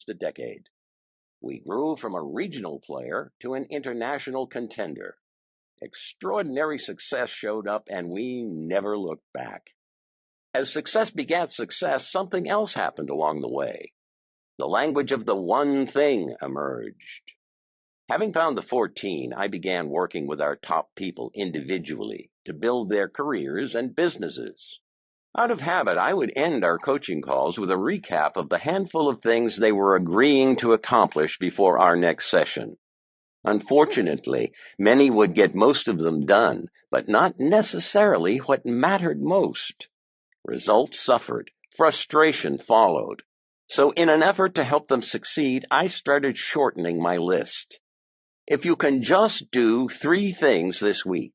a decade. We grew from a regional player to an international contender. Extraordinary success showed up, and we never looked back. As success begat success, something else happened along the way. The language of the one thing emerged. Having found the 14, I began working with our top people individually to build their careers and businesses. Out of habit, I would end our coaching calls with a recap of the handful of things they were agreeing to accomplish before our next session. Unfortunately, many would get most of them done, but not necessarily what mattered most. Results suffered. Frustration followed. So in an effort to help them succeed, I started shortening my list. If you can just do 3 things this week,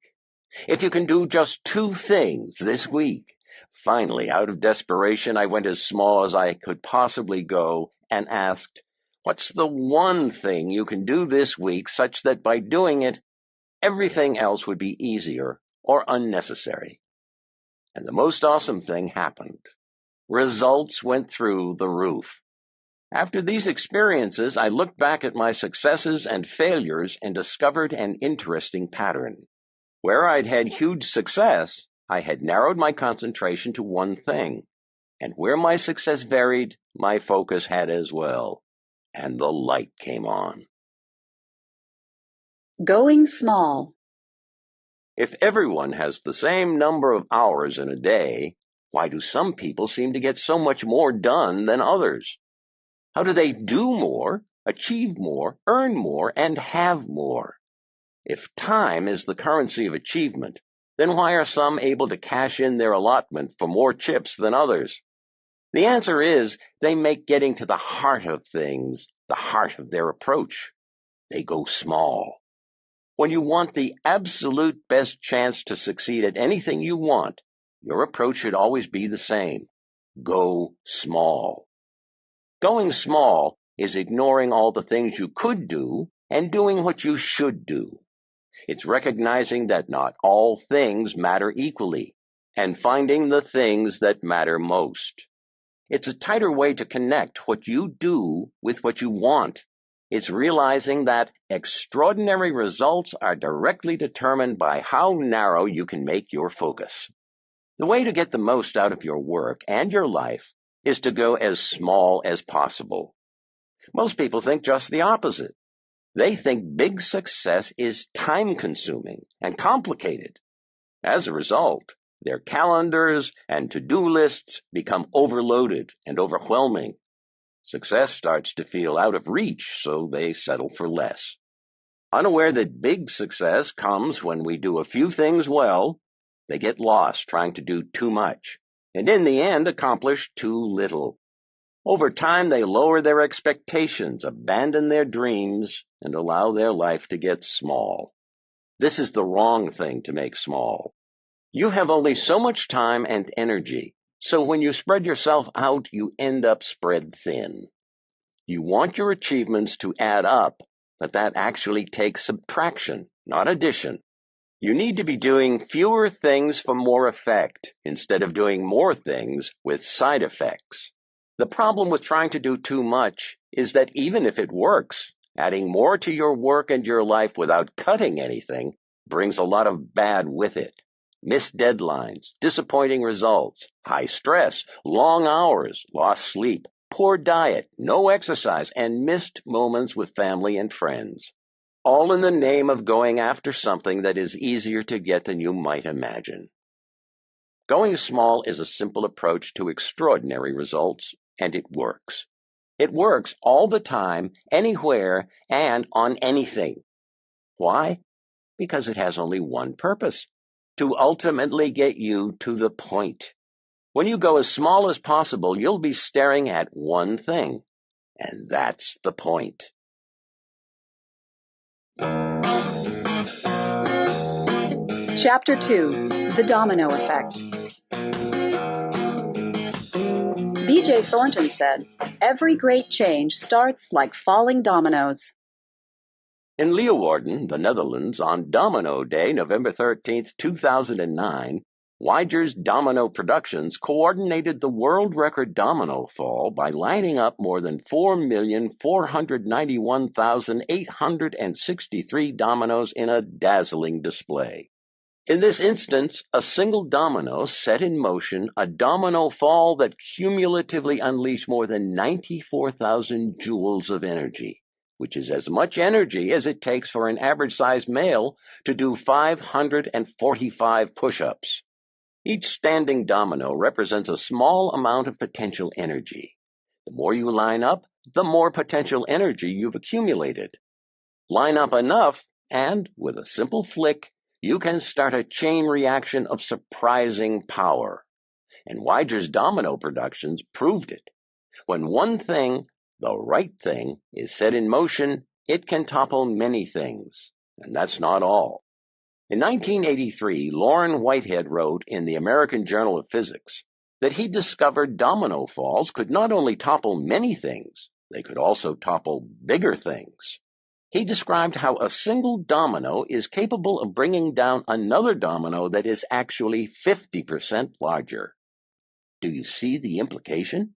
if you can do just 2 things this week. Finally, out of desperation, I went as small as I could possibly go and asked, what's the one thing you can do this week such that by doing it, everything else would be easier or unnecessary? And the most awesome thing happened. Results went through the roof. After these experiences, I looked back at my successes and failures and discovered an interesting pattern. Where I'd had huge success, I had narrowed my concentration to one thing. And where my success varied, my focus had as well. And the light came on. Going small. If everyone has the same number of hours in a day, why do some people seem to get so much more done than others? How do they do more, achieve more, earn more, and have more? If time is the currency of achievement, then why are some able to cash in their allotment for more chips than others? The answer is they make getting to the heart of things the heart of their approach. They go small. When you want the absolute best chance to succeed at anything you want, your approach should always be the same. Go small. Going small is ignoring all the things you could do and doing what you should do. It's recognizing that not all things matter equally and finding the things that matter most. It's a tighter way to connect what you do with what you want. It's realizing that extraordinary results are directly determined by how narrow you can make your focus. The way to get the most out of your work and your life is to go as small as possible. Most people think just the opposite. They think big success is time-consuming and complicated. As a result, their calendars and to-do lists become overloaded and overwhelming. Success starts to feel out of reach, so they settle for less. Unaware that big success comes when we do a few things well, they get lost trying to do too much, and in the end accomplish too little. Over time, they lower their expectations, abandon their dreams, and allow their life to get small. This is the wrong thing to make small. You have only so much time and energy, so when you spread yourself out, you end up spread thin. You want your achievements to add up, but that actually takes subtraction, not addition. You need to be doing fewer things for more effect instead of doing more things with side effects. The problem with trying to do too much is that even if it works, adding more to your work and your life without cutting anything brings a lot of bad with it. Missed deadlines, disappointing results, high stress, long hours, lost sleep, poor diet, no exercise, and missed moments with family and friends. All in the name of going after something that is easier to get than you might imagine. Going small is a simple approach to extraordinary results, and it works. It works all the time, anywhere, and on anything. Why? Because it has only one purpose: to ultimately get you to the point. When you go as small as possible, you'll be staring at one thing, and that's the point. Chapter 2, The Domino Effect. B.J. Thornton said, "Every great change starts like falling dominoes." In Leeuwarden, the Netherlands, on Domino Day, November 13, 2009, Weiger's Domino Productions coordinated the world record domino fall by lining up more than 4,491,863 dominoes in a dazzling display. In this instance, a single domino set in motion a domino fall that cumulatively unleashed more than 94,000 joules of energy, which is as much energy as it takes for an average-sized male to do 545 push-ups. Each standing domino represents a small amount of potential energy. The more you line up, the more potential energy you've accumulated. Line up enough, and with a simple flick, you can start a chain reaction of surprising power. And Weiger's Domino Productions proved it. When one thing, the right thing, is set in motion, it can topple many things. And that's not all. In 1983, Loren Whitehead wrote in the American Journal of Physics that he discovered domino falls could not only topple many things, they could also topple bigger things. He described how a single domino is capable of bringing down another domino that is actually 50% larger. Do you see the implication?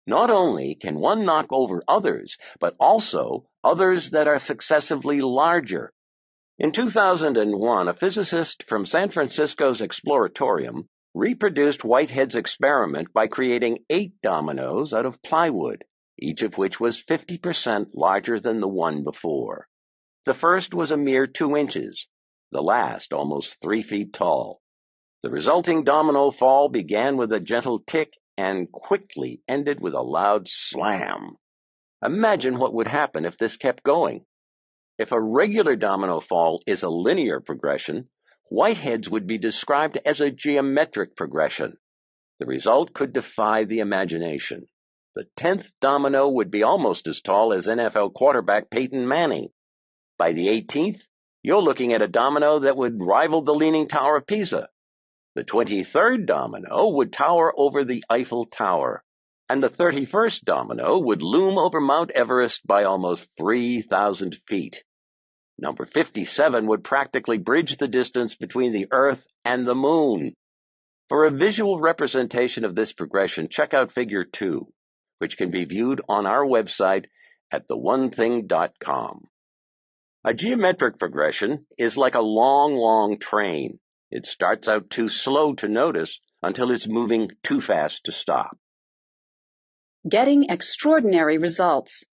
Not only can one knock over others, but also others that are successively larger. In 2001, a physicist from San Francisco's Exploratorium reproduced Whitehead's experiment by creating 8 dominoes out of plywood, each of which was 50% larger than the one before. The first was a mere 2 inches, the last almost 3 feet tall. The resulting domino fall began with a gentle tick and quickly ended with a loud slam. Imagine what would happen if this kept going. If a regular domino fall is a linear progression, Whitehead's would be described as a geometric progression. The result could defy the imagination. The 10th domino would be almost as tall as NFL quarterback Peyton Manning. By the 18th, you're looking at a domino that would rival the Leaning Tower of Pisa. The 23rd domino would tower over the Eiffel Tower, and the 31st domino would loom over Mount Everest by almost 3,000 feet. Number 57 would practically bridge the distance between the Earth and the Moon. For a visual representation of this progression, check out Figure 2, which can be viewed on our website at theonething.com. A geometric progression is like a long train. It starts out too slow to notice until it's moving too fast to stop. Getting extraordinary results.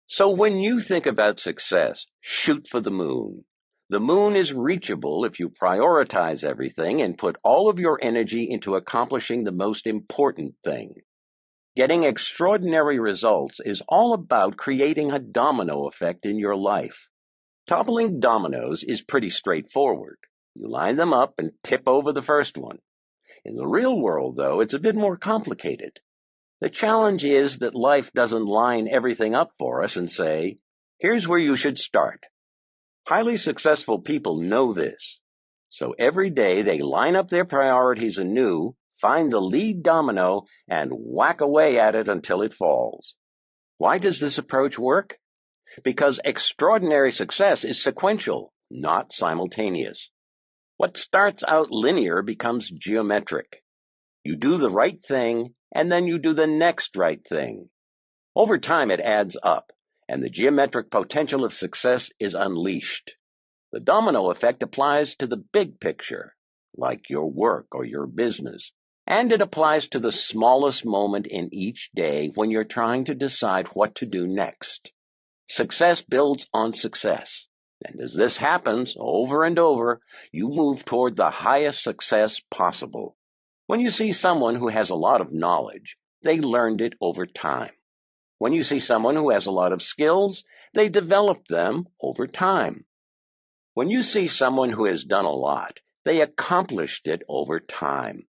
So when you think about success, shoot for the moon. The moon is reachable if you prioritize everything and put all of your energy into accomplishing the most important thing. Getting extraordinary results is all about creating a domino effect in your life. Toppling dominoes is pretty straightforward. You line them up and tip over the first one. In the real world, though, it's a bit more complicated. The challenge is that life doesn't line everything up for us and say, here's where you should start. Highly successful people know this. So every day they line up their priorities anew, find the lead domino, and whack away at it until it falls. Why does this approach work? Because extraordinary success is sequential, not simultaneous. What starts out linear becomes geometric. You do the right thing, and then you do the next right thing. Over time, it adds up, and the geometric potential of success is unleashed. The domino effect applies to the big picture, like your work or your business, and it applies to the smallest moment in each day when you're trying to decide what to do next. Success builds on success, and as this happens over and over, you move toward the highest success possible. When you see someone who has a lot of knowledge, they learned it over time. When you see someone who has a lot of skills, they developed them over time. When you see someone who has done a lot, they accomplished it over time.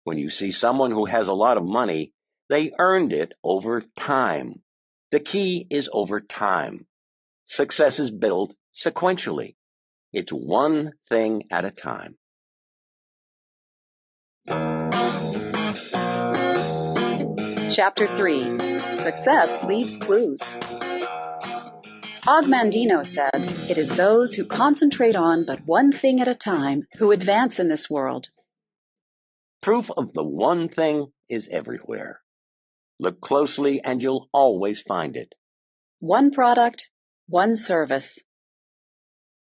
When you see someone who has a lot of money, they earned it over time. The key is over time. Success is built sequentially. It's one thing at a time. Chapter 3. Success Leaves Clues. Og Mandino said, "It is those who concentrate on but one thing at a time who advance in this world." Proof of the one thing is everywhere. Look closely and you'll always find it. One product, one service.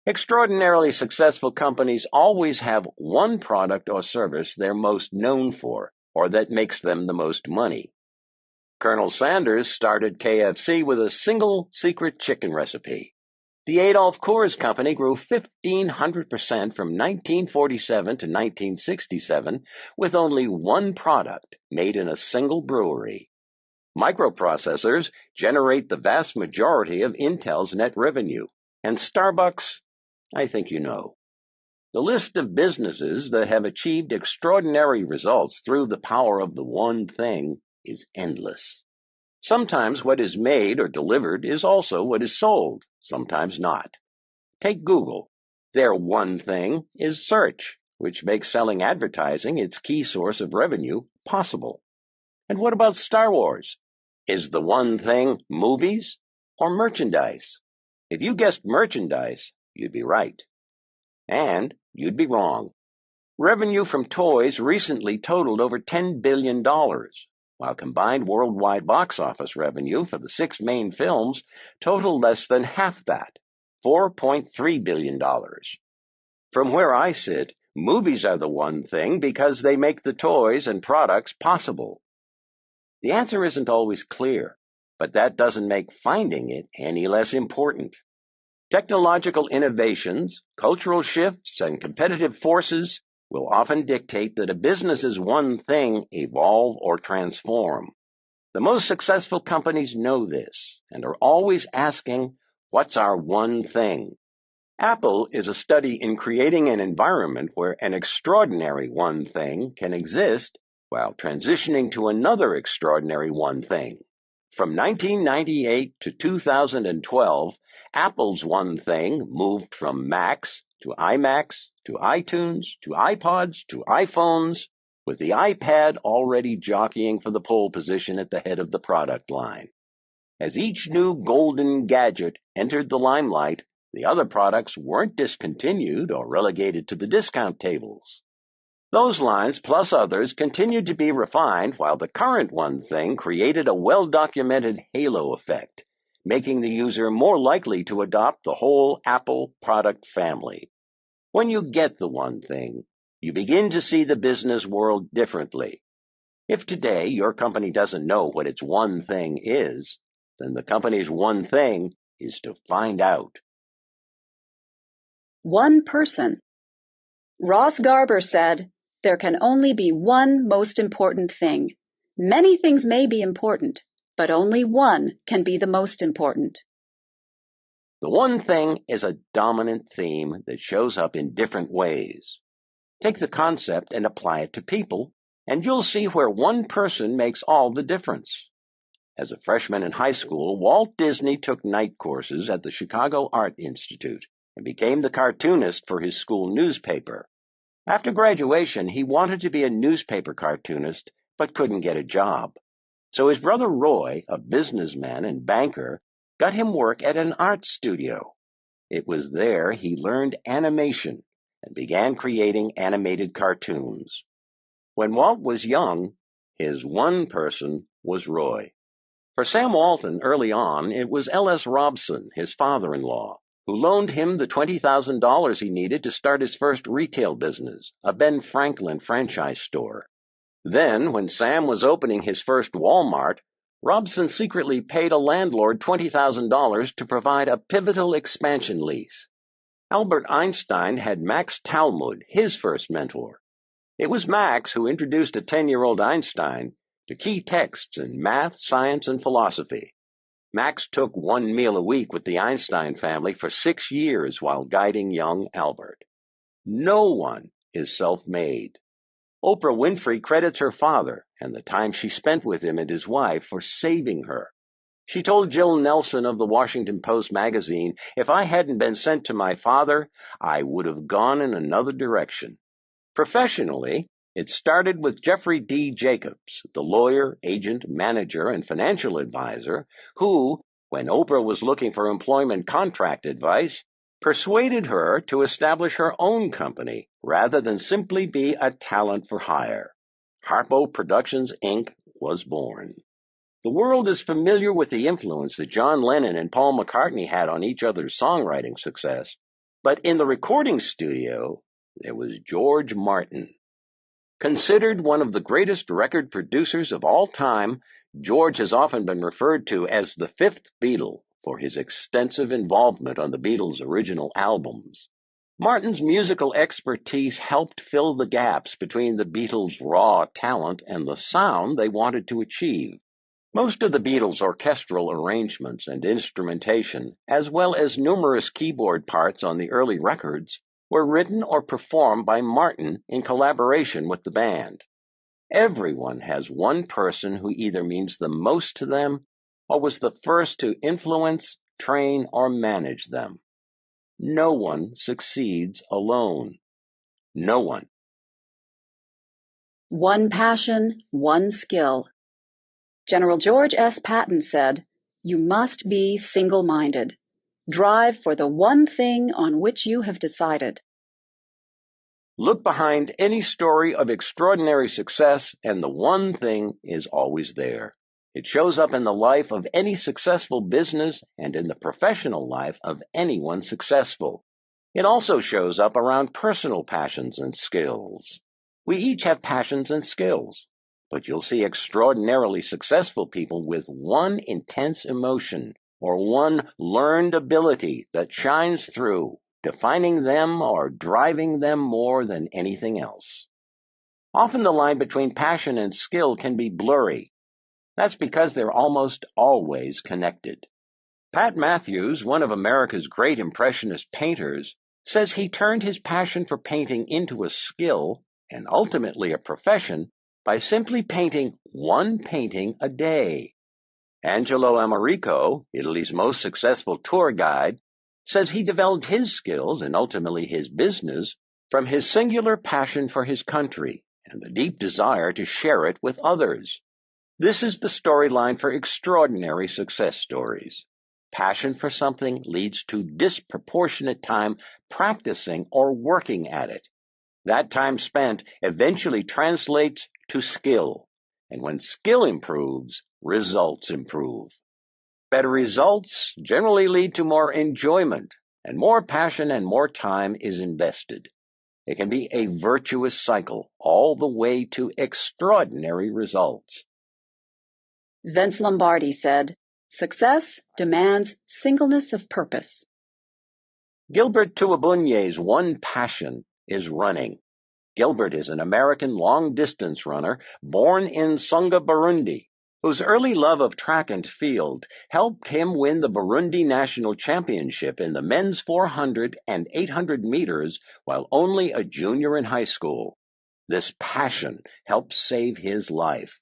Extraordinarily successful companies always have one product or service they're most known for, or that makes them the most money. Colonel Sanders started KFC with a single secret chicken recipe. The Adolph Coors Company grew 1,500% from 1947 to 1967 with only one product made in a single brewery. Microprocessors generate the vast majority of Intel's net revenue, and Starbucks, I think you know. The list of businesses that have achieved extraordinary results through the power of the one thing is endless. Sometimes what is made or delivered is also what is sold, sometimes not. Take Google. Their one thing is search, which makes selling advertising its key source of revenue possible. And what about Star Wars? Is the one thing movies or merchandise? If you guessed merchandise, you'd be right. And you'd be wrong. Revenue from toys recently totaled over $10 billion, while combined worldwide box office revenue for the 6 main films totaled less than half that, $4.3 billion. From where I sit, movies are the one thing because they make the toys and products possible. The answer isn't always clear, but that doesn't make finding it any less important. Technological innovations, cultural shifts, and competitive forces will often dictate that a business's one thing evolve or transform. The most successful companies know this and are always asking, what's our one thing? Apple is a study in creating an environment where an extraordinary one thing can exist while transitioning to another extraordinary one thing. From 1998 to 2012, Apple's one thing moved from Macs to iMacs to iTunes to iPods to iPhones, with the iPad already jockeying for the pole position at the head of the product line. As each new golden gadget entered the limelight, the other products weren't discontinued or relegated to the discount tables. Those lines, plus others, continued to be refined while the current one thing created a well-documented halo effect, making the user more likely to adopt the whole Apple product family. When you get the one thing, you begin to see the business world differently. If today your company doesn't know what its one thing is, then the company's one thing is to find out. One person. Ross Garber said, "There can only be one most important thing. Many things may be important, but only one can be the most important." The one thing is a dominant theme that shows up in different ways. Take the concept and apply it to people, and you'll see where one person makes all the difference. As a freshman in high school, Walt Disney took night courses at the Chicago Art Institute and became the cartoonist for his school newspaper. After graduation, he wanted to be a newspaper cartoonist, but couldn't get a job. So his brother Roy, a businessman and banker, got him work at an art studio. It was there he learned animation and began creating animated cartoons. When Walt was young, his one person was Roy. For Sam Walton, early on, it was L.S. Robson, his father-in-law, who loaned him the $20,000 he needed to start his first retail business, a Ben Franklin franchise store. Then, when Sam was opening his first Walmart, Robson secretly paid a landlord $20,000 to provide a pivotal expansion lease. Albert Einstein had Max Talmud, his first mentor. It was Max who introduced a 10-year-old Einstein to key texts in math, science, and philosophy. Max took one meal a week with the Einstein family for 6 years while guiding young Albert. No one is self-made. Oprah Winfrey credits her father and the time she spent with him and his wife for saving her. She told Jill Nelson of the Washington Post magazine, "If I hadn't been sent to my father, I would have gone in another direction." Professionally, it started with Jeffrey D. Jacobs, the lawyer, agent, manager, and financial advisor, who, when Oprah was looking for employment contract advice, persuaded her to establish her own company rather than simply be a talent for hire. Harpo Productions, Inc. was born. The world is familiar with the influence that John Lennon and Paul McCartney had on each other's songwriting success. But in the recording studio, there was George Martin. Considered one of the greatest record producers of all time, George has often been referred to as the fifth Beatle for his extensive involvement on the Beatles' original albums. Martin's musical expertise helped fill the gaps between the Beatles' raw talent and the sound they wanted to achieve. Most of the Beatles' orchestral arrangements and instrumentation, as well as numerous keyboard parts on the early records, were written or performed by Martin in collaboration with the band. Everyone has one person who either means the most to them or was the first to influence, train, or manage them. No one succeeds alone. No one. One passion, one skill. General George S. Patton said, "You must be single-minded. Drive for the one thing on which you have decided." Look behind any story of extraordinary success, and the one thing is always there. It shows up in the life of any successful business and in the professional life of anyone successful. It also shows up around personal passions and skills. We each have passions and skills, but you'll see extraordinarily successful people with one intense emotion or one learned ability that shines through, defining them or driving them more than anything else. Often the line between passion and skill can be blurry. That's because they're almost always connected. Pat Matthews, one of America's great Impressionist painters, says he turned his passion for painting into a skill and ultimately a profession by simply painting one painting a day. Angelo Americo, Italy's most successful tour guide, says he developed his skills and ultimately his business from his singular passion for his country and the deep desire to share it with others. This is the storyline for extraordinary success stories. Passion for something leads to disproportionate time practicing or working at it. That time spent eventually translates to skill, and when skill improves, results improve. Better results generally lead to more enjoyment, and more passion and more time is invested. It can be a virtuous cycle all the way to extraordinary results. Vince Lombardi said, "Success demands singleness of purpose." Gilbert Tuabunye's one passion is running. Gilbert is an American long-distance runner born in Songa, Burundi, whose early love of track and field helped him win the Burundi National Championship in the men's 400 and 800 meters while only a junior in high school. This passion helped save his life.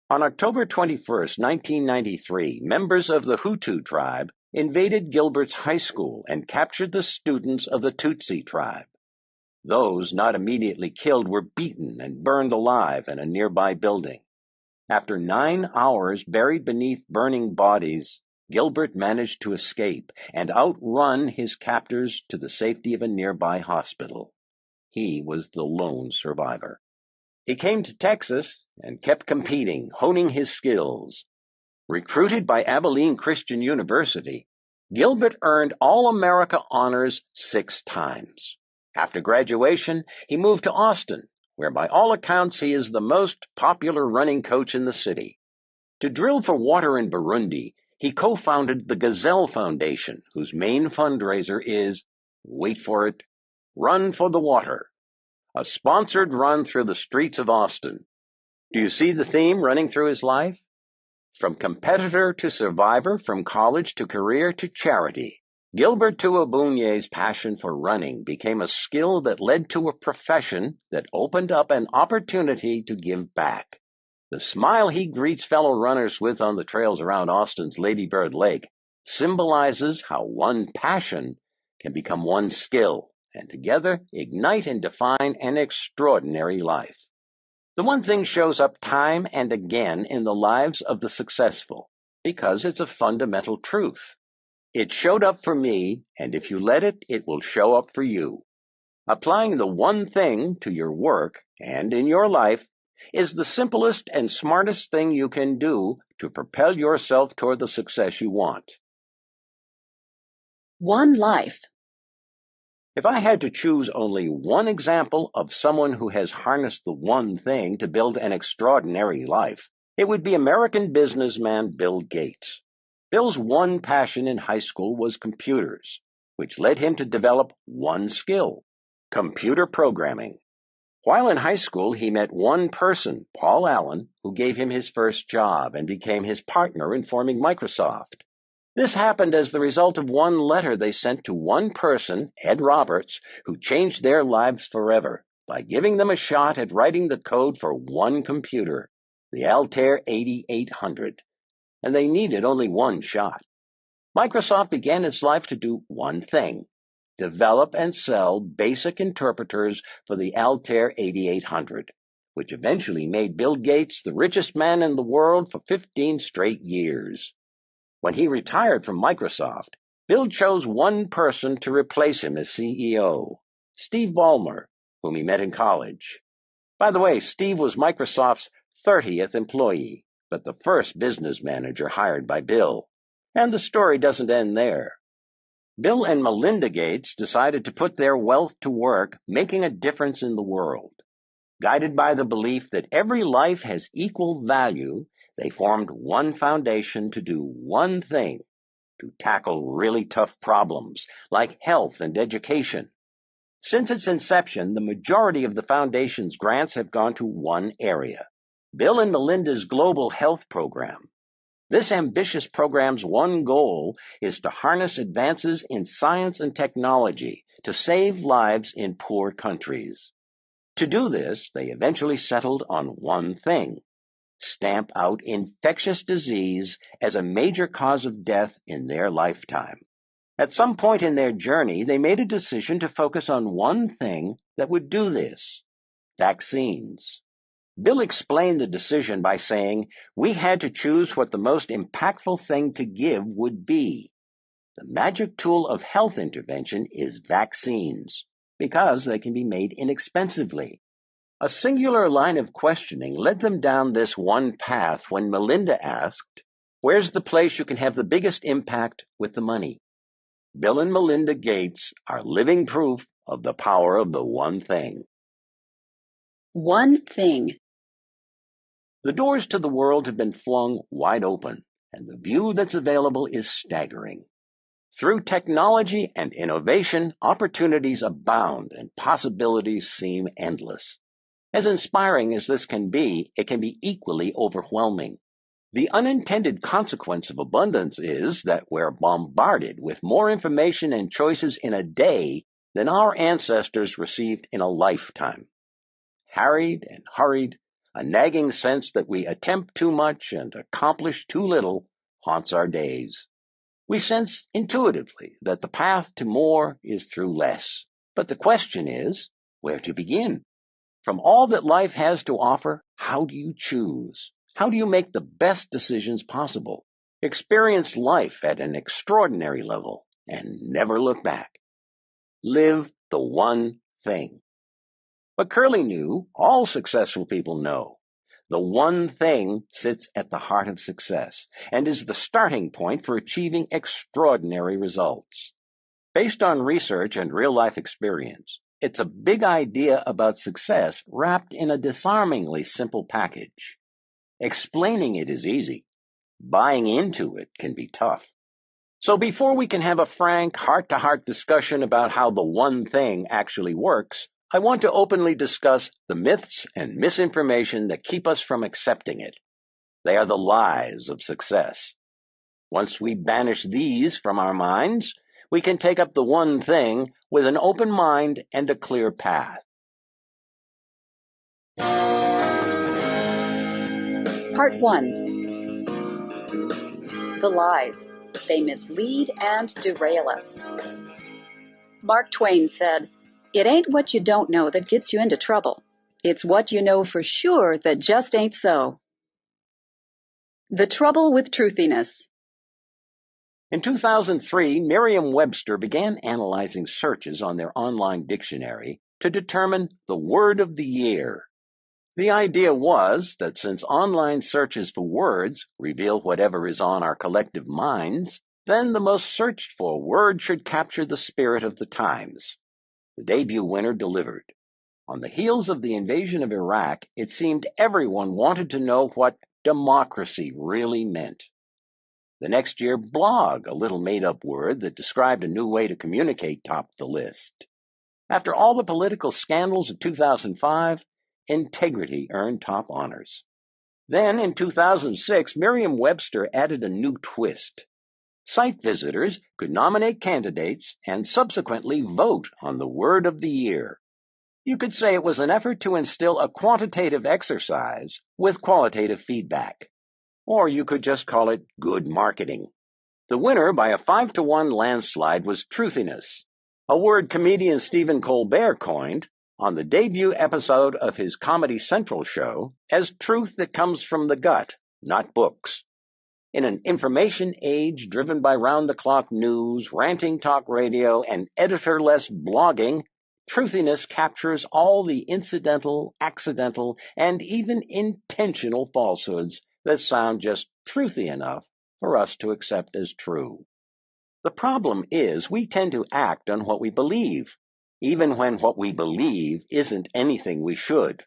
On October 21, 1993, members of the Hutu tribe invaded Gilbert's high school and captured the students of the Tutsi tribe. Those not immediately killed were beaten and burned alive in a nearby building. After 9 hours buried beneath burning bodies, Gilbert managed to escape and outrun his captors to the safety of a nearby hospital. He was the lone survivor. He came to Texas and kept competing, honing his skills. Recruited by Abilene Christian University, Gilbert earned All-America honors 6 times. After graduation, he moved to Austin, where by all accounts he is the most popular running coach in the city. To drill for water in Burundi, he co-founded the Gazelle Foundation, whose main fundraiser is, wait for it, Run for the Water, a sponsored run through the streets of Austin. Do you see the theme running through his life? From competitor to survivor, from college to career to charity, Gilbert Tuabunye's passion for running became a skill that led to a profession that opened up an opportunity to give back. The smile he greets fellow runners with on the trails around Austin's Lady Bird Lake symbolizes how one passion can become one skill, and together ignite and define an extraordinary life. The one thing shows up time and again in the lives of the successful, because it's a fundamental truth. It showed up for me, and if you let it, it will show up for you. Applying the one thing to your work and in your life is the simplest and smartest thing you can do to propel yourself toward the success you want. One life. If I had to choose only one example of someone who has harnessed the one thing to build an extraordinary life, it would be American businessman Bill Gates. Bill's one passion in high school was computers, which led him to develop one skill: computer programming. While in high school, he met one person, Paul Allen, who gave him his first job and became his partner in forming Microsoft. This happened as the result of one letter they sent to one person, Ed Roberts, who changed their lives forever by giving them a shot at writing the code for one computer, the Altair 8800. And they needed only one shot. Microsoft began its life to do one thing: develop and sell basic interpreters for the Altair 8800, which eventually made Bill Gates the richest man in the world for 15 straight years. When he retired from Microsoft, Bill chose one person to replace him as CEO, Steve Ballmer, whom he met in college. By the way, Steve was Microsoft's 30th employee, but the first business manager hired by Bill. And the story doesn't end there. Bill and Melinda Gates decided to put their wealth to work making a difference in the world. Guided by the belief that every life has equal value, they formed one foundation to do one thing: to tackle really tough problems like health and education. Since its inception, the majority of the foundation's grants have gone to one area: Bill and Melinda's Global Health Program. This ambitious program's one goal is to harness advances in science and technology to save lives in poor countries. To do this, they eventually settled on one thing: stamp out infectious disease as a major cause of death in their lifetime. At some point in their journey, they made a decision to focus on one thing that would do this: vaccines. Bill explained the decision by saying, "We had to choose what the most impactful thing to give would be. The magic tool of health intervention is vaccines, because they can be made inexpensively." A singular line of questioning led them down this one path when Melinda asked, "Where's the place you can have the biggest impact with the money?" Bill and Melinda Gates are living proof of the power of the one thing. One thing. The doors to the world have been flung wide open, and the view that's available is staggering. Through technology and innovation, opportunities abound and possibilities seem endless. As inspiring as this can be, it can be equally overwhelming. The unintended consequence of abundance is that we're bombarded with more information and choices in a day than our ancestors received in a lifetime. Harried and hurried, a nagging sense that we attempt too much and accomplish too little haunts our days. We sense intuitively that the path to more is through less. But the question is, where to begin? From all that life has to offer, how do you choose? How do you make the best decisions possible? Experience life at an extraordinary level and never look back. Live the one thing. But Curly knew, all successful people know, the one thing sits at the heart of success and is the starting point for achieving extraordinary results. Based on research and real-life experience, it's a big idea about success wrapped in a disarmingly simple package. Explaining it is easy. Buying into it can be tough. So before we can have a frank, heart-to-heart discussion about how the one thing actually works, I want to openly discuss the myths and misinformation that keep us from accepting it. They are the lies of success. Once we banish these from our minds, we can take up the one thing with an open mind and a clear path. Part 1. The lies. They mislead and derail us. Mark Twain said, "It ain't what you don't know that gets you into trouble. It's what you know for sure that just ain't so." The trouble with truthiness. In 2003, Merriam-Webster began analyzing searches on their online dictionary to determine the word of the year. The idea was that since online searches for words reveal whatever is on our collective minds, then the most searched for word should capture the spirit of the times. The debut winner delivered. On the heels of the invasion of Iraq, it seemed everyone wanted to know what democracy really meant. The next year, blog, a little made-up word that described a new way to communicate, topped the list. After all the political scandals of 2005, integrity earned top honors. Then, in 2006, Merriam-Webster added a new twist. Site visitors could nominate candidates and subsequently vote on the word of the year. You could say it was an effort to instill a quantitative exercise with qualitative feedback. Or you could just call it good marketing. The winner by a 5-to-1 landslide was truthiness, a word comedian Stephen Colbert coined on the debut episode of his Comedy Central show as truth that comes from the gut, not books. In an information age driven by round-the-clock news, ranting talk radio, and editor-less blogging, truthiness captures all the incidental, accidental, and even intentional falsehoods that sound just truthy enough for us to accept as true. The problem is we tend to act on what we believe, even when what we believe isn't anything we should.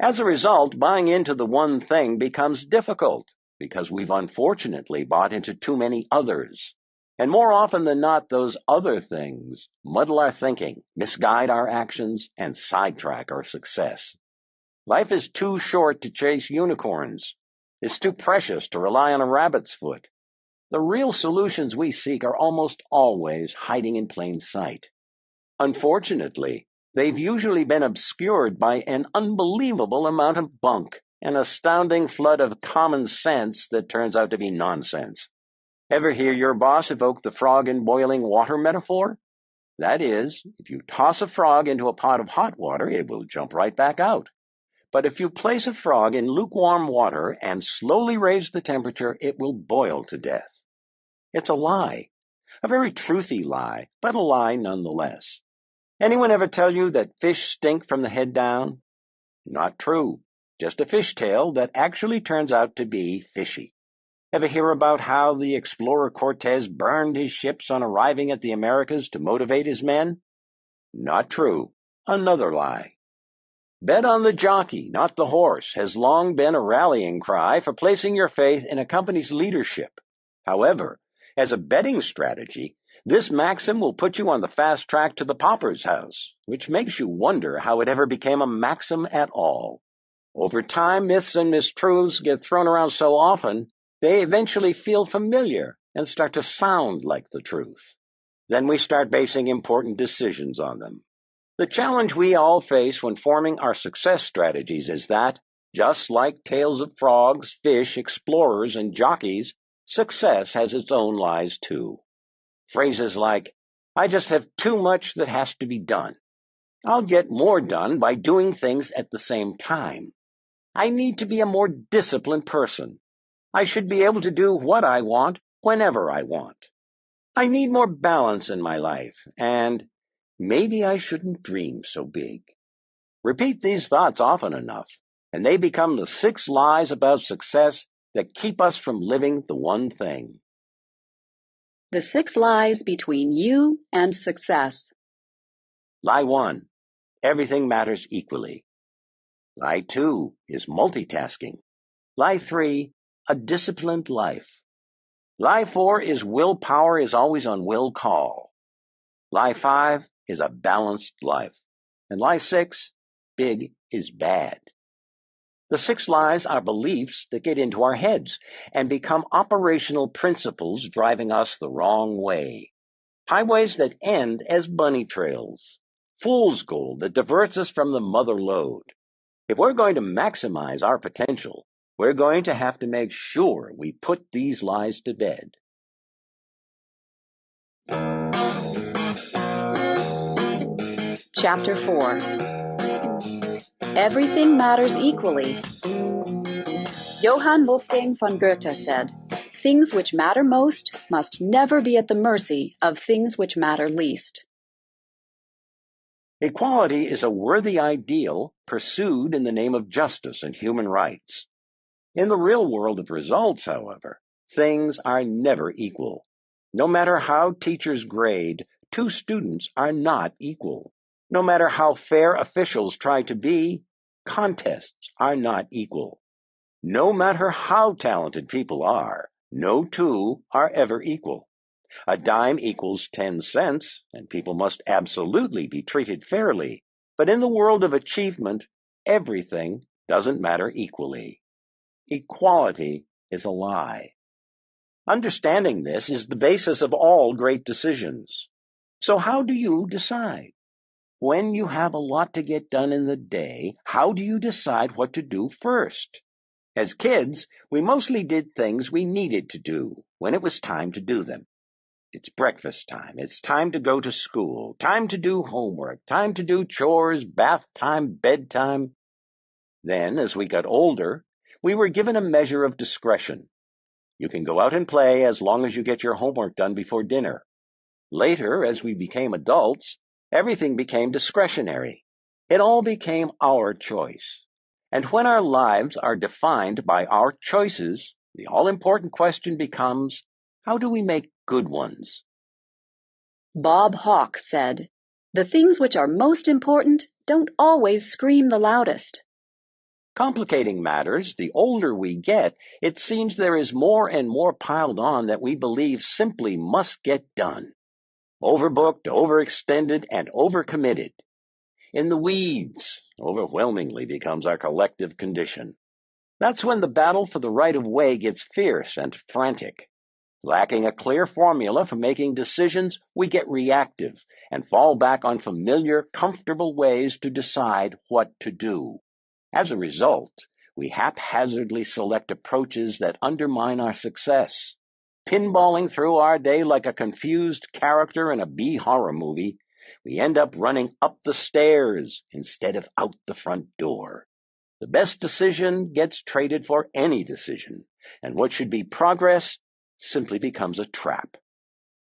As a result, buying into the one thing becomes difficult because we've unfortunately bought into too many others. And more often than not, those other things muddle our thinking, misguide our actions, and sidetrack our success. Life is too short to chase unicorns. It's too precious to rely on a rabbit's foot. The real solutions we seek are almost always hiding in plain sight. Unfortunately, they've usually been obscured by an unbelievable amount of bunk, an astounding flood of common sense that turns out to be nonsense. Ever hear your boss evoke the frog in boiling water metaphor? That is, if you toss a frog into a pot of hot water, it will jump right back out. But if you place a frog in lukewarm water and slowly raise the temperature, it will boil to death. It's a lie, a very truthy lie, but a lie nonetheless. Anyone ever tell you that fish stink from the head down? Not true. Just a fishtail that actually turns out to be fishy. Ever hear about how the explorer Cortez burned his ships on arriving at the Americas to motivate his men? Not true. Another lie. Bet on the jockey, not the horse, has long been a rallying cry for placing your faith in a company's leadership. However, as a betting strategy, this maxim will put you on the fast track to the pauper's house, which makes you wonder how it ever became a maxim at all. Over time, myths and mistruths get thrown around so often, they eventually feel familiar and start to sound like the truth. Then we start basing important decisions on them. The challenge we all face when forming our success strategies is that, just like tales of frogs, fish, explorers, and jockeys, success has its own lies too. Phrases like, I just have too much that has to be done. I'll get more done by doing things at the same time. I need to be a more disciplined person. I should be able to do what I want whenever I want. I need more balance in my life, and maybe I shouldn't dream so big. Repeat these thoughts often enough, and they become the 6 lies about success that keep us from living the one thing. The 6 lies between you and success. Lie 1, everything matters equally. Lie 2 is multitasking. Lie 3, a disciplined life. Lie 4 is willpower is always on will call. Lie 5 is a balanced life. And lie 6, big is bad. The 6 lies are beliefs that get into our heads and become operational principles driving us the wrong way. Highways that end as bunny trails. Fool's gold that diverts us from the mother lode. If we're going to maximize our potential, we're going to have to make sure we put these lies to bed. Chapter 4. Everything matters equally. Johann Wolfgang von Goethe said, "Things which matter most must never be at the mercy of things which matter least." Equality is a worthy ideal pursued in the name of justice and human rights. In the real world of results, however, things are never equal. No matter how teachers grade, two students are not equal. No matter how fair officials try to be, contests are not equal. No matter how talented people are, no two are ever equal. A dime equals 10 cents, and people must absolutely be treated fairly. But in the world of achievement, everything doesn't matter equally. Equality is a lie. Understanding this is the basis of all great decisions. So how do you decide? When you have a lot to get done in the day, how do you decide what to do first? As kids, we mostly did things we needed to do when it was time to do them. It's breakfast time. It's time to go to school. Time to do homework. Time to do chores, bath time, bedtime. Then, as we got older, we were given a measure of discretion. You can go out and play as long as you get your homework done before dinner. Later, as we became adults, everything became discretionary. It all became our choice. And when our lives are defined by our choices, the all-important question becomes, how do we make good ones? Bob Hawke said, "The things which are most important don't always scream the loudest." Complicating matters, the older we get, it seems there is more and more piled on that we believe simply must get done. Overbooked, overextended, and overcommitted. In the weeds, overwhelmingly becomes our collective condition. That's when the battle for the right of way gets fierce and frantic. Lacking a clear formula for making decisions, we get reactive and fall back on familiar, comfortable ways to decide what to do. As a result, we haphazardly select approaches that undermine our success. Pinballing through our day like a confused character in a B horror movie, we end up running up the stairs instead of out the front door. The best decision gets traded for any decision, and what should be progress simply becomes a trap.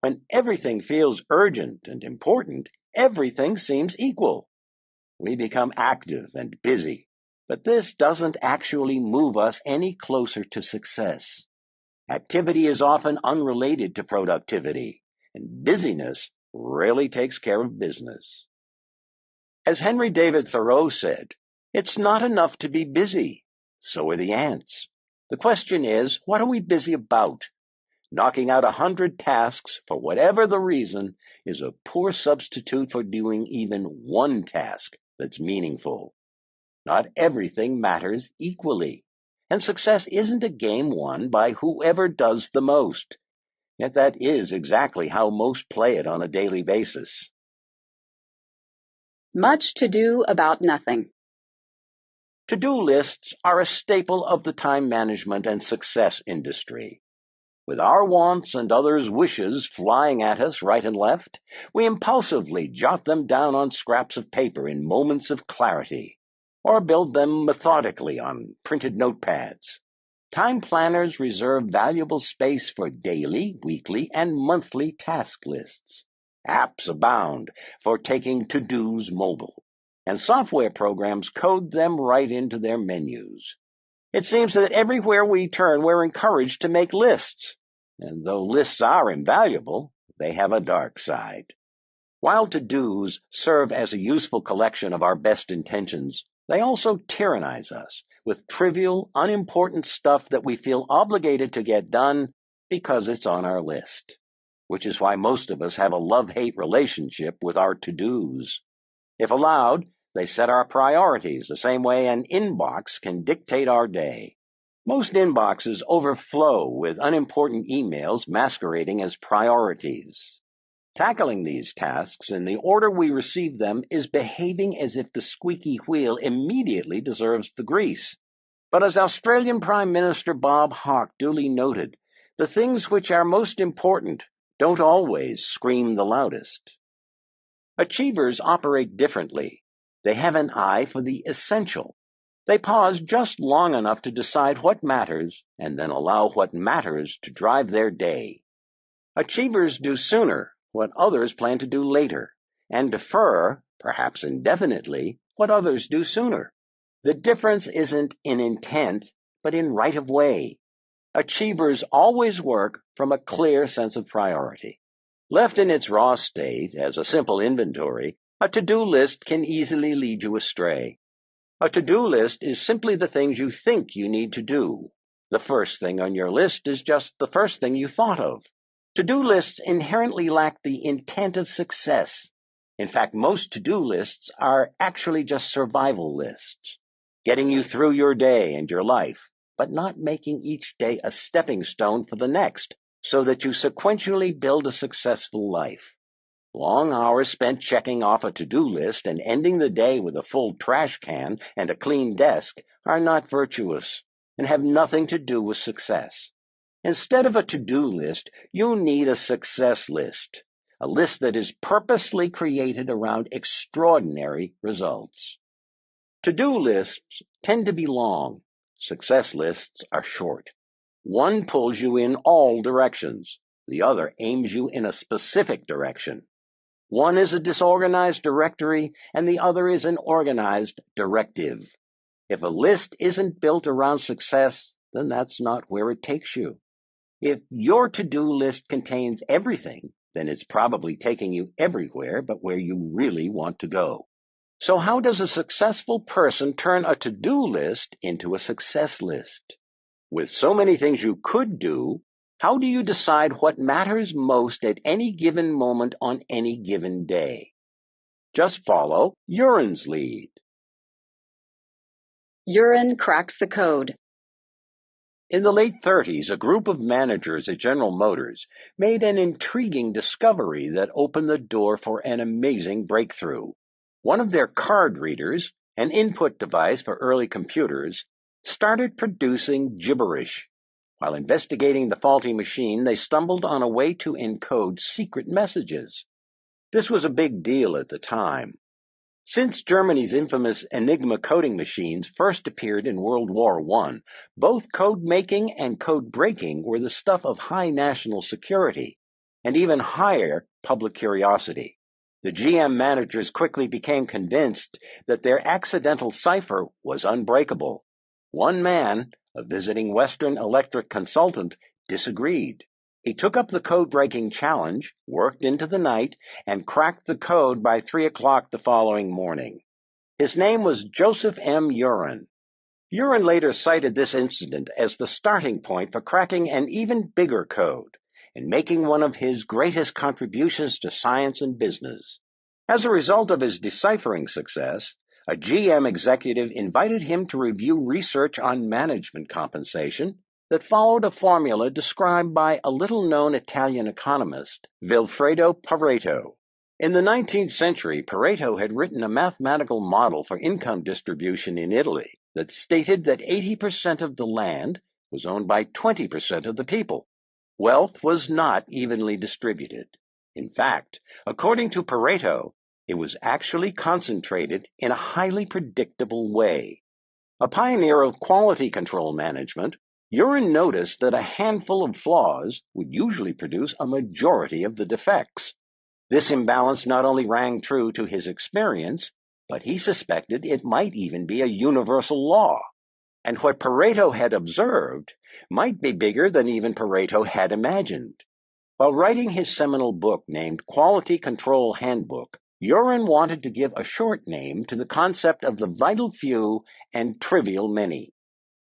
When everything feels urgent and important, everything seems equal. We become active and busy, but this doesn't actually move us any closer to success. Activity is often unrelated to productivity, and busyness rarely takes care of business. As Henry David Thoreau said, it's not enough to be busy. So are the ants. The question is, what are we busy about? Knocking out 100 tasks for whatever the reason is a poor substitute for doing even one task that's meaningful. Not everything matters equally, and success isn't a game won by whoever does the most. Yet that is exactly how most play it on a daily basis. Much to do about nothing. To-do lists are a staple of the time management and success industry. With our wants and others' wishes flying at us right and left, we impulsively jot them down on scraps of paper in moments of clarity, or build them methodically on printed notepads. Time planners reserve valuable space for daily, weekly, and monthly task lists. Apps abound for taking to-dos mobile, and software programs code them right into their menus. It seems that everywhere we turn, we're encouraged to make lists. And though lists are invaluable, they have a dark side. While to-dos serve as a useful collection of our best intentions, they also tyrannize us with trivial, unimportant stuff that we feel obligated to get done because it's on our list. Which is why most of us have a love-hate relationship with our to-dos. If allowed, they set our priorities the same way an inbox can dictate our day. Most inboxes overflow with unimportant emails masquerading as priorities. Tackling these tasks in the order we receive them is behaving as if the squeaky wheel immediately deserves the grease. But as Australian Prime Minister Bob Hawke duly noted, the things which are most important don't always scream the loudest. Achievers operate differently. They have an eye for the essential. They pause just long enough to decide what matters and then allow what matters to drive their day. Achievers do sooner what others plan to do later and defer perhaps indefinitely, what others do sooner. The difference isn't in intent, but in right of way. Achievers always work from a clear sense of priority. Left in its raw state as a simple inventory, a to-do list can easily lead you astray. A to-do list is simply the things you think you need to do. The first thing on your list is just the first thing you thought of. To-do lists inherently lack the intent of success. In fact, most to-do lists are actually just survival lists, getting you through your day and your life, but not making each day a stepping stone for the next, so that you sequentially build a successful life. Long hours spent checking off a to-do list and ending the day with a full trash can and a clean desk are not virtuous and have nothing to do with success. Instead of a to-do list, you need a success list, a list that is purposely created around extraordinary results. To-do lists tend to be long. Success lists are short. One pulls you in all directions. The other aims you in a specific direction. One is a disorganized directory, and the other is an organized directive. If a list isn't built around success, then that's not where it takes you. If your to-do list contains everything, then it's probably taking you everywhere but where you really want to go. So how does a successful person turn a to-do list into a success list? With so many things you could do, how do you decide what matters most at any given moment on any given day? Just follow Urine's lead. Urine cracks the code. In the late 30s, a group of managers at General Motors made an intriguing discovery that opened the door for an amazing breakthrough. One of their card readers, an input device for early computers, started producing gibberish. While investigating the faulty machine, they stumbled on a way to encode secret messages. This was a big deal at the time. Since Germany's infamous Enigma coding machines first appeared in World War I, both code making and code breaking were the stuff of high national security, and even higher public curiosity. The GM managers quickly became convinced that their accidental cipher was unbreakable. One man, a visiting Western Electric consultant, disagreed. He took up the code-breaking challenge, worked into the night, and cracked the code by 3 o'clock the following morning. His name was Joseph M. Urine. Urine later cited this incident as the starting point for cracking an even bigger code and making one of his greatest contributions to science and business. As a result of his deciphering success, a GM executive invited him to review research on management compensation that followed a formula described by a little-known Italian economist, Vilfredo Pareto. In the 19th century, Pareto had written a mathematical model for income distribution in Italy that stated that 80% of the land was owned by 20% of the people. Wealth was not evenly distributed. In fact, according to Pareto, it was actually concentrated in a highly predictable way. A pioneer of quality control management, Urine noticed that a handful of flaws would usually produce a majority of the defects. This imbalance not only rang true to his experience, but he suspected it might even be a universal law. And what Pareto had observed might be bigger than even Pareto had imagined. While writing his seminal book named Quality Control Handbook, Urine wanted to give a short name to the concept of the vital few and trivial many.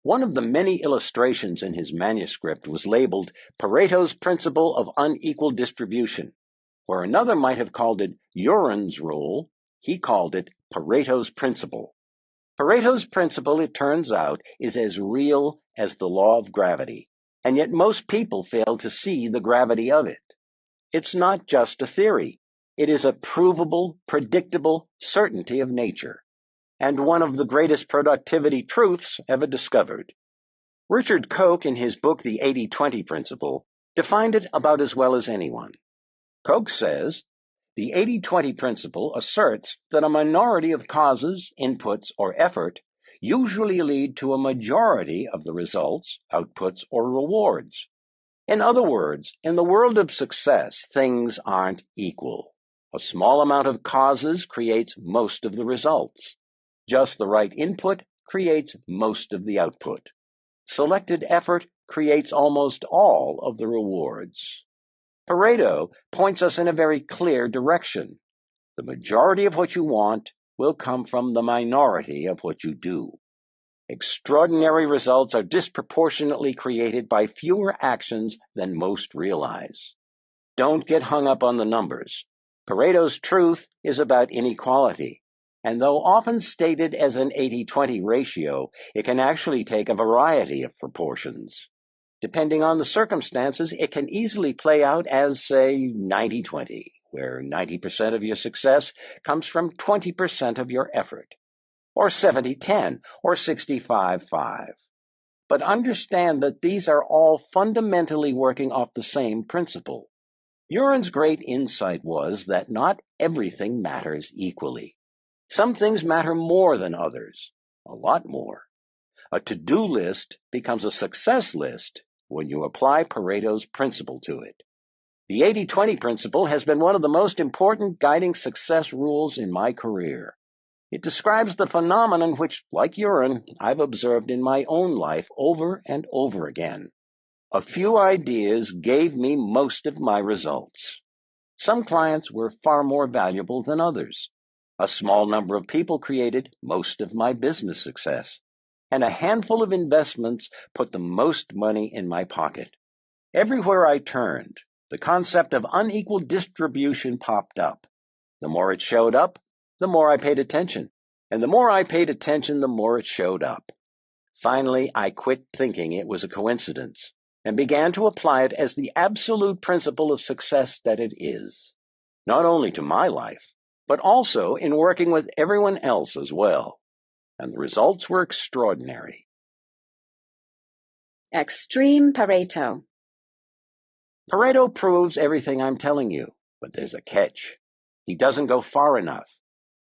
One of the many illustrations in his manuscript was labeled Pareto's Principle of Unequal Distribution. Where another might have called it Urine's Rule, he called it Pareto's Principle. Pareto's Principle, it turns out, is as real as the law of gravity, and yet most people fail to see the gravity of it. It's not just a theory. It is a provable, predictable certainty of nature, and one of the greatest productivity truths ever discovered. Richard Koch, in his book The 80-20 Principle, defined it about as well as anyone. Koch says, the 80-20 principle asserts that a minority of causes, inputs, or effort usually lead to a majority of the results, outputs, or rewards. In other words, in the world of success, things aren't equal. A small amount of causes creates most of the results. Just the right input creates most of the output. Selected effort creates almost all of the rewards. Pareto points us in a very clear direction. The majority of what you want will come from the minority of what you do. Extraordinary results are disproportionately created by fewer actions than most realize. Don't get hung up on the numbers. Pareto's truth is about inequality, and though often stated as an 80-20 ratio, it can actually take a variety of proportions. Depending on the circumstances, it can easily play out as, say, 90-20, where 90% of your success comes from 20% of your effort, or 70-10, or 65-5. But understand that these are all fundamentally working off the same principle. Uren's great insight was that not everything matters equally. Some things matter more than others, a lot more. A to-do list becomes a success list when you apply Pareto's principle to it. The 80-20 principle has been one of the most important guiding success rules in my career. It describes the phenomenon which, like Uren, I've observed in my own life over and over again. A few ideas gave me most of my results. Some clients were far more valuable than others. A small number of people created most of my business success, and a handful of investments put the most money in my pocket. Everywhere I turned, the concept of unequal distribution popped up. The more it showed up, the more I paid attention, and the more I paid attention, the more it showed up. Finally, I quit thinking it was a coincidence and began to apply it as the absolute principle of success that it is, not only to my life, but also in working with everyone else as well. And the results were extraordinary. Extreme Pareto. Pareto proves everything I'm telling you, but there's a catch. He doesn't go far enough.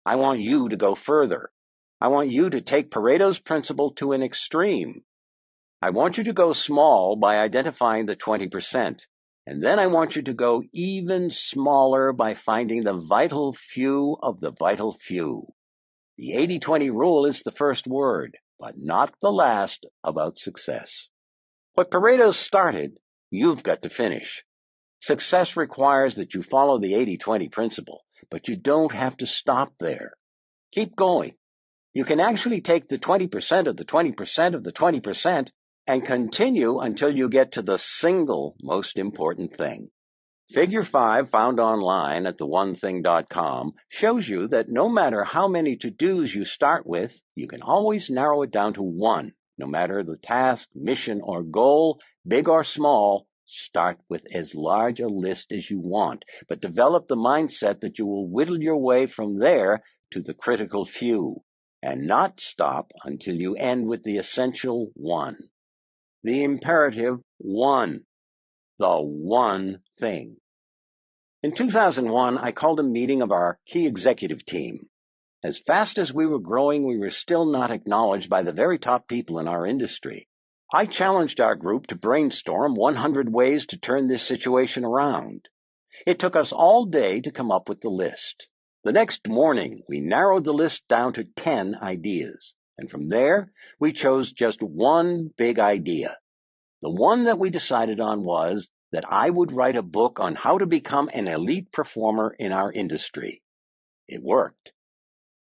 I want you to go further. I want you to take Pareto's principle to an extreme. I want you to go small by identifying the 20%, and then I want you to go even smaller by finding the vital few of the vital few. The 80-20 rule is the first word, but not the last about success. What Pareto started, you've got to finish. Success requires that you follow the 80-20 principle, but you don't have to stop there. Keep going. You can actually take the 20% of the 20% of the 20% and continue until you get to the single most important thing. Figure 5, found online at theonething.com, shows you that no matter how many to-dos you start with, you can always narrow it down to one. No matter the task, mission, or goal, big or small, start with as large a list as you want, but develop the mindset that you will whittle your way from there to the critical few, and not stop until you end with the essential one. The imperative one. The one thing. In 2001, I called a meeting of our key executive team. As fast as we were growing, we were still not acknowledged by the very top people in our industry. I challenged our group to brainstorm 100 ways to turn this situation around. It took us all day to come up with the list. The next morning, we narrowed the list down to 10 ideas, and from there, we chose just one big idea. The one that we decided on was that I would write a book on how to become an elite performer in our industry. It worked.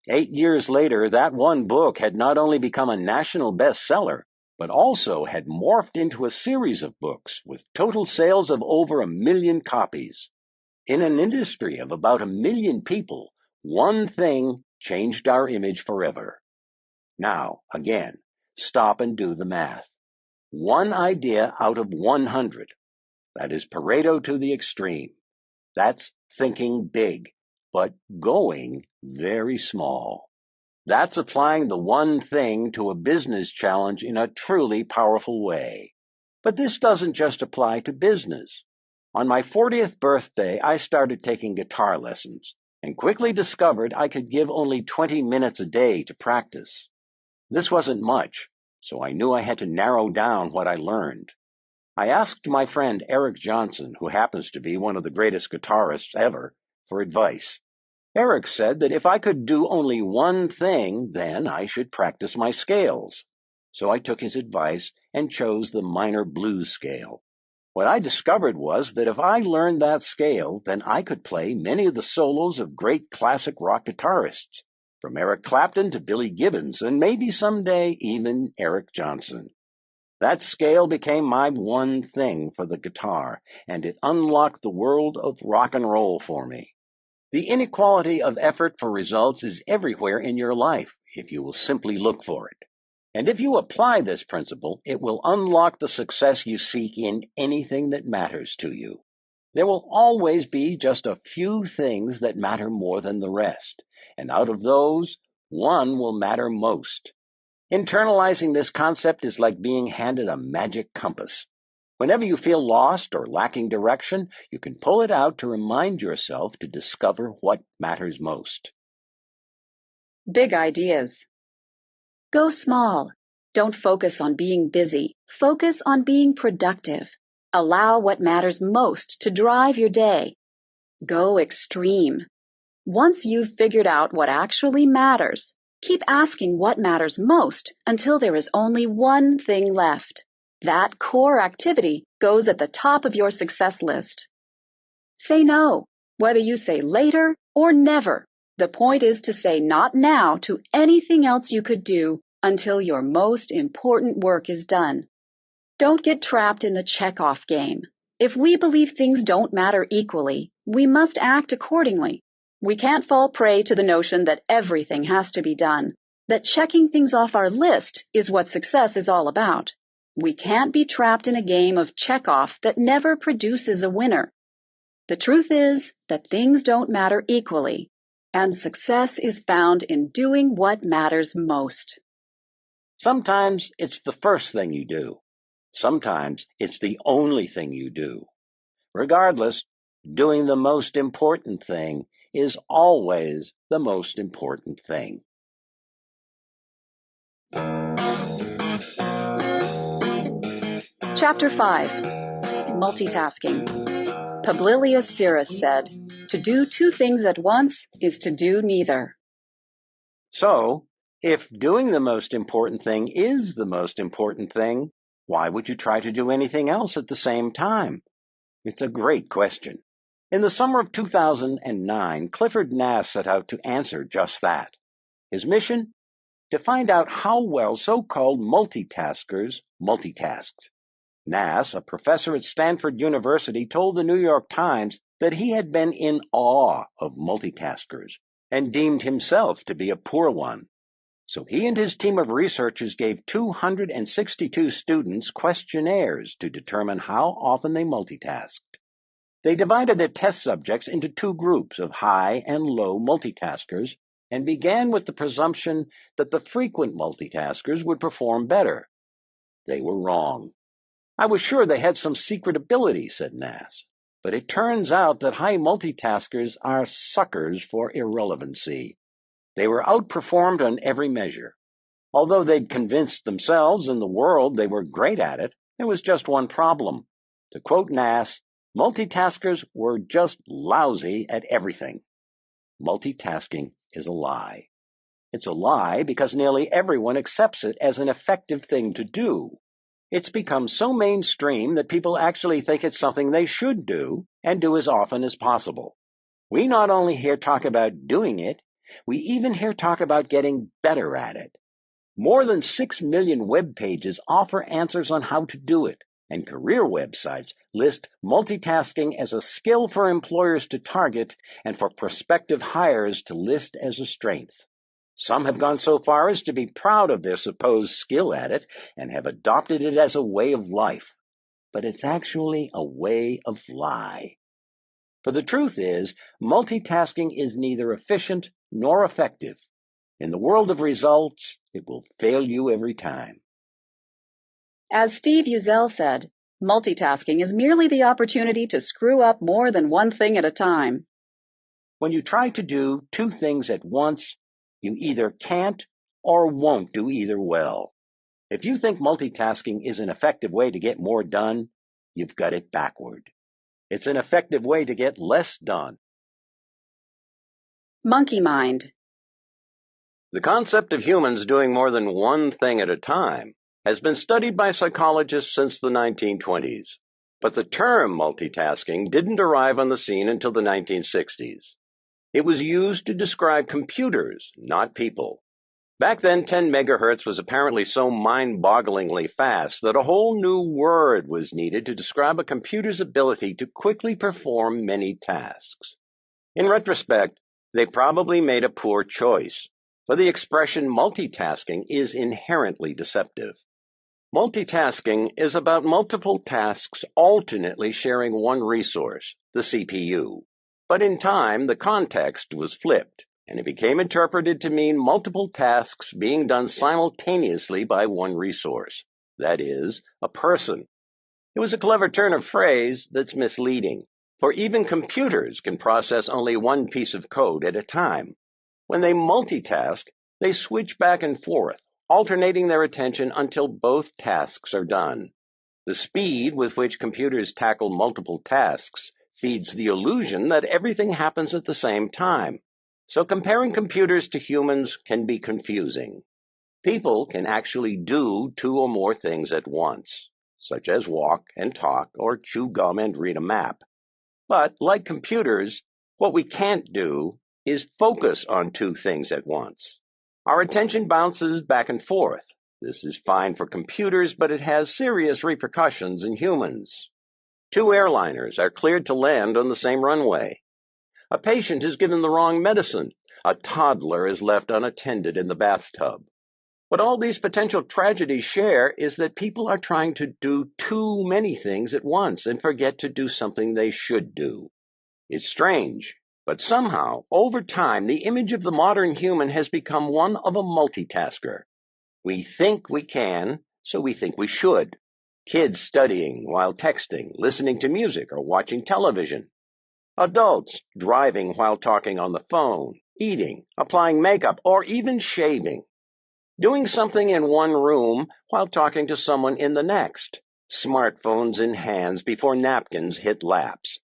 8 years later, that one book had not only become a national bestseller, but also had morphed into a series of books with total sales of over 1 million copies. In an industry of about 1 million people, one thing changed our image forever. Now, again, stop and do the math. One idea out of 100. That is Pareto to the extreme. That's thinking big, but going very small. That's applying the one thing to a business challenge in a truly powerful way. But this doesn't just apply to business. On my 40th birthday, I started taking guitar lessons and quickly discovered I could give only 20 minutes a day to practice. This wasn't much, so I knew I had to narrow down what I learned. I asked my friend Eric Johnson, who happens to be one of the greatest guitarists ever, for advice. Eric said that if I could do only one thing, then I should practice my scales. So I took his advice and chose the minor blues scale. What I discovered was that if I learned that scale, then I could play many of the solos of great classic rock guitarists, from Eric Clapton to Billy Gibbons, and maybe someday even Eric Johnson. That scale became my one thing for the guitar, and it unlocked the world of rock and roll for me. The inequality of effort for results is everywhere in your life if you will simply look for it. And if you apply this principle, it will unlock the success you seek in anything that matters to you. There will always be just a few things that matter more than the rest, and out of those, one will matter most. Internalizing this concept is like being handed a magic compass. Whenever you feel lost or lacking direction, you can pull it out to remind yourself to discover what matters most. Big ideas. Go small. Don't focus on being busy. Focus on being productive. Allow what matters most to drive your day. Go extreme. Once you've figured out what actually matters, keep asking what matters most until there is only one thing left. That core activity goes at the top of your success list. Say no, whether you say later or never. The point is to say not now to anything else you could do until your most important work is done. Don't get trapped in the check-off game. If we believe things don't matter equally, we must act accordingly. We can't fall prey to the notion that everything has to be done, that checking things off our list is what success is all about. We can't be trapped in a game of check-off that never produces a winner. The truth is that things don't matter equally, and success is found in doing what matters most. Sometimes it's the first thing you do. Sometimes it's the only thing you do. Regardless, doing the most important thing is always the most important thing. Chapter 5. Multitasking. Publilius Syrus said, "To do two things at once is to do neither." So, if doing the most important thing is the most important thing, why would you try to do anything else at the same time? It's a great question. In the summer of 2009, Clifford Nass set out to answer just that. His mission? To find out how well so-called multitaskers multitasked. Nass, a professor at Stanford University, told the New York Times that he had been in awe of multitaskers and deemed himself to be a poor one. So he and his team of researchers gave 262 students questionnaires to determine how often they multitasked. They divided their test subjects into two groups of high and low multitaskers and began with the presumption that the frequent multitaskers would perform better. They were wrong. I was sure they had some secret ability, said Nass, but it turns out that high multitaskers are suckers for irrelevancy. They were outperformed on every measure. Although they'd convinced themselves and the world they were great at it, there was just one problem. To quote Nass, multitaskers were just lousy at everything. Multitasking is a lie. It's a lie because nearly everyone accepts it as an effective thing to do. It's become so mainstream that people actually think it's something they should do and do as often as possible. We not only hear talk about doing it, we even hear talk about getting better at it. More than 6 million web pages offer answers on how to do it, and career websites list multitasking as a skill for employers to target and for prospective hires to list as a strength. Some have gone so far as to be proud of their supposed skill at it and have adopted it as a way of life. But it's actually a way of lie. For the truth is, multitasking is neither efficient nor effective. In the world of results, it will fail you every time. As Steve Uzel said, multitasking is merely the opportunity to screw up more than one thing at a time. When you try to do two things at once, you either can't or won't do either well. If you think multitasking is an effective way to get more done, you've got it backward. It's an effective way to get less done. Monkey mind. The concept of humans doing more than one thing at a time has been studied by psychologists since the 1920s, but the term multitasking didn't arrive on the scene until the 1960s. It was used to describe computers, not people. Back then, 10 megahertz was apparently so mind-bogglingly fast that a whole new word was needed to describe a computer's ability to quickly perform many tasks. In retrospect, they probably made a poor choice, for the expression multitasking is inherently deceptive. Multitasking is about multiple tasks alternately sharing one resource, the CPU. But in time, the context was flipped, and it became interpreted to mean multiple tasks being done simultaneously by one resource, that is, a person. It was a clever turn of phrase that's misleading, for even computers can process only one piece of code at a time. When they multitask, they switch back and forth, alternating their attention until both tasks are done. The speed with which computers tackle multiple tasks feeds the illusion that everything happens at the same time. So comparing computers to humans can be confusing. People can actually do two or more things at once, such as walk and talk or chew gum and read a map. But like computers, what we can't do is focus on two things at once. Our attention bounces back and forth. This is fine for computers, but it has serious repercussions in humans. Two airliners are cleared to land on the same runway. A patient is given the wrong medicine. A toddler is left unattended in the bathtub. What all these potential tragedies share is that people are trying to do too many things at once and forget to do something they should do. It's strange, but somehow, over time, the image of the modern human has become one of a multitasker. We think we can, so we think we should. Kids studying while texting, listening to music, or watching television. Adults driving while talking on the phone, eating, applying makeup, or even shaving. Doing something in one room while talking to someone in the next. Smartphones in hands before napkins hit laps.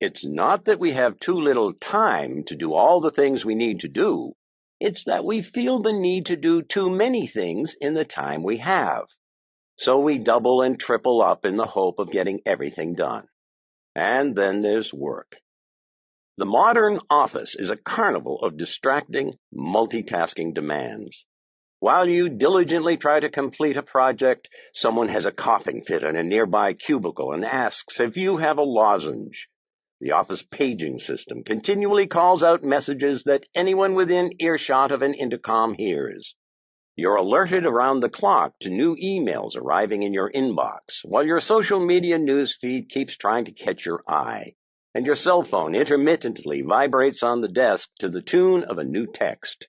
It's not that we have too little time to do all the things we need to do. It's that we feel the need to do too many things in the time we have. So we double and triple up in the hope of getting everything done. And then there's work. The modern office is a carnival of distracting, multitasking demands. While you diligently try to complete a project, someone has a coughing fit in a nearby cubicle and asks if you have a lozenge. The office paging system continually calls out messages that anyone within earshot of an intercom hears. You're alerted around the clock to new emails arriving in your inbox, while your social media news feed keeps trying to catch your eye, and your cell phone intermittently vibrates on the desk to the tune of a new text.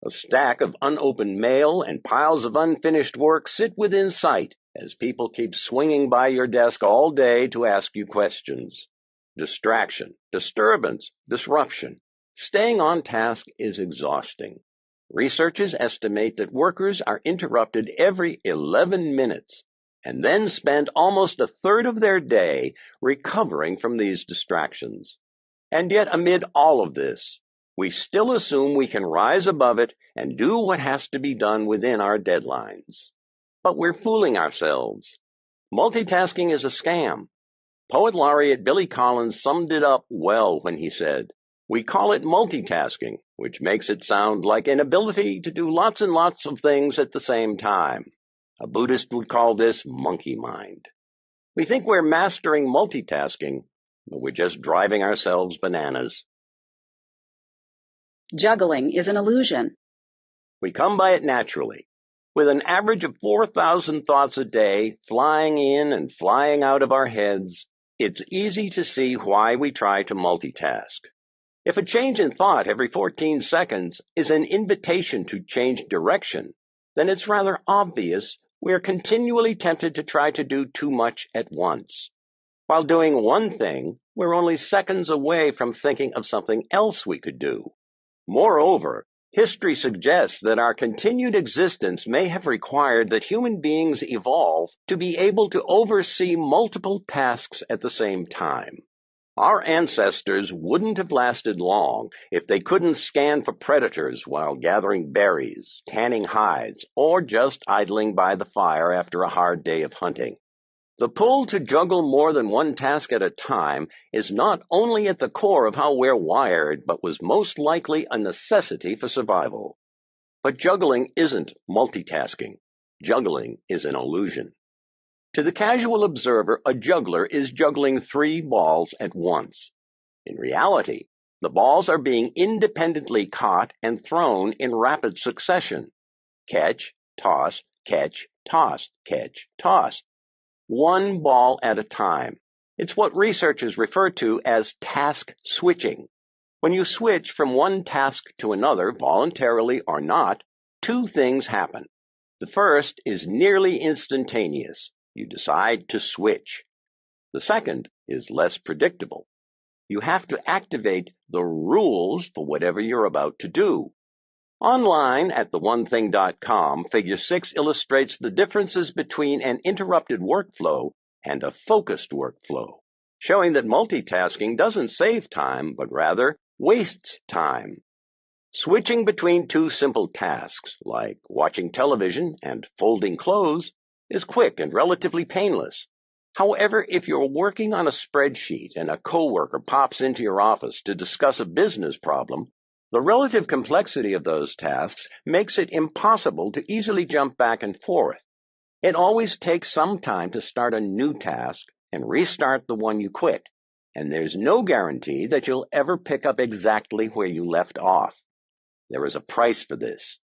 A stack of unopened mail and piles of unfinished work sit within sight as people keep swinging by your desk all day to ask you questions. Distraction, disturbance, disruption. Staying on task is exhausting. Researchers estimate that workers are interrupted every 11 minutes and then spend almost a third of their day recovering from these distractions. And yet, amid all of this, we still assume we can rise above it and do what has to be done within our deadlines. But we're fooling ourselves. Multitasking is a scam. Poet laureate Billy Collins summed it up well when he said, "We call it multitasking, which makes it sound like an ability to do lots and lots of things at the same time. A Buddhist would call this monkey mind." We think we're mastering multitasking, but we're just driving ourselves bananas. Juggling is an illusion. We come by it naturally. With an average of 4,000 thoughts a day flying in and flying out of our heads, it's easy to see why we try to multitask. If a change in thought every 14 seconds is an invitation to change direction, then it's rather obvious we're continually tempted to try to do too much at once. While doing one thing, we're only seconds away from thinking of something else we could do. Moreover, history suggests that our continued existence may have required that human beings evolve to be able to oversee multiple tasks at the same time. Our ancestors wouldn't have lasted long if they couldn't scan for predators while gathering berries, tanning hides, or just idling by the fire after a hard day of hunting. The pull to juggle more than one task at a time is not only at the core of how we're wired, but was most likely a necessity for survival. But juggling isn't multitasking. Juggling is an illusion. To the casual observer, a juggler is juggling 3 balls at once. In reality, the balls are being independently caught and thrown in rapid succession. Catch, toss, catch, toss, catch, toss. 1 ball at a time. It's what researchers refer to as task switching. When you switch from one task to another, voluntarily or not, 2 things happen. The first is nearly instantaneous. You decide to switch. The second is less predictable. You have to activate the rules for whatever you're about to do. Online at theonething.com, Figure 6 illustrates the differences between an interrupted workflow and a focused workflow, showing that multitasking doesn't save time, but rather wastes time. Switching between 2 simple tasks, like watching television and folding clothes, is quick and relatively painless. However, if you're working on a spreadsheet and a coworker pops into your office to discuss a business problem, the relative complexity of those tasks makes it impossible to easily jump back and forth. It always takes some time to start a new task and restart the one you quit, and there's no guarantee that you'll ever pick up exactly where you left off. There is a price for this.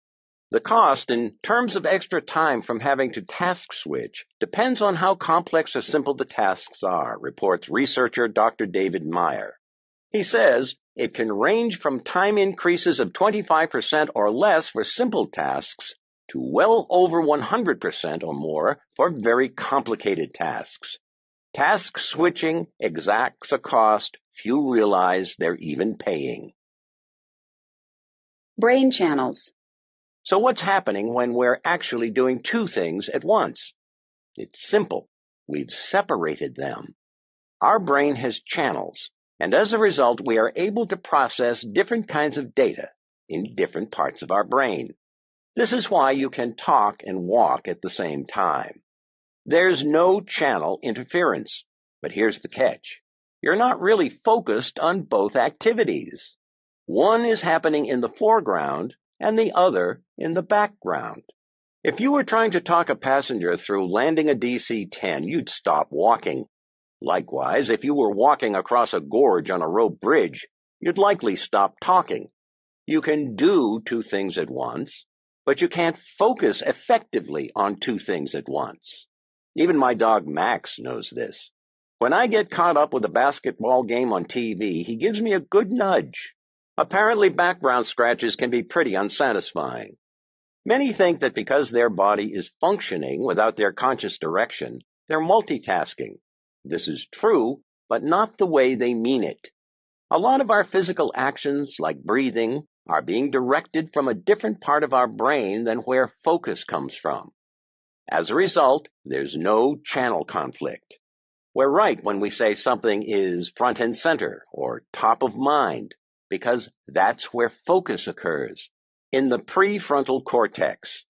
The cost, in terms of extra time from having to task switch, depends on how complex or simple the tasks are, reports researcher Dr. David Meyer. He says it can range from time increases of 25% or less for simple tasks to well over 100% or more for very complicated tasks. Task switching exacts a cost few realize they're even paying. Brain channels. So what's happening when we're actually doing 2 things at once? It's simple. We've separated them. Our brain has channels, and as a result, we are able to process different kinds of data in different parts of our brain. This is why you can talk and walk at the same time. There's no channel interference, but here's the catch. You're not really focused on both activities. One is happening in the foreground and the other in the background. If you were trying to talk a passenger through landing a DC-10, you'd stop walking. Likewise, if you were walking across a gorge on a rope bridge, you'd likely stop talking. You can do 2 things at once, but you can't focus effectively on 2 things at once. Even my dog Max knows this. When I get caught up with a basketball game on TV, he gives me a good nudge. Apparently, background scratches can be pretty unsatisfying. Many think that because their body is functioning without their conscious direction, they're multitasking. This is true, but not the way they mean it. A lot of our physical actions, like breathing, are being directed from a different part of our brain than where focus comes from. As a result, there's no channel conflict. We're right when we say something is front and center or top of mind, because that's where focus occurs, in the prefrontal cortex.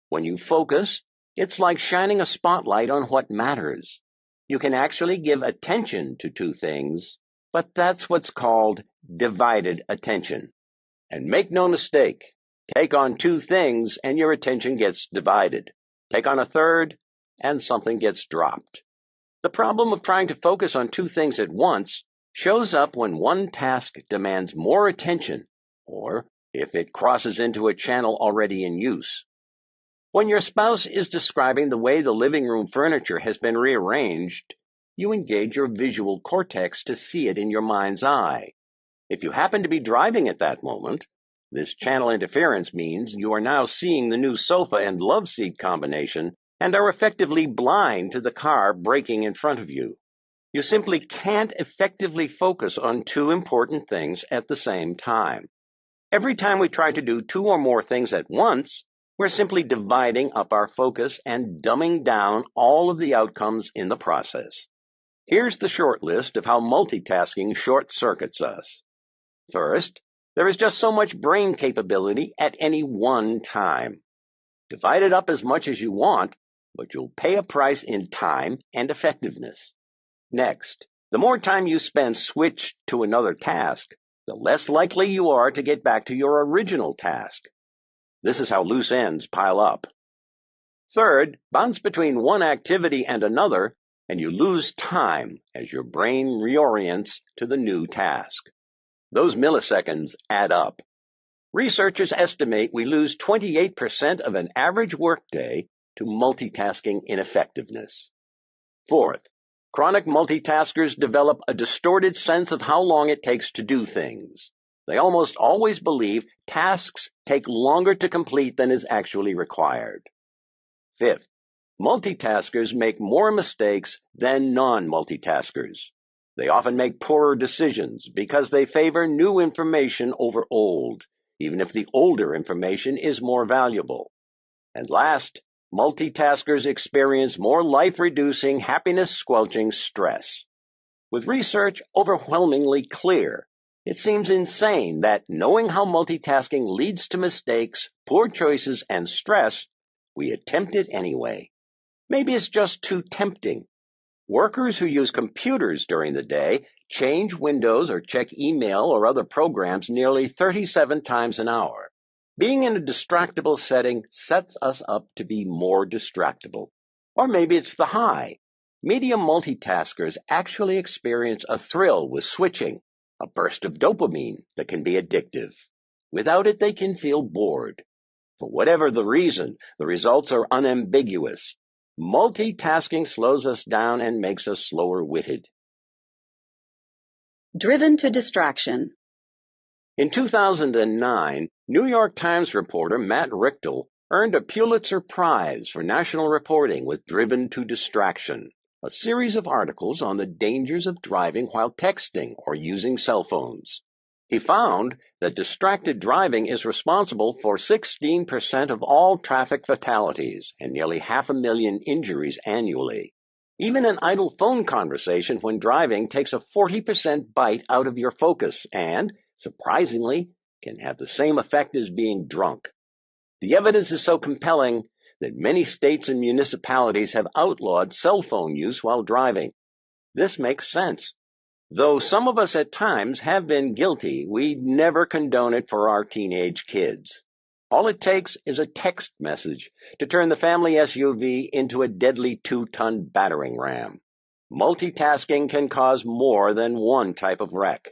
When you focus, it's like shining a spotlight on what matters. You can actually give attention to 2 things, but that's what's called divided attention. And make no mistake, take on 2 things and your attention gets divided. Take on a third and something gets dropped. The problem of trying to focus on 2 things at once shows up when one task demands more attention, or if it crosses into a channel already in use. When your spouse is describing the way the living room furniture has been rearranged, you engage your visual cortex to see it in your mind's eye. If you happen to be driving at that moment, this channel interference means you are now seeing the new sofa and love seat combination and are effectively blind to the car braking in front of you. You simply can't effectively focus on 2 important things at the same time. Every time we try to do 2 or more things at once, we're simply dividing up our focus and dumbing down all of the outcomes in the process. Here's the short list of how multitasking short-circuits us. First, there is just so much brain capability at any one time. Divide it up as much as you want, but you'll pay a price in time and effectiveness. Next, the more time you spend switched to another task, the less likely you are to get back to your original task. This is how loose ends pile up. Third, bounce between one activity and another, and you lose time as your brain reorients to the new task. Those milliseconds add up. Researchers estimate we lose 28% of an average workday to multitasking ineffectiveness. Fourth, chronic multitaskers develop a distorted sense of how long it takes to do things. They almost always believe tasks take longer to complete than is actually required. Fifth, multitaskers make more mistakes than non-multitaskers. They often make poorer decisions because they favor new information over old, even if the older information is more valuable. And last, multitaskers experience more life-reducing, happiness-squelching stress. With research overwhelmingly clear, it seems insane that knowing how multitasking leads to mistakes, poor choices, and stress, we attempt it anyway. Maybe it's just too tempting. Workers who use computers during the day change windows or check email or other programs nearly 37 times an hour. Being in a distractible setting sets us up to be more distractible. Or maybe it's the high. Medium multitaskers actually experience a thrill with switching, a burst of dopamine that can be addictive. Without it, they can feel bored. For whatever the reason, the results are unambiguous. Multitasking slows us down and makes us slower-witted. Driven to distraction. In 2009, New York Times reporter Matt Richtel earned a Pulitzer Prize for national reporting with Driven to Distraction, a series of articles on the dangers of driving while texting or using cell phones. He found that distracted driving is responsible for 16% of all traffic fatalities and nearly 500,000 injuries annually. Even an idle phone conversation when driving takes a 40% bite out of your focus and, surprisingly, can have the same effect as being drunk. The evidence is so compelling that many states and municipalities have outlawed cell phone use while driving. This makes sense. Though some of us at times have been guilty, we'd never condone it for our teenage kids. All it takes is a text message to turn the family SUV into a deadly 2-ton battering ram. Multitasking can cause more than one type of wreck.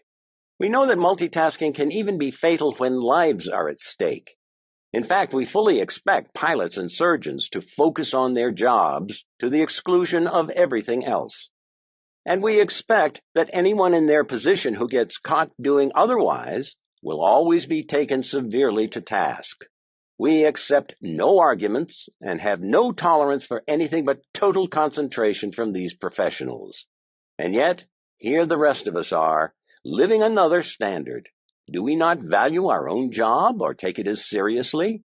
We know that multitasking can even be fatal when lives are at stake. In fact, we fully expect pilots and surgeons to focus on their jobs to the exclusion of everything else. And we expect that anyone in their position who gets caught doing otherwise will always be taken severely to task. We accept no arguments and have no tolerance for anything but total concentration from these professionals. And yet, here the rest of us are, living another standard. Do we not value our own job or take it as seriously?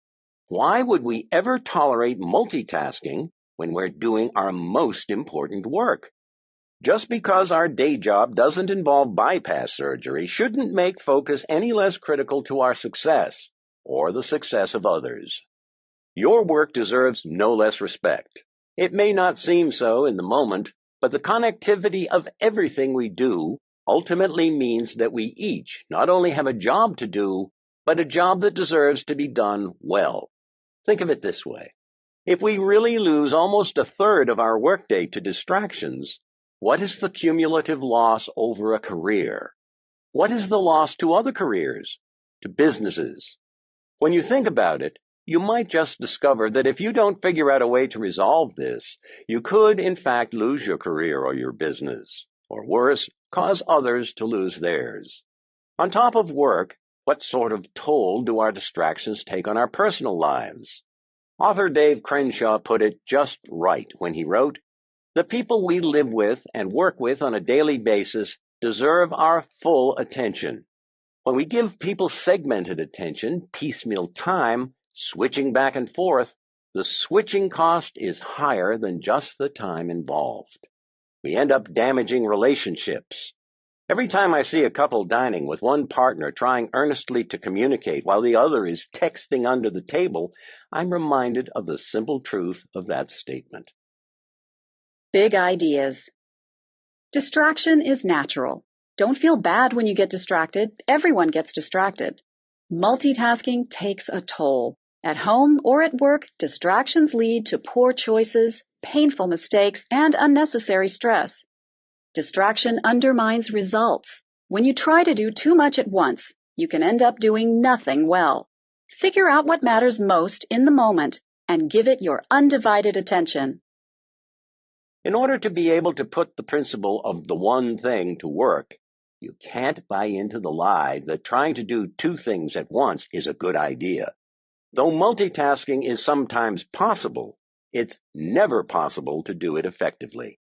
Why would we ever tolerate multitasking when we're doing our most important work? Just because our day job doesn't involve bypass surgery shouldn't make focus any less critical to our success or the success of others. Your work deserves no less respect. It may not seem so in the moment, but the connectivity of everything we do ultimately means that we each not only have a job to do, but a job that deserves to be done well. Think of it this way. If we really lose almost a third of our workday to distractions, what is the cumulative loss over a career? What is the loss to other careers, to businesses? When you think about it, you might just discover that if you don't figure out a way to resolve this, you could, in fact, lose your career or your business, or worse, cause others to lose theirs. On top of work, what sort of toll do our distractions take on our personal lives? Author Dave Crenshaw put it just right when he wrote, "The people we live with and work with on a daily basis deserve our full attention. When we give people segmented attention, piecemeal time, switching back and forth, the switching cost is higher than just the time involved." We end up damaging relationships. Every time I see a couple dining with one partner trying earnestly to communicate while the other is texting under the table, I'm reminded of the simple truth of that statement. Big ideas. Distraction is natural. Don't feel bad when you get distracted. Everyone gets distracted. Multitasking takes a toll. At home or at work, distractions lead to poor choices, painful mistakes, and unnecessary stress. Distraction undermines results. When you try to do too much at once, you can end up doing nothing well. Figure out what matters most in the moment and give it your undivided attention. In order to be able to put the principle of the one thing to work, you can't buy into the lie that trying to do two things at once is a good idea. Though multitasking is sometimes possible, it's never possible to do it effectively.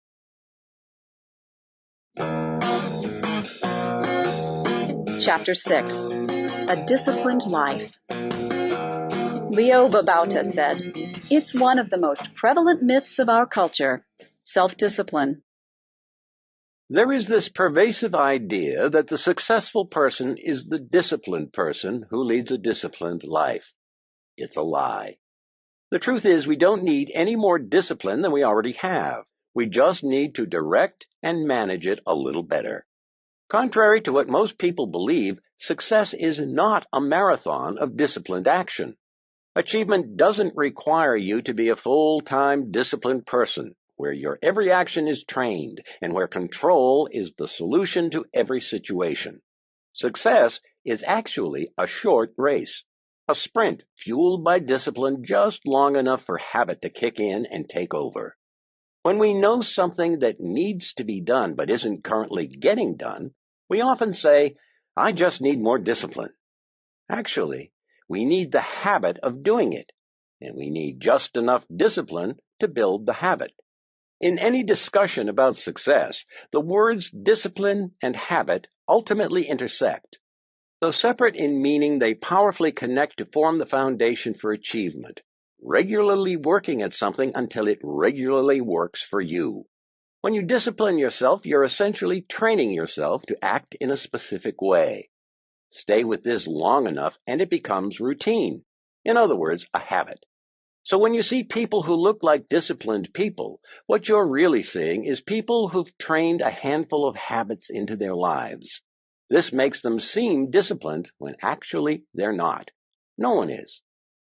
Chapter 6. A Disciplined Life. Leo Babauta said, "It's one of the most prevalent myths of our culture. Self-discipline." There is this pervasive idea that the successful person is the disciplined person who leads a disciplined life. It's a lie. The truth is we don't need any more discipline than we already have. We just need to direct and manage it a little better. Contrary to what most people believe, success is not a marathon of disciplined action. Achievement doesn't require you to be a full-time disciplined person, where your every action is trained and where control is the solution to every situation. Success is actually a short race, a sprint fueled by discipline just long enough for habit to kick in and take over. When we know something that needs to be done but isn't currently getting done, we often say, "I just need more discipline." Actually, we need the habit of doing it, and we need just enough discipline to build the habit. In any discussion about success, the words discipline and habit ultimately intersect. Though separate in meaning, they powerfully connect to form the foundation for achievement, regularly working at something until it regularly works for you. When you discipline yourself, you're essentially training yourself to act in a specific way. Stay with this long enough and it becomes routine. In other words, a habit. So when you see people who look like disciplined people, what you're really seeing is people who've trained a handful of habits into their lives. This makes them seem disciplined when actually they're not. No one is.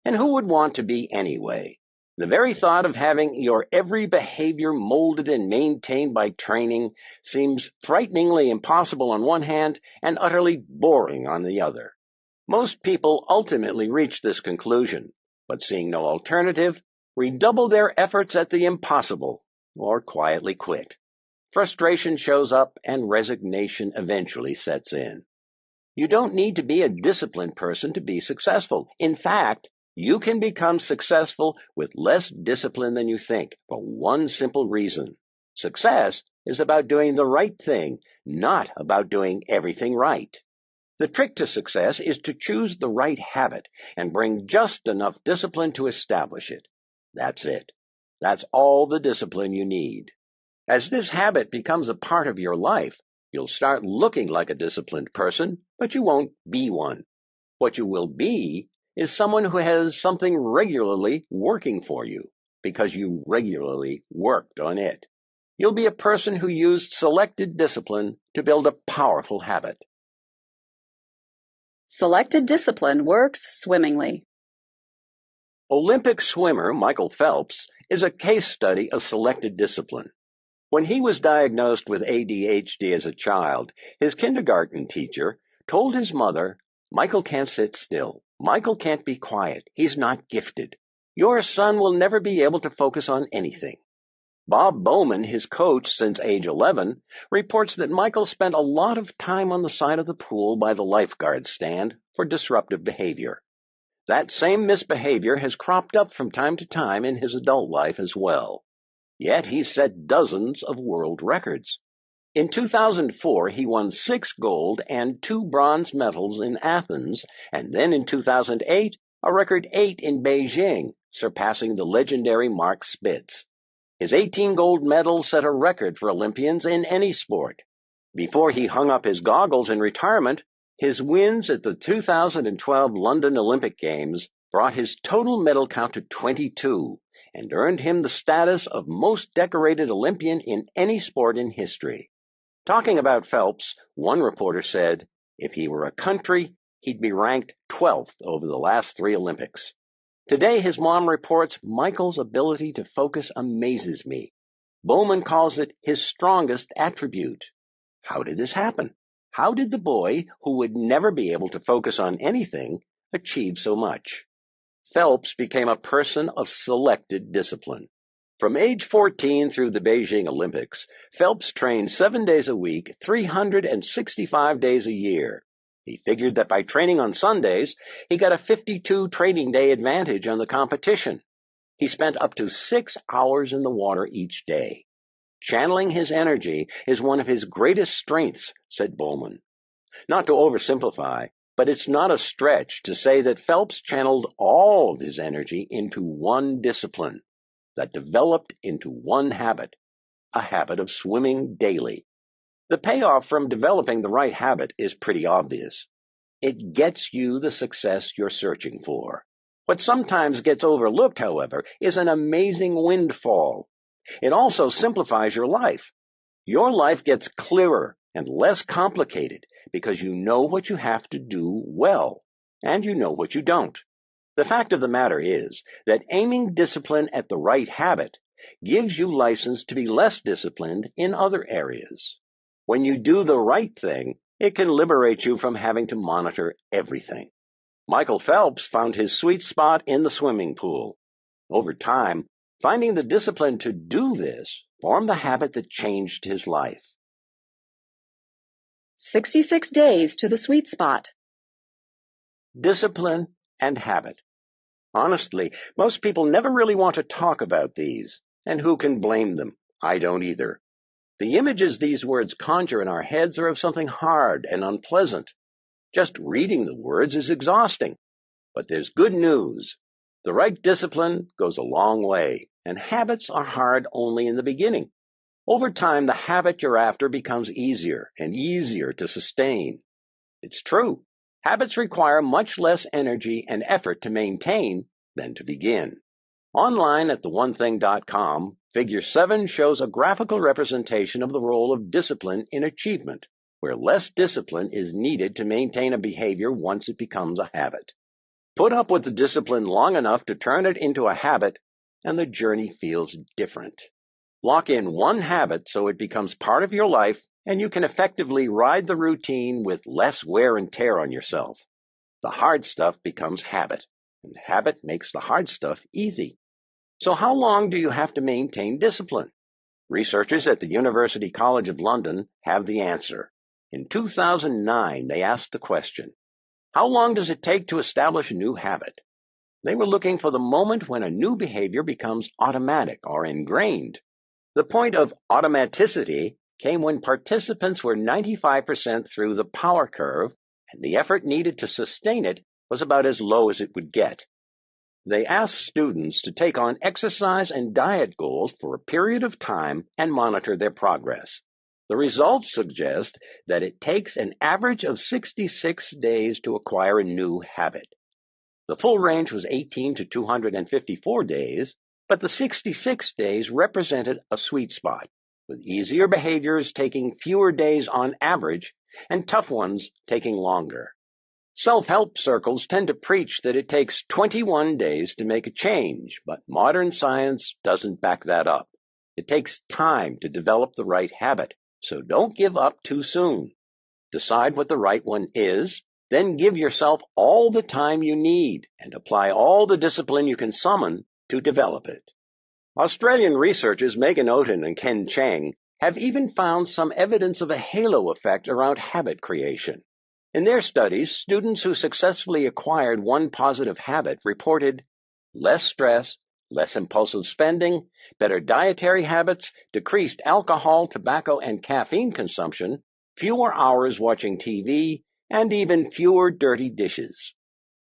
And who would want to be anyway? The very thought of having your every behavior molded and maintained by training seems frighteningly impossible on one hand and utterly boring on the other. Most people ultimately reach this conclusion, but seeing no alternative, redouble their efforts at the impossible, or quietly quit. Frustration shows up and resignation eventually sets in. You don't need to be a disciplined person to be successful. In fact, you can become successful with less discipline than you think, for one simple reason. Success is about doing the right thing, not about doing everything right. The trick to success is to choose the right habit and bring just enough discipline to establish it. That's it. That's all the discipline you need. As this habit becomes a part of your life, you'll start looking like a disciplined person, but you won't be one. What you will be is someone who has something regularly working for you because you regularly worked on it. You'll be a person who used selected discipline to build a powerful habit. Selected discipline works swimmingly. Olympic swimmer Michael Phelps is a case study of selected discipline. When he was diagnosed with ADHD as a child, his kindergarten teacher told his mother, "Michael can't sit still. Michael can't be quiet. He's not gifted. Your son will never be able to focus on anything." Bob Bowman, his coach since age 11, reports that Michael spent a lot of time on the side of the pool by the lifeguard stand for disruptive behavior. That same misbehavior has cropped up from time to time in his adult life as well. Yet he set dozens of world records. In 2004, he won 6 gold and 2 bronze medals in Athens, and then in 2008, a record 8 in Beijing, surpassing the legendary Mark Spitz. His 18 gold medals set a record for Olympians in any sport. Before he hung up his goggles in retirement, his wins at the 2012 London Olympic Games brought his total medal count to 22 and earned him the status of most decorated Olympian in any sport in history. Talking about Phelps, one reporter said, if he were a country, he'd be ranked 12th over the last 3 Olympics. Today, his mom reports Michael's ability to focus amazes me. Bowman calls it his strongest attribute. How did this happen? How did the boy, who would never be able to focus on anything, achieve so much? Phelps became a person of selected discipline. From age 14 through the Beijing Olympics, Phelps trained 7 days a week, 365 days a year. He figured that by training on Sundays, he got a 52 training day advantage on the competition. He spent up to 6 hours in the water each day. Channeling his energy is one of his greatest strengths, said Bowman. Not to oversimplify, but it's not a stretch to say that Phelps channeled all of his energy into one discipline that developed into one habit, a habit of swimming daily. The payoff from developing the right habit is pretty obvious. It gets you the success you're searching for. What sometimes gets overlooked, however, is an amazing windfall. It also simplifies your life. Your life gets clearer and less complicated because you know what you have to do well, and you know what you don't. The fact of the matter is that aiming discipline at the right habit gives you license to be less disciplined in other areas. When you do the right thing, it can liberate you from having to monitor everything. Michael Phelps found his sweet spot in the swimming pool. Over time, finding the discipline to do this formed the habit that changed his life. 66 days to the sweet spot. Discipline and habit. Honestly, most people never really want to talk about these, and who can blame them? I don't either. The images these words conjure in our heads are of something hard and unpleasant. Just reading the words is exhausting. But there's good news. The right discipline goes a long way, and habits are hard only in the beginning. Over time, the habit you're after becomes easier and easier to sustain. It's true. Habits require much less energy and effort to maintain than to begin. Online at theonething.com, Figure 7 shows a graphical representation of the role of discipline in achievement, where less discipline is needed to maintain a behavior once it becomes a habit. Put up with the discipline long enough to turn it into a habit, and the journey feels different. Lock in one habit so it becomes part of your life, and you can effectively ride the routine with less wear and tear on yourself. The hard stuff becomes habit, and habit makes the hard stuff easy. So how long do you have to maintain discipline? Researchers at the University College of London have the answer. In 2009, they asked the question, how long does it take to establish a new habit? They were looking for the moment when a new behavior becomes automatic or ingrained. The point of automaticity came when participants were 95% through the power curve, and the effort needed to sustain it was about as low as it would get. They asked students to take on exercise and diet goals for a period of time and monitor their progress. The results suggest that it takes an average of 66 days to acquire a new habit. The full range was 18 to 254 days, but the 66 days represented a sweet spot, with easier behaviors taking fewer days on average and tough ones taking longer. Self-help circles tend to preach that it takes 21 days to make a change, but modern science doesn't back that up. It takes time to develop the right habit, so don't give up too soon. Decide what the right one is, then give yourself all the time you need and apply all the discipline you can summon to develop it. Australian researchers Megan Oten and Ken Chang have even found some evidence of a halo effect around habit creation. In their studies, students who successfully acquired one positive habit reported less stress, less impulsive spending, better dietary habits, decreased alcohol, tobacco, and caffeine consumption, fewer hours watching TV, and even fewer dirty dishes.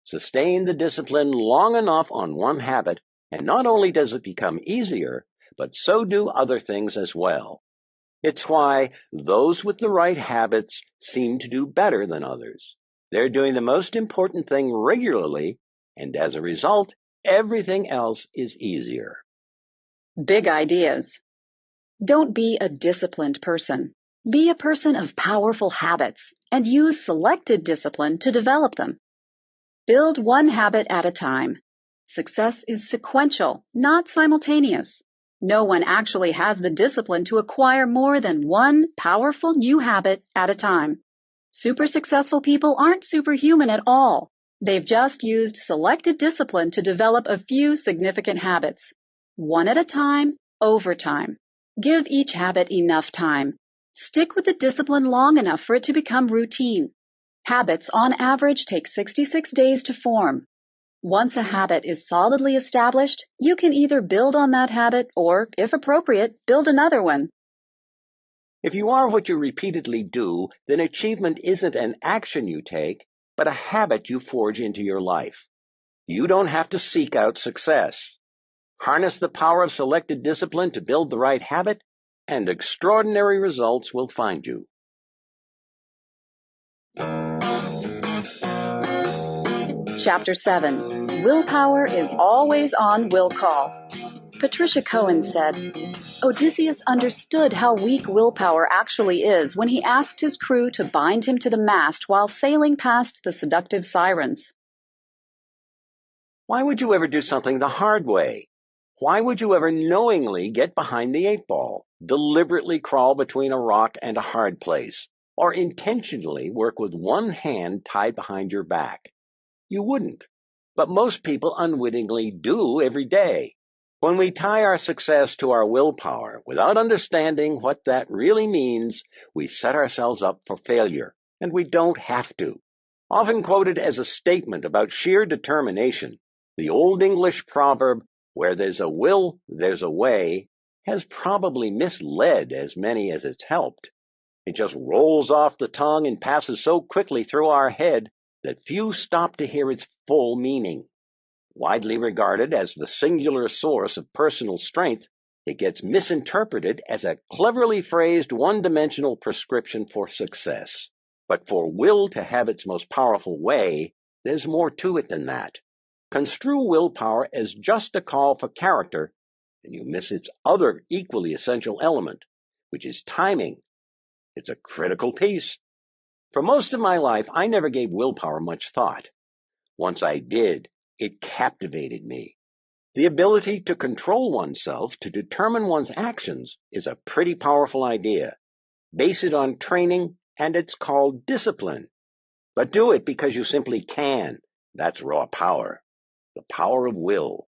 Sustain the discipline long enough on one habit, and not only does it become easier, but so do other things as well. It's why those with the right habits seem to do better than others. They're doing the most important thing regularly, and as a result, everything else is easier. Big ideas. Don't be a disciplined person. Be a person of powerful habits and use selected discipline to develop them. Build one habit at a time. Success is sequential, not simultaneous. No one actually has the discipline to acquire more than one powerful new habit at a time. Super successful people aren't superhuman at all. They've just used selected discipline to develop a few significant habits. One at a time, over time. Give each habit enough time. Stick with the discipline long enough for it to become routine. Habits, on average, take 66 days to form. Once a habit is solidly established, you can either build on that habit or, if appropriate, build another one. If you are what you repeatedly do, then achievement isn't an action you take, but a habit you forge into your life. You don't have to seek out success. Harness the power of selected discipline to build the right habit, and extraordinary results will find you. Chapter 7. Willpower is always on will call. Patricia Cohen said, Odysseus understood how weak willpower actually is when he asked his crew to bind him to the mast while sailing past the seductive sirens. Why would you ever do something the hard way? Why would you ever knowingly get behind the 8-ball, deliberately crawl between a rock and a hard place, or intentionally work with one hand tied behind your back? You wouldn't, but most people unwittingly do every day. When we tie our success to our willpower without understanding what that really means, we set ourselves up for failure, and we don't have to. Often quoted as a statement about sheer determination, the Old English proverb, "Where there's a will, there's a way," has probably misled as many as it's helped. It just rolls off the tongue and passes so quickly through our head that few stop to hear its full meaning. Widely regarded as the singular source of personal strength, it gets misinterpreted as a cleverly phrased one-dimensional prescription for success. But for will to have its most powerful way, there's more to it than that. Construe willpower as just a call for character, and you miss its other equally essential element, which is timing. It's a critical piece. For most of my life, I never gave willpower much thought. Once I did, it captivated me. The ability to control oneself, to determine one's actions, is a pretty powerful idea. Base it on training, and it's called discipline. But do it because you simply can. That's raw power. The power of will.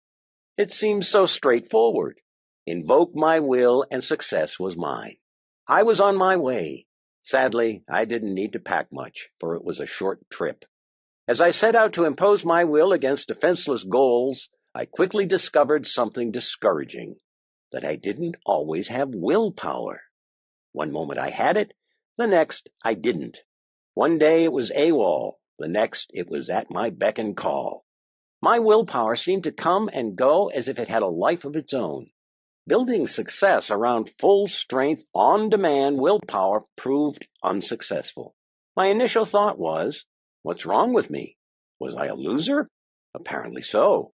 It seems so straightforward. Invoke my will, and success was mine. I was on my way. Sadly, I didn't need to pack much, for it was a short trip. As I set out to impose my will against defenseless goals, I quickly discovered something discouraging, that I didn't always have willpower. One moment I had it, the next I didn't. One day it was AWOL, the next it was at my beck and call. My willpower seemed to come and go as if it had a life of its own. Building success around full-strength, on-demand willpower proved unsuccessful. My initial thought was, what's wrong with me? Was I a loser? Apparently so.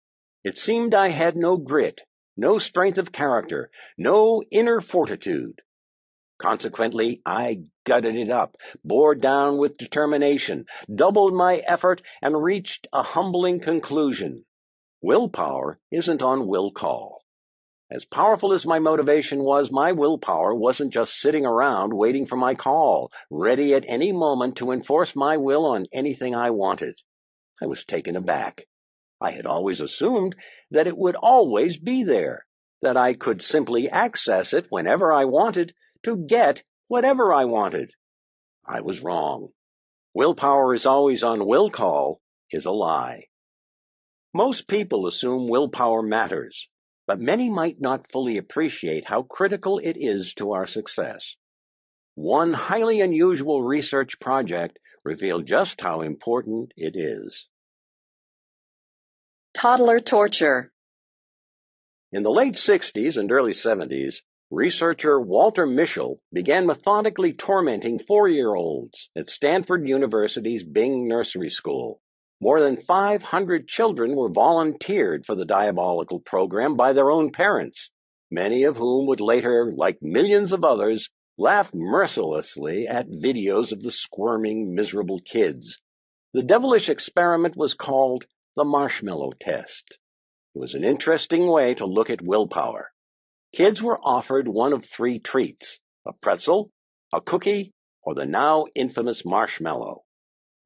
It seemed I had no grit, no strength of character, no inner fortitude. Consequently, I gutted it up, bore down with determination, doubled my effort, and reached a humbling conclusion. Willpower isn't on will call. As powerful as my motivation was, my willpower wasn't just sitting around waiting for my call, ready at any moment to enforce my will on anything I wanted. I was taken aback. I had always assumed that it would always be there, that I could simply access it whenever I wanted to get whatever I wanted. I was wrong. Willpower is always on will call is a lie. Most people assume willpower matters, but many might not fully appreciate how critical it is to our success. One highly unusual research project revealed just how important it is. Toddler torture. In the late 60s and early 70s, researcher Walter Mischel began methodically tormenting 4-year-olds at Stanford University's Bing Nursery School. More than 500 children were volunteered for the diabolical program by their own parents, many of whom would later, like millions of others, laugh mercilessly at videos of the squirming, miserable kids. The devilish experiment was called the marshmallow test. It was an interesting way to look at willpower. Kids were offered one of 3 treats: a pretzel, a cookie, or the now infamous marshmallow.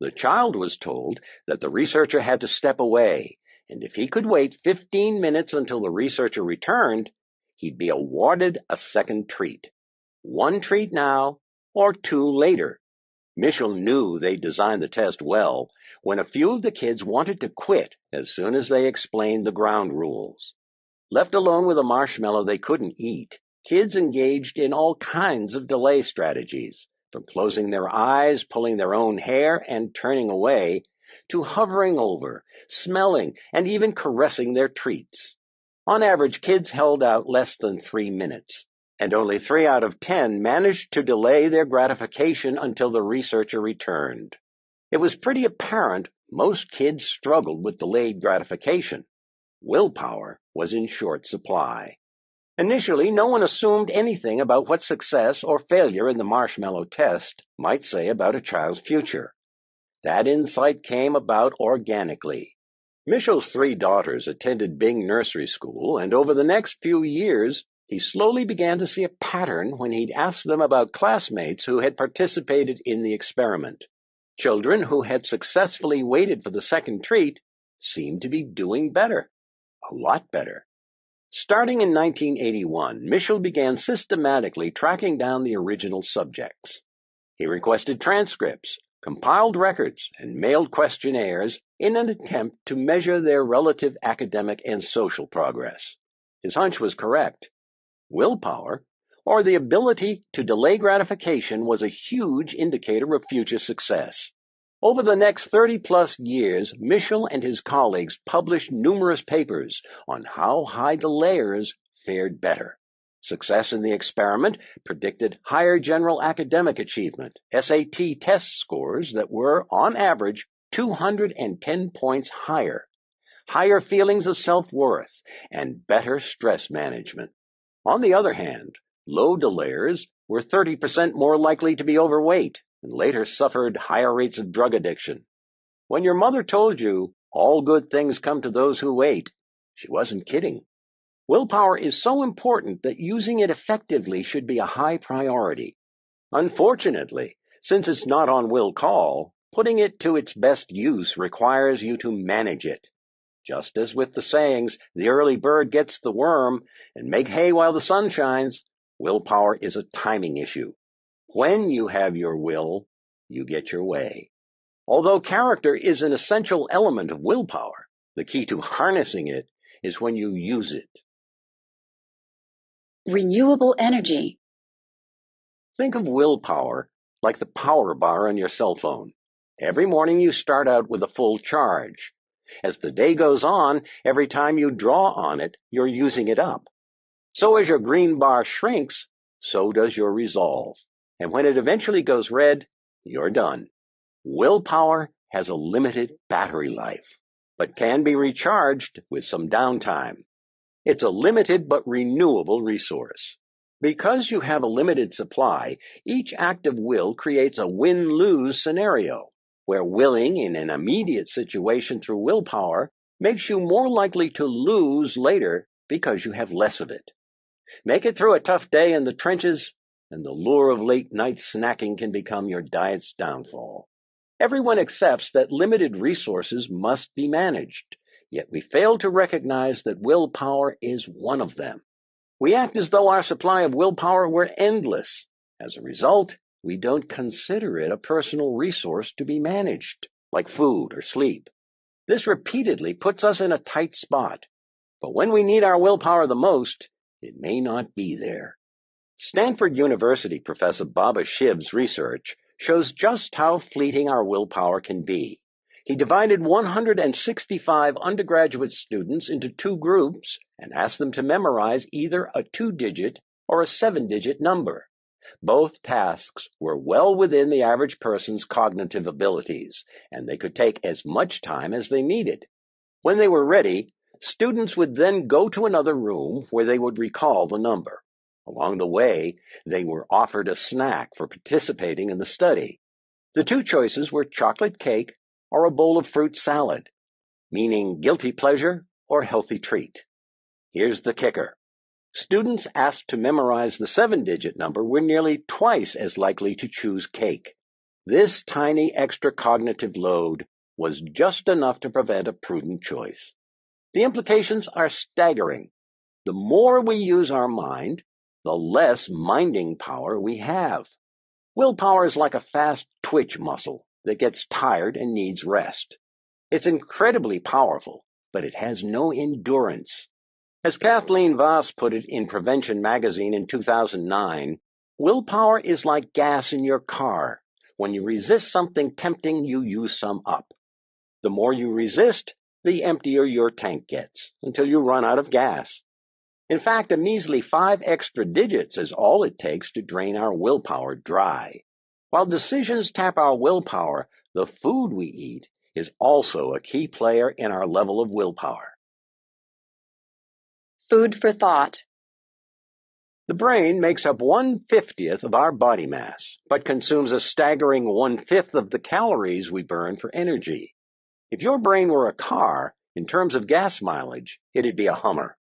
The child was told that the researcher had to step away, and if he could wait 15 minutes until the researcher returned, he'd be awarded a second treat. 1 treat now, or 2 later. Mischel knew they designed the test well when a few of the kids wanted to quit as soon as they explained the ground rules. Left alone with a marshmallow they couldn't eat, kids engaged in all kinds of delay strategies, from closing their eyes, pulling their own hair, and turning away, to hovering over, smelling, and even caressing their treats. On average, kids held out less than 3 minutes, and only 3 out of 10 managed to delay their gratification until the researcher returned. It was pretty apparent most kids struggled with delayed gratification. Willpower was in short supply. Initially, no one assumed anything about what success or failure in the marshmallow test might say about a child's future. That insight came about organically. Mischel's 3 daughters attended Bing Nursery School, and over the next few years, he slowly began to see a pattern when he'd ask them about classmates who had participated in the experiment. Children who had successfully waited for the second treat seemed to be doing better, a lot better. Starting in 1981, Mischel began systematically tracking down the original subjects. He requested transcripts, compiled records, and mailed questionnaires in an attempt to measure their relative academic and social progress. His hunch was correct. Willpower, or the ability to delay gratification, was a huge indicator of future success. Over the next 30-plus years, Mischel and his colleagues published numerous papers on how high delayers fared better. Success in the experiment predicted higher general academic achievement, SAT test scores that were, on average, 210 points higher, higher feelings of self-worth, and better stress management. On the other hand, low delayers were 30% more likely to be overweight and later suffered higher rates of drug addiction. When your mother told you, all good things come to those who wait, she wasn't kidding. Willpower is so important that using it effectively should be a high priority. Unfortunately, since it's not on will call, putting it to its best use requires you to manage it. Just as with the sayings, the early bird gets the worm, and make hay while the sun shines, willpower is a timing issue. When you have your will, you get your way. Although character is an essential element of willpower, the key to harnessing it is when you use it. Renewable energy. Think of willpower like the power bar on your cell phone. Every morning you start out with a full charge. As the day goes on, every time you draw on it, you're using it up. So as your green bar shrinks, so does your resolve. And when it eventually goes red, you're done. Willpower has a limited battery life, but can be recharged with some downtime. It's a limited but renewable resource. Because you have a limited supply, each act of will creates a win-lose scenario, where willing in an immediate situation through willpower makes you more likely to lose later because you have less of it. Make it through a tough day in the trenches, and the lure of late-night snacking can become your diet's downfall. Everyone accepts that limited resources must be managed, yet we fail to recognize that willpower is one of them. We act as though our supply of willpower were endless. As a result, we don't consider it a personal resource to be managed, like food or sleep. This repeatedly puts us in a tight spot. But when we need our willpower the most, it may not be there. Stanford University professor Baba Shiv's research shows just how fleeting our willpower can be. He divided 165 undergraduate students into two groups and asked them to memorize either a 2-digit or a 7-digit number. Both tasks were well within the average person's cognitive abilities, and they could take as much time as they needed. When they were ready, students would then go to another room where they would recall the number. Along the way, they were offered a snack for participating in the study. The two choices were chocolate cake or a bowl of fruit salad, meaning guilty pleasure or healthy treat. Here's the kicker. Students asked to memorize the 7-digit number were nearly twice as likely to choose cake. This tiny extra cognitive load was just enough to prevent a prudent choice. The implications are staggering. The more we use our mind, the less minding power we have. Willpower is like a fast twitch muscle that gets tired and needs rest. It's incredibly powerful, but it has no endurance. As Kathleen Voss put it in Prevention magazine in 2009, willpower is like gas in your car. When you resist something tempting, you use some up. The more you resist, the emptier your tank gets, until you run out of gas. In fact, a measly 5 extra digits is all it takes to drain our willpower dry. While decisions tap our willpower, the food we eat is also a key player in our level of willpower. Food for thought. The brain makes up 1/50th of our body mass, but consumes a staggering 1/5 of the calories we burn for energy. If your brain were a car, in terms of gas mileage, it'd be a Hummer.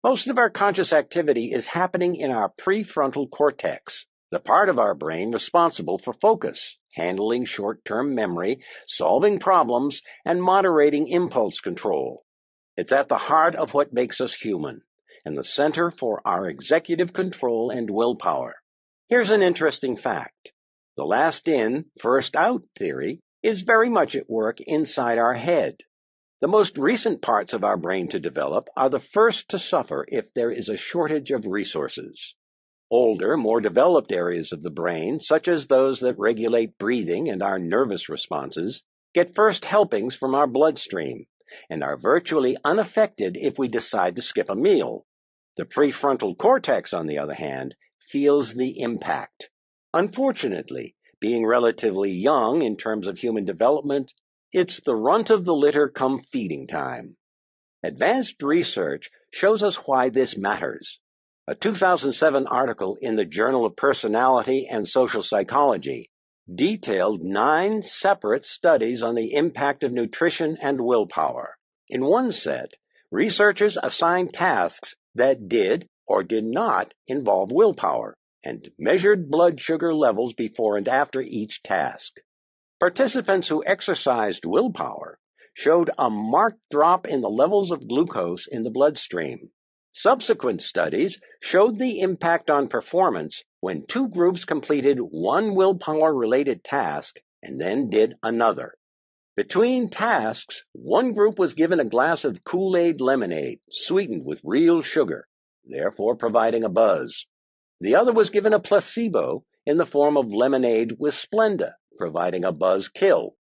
Most of our conscious activity is happening in our prefrontal cortex, the part of our brain responsible for focus, handling short-term memory, solving problems, and moderating impulse control. It's at the heart of what makes us human, and the center for our executive control and willpower. Here's an interesting fact. The last in, first out theory is very much at work inside our head. The most recent parts of our brain to develop are the first to suffer if there is a shortage of resources. Older, more developed areas of the brain, such as those that regulate breathing and our nervous responses, get first helpings from our bloodstream and are virtually unaffected if we decide to skip a meal. The prefrontal cortex, on the other hand, feels the impact. Unfortunately, being relatively young in terms of human development, it's the runt of the litter come feeding time. Advanced research shows us why this matters. A 2007 article in the Journal of Personality and Social Psychology detailed 9 separate studies on the impact of nutrition and willpower. In one set, researchers assigned tasks that did or did not involve willpower and measured blood sugar levels before and after each task. Participants who exercised willpower showed a marked drop in the levels of glucose in the bloodstream. Subsequent studies showed the impact on performance when 2 groups completed one willpower-related task and then did another. Between tasks, one group was given a glass of Kool-Aid lemonade, sweetened with real sugar, therefore providing a buzz. The other was given a placebo in the form of lemonade with Splenda, providing a buzz kill.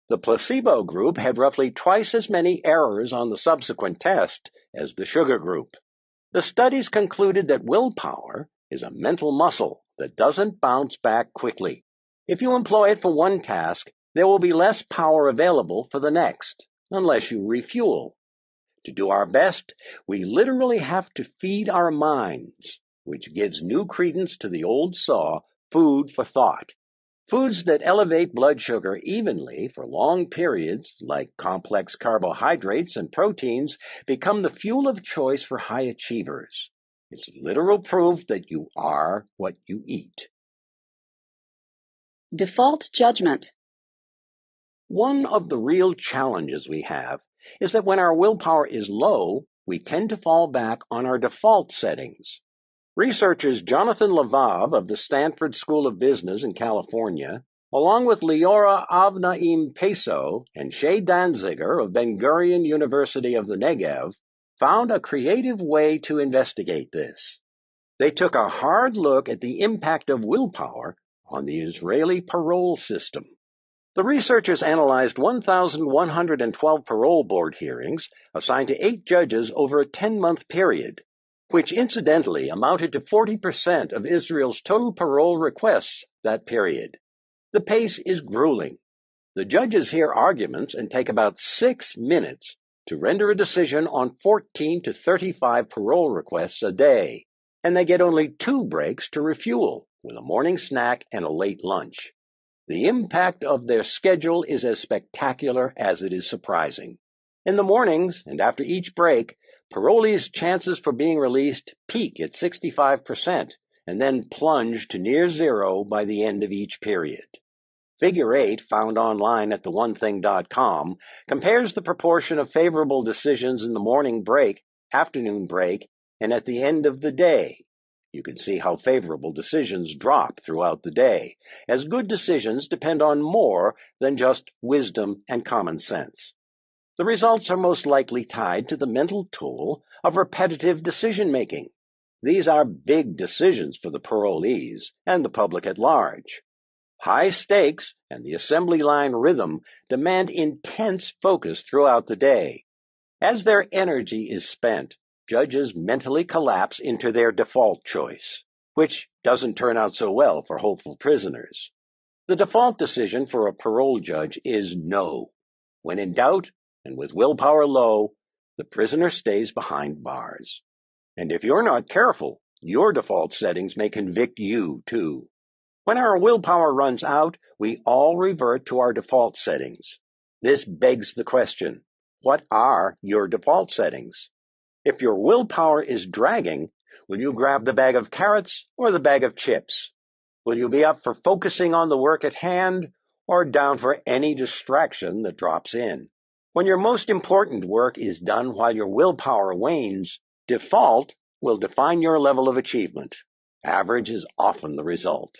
The placebo group had roughly twice as many errors on the subsequent test as the sugar group. The studies concluded that willpower is a mental muscle that doesn't bounce back quickly. If you employ it for one task, there will be less power available for the next, unless you refuel. To do our best, we literally have to feed our minds, which gives new credence to the old saw, food for thought. Foods that elevate blood sugar evenly for long periods, like complex carbohydrates and proteins, become the fuel of choice for high achievers. It's literal proof that you are what you eat. Default judgment. One of the real challenges we have is that when our willpower is low, we tend to fall back on our default settings. Researchers Jonathan Lavav of the Stanford School of Business in California, along with Leora Avnaim Peso and Shay Danziger of Ben-Gurion University of the Negev, found a creative way to investigate this. They took a hard look at the impact of willpower on the Israeli parole system. The researchers analyzed 1,112 parole board hearings assigned to 8 judges over a 10-month period, which incidentally amounted to 40% of Israel's total parole requests that period. The pace is grueling. The judges hear arguments and take about 6 minutes to render a decision on 14 to 35 parole requests a day, and they get only 2 breaks to refuel, with a morning snack and a late lunch. The impact of their schedule is as spectacular as it is surprising. In the mornings and after each break, parolees' chances for being released peak at 65% and then plunge to near zero by the end of each period. Figure 8, found online at theonething.com, compares the proportion of favorable decisions in the morning break, afternoon break, and at the end of the day. You can see how favorable decisions drop throughout the day, as good decisions depend on more than just wisdom and common sense. The results are most likely tied to the mental toll of repetitive decision-making. These are big decisions for the parolees and the public at large. High stakes and the assembly line rhythm demand intense focus throughout the day. As their energy is spent, judges mentally collapse into their default choice, which doesn't turn out so well for hopeful prisoners. The default decision for a parole judge is no. When in doubt, and with willpower low, the prisoner stays behind bars. And if you're not careful, your default settings may convict you too. When our willpower runs out, we all revert to our default settings. This begs the question, what are your default settings? If your willpower is dragging, will you grab the bag of carrots or the bag of chips? Will you be up for focusing on the work at hand or down for any distraction that drops in? When your most important work is done while your willpower wanes, default will define your level of achievement. Average is often the result.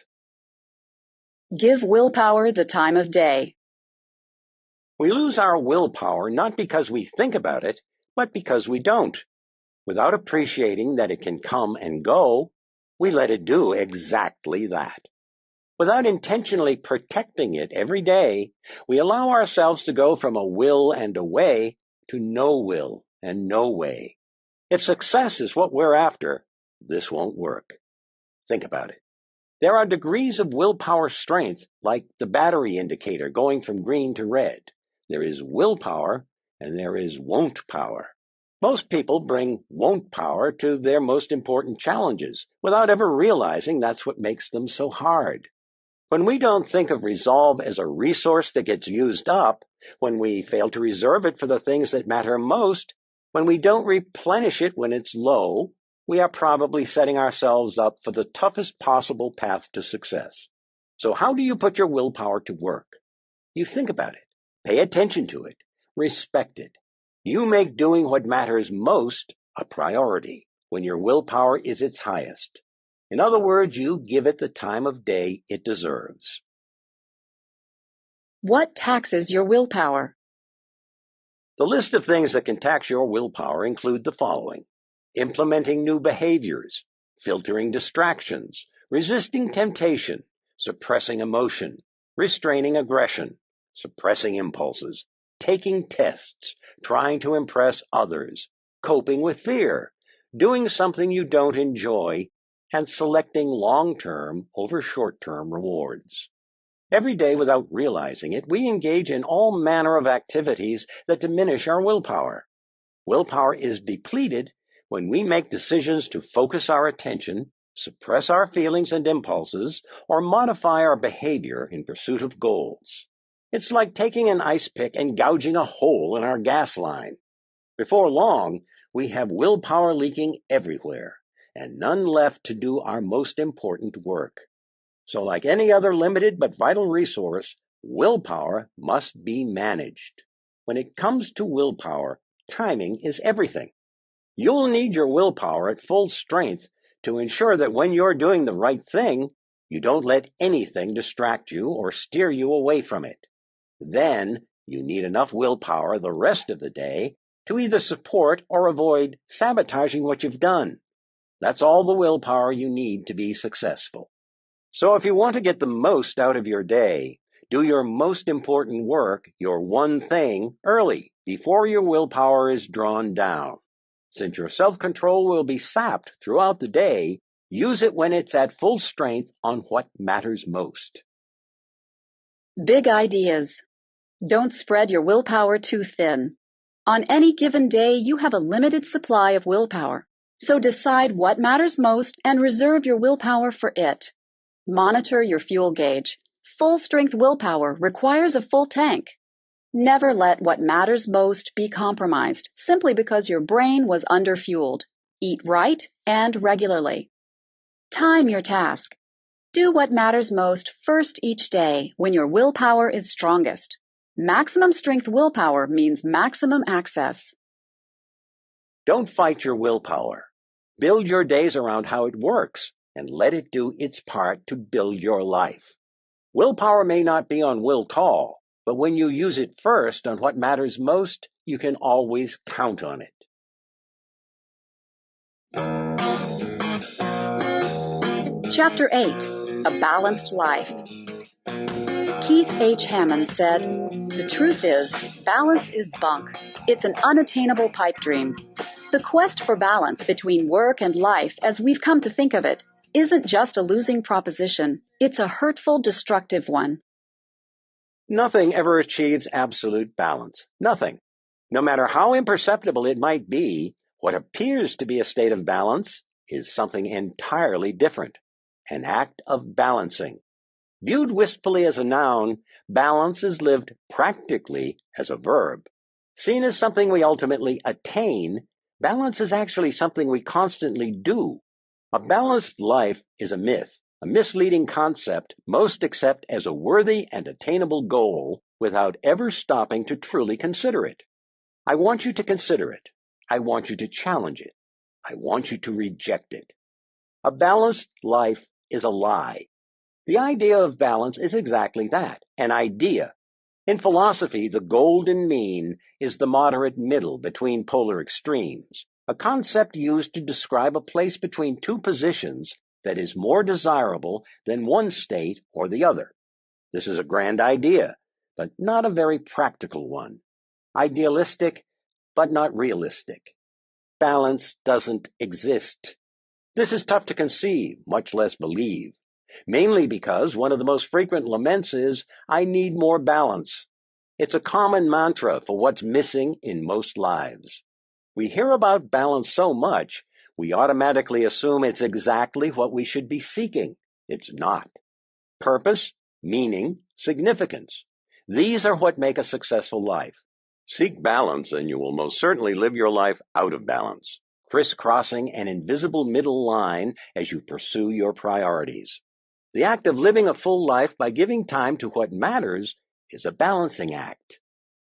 Give willpower the time of day. We lose our willpower not because we think about it, but because we don't. Without appreciating that it can come and go, we let it do exactly that. Without intentionally protecting it every day, we allow ourselves to go from a will and a way to no will and no way. If success is what we're after, this won't work. Think about it. There are degrees of willpower strength, like the battery indicator going from green to red. There is willpower and there is won't power. Most people bring won't power to their most important challenges without ever realizing that's what makes them so hard. When we don't think of resolve as a resource that gets used up, when we fail to reserve it for the things that matter most, when we don't replenish it when it's low, we are probably setting ourselves up for the toughest possible path to success. So how do you put your willpower to work? You think about it, pay attention to it, respect it. You make doing what matters most a priority when your willpower is its highest. In other words, you give it the time of day it deserves. What taxes your willpower? The list of things that can tax your willpower include the following: implementing new behaviors, filtering distractions, resisting temptation, suppressing emotion, restraining aggression, suppressing impulses, taking tests, trying to impress others, coping with fear, doing something you don't enjoy, and selecting long-term over short-term rewards. Every day, without realizing it, we engage in all manner of activities that diminish our willpower. Willpower is depleted when we make decisions to focus our attention, suppress our feelings and impulses, or modify our behavior in pursuit of goals. It's like taking an ice pick and gouging a hole in our gas line. Before long, we have willpower leaking everywhere, and none left to do our most important work. So like any other limited but vital resource, willpower must be managed. When it comes to willpower, timing is everything. You'll need your willpower at full strength to ensure that when you're doing the right thing, you don't let anything distract you or steer you away from it. Then you need enough willpower the rest of the day to either support or avoid sabotaging what you've done. That's all the willpower you need to be successful. So if you want to get the most out of your day, Do your most important work, your one thing, early, before your willpower is drawn down. Since your self-control will be sapped throughout the day, use it when it's at full strength on what matters most. Big ideas. Don't spread your willpower too thin. On any given day, you have a limited supply of willpower, so decide what matters most and reserve your willpower for it. Monitor your fuel gauge. Full-strength willpower requires a full tank. Never let what matters most be compromised simply because your brain was underfueled. Eat right and regularly. Time your task. Do what matters most first each day when your willpower is strongest. Maximum strength willpower means maximum access. Don't fight your willpower. Build your days around how it works and let it do its part to build your life. Willpower may not be on will call, but when you use it first on what matters most, you can always count on it. Chapter 8. A Balanced Life. Keith H. Hammond said, "The truth is, balance is bunk. It's an unattainable pipe dream. The quest for balance between work and life, as we've come to think of it, isn't just a losing proposition. It's a hurtful, destructive one." Nothing ever achieves absolute balance. Nothing. No matter how imperceptible it might be, what appears to be a state of balance is something entirely different. An act of balancing. Viewed wistfully as a noun, balance is lived practically as a verb. Seen as something we ultimately attain, balance is actually something we constantly do. A balanced life is a myth, a misleading concept most accept as a worthy and attainable goal without ever stopping to truly consider it. I want you to consider it. I want you to challenge it. I want you to reject it. A balanced life is a lie. The idea of balance is exactly that, an idea. In philosophy, the golden mean is the moderate middle between polar extremes, a concept used to describe a place between two positions that is more desirable than one state or the other. This is a grand idea, but not a very practical one. Idealistic, but not realistic. Balance doesn't exist. This is tough to conceive, much less believe. Mainly because one of the most frequent laments is, "I need more balance." It's a common mantra for what's missing in most lives. We hear about balance so much, we automatically assume it's exactly what we should be seeking. It's not. Purpose, meaning, significance. These are what make a successful life. Seek balance and you will most certainly live your life out of balance, crisscrossing an invisible middle line as you pursue your priorities. The act of living a full life by giving time to what matters is a balancing act.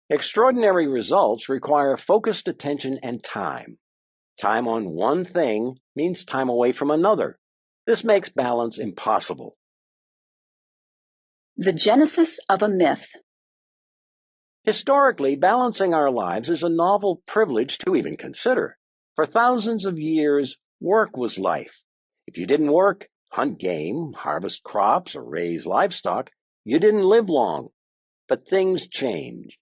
Extraordinary results require focused attention and time. Time on one thing means time away from another. This makes balance impossible. The genesis of a myth. Historically, balancing our lives is a novel privilege to even consider. For thousands of years, work was life. If you didn't work, hunt game, harvest crops, or raise livestock, you didn't live long. But things changed.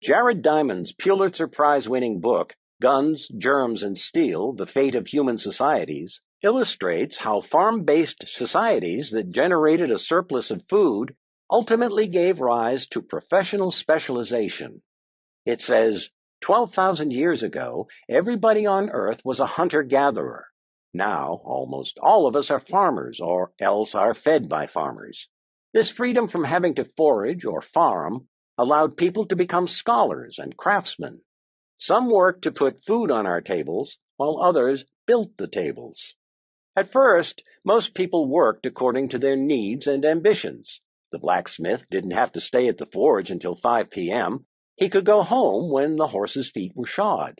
Jared Diamond's Pulitzer Prize-winning book, Guns, Germs, and Steel, The Fate of Human Societies, illustrates how farm-based societies that generated a surplus of food ultimately gave rise to professional specialization. It says, 12,000 years ago, everybody on Earth was a hunter-gatherer. Now, almost all of us are farmers, or else are fed by farmers. This freedom from having to forage or farm allowed people to become scholars and craftsmen. Some worked to put food on our tables, while others built the tables. At first, most people worked according to their needs and ambitions. The blacksmith didn't have to stay at the forge until 5 p.m. He could go home when the horse's feet were shod.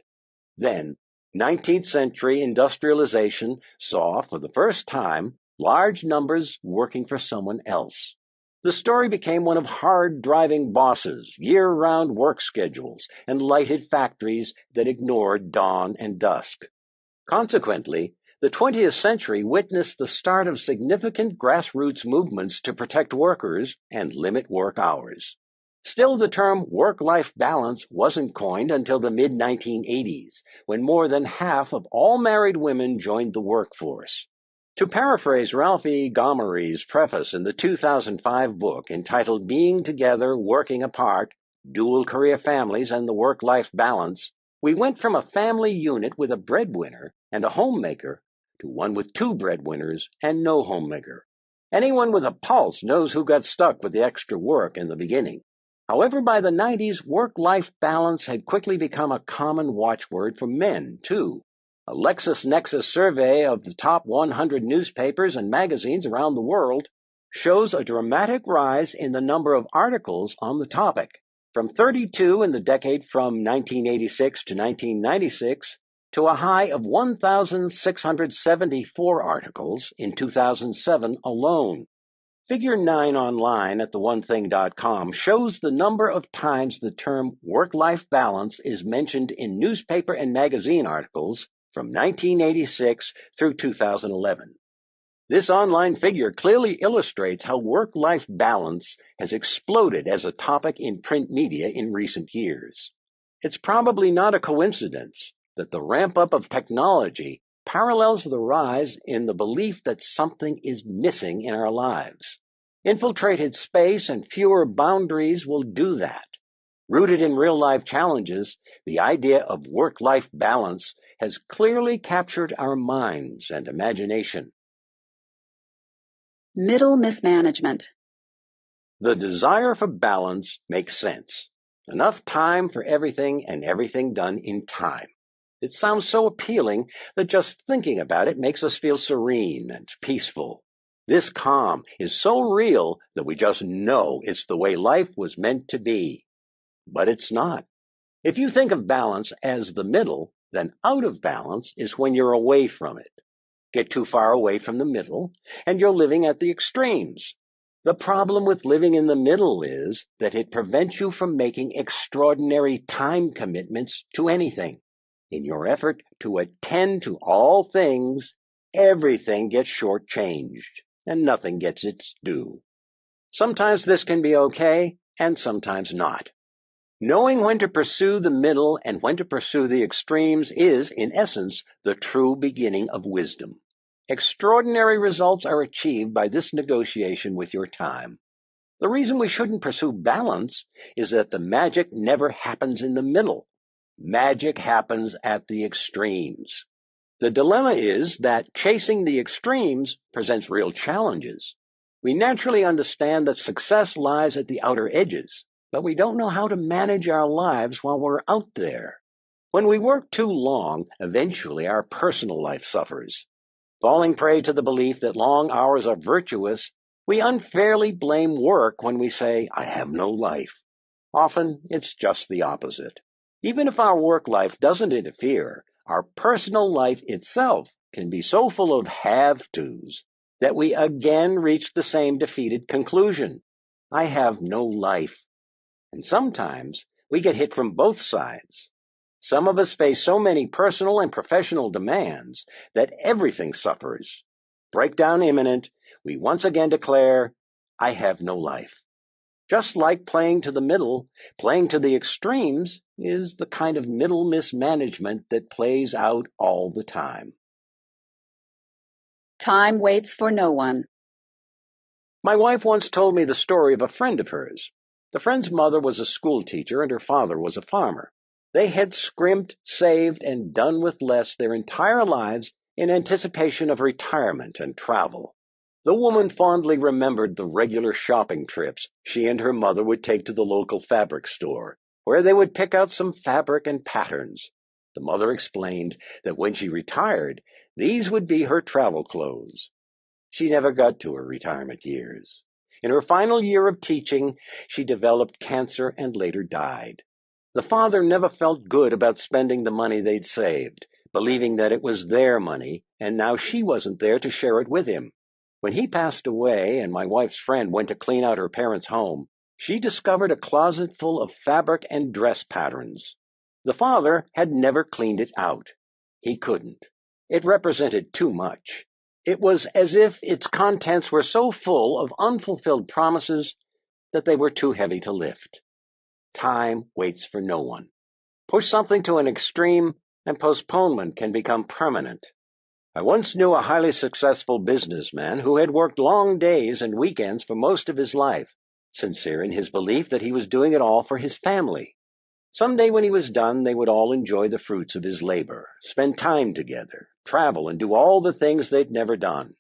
Then, 19th century industrialization saw, for the first time, large numbers working for someone else. The story became one of hard-driving bosses, year-round work schedules, and lighted factories that ignored dawn and dusk. Consequently, The 20th century witnessed the start of significant grassroots movements to protect workers and limit work hours. Still, the term work-life balance wasn't coined until the mid-1980s, when more than half of all married women joined the workforce. To paraphrase Ralphie Gomery's preface in the 2005 book entitled Being Together, Working Apart, Dual Career Families and the Work-Life Balance, we went from a family unit with a breadwinner and a homemaker to one with two breadwinners and no homemaker. Anyone with a pulse knows who got stuck with the extra work in the beginning. However, by the 90s, work-life balance had quickly become a common watchword for men, too. A LexisNexis survey of the top 100 newspapers and magazines around the world shows a dramatic rise in the number of articles on the topic, from 32 in the decade from 1986 to 1996 to a high of 1,674 articles in 2007 alone. Figure 9 online at theonething.com shows the number of times the term work-life balance is mentioned in newspaper and magazine articles from 1986 through 2011. This online figure clearly illustrates how work-life balance has exploded as a topic in print media in recent years. It's probably not a coincidence that the ramp-up of technology parallels the rise in the belief that something is missing in our lives. Infiltrated space and fewer boundaries will do that. Rooted in real-life challenges, the idea of work-life balance has clearly captured our minds and imagination. Middle mismanagement. The desire for balance makes sense. Enough time for everything and everything done in time. It sounds so appealing that just thinking about it makes us feel serene and peaceful. This calm is so real that we just know it's the way life was meant to be. But it's not. If you think of balance as the middle, then out of balance is when you're away from it. Get too far away from the middle, and you're living at the extremes. The problem with living in the middle is that it prevents you from making extraordinary time commitments to anything. In your effort to attend to all things, everything gets shortchanged, and nothing gets its due. Sometimes this can be okay, and sometimes not. Knowing when to pursue the middle and when to pursue the extremes is, in essence, the true beginning of wisdom. Extraordinary results are achieved by this negotiation with your time. The reason we shouldn't pursue balance is that the magic never happens in the middle. Magic happens at the extremes. The dilemma is that chasing the extremes presents real challenges. We naturally understand that success lies at the outer edges, but we don't know how to manage our lives while we're out there. When we work too long, eventually our personal life suffers. Falling prey to the belief that long hours are virtuous, we unfairly blame work when we say, "I have no life." Often, it's just the opposite. Even if our work life doesn't interfere, our personal life itself can be so full of have-tos that we again reach the same defeated conclusion. I have no life. And sometimes we get hit from both sides. Some of us face so many personal and professional demands that everything suffers. Breakdown imminent, we once again declare, "I have no life." Just like playing to the middle, playing to the extremes is the kind of middle mismanagement that plays out all the time. Time waits for no one. My wife once told me the story of a friend of hers. The friend's mother was a school teacher and her father was a farmer. They had scrimped, saved, and done with less their entire lives in anticipation of retirement and travel. The woman fondly remembered the regular shopping trips she and her mother would take to the local fabric store, where they would pick out some fabric and patterns. The mother explained that when she retired, these would be her travel clothes. She never got to her retirement years. In her final year of teaching, she developed cancer and later died. The father never felt good about spending the money they'd saved, believing that it was their money, and now she wasn't there to share it with him. When he passed away and my wife's friend went to clean out her parents' home, she discovered a closet full of fabric and dress patterns. The father had never cleaned it out. He couldn't. It represented too much. It was as if its contents were so full of unfulfilled promises that they were too heavy to lift. Time waits for no one. Push something to an extreme, and postponement can become permanent. I once knew a highly successful businessman who had worked long days and weekends for most of his life, sincere in his belief that he was doing it all for his family. Someday when he was done, they would all enjoy the fruits of his labor, spend time together, travel, and do all the things they'd never done.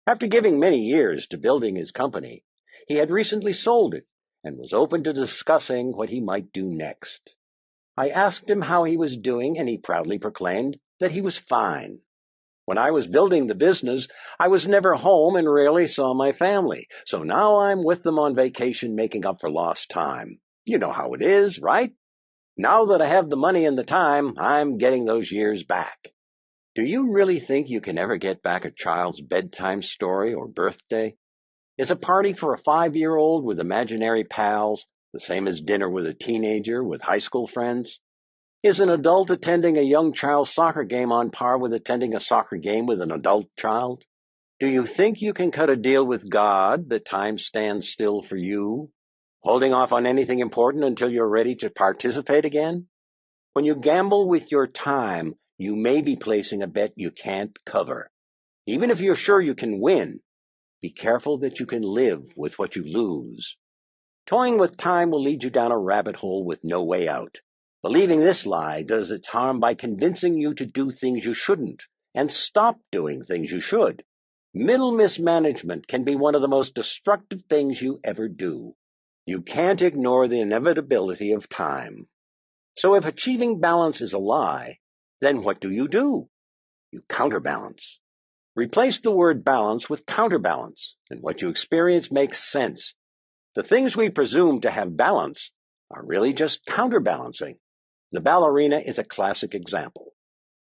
After giving many years to building his company, he had recently sold it and was open to discussing what he might do next. I asked him how he was doing, and he proudly proclaimed that he was fine. When I was building the business, I was never home and rarely saw my family, so now I'm with them on vacation making up for lost time. You know how it is, right? Now that I have the money and the time, I'm getting those years back. Do you really think you can ever get back a child's bedtime story or birthday? Is a party for a 5-year-old with imaginary pals the same as dinner with a teenager with high school friends? Is an adult attending a young child's soccer game on par with attending a soccer game with an adult child? Do you think you can cut a deal with God that time stands still for you, holding off on anything important until you're ready to participate again? When you gamble with your time, you may be placing a bet you can't cover. Even if you're sure you can win, be careful that you can live with what you lose. Toying with time will lead you down a rabbit hole with no way out. Believing this lie does its harm by convincing you to do things you shouldn't and stop doing things you should. Middle mismanagement can be one of the most destructive things you ever do. You can't ignore the inevitability of time. So if achieving balance is a lie, then what do? You counterbalance. Replace the word balance with counterbalance, and what you experience makes sense. The things we presume to have balance are really just counterbalancing. The ballerina is a classic example.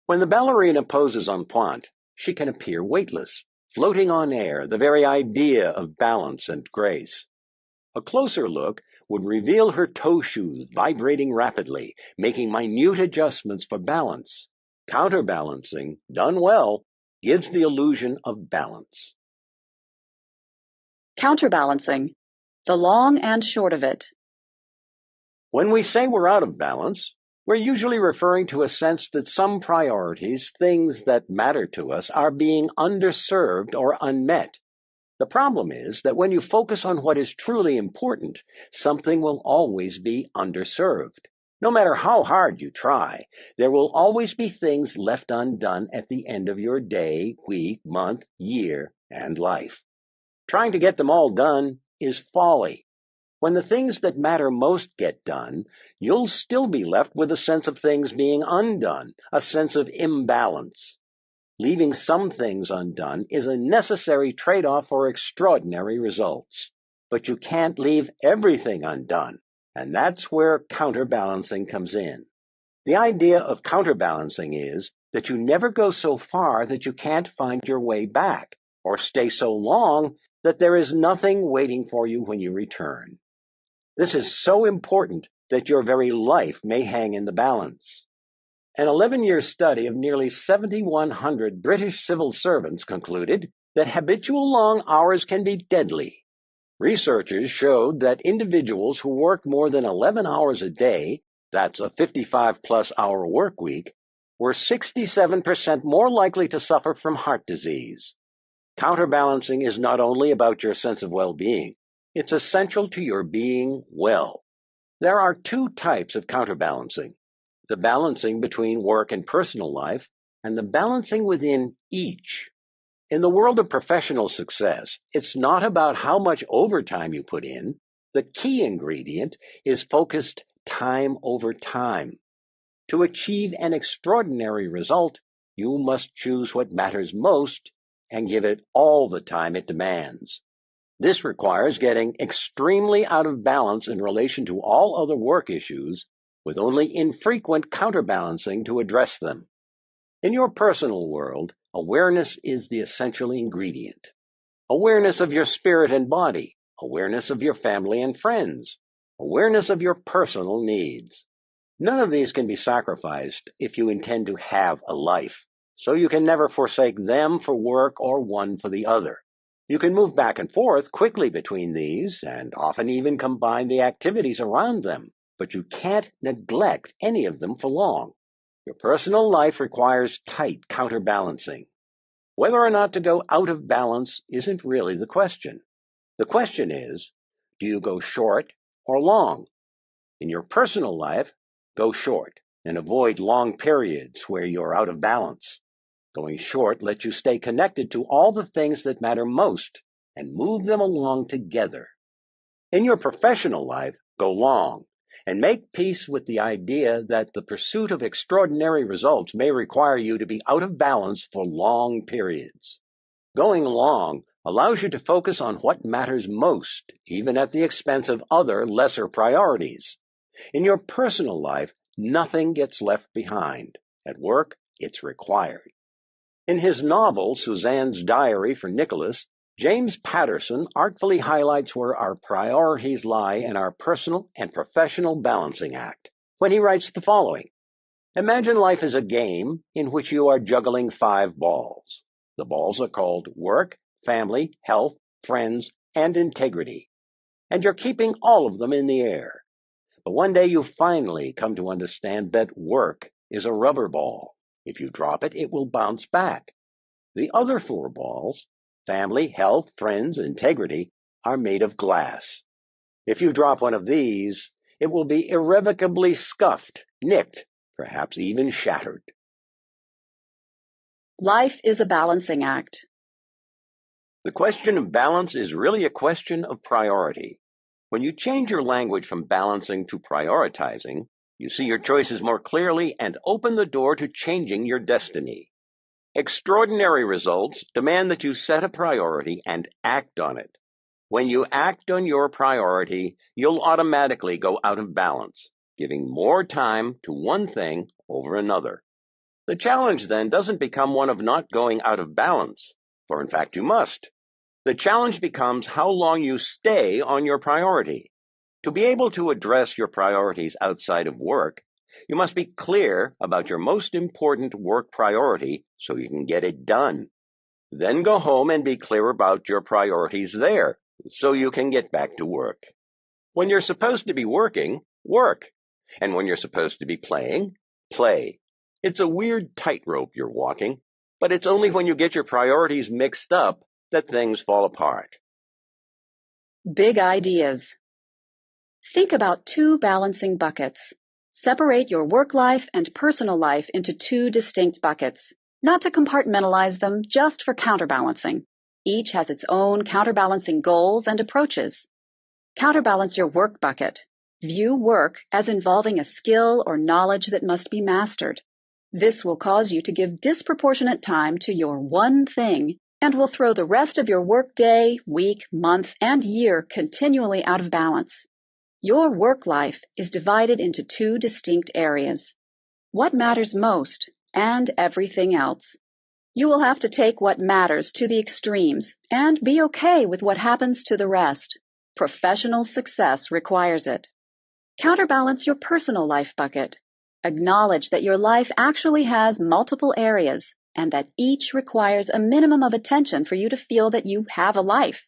When the ballerina poses en pointe, she can appear weightless, floating on air, the very idea of balance and grace. A closer look would reveal her toe shoes vibrating rapidly, making minute adjustments for balance. Counterbalancing, done well, gives the illusion of balance. Counterbalancing. The long and short of it. When we say we're out of balance, we're usually referring to a sense that some priorities, things that matter to us, are being underserved or unmet. The problem is that when you focus on what is truly important, something will always be underserved. No matter how hard you try, there will always be things left undone at the end of your day, week, month, year, and life. Trying to get them all done is folly. When the things that matter most get done, you'll still be left with a sense of things being undone, a sense of imbalance. Leaving some things undone is a necessary trade-off for extraordinary results. But you can't leave everything undone, and that's where counterbalancing comes in. The idea of counterbalancing is that you never go so far that you can't find your way back, or stay so long that there is nothing waiting for you when you return. This is so important that your very life may hang in the balance. An 11-year study of nearly 7,100 British civil servants concluded that habitual long hours can be deadly. Researchers showed that individuals who worked more than 11 hours a day, that's a 55-plus hour work week, were 67% more likely to suffer from heart disease. Counterbalancing is not only about your sense of well-being, it's essential to your being well. There are two types of counterbalancing: the balancing between work and personal life, and the balancing within each. In the world of professional success, it's not about how much overtime you put in. The key ingredient is focused time over time. To achieve an extraordinary result, you must choose what matters most and give it all the time it demands. This requires getting extremely out of balance in relation to all other work issues, with only infrequent counterbalancing to address them. In your personal world, awareness is the essential ingredient. Awareness of your spirit and body, awareness of your family and friends, awareness of your personal needs. None of these can be sacrificed if you intend to have a life. so you can never forsake them for work or one for the other. You can move back and forth quickly between these, and often even combine the activities around them, but you can't neglect any of them for long. Your personal life requires tight counterbalancing. Whether or not to go out of balance isn't really the question. The question is, do you go short or long? In your personal life, go short and avoid long periods where you're out of balance. Going short lets you stay connected to all the things that matter most and move them along together. In your professional life, go long and make peace with the idea that the pursuit of extraordinary results may require you to be out of balance for long periods. Going long allows you to focus on what matters most, even at the expense of other lesser priorities. In your personal life, nothing gets left behind. At work, it's required. In his novel, Suzanne's Diary for Nicholas, James Patterson artfully highlights where our priorities lie in our personal and professional balancing act when he writes the following. Imagine life as a game in which you are juggling 5 balls. The balls are called work, family, health, friends, and integrity. And you're keeping all of them in the air. But one day you finally come to understand that work is a rubber ball. If you drop it, it will bounce back. The other 4 balls, family, health, friends, integrity, are made of glass. If you drop one of these, it will be irrevocably scuffed, nicked, perhaps even shattered. Life is a balancing act. The question of balance is really a question of priority. When you change your language from balancing to prioritizing, you see your choices more clearly and open the door to changing your destiny. Extraordinary results demand that you set a priority and act on it. When you act on your priority, you'll automatically go out of balance, giving more time to one thing over another. The challenge then doesn't become one of not going out of balance, for in fact you must. The challenge becomes how long you stay on your priority. To be able to address your priorities outside of work, you must be clear about your most important work priority so you can get it done. Then go home and be clear about your priorities there so you can get back to work. When you're supposed to be working, work. And when you're supposed to be playing, play. It's a weird tightrope you're walking, but it's only when you get your priorities mixed up that things fall apart. Big ideas. Think about 2 balancing buckets. Separate your work life and personal life into 2 distinct buckets, not to compartmentalize them, just for counterbalancing. Each has its own counterbalancing goals and approaches. Counterbalance your work bucket. View work as involving a skill or knowledge that must be mastered. This will cause you to give disproportionate time to your one thing and will throw the rest of your work day, week, month, and year continually out of balance. Your work life is divided into 2 distinct areas. What matters most and everything else. You will have to take what matters to the extremes and be okay with what happens to the rest. Professional success requires it. Counterbalance your personal life bucket. Acknowledge that your life actually has multiple areas and that each requires a minimum of attention for you to feel that you have a life.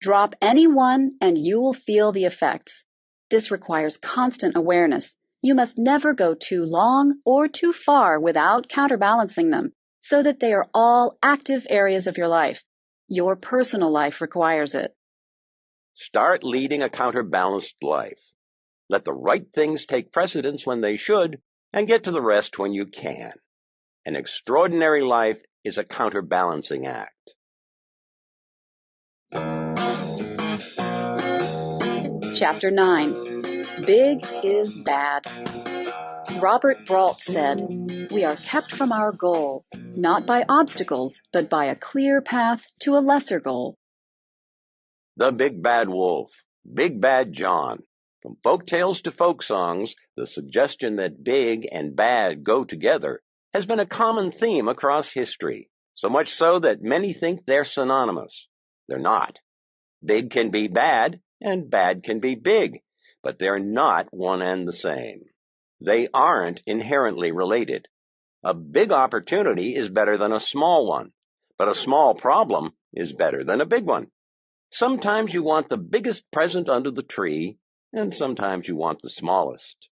Drop any one and you will feel the effects. This requires constant awareness. You must never go too long or too far without counterbalancing them, so that they are all active areas of your life. Your personal life requires it. Start leading a counterbalanced life. Let the right things take precedence when they should, and get to the rest when you can. An extraordinary life is a counterbalancing act. Chapter 9. Big is Bad. Robert Brault said, "We are kept from our goal, not by obstacles, but by a clear path to a lesser goal." The Big Bad Wolf, Big Bad John. From folk tales to folk songs, the suggestion that big and bad go together has been a common theme across history, so much so that many think they're synonymous. They're not. Big can be bad, and bad can be big, but they're not one and the same. They aren't inherently related. A big opportunity is better than a small one, but a small problem is better than a big one. Sometimes you want the biggest present under the tree, and sometimes you want the smallest.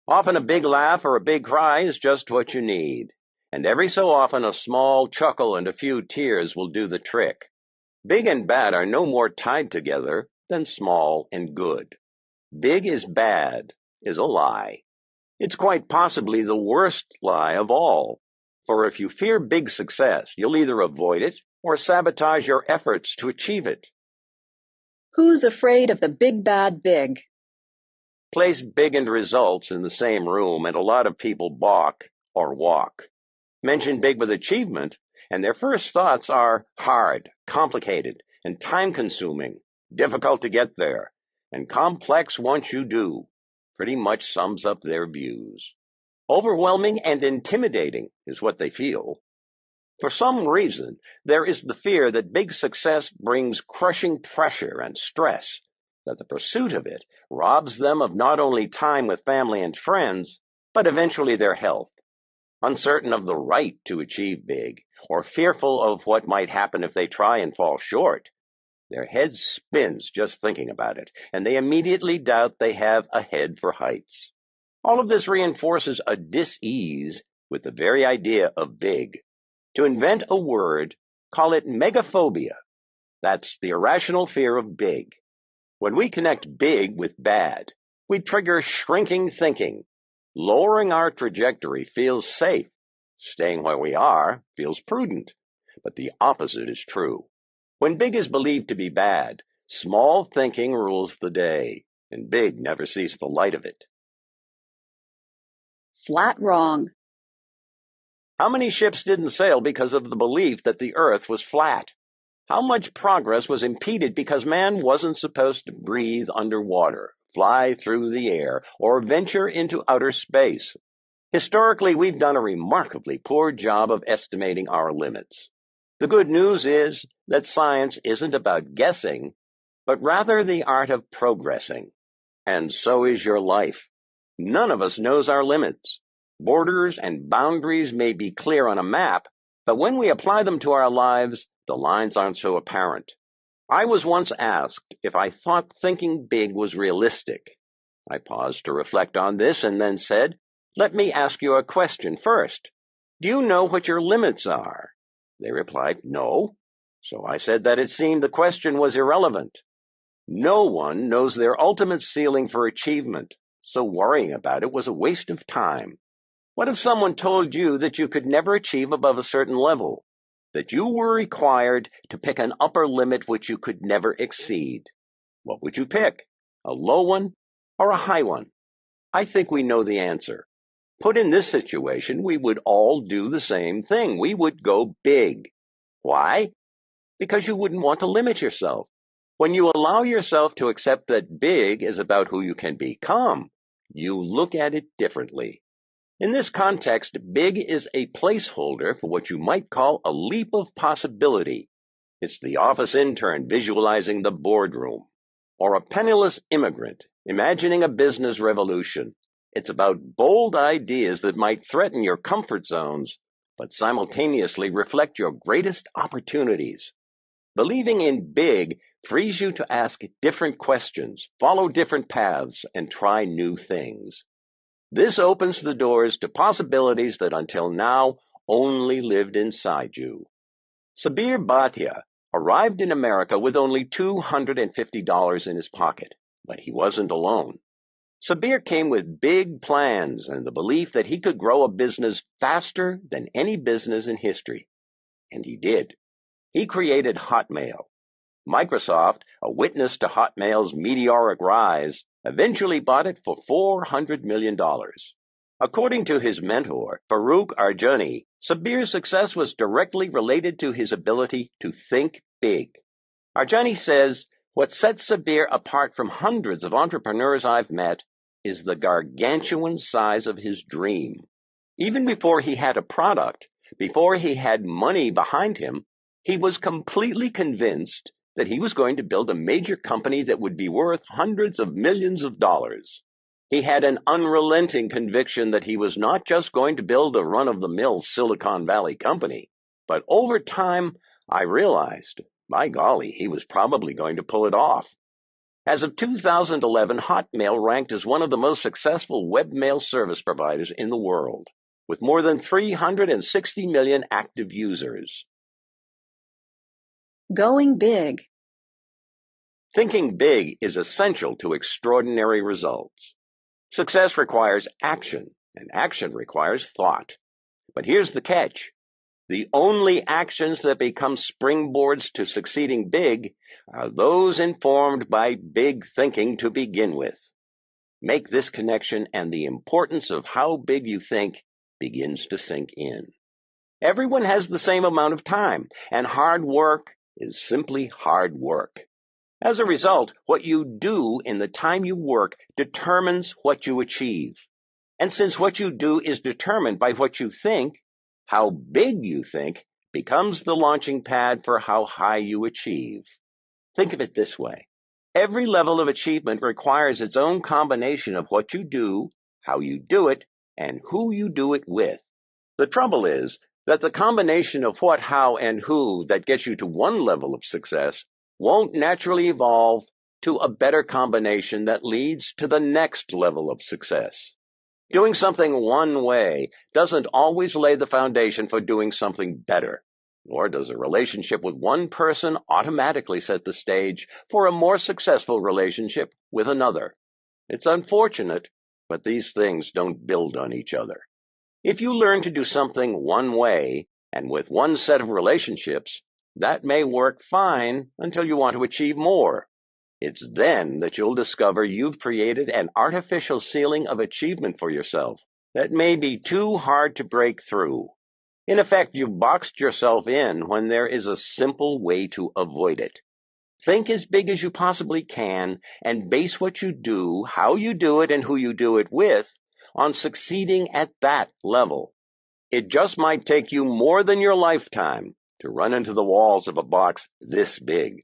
Often a big laugh or a big cry is just what you need, and every so often a small chuckle and a few tears will do the trick. Big and bad are no more tied together than small and good. Big is bad is a lie. It's quite possibly the worst lie of all, for if you fear big success, you'll either avoid it or sabotage your efforts to achieve it. Who's afraid of the big bad big? Place big and results in the same room, and a lot of people balk or walk. Mention big with achievement, and their first thoughts are hard, complicated, and time-consuming, difficult to get there, and complex once you do. Pretty much sums up their views. Overwhelming and intimidating is what they feel. For some reason, there is the fear that big success brings crushing pressure and stress, that the pursuit of it robs them of not only time with family and friends, but eventually their health. Uncertain of the right to achieve big, or fearful of what might happen if they try and fall short, their head spins just thinking about it, and they immediately doubt they have a head for heights. All of this reinforces a dis-ease with the very idea of big. To invent a word, call it megaphobia. That's the irrational fear of big. When we connect big with bad, we trigger shrinking thinking. Lowering our trajectory feels safe. Staying where we are feels prudent. But the opposite is true. When big is believed to be bad, small thinking rules the day, and big never sees the light of it. Flat wrong. How many ships didn't sail because of the belief that the Earth was flat? How much progress was impeded because man wasn't supposed to breathe underwater, fly through the air, or venture into outer space? Historically, we've done a remarkably poor job of estimating our limits. The good news is that science isn't about guessing, but rather the art of progressing. And so is your life. None of us knows our limits. Borders and boundaries may be clear on a map, but when we apply them to our lives, the lines aren't so apparent. I was once asked if I thought thinking big was realistic. I paused to reflect on this and then said, "Let me ask you a question first. Do you know what your limits are?" They replied, "No." So I said that it seemed the question was irrelevant. No one knows their ultimate ceiling for achievement, so worrying about it was a waste of time. What if someone told you that you could never achieve above a certain level, that you were required to pick an upper limit which you could never exceed? What would you pick, a low one or a high one? I think we know the answer. Put in this situation, we would all do the same thing. We would go big. Why? Because you wouldn't want to limit yourself. When you allow yourself to accept that big is about who you can become, you look at it differently. In this context, big is a placeholder for what you might call a leap of possibility. It's the office intern visualizing the boardroom, or a penniless immigrant imagining a business revolution. It's about bold ideas that might threaten your comfort zones, but simultaneously reflect your greatest opportunities. Believing in big frees you to ask different questions, follow different paths, and try new things. This opens the doors to possibilities that until now only lived inside you. Sabir Bhatia arrived in America with only $250 in his pocket, but he wasn't alone. Sabir came with big plans and the belief that he could grow a business faster than any business in history. And he did. He created Hotmail. Microsoft, a witness to Hotmail's meteoric rise, eventually bought it for $400 million. According to his mentor, Farooq Arjuni, Sabir's success was directly related to his ability to think big. Arjuni says, "What sets Sabir apart from hundreds of entrepreneurs I've met is the gargantuan size of his dream. Even before he had a product, before he had money behind him, he was completely convinced that he was going to build a major company that would be worth hundreds of millions of dollars. He had an unrelenting conviction that he was not just going to build a run-of-the-mill Silicon Valley company, but over time, I realized, by golly, he was probably going to pull it off. As of 2011, Hotmail ranked as one of the most successful webmail service providers in the world, with more than 360 million active users. Going big. Thinking big is essential to extraordinary results. Success requires action, and action requires thought. But here's the catch. The only actions that become springboards to succeeding big are those informed by big thinking to begin with. Make this connection, and the importance of how big you think begins to sink in. Everyone has the same amount of time, and hard work is simply hard work. As a result, what you do in the time you work determines what you achieve. And since what you do is determined by what you think, how big you think becomes the launching pad for how high you achieve. Think of it this way. Every level of achievement requires its own combination of what you do, how you do it, and who you do it with. The trouble is that the combination of what, how, and who that gets you to one level of success won't naturally evolve to a better combination that leads to the next level of success. Doing something one way doesn't always lay the foundation for doing something better, nor does a relationship with one person automatically set the stage for a more successful relationship with another. It's unfortunate, but these things don't build on each other. If you learn to do something one way and with one set of relationships, that may work fine until you want to achieve more. It's then that you'll discover you've created an artificial ceiling of achievement for yourself that may be too hard to break through. In effect, you've boxed yourself in when there is a simple way to avoid it. Think as big as you possibly can and base what you do, how you do it, and who you do it with on succeeding at that level. It just might take you more than your lifetime to run into the walls of a box this big.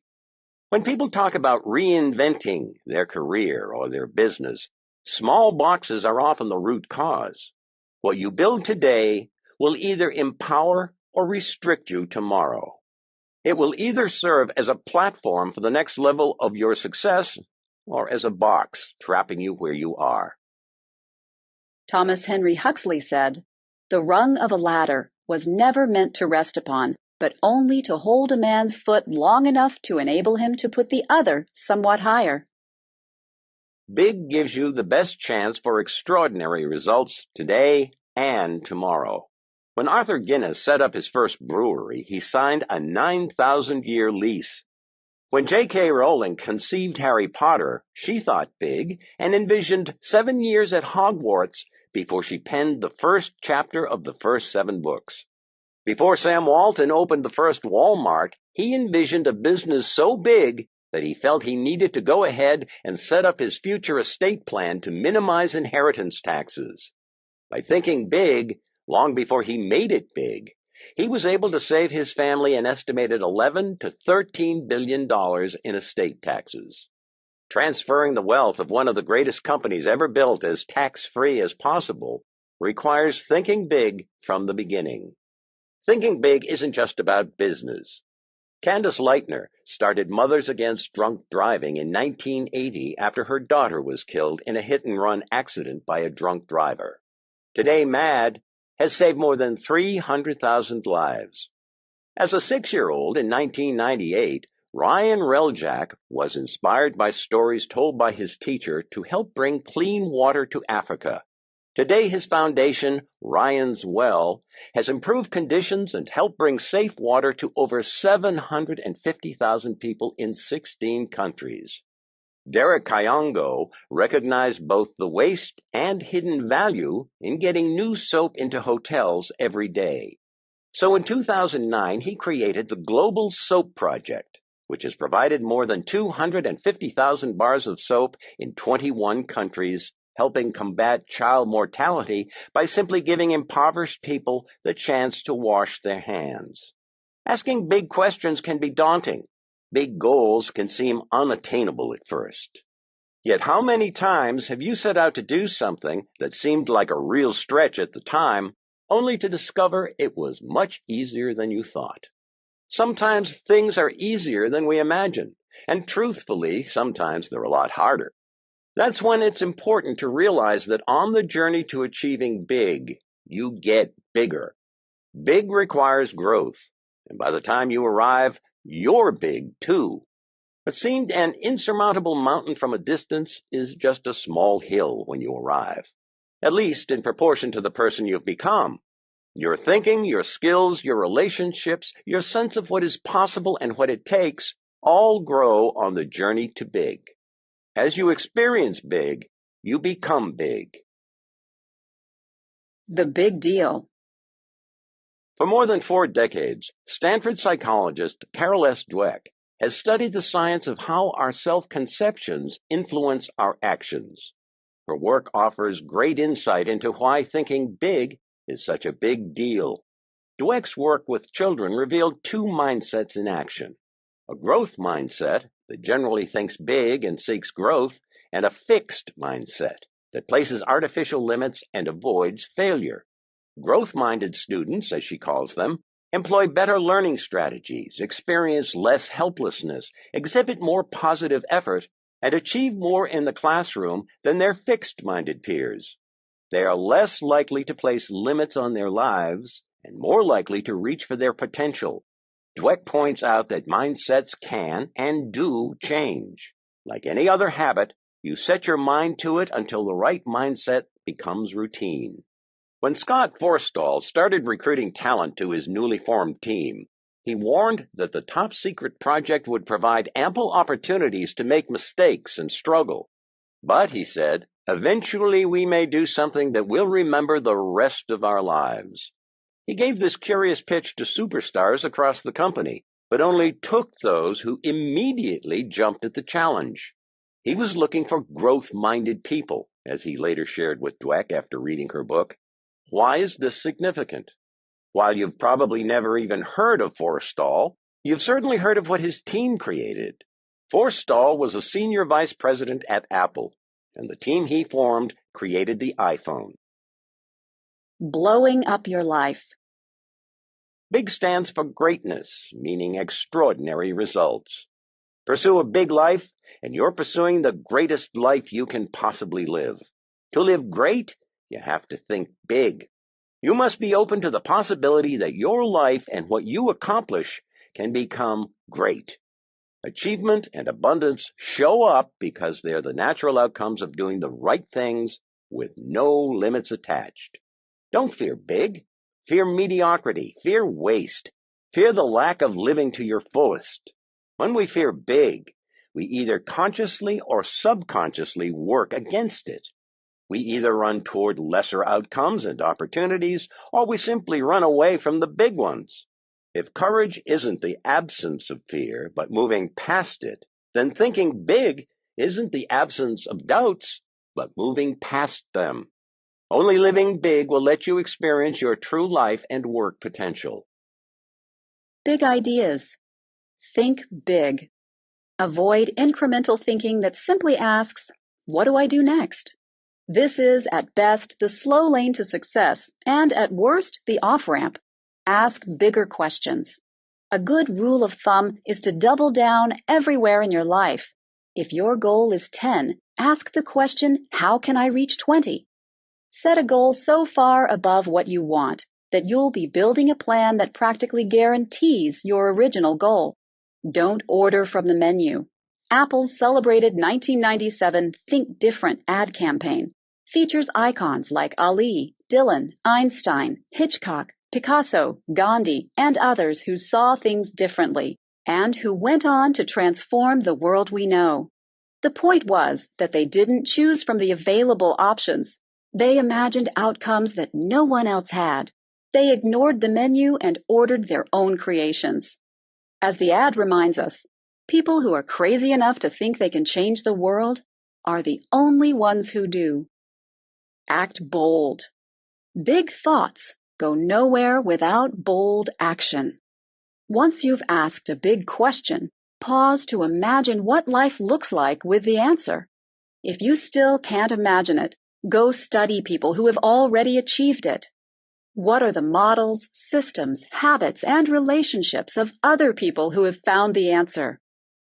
When people talk about reinventing their career or their business, small boxes are often the root cause. What you build today will either empower or restrict you tomorrow. It will either serve as a platform for the next level of your success or as a box trapping you where you are. Thomas Henry Huxley said, "The rung of a ladder was never meant to rest upon, but only to hold a man's foot long enough to enable him to put the other somewhat higher." Big gives you the best chance for extraordinary results today and tomorrow. When Arthur Guinness set up his first brewery, he signed a 9,000-year lease. When J.K. Rowling conceived Harry Potter, she thought big and envisioned 7 years at Hogwarts before she penned the first chapter of the first 7 books. Before Sam Walton opened the first Walmart, he envisioned a business so big that he felt he needed to go ahead and set up his future estate plan to minimize inheritance taxes. By thinking big, long before he made it big, he was able to save his family an estimated $11 to $13 billion in estate taxes. Transferring the wealth of one of the greatest companies ever built as tax-free as possible requires thinking big from the beginning. Thinking big isn't just about business. Candace Lightner started Mothers Against Drunk Driving in 1980 after her daughter was killed in a hit-and-run accident by a drunk driver. Today, MAD has saved more than 300,000 lives. As a 6-year-old in 1998, Ryan Reljak was inspired by stories told by his teacher to help bring clean water to Africa. Today, his foundation, Ryan's Well, has improved conditions and helped bring safe water to over 750,000 people in 16 countries. Derek Kayongo recognized both the waste and hidden value in getting new soap into hotels every day. So in 2009, he created the Global Soap Project, which has provided more than 250,000 bars of soap in 21 countries, helping combat child mortality by simply giving impoverished people the chance to wash their hands. Asking big questions can be daunting. Big goals can seem unattainable at first. Yet how many times have you set out to do something that seemed like a real stretch at the time, only to discover it was much easier than you thought? Sometimes things are easier than we imagine, and truthfully, sometimes they're a lot harder. That's when it's important to realize that on the journey to achieving big, you get bigger. Big requires growth, and by the time you arrive, you're big too. What seemed an insurmountable mountain from a distance is just a small hill when you arrive, at least in proportion to the person you've become. Your thinking, your skills, your relationships, your sense of what is possible and what it takes all grow on the journey to big. As you experience big, you become big. The big deal. For more than 4 decades, Stanford psychologist Carol S. Dweck has studied the science of how our self-conceptions influence our actions. Her work offers great insight into why thinking big is such a big deal. Dweck's work with children revealed 2 mindsets in action: a growth mindset that generally thinks big and seeks growth, and a fixed mindset that places artificial limits and avoids failure. Growth-minded students, as she calls them, employ better learning strategies, experience less helplessness, exhibit more positive effort, and achieve more in the classroom than their fixed-minded peers. They are less likely to place limits on their lives and more likely to reach for their potential. Dweck points out that mindsets can and do change. Like any other habit, you set your mind to it until the right mindset becomes routine. When Scott Forstall started recruiting talent to his newly formed team, he warned that the top-secret project would provide ample opportunities to make mistakes and struggle. But, he said, eventually we may do something that we'll remember the rest of our lives. He gave this curious pitch to superstars across the company, but only took those who immediately jumped at the challenge. He was looking for growth-minded people, as he later shared with Dweck after reading her book. Why is this significant? While you've probably never even heard of Forstall, you've certainly heard of what his team created. Forstall was a senior vice president at Apple, and the team he formed created the iPhone. Blowing up your life. Big stands for greatness, meaning extraordinary results. Pursue a big life, and you're pursuing the greatest life you can possibly live. To live great, you have to think big. You must be open to the possibility that your life and what you accomplish can become great. Achievement and abundance show up because they're the natural outcomes of doing the right things with no limits attached. Don't fear big. Fear mediocrity. Fear waste. Fear the lack of living to your fullest. When we fear big, we either consciously or subconsciously work against it. We either run toward lesser outcomes and opportunities, or we simply run away from the big ones. If courage isn't the absence of fear, but moving past it, then thinking big isn't the absence of doubts, but moving past them. Only living big will let you experience your true life and work potential. Big ideas. Think big. Avoid incremental thinking that simply asks, what do I do next? This is, at best, the slow lane to success, and at worst, the off-ramp. Ask bigger questions. A good rule of thumb is to double down everywhere in your life. If your goal is 10, ask the question, how can I reach 20? Set a goal so far above what you want that you'll be building a plan that practically guarantees your original goal. Don't order from the menu. Apple's celebrated 1997 Think Different ad campaign features icons like Ali, Dylan, Einstein, Hitchcock, Picasso, Gandhi, and others who saw things differently and who went on to transform the world we know. The point was that they didn't choose from the available options. They imagined outcomes that no one else had. They ignored the menu and ordered their own creations. As the ad reminds us, people who are crazy enough to think they can change the world are the only ones who do. Act bold. Big thoughts go nowhere without bold action. Once you've asked a big question, pause to imagine what life looks like with the answer. If you still can't imagine it, go study people who have already achieved it. What are the models, systems, habits, and relationships of other people who have found the answer?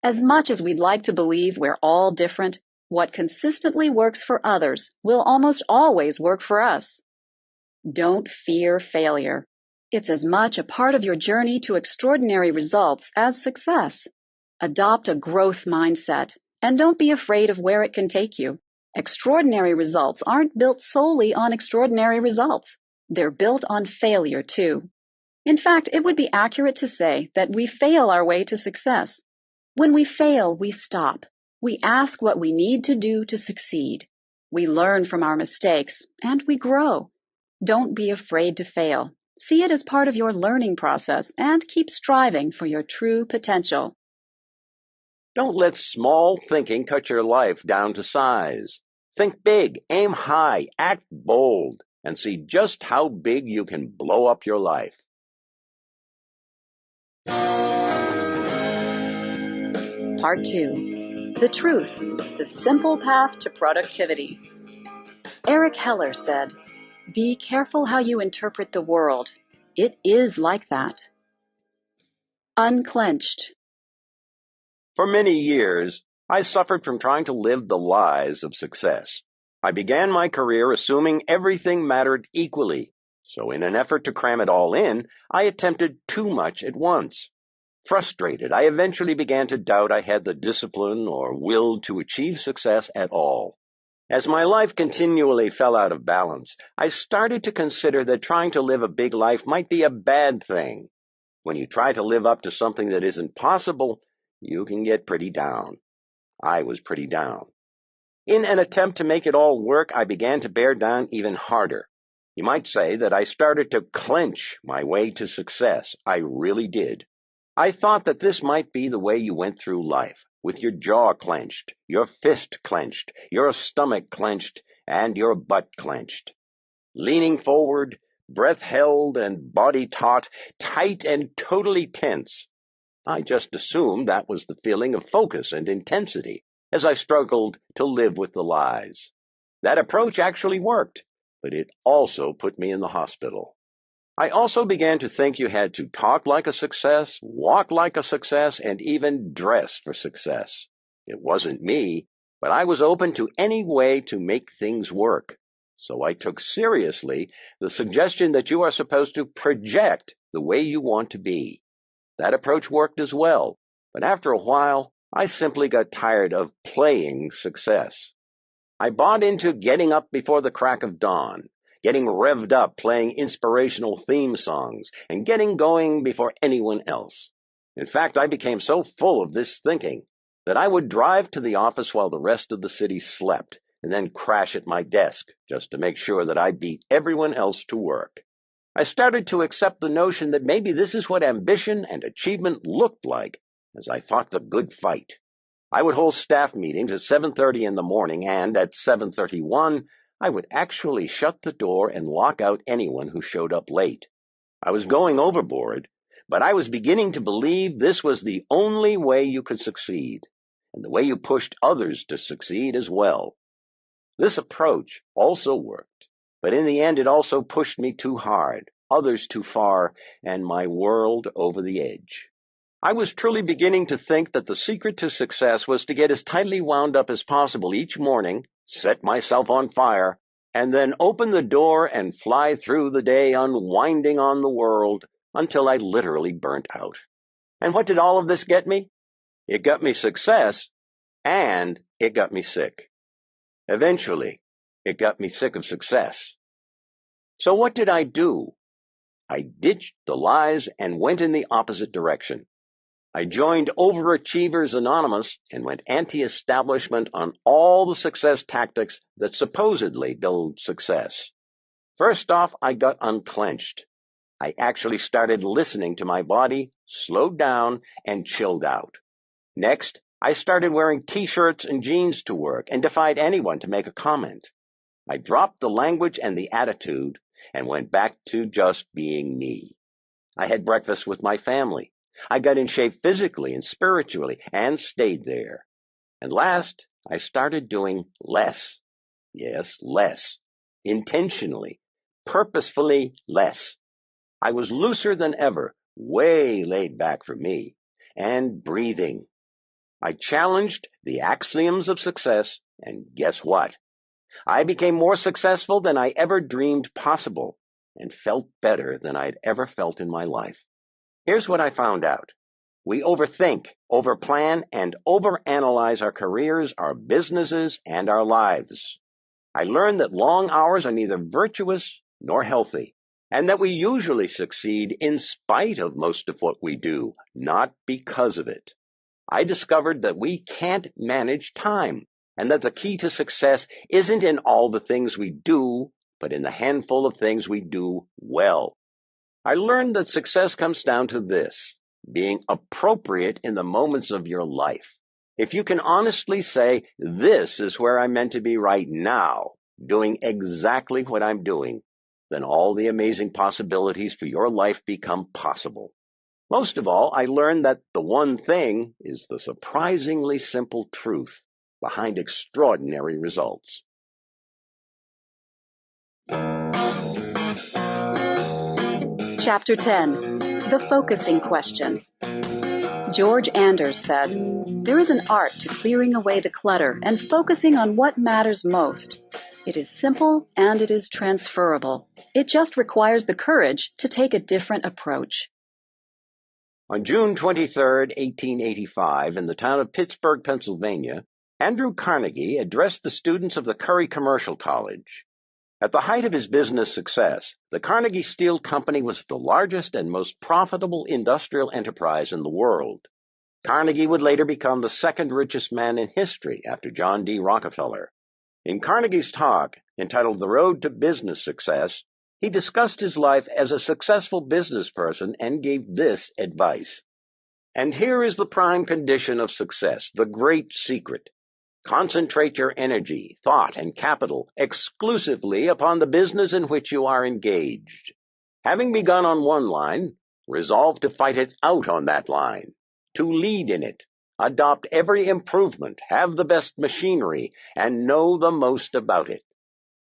As much as we'd like to believe we're all different, what consistently works for others will almost always work for us. Don't fear failure. It's as much a part of your journey to extraordinary results as success. Adopt a growth mindset, and don't be afraid of where it can take you. Extraordinary results aren't built solely on extraordinary results. They're built on failure, too. In fact, it would be accurate to say that we fail our way to success. When we fail, we stop. We ask what we need to do to succeed. We learn from our mistakes, and we grow. Don't be afraid to fail. See it as part of your learning process and keep striving for your true potential. Don't let small thinking cut your life down to size. Think big, aim high, act bold, and see just how big you can blow up your life. Part 2. The Truth, the Simple Path to Productivity. Eric Heller said, "Be careful how you interpret the world. It is like that." Unclenched. For many years, I suffered from trying to live the lies of success. I began my career assuming everything mattered equally, so in an effort to cram it all in, I attempted too much at once. Frustrated, I eventually began to doubt I had the discipline or will to achieve success at all. As my life continually fell out of balance, I started to consider that trying to live a big life might be a bad thing. When you try to live up to something that isn't possible, you can get pretty down. I was pretty down. In an attempt to make it all work, I began to bear down even harder. You might say that I started to clench my way to success. I really did. I thought that this might be the way you went through life, with your jaw clenched, your fist clenched, your stomach clenched, and your butt clenched. Leaning forward, breath held and body taut, tight and totally tense. I just assumed that was the feeling of focus and intensity as I struggled to live with the lies. That approach actually worked, but it also put me in the hospital. I also began to think you had to talk like a success, walk like a success, and even dress for success. It wasn't me, but I was open to any way to make things work. So I took seriously the suggestion that you are supposed to project the way you want to be. That approach worked as well, but after a while, I simply got tired of playing success. I bought into getting up before the crack of dawn, getting revved up playing inspirational theme songs, and getting going before anyone else. In fact, I became so full of this thinking that I would drive to the office while the rest of the city slept, and then crash at my desk just to make sure that I beat everyone else to work. I started to accept the notion that maybe this is what ambition and achievement looked like as I fought the good fight. I would hold staff meetings at 7:30 in the morning, and at 7:31, I would actually shut the door and lock out anyone who showed up late. I was going overboard, but I was beginning to believe this was the only way you could succeed, and the way you pushed others to succeed as well. This approach also worked, but in the end it also pushed me too hard, others too far, and my world over the edge. I was truly beginning to think that the secret to success was to get as tightly wound up as possible each morning, set myself on fire, and then open the door and fly through the day unwinding on the world until I literally burnt out. And what did all of this get me? It got me success, and it got me sick. Eventually, it got me sick of success. So what did I do? I ditched the lies and went in the opposite direction. I joined Overachievers Anonymous and went anti-establishment on all the success tactics that supposedly build success. First off, I got unclenched. I actually started listening to my body, slowed down, and chilled out. Next, I started wearing t-shirts and jeans to work and defied anyone to make a comment. I dropped the language and the attitude and went back to just being me. I had breakfast with my family. I got in shape physically and spiritually and stayed there. And last, I started doing less. Yes, less. Intentionally, purposefully less. I was looser than ever, way laid back for me, and breathing. I challenged the axioms of success, and guess what? I became more successful than I ever dreamed possible, and felt better than I'd ever felt in my life. Here's what I found out. We overthink, overplan, and overanalyze our careers, our businesses, and our lives. I learned that long hours are neither virtuous nor healthy, and that we usually succeed in spite of most of what we do, not because of it. I discovered that we can't manage time, and that the key to success isn't in all the things we do, but in the handful of things we do well. I learned that success comes down to this: being appropriate in the moments of your life. If you can honestly say, this is where I'm meant to be right now, doing exactly what I'm doing, then all the amazing possibilities for your life become possible. Most of all, I learned that the one thing is the surprisingly simple truth behind extraordinary results. Chapter 10. The Focusing Question. George Anders said, "There is an art to clearing away the clutter and focusing on what matters most. It is simple and it is transferable. It just requires the courage to take a different approach." On June 23, 1885, in the town of Pittsburgh, Pennsylvania, Andrew Carnegie addressed the students of the Curry Commercial College. At the height of his business success, the Carnegie Steel Company was the largest and most profitable industrial enterprise in the world. Carnegie would later become the second richest man in history after John D. Rockefeller. In Carnegie's talk, entitled The Road to Business Success, he discussed his life as a successful business person and gave this advice. And here is the prime condition of success, the great secret. Concentrate your energy, thought, and capital exclusively upon the business in which you are engaged. Having begun on one line, resolve to fight it out on that line, to lead in it, adopt every improvement, have the best machinery, and know the most about it.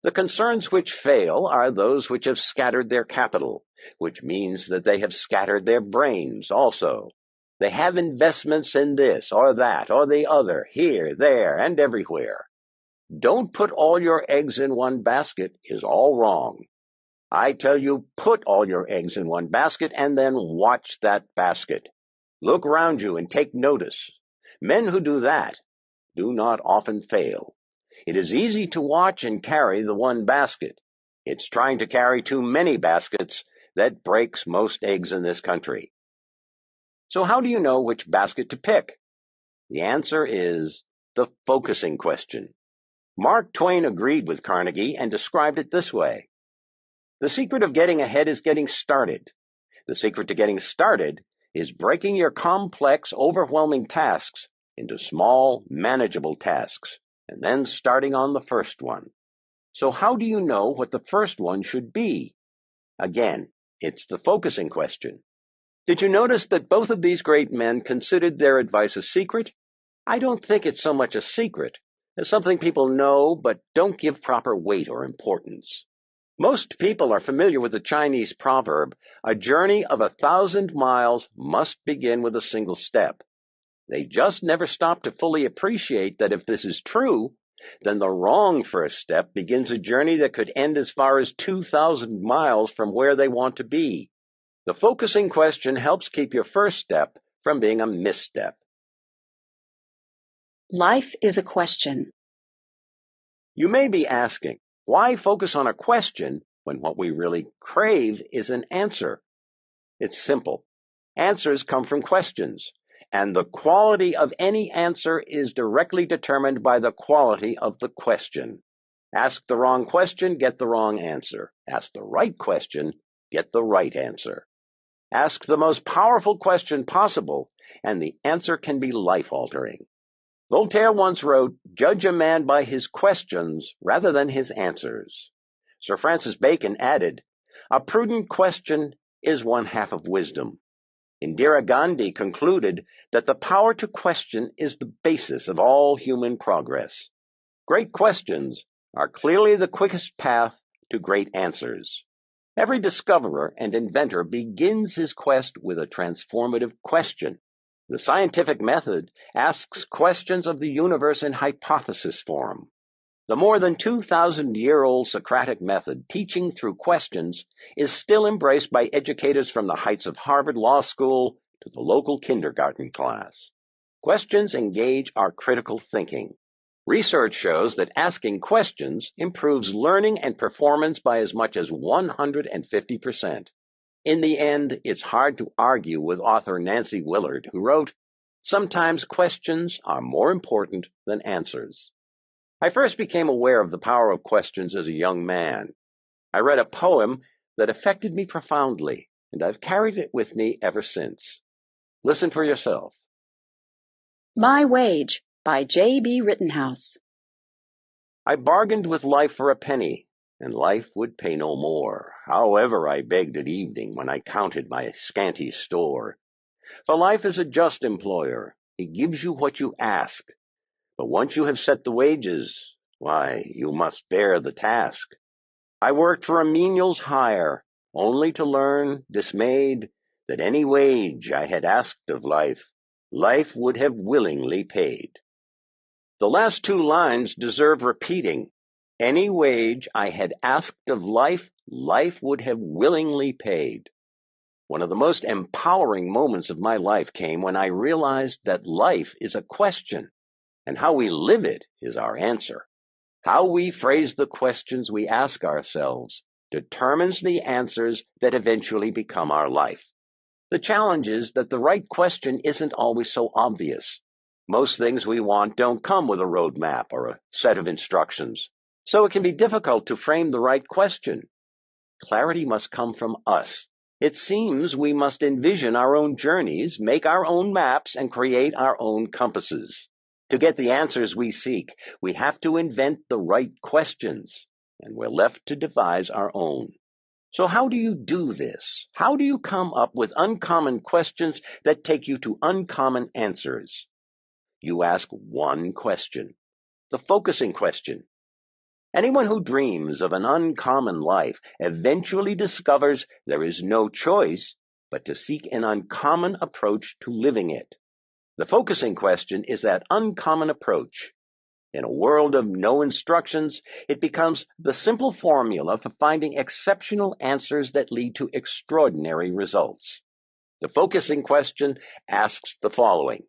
The concerns which fail are those which have scattered their capital, which means that they have scattered their brains also. They have investments in this or that or the other, here, there, and everywhere. Don't put all your eggs in one basket is all wrong. I tell you, put all your eggs in one basket and then watch that basket. Look around you and take notice. Men who do that do not often fail. It is easy to watch and carry the one basket. It's trying to carry too many baskets that breaks most eggs in this country. So how do you know which basket to pick? The answer is the focusing question. Mark Twain agreed with Carnegie and described it this way. The secret of getting ahead is getting started. The secret to getting started is breaking your complex, overwhelming tasks into small, manageable tasks, and then starting on the first one. So how do you know what the first one should be? Again, it's the focusing question. Did you notice that both of these great men considered their advice a secret? I don't think it's so much a secret as something people know but don't give proper weight or importance. Most people are familiar with the Chinese proverb, a journey of 1,000 miles must begin with a single step. They just never stop to fully appreciate that if this is true, then the wrong first step begins a journey that could end as far as 2,000 miles from where they want to be. The focusing question helps keep your first step from being a misstep. Life is a question. You may be asking, why focus on a question when what we really crave is an answer? It's simple. Answers come from questions, and the quality of any answer is directly determined by the quality of the question. Ask the wrong question, get the wrong answer. Ask the right question, get the right answer. Ask the most powerful question possible, and the answer can be life-altering. Voltaire once wrote, "Judge a man by his questions rather than his answers." Sir Francis Bacon added, "A prudent question is one half of wisdom." Indira Gandhi concluded that the power to question is the basis of all human progress. Great questions are clearly the quickest path to great answers. Every discoverer and inventor begins his quest with a transformative question. The scientific method asks questions of the universe in hypothesis form. The more than 2,000-year-old Socratic method, teaching through questions, is still embraced by educators from the heights of Harvard Law School to the local kindergarten class. Questions engage our critical thinking. Research shows that asking questions improves learning and performance by as much as 150%. In the end, it's hard to argue with author Nancy Willard, who wrote, "Sometimes questions are more important than answers." I first became aware of the power of questions as a young man. I read a poem that affected me profoundly, and I've carried it with me ever since. Listen for yourself. My Wage by J.B. Rittenhouse. I bargained with life for a penny, and life would pay no more. However, I begged at evening when I counted my scanty store. For life is a just employer. He gives you what you ask. But once you have set the wages, why, you must bear the task. I worked for a menial's hire, only to learn, dismayed, that any wage I had asked of life, life would have willingly paid. The last two lines deserve repeating. Any wage I had asked of life, life would have willingly paid. One of the most empowering moments of my life came when I realized that life is a question, and how we live it is our answer. How we phrase the questions we ask ourselves determines the answers that eventually become our life. The challenge is that the right question isn't always so obvious. Most things we want don't come with a roadmap or a set of instructions, so it can be difficult to frame the right question. Clarity must come from us. It seems we must envision our own journeys, make our own maps, and create our own compasses. To get the answers we seek, we have to invent the right questions, and we're left to devise our own. So how do you do this? How do you come up with uncommon questions that take you to uncommon answers? You ask one question, the focusing question. Anyone who dreams of an uncommon life eventually discovers there is no choice but to seek an uncommon approach to living it. The focusing question is that uncommon approach. In a world of no instructions, it becomes the simple formula for finding exceptional answers that lead to extraordinary results. The focusing question asks the following.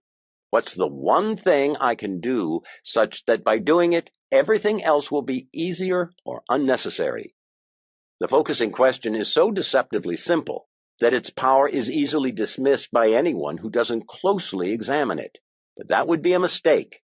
What's the one thing I can do such that by doing it, everything else will be easier or unnecessary? The focusing question is so deceptively simple that its power is easily dismissed by anyone who doesn't closely examine it. But that would be a mistake.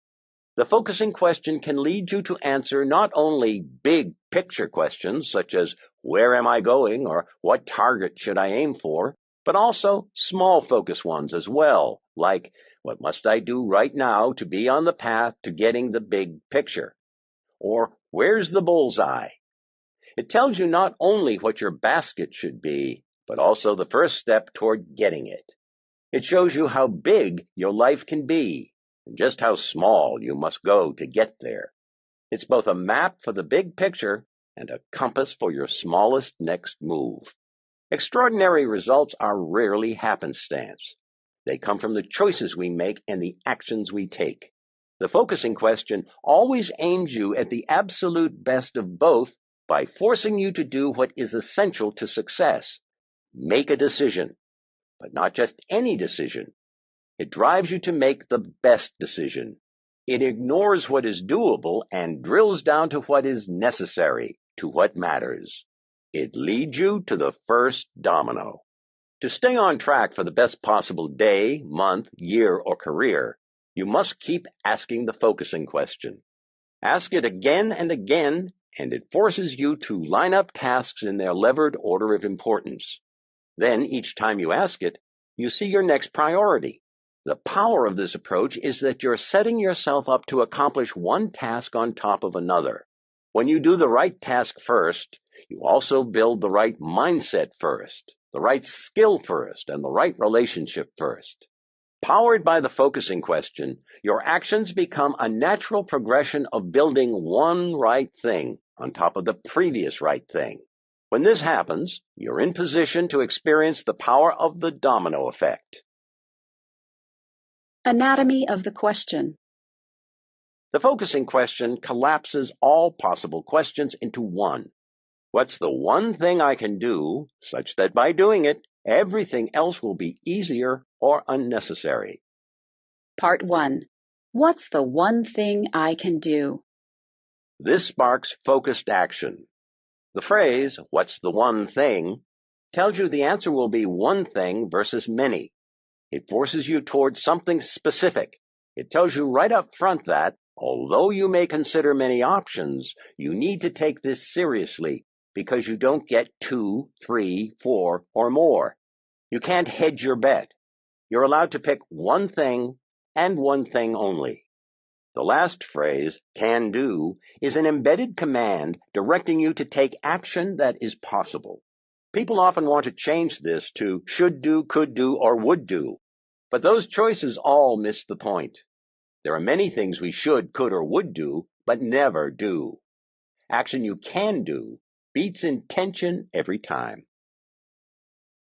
The focusing question can lead you to answer not only big picture questions such as where am I going or what target should I aim for, but also small focus ones as well, like what must I do right now to be on the path to getting the big picture? Or where's the bullseye? It tells you not only what your basket should be, but also the first step toward getting it. It shows you how big your life can be and just how small you must go to get there. It's both a map for the big picture and a compass for your smallest next move. Extraordinary results are rarely happenstance. They come from the choices we make and the actions we take. The focusing question always aims you at the absolute best of both by forcing you to do what is essential to success. Make a decision, but not just any decision. It drives you to make the best decision. It ignores what is doable and drills down to what is necessary, to what matters. It leads you to the first domino. To stay on track for the best possible day, month, year, or career, you must keep asking the focusing question. Ask it again and again, and it forces you to line up tasks in their levered order of importance. Then, each time you ask it, you see your next priority. The power of this approach is that you're setting yourself up to accomplish one task on top of another. When you do the right task first, you also build the right mindset first. the right skill first, and the right relationship first. Powered by the focusing question, your actions become a natural progression of building one right thing on top of the previous right thing. When this happens, you're in position to experience the power of the domino effect. Anatomy of the question. The focusing question collapses all possible questions into one. What's the one thing I can do such that by doing it, everything else will be easier or unnecessary? Part 1. What's the one thing I can do? This sparks focused action. The phrase, "what's the one thing?" tells you the answer will be one thing versus many. It forces you towards something specific. It tells you right up front that, although you may consider many options, you need to take this seriously because you don't get 2, 3, 4, or more. You can't hedge your bet. You're allowed to pick one thing and one thing only. The last phrase, "can do," is an embedded command directing you to take action that is possible. People often want to change this to should do, could do, or would do, but those choices all miss the point. There are many things we should, could, or would do, but never do. Action you can do beats intention every time.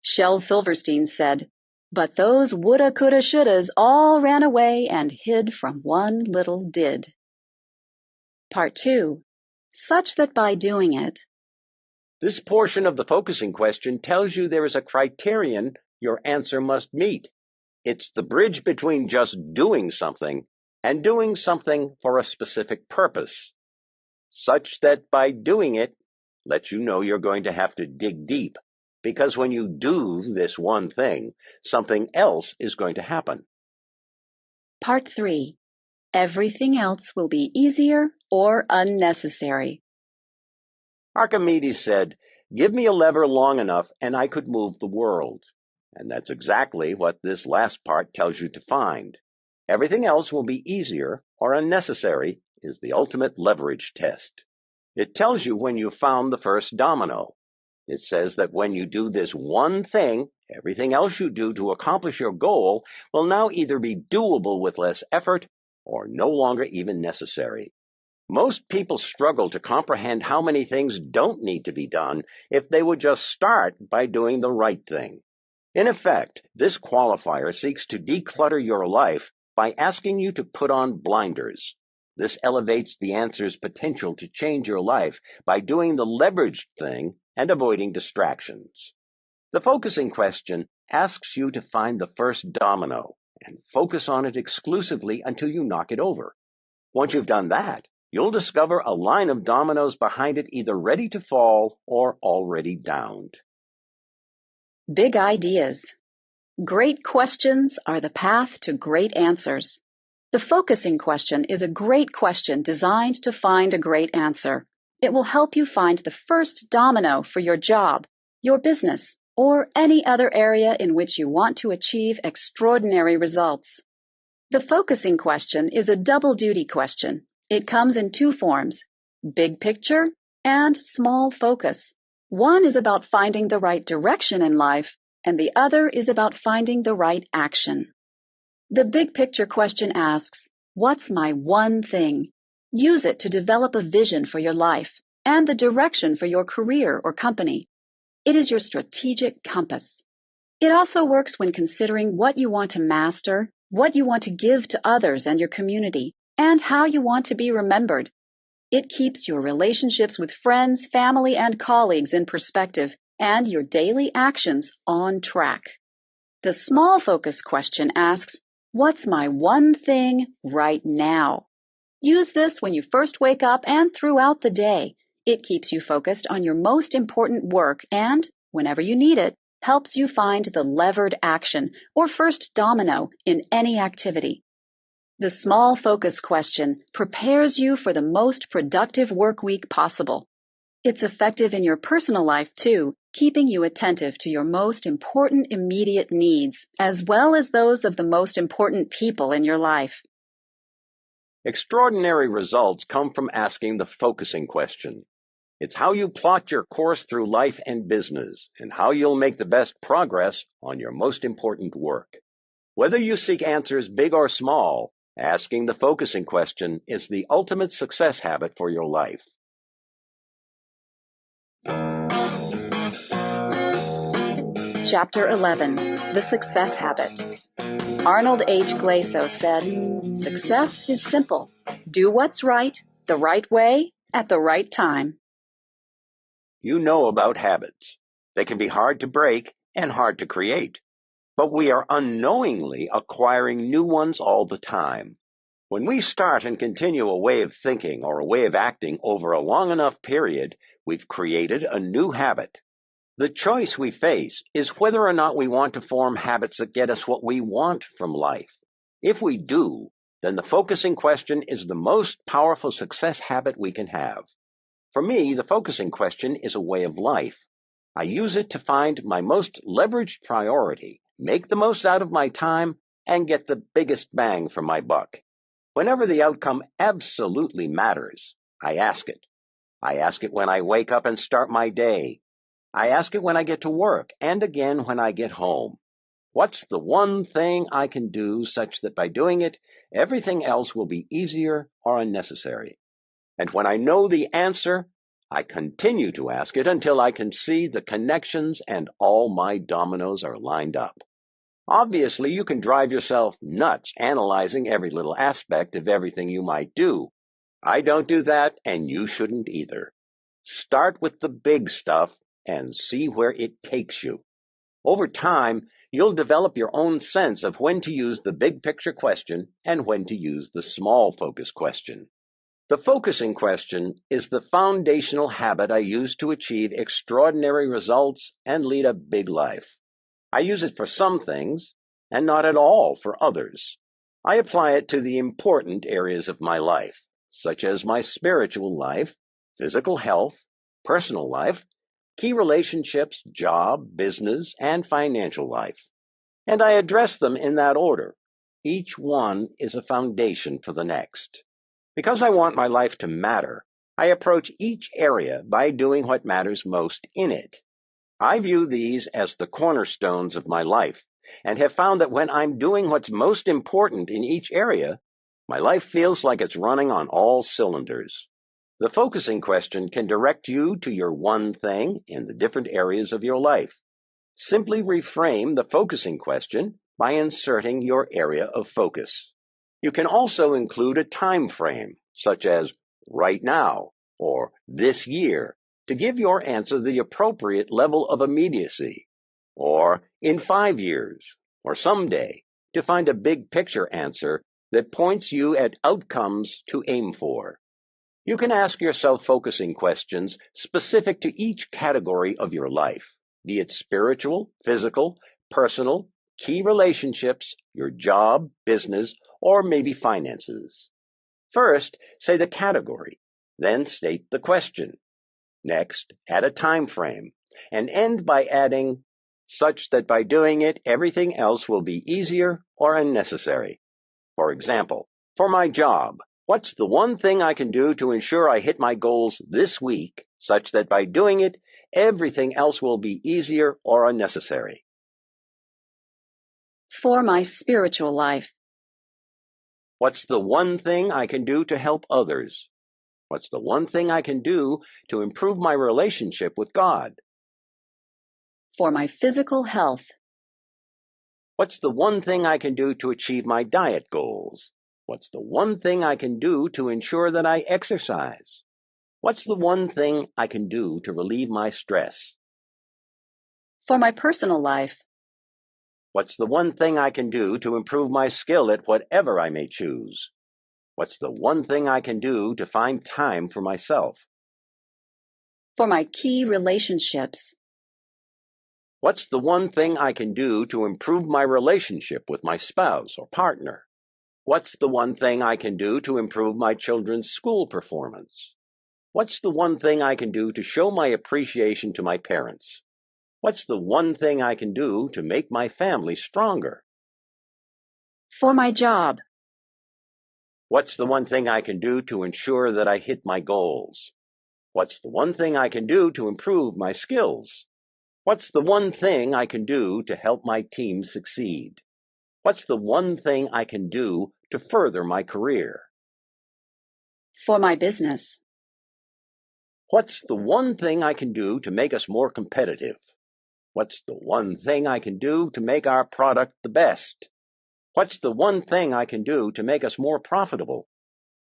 Shel Silverstein said, "But those woulda, coulda, shouldas all ran away and hid from one little did." Part 2. Such that by doing it. This portion of the focusing question tells you there is a criterion your answer must meet. It's the bridge between just doing something and doing something for a specific purpose. Such that by doing it lets you know you're going to have to dig deep, because when you do this one thing, something else is going to happen. Part 3. Everything else will be easier or unnecessary. Archimedes said, "Give me a lever long enough and I could move the world." And that's exactly what this last part tells you to find. Everything else will be easier or unnecessary is the ultimate leverage test. It tells you when you've found the first domino. It says that when you do this one thing, everything else you do to accomplish your goal will now either be doable with less effort or no longer even necessary. Most people struggle to comprehend how many things don't need to be done if they would just start by doing the right thing. In effect, this qualifier seeks to declutter your life by asking you to put on blinders. This elevates the answer's potential to change your life by doing the leveraged thing and avoiding distractions. The focusing question asks you to find the first domino and focus on it exclusively until you knock it over. Once you've done that, you'll discover a line of dominoes behind it either ready to fall or already downed. Big ideas. Great questions are the path to great answers. The focusing question is a great question designed to find a great answer. It will help you find the first domino for your job, your business, or any other area in which you want to achieve extraordinary results. The focusing question is a double-duty question. It comes in two forms, big picture and small focus. One is about finding the right direction in life, and the other is about finding the right action. The big picture question asks, what's my one thing? Use it to develop a vision for your life and the direction for your career or company. It is your strategic compass. It also works when considering what you want to master, what you want to give to others and your community, and how you want to be remembered. It keeps your relationships with friends, family, and colleagues in perspective and your daily actions on track. The small focus question asks, what's my one thing right now? Use this when you first wake up and throughout the day. It keeps you focused on your most important work and, whenever you need it, helps you find the levered action or first domino in any activity. The small focus question prepares you for the most productive work week possible. It's effective in your personal life too, keeping you attentive to your most important immediate needs, as well as those of the most important people in your life. Extraordinary results come from asking the focusing question. It's how you plot your course through life and business, and how you'll make the best progress on your most important work. Whether you seek answers big or small, asking the focusing question is the ultimate success habit for your life. Chapter 11, The Success Habit. Arnold H. Glasow said, "Success is simple. Do what's right, the right way, at the right time." You know about habits. They can be hard to break and hard to create, but we are unknowingly acquiring new ones all the time. When we start and continue a way of thinking or a way of acting over a long enough period, we've created a new habit. The choice we face is whether or not we want to form habits that get us what we want from life. If we do, then the focusing question is the most powerful success habit we can have. For me, the focusing question is a way of life. I use it to find my most leveraged priority, make the most out of my time, and get the biggest bang for my buck. Whenever the outcome absolutely matters, I ask it. I ask it when I wake up and start my day. I ask it when I get to work, and again when I get home. What's the one thing I can do such that by doing it, everything else will be easier or unnecessary? And when I know the answer, I continue to ask it until I can see the connections and all my dominoes are lined up. Obviously, you can drive yourself nuts analyzing every little aspect of everything you might do. I don't do that, and you shouldn't either. Start with the big stuff and see where it takes you. Over time, you'll develop your own sense of when to use the big picture question and when to use the small focus question. The focusing question is the foundational habit I use to achieve extraordinary results and lead a big life. I use it for some things and not at all for others. I apply it to the important areas of my life, such as my spiritual life, physical health, personal life, key relationships, job, business, and financial life. And I address them in that order. Each one is a foundation for the next. Because I want my life to matter, I approach each area by doing what matters most in it. I view these as the cornerstones of my life, and have found that when I'm doing what's most important in each area, my life feels like it's running on all cylinders. The focusing question can direct you to your one thing in the different areas of your life. Simply reframe the focusing question by inserting your area of focus. You can also include a time frame, such as right now or this year, to give your answer the appropriate level of immediacy, or in 5 years, or someday, to find a big picture answer that points you at outcomes to aim for. You can ask yourself focusing questions specific to each category of your life, be it spiritual, physical, personal, key relationships, your job, business, or maybe finances. First, say the category, then state the question. Next, add a time frame, and end by adding, such that by doing it, everything else will be easier or unnecessary. For example, for my job, what's the one thing I can do to ensure I hit my goals this week, such that by doing it, everything else will be easier or unnecessary? For my spiritual life. What's the one thing I can do to help others? What's the one thing I can do to improve my relationship with God? For my physical health. What's the one thing I can do to achieve my diet goals? What's the one thing I can do to ensure that I exercise? What's the one thing I can do to relieve my stress? For my personal life. What's the one thing I can do to improve my skill at whatever I may choose? What's the one thing I can do to find time for myself? For my key relationships. What's the one thing I can do to improve my relationship with my spouse or partner? What's the one thing I can do to improve my children's school performance? What's the one thing I can do to show my appreciation to my parents? What's the one thing I can do to make my family stronger? For my job. What's the one thing I can do to ensure that I hit my goals? What's the one thing I can do to improve my skills? What's the one thing I can do to help my team succeed? What's the one thing I can do to further my career? For my business. What's the one thing I can do to make us more competitive? What's the one thing I can do to make our product the best? What's the one thing I can do to make us more profitable?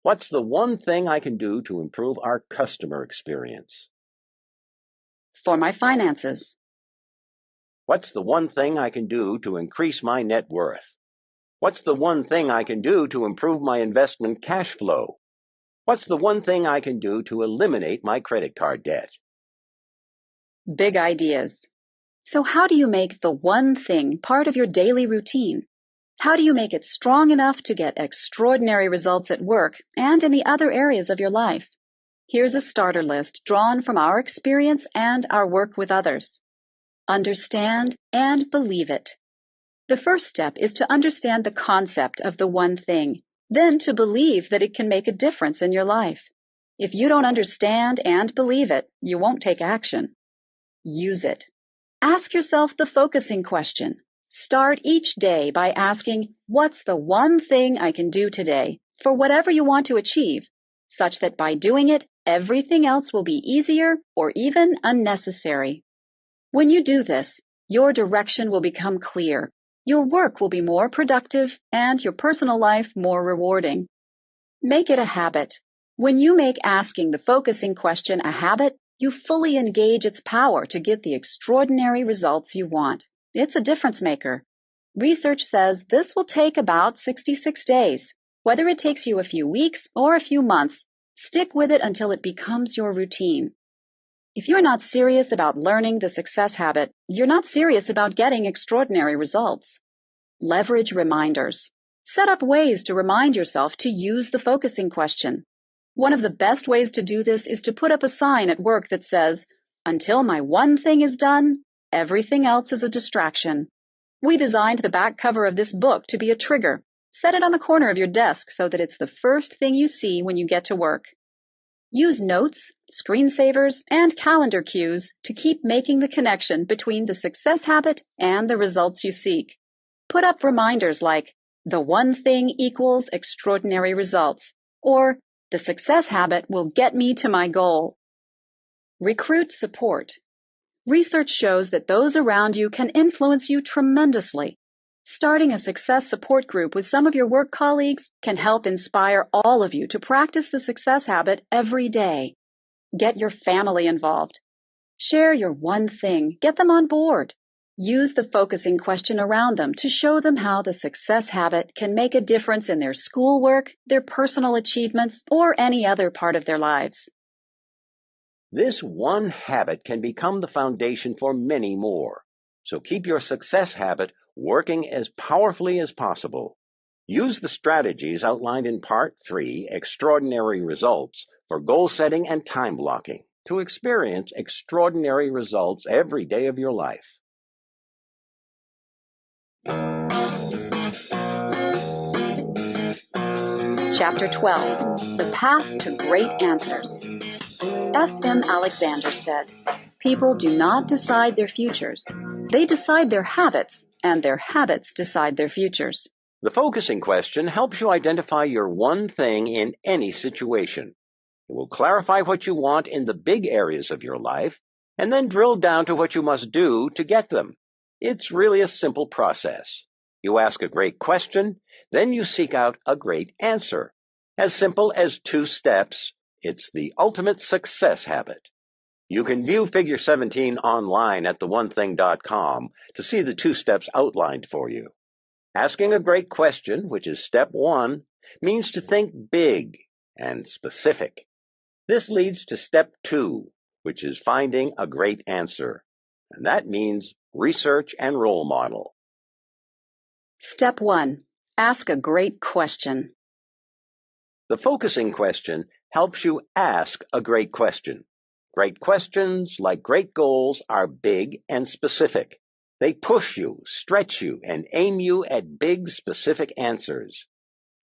What's the one thing I can do to improve our customer experience? For my finances. What's the one thing I can do to increase my net worth? What's the one thing I can do to improve my investment cash flow? What's the one thing I can do to eliminate my credit card debt? Big ideas. So how do you make the one thing part of your daily routine? How do you make it strong enough to get extraordinary results at work and in the other areas of your life? Here's a starter list drawn from our experience and our work with others. Understand and believe it. The first step is to understand the concept of the one thing, then to believe that it can make a difference in your life. If you don't understand and believe it, you won't take action. Use it. Ask yourself the focusing question. Start each day by asking, what's the one thing I can do today for whatever you want to achieve, such that by doing it, everything else will be easier or even unnecessary. When you do this, your direction will become clear. Your work will be more productive and your personal life more rewarding. Make it a habit. When you make asking the focusing question a habit, you fully engage its power to get the extraordinary results you want. It's a difference maker. Research says this will take about 66 days. Whether it takes you a few weeks or a few months, stick with it until it becomes your routine. If you're not serious about learning the success habit, you're not serious about getting extraordinary results. Leverage reminders. Set up ways to remind yourself to use the focusing question. One of the best ways to do this is to put up a sign at work that says, "Until my one thing is done, everything else is a distraction." We designed the back cover of this book to be a trigger. Set it on the corner of your desk so that it's the first thing you see when you get to work. Use notes, screensavers, and calendar cues to keep making the connection between the success habit and the results you seek. Put up reminders like, "The one thing equals extraordinary results," or "The success habit will get me to my goal." Recruit support. Research shows that those around you can influence you tremendously. Starting a success support group with some of your work colleagues can help inspire all of you to practice the success habit every day. Get your family involved. Share your one thing. Get them on board. Use the focusing question around them to show them how the success habit can make a difference in their schoolwork, their personal achievements, or any other part of their lives. This one habit can become the foundation for many more. So keep your success habit working as powerfully as possible. Use the strategies outlined in Part 3, Extraordinary Results, for goal setting and time blocking to experience extraordinary results every day of your life. Chapter 12, The Path to Great Answers. F.M. Alexander said, "People do not decide their futures. They decide their habits, and their habits decide their futures." The focusing question helps you identify your one thing in any situation. It will clarify what you want in the big areas of your life, and then drill down to what you must do to get them. It's really a simple process. You ask a great question, then you seek out a great answer. As simple as 2 steps, it's the ultimate success habit. You can view Figure 17 online at theonething.com to see the 2 steps outlined for you. Asking a great question, which is step 1, means to think big and specific. This leads to step 2, which is finding a great answer. And that means research and role model. Step 1. Ask a great question. The focusing question helps you ask a great question. Great questions, like great goals, are big and specific. They push you, stretch you, and aim you at big, specific answers.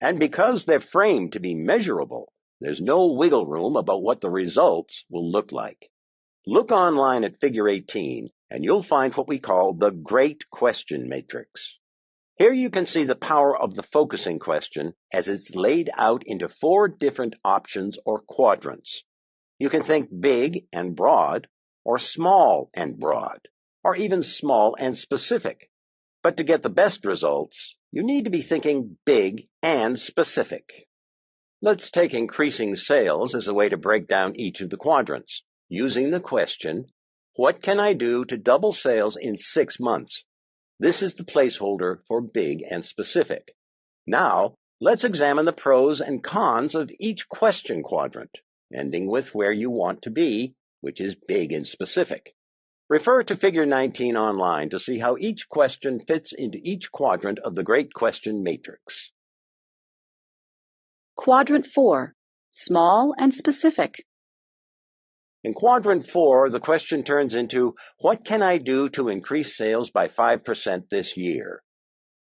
And because they're framed to be measurable, There's no wiggle room about what the results will look like. Look online at Figure 18, and you'll find what we call the Great Question Matrix. Here you can see the power of the focusing question as it's laid out into 4 different options or quadrants. You can think big and broad, or small and broad, or even small and specific. But to get the best results, you need to be thinking big and specific. Let's take increasing sales as a way to break down each of the quadrants, using the question, what can I do to double sales in 6 months? This is the placeholder for big and specific. Now, let's examine the pros and cons of each question quadrant, ending with where you want to be, which is big and specific. Refer to Figure 19 online to see how each question fits into each quadrant of the Great Question Matrix. Quadrant 4, small and specific. In Quadrant 4, the question turns into, what can I do to increase sales by 5% this year?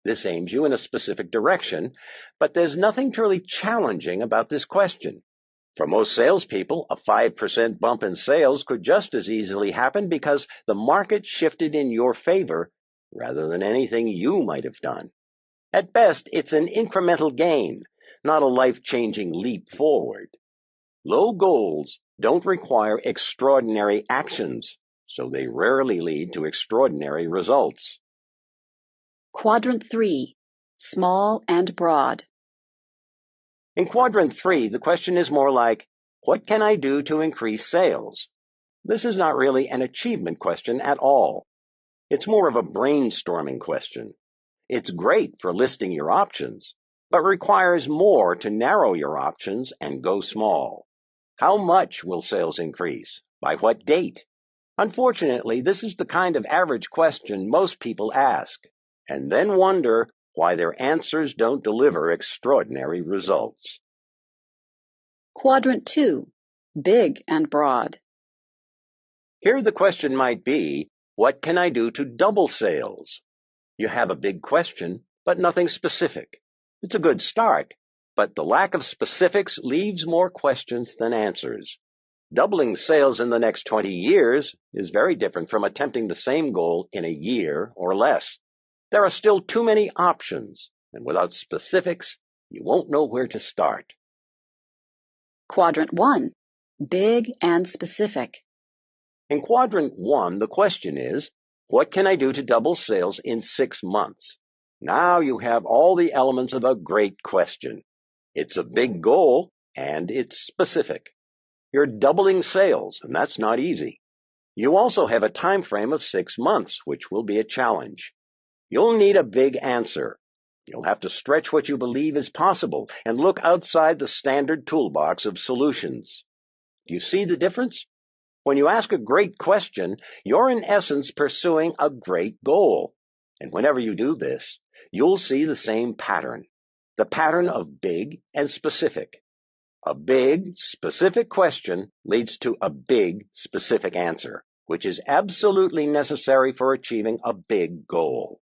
This aims you in a specific direction, but there's nothing truly challenging about this question. For most salespeople, a 5% bump in sales could just as easily happen because the market shifted in your favor rather than anything you might have done. At best, it's an incremental gain, not a life-changing leap forward. Low goals don't require extraordinary actions, so they rarely lead to extraordinary results. Quadrant 3, small and broad. In Quadrant 3, the question is more like, what can I do to increase sales? This is not really an achievement question at all. It's more of a brainstorming question. It's great for listing your options, but requires more to narrow your options and go small. How much will sales increase? By what date? Unfortunately, this is the kind of average question most people ask, and then wonder why their answers don't deliver extraordinary results. Quadrant 2, big and broad. Here the question might be, what can I do to double sales? You have a big question, but nothing specific. It's a good start, but the lack of specifics leaves more questions than answers. Doubling sales in the next 20 years is very different from attempting the same goal in a year or less. There are still too many options, and without specifics, you won't know where to start. Quadrant 1, big and specific. In Quadrant 1, the question is, what can I do to double sales in 6 months? Now you have all the elements of a great question. It's a big goal, and it's specific. You're doubling sales, and that's not easy. You also have a time frame of 6 months, which will be a challenge. You'll need a big answer. You'll have to stretch what you believe is possible and look outside the standard toolbox of solutions. Do you see the difference? When you ask a great question, you're in essence pursuing a great goal. And whenever you do this, you'll see the same pattern, the pattern of big and specific. A big, specific question leads to a big, specific answer, which is absolutely necessary for achieving a big goal.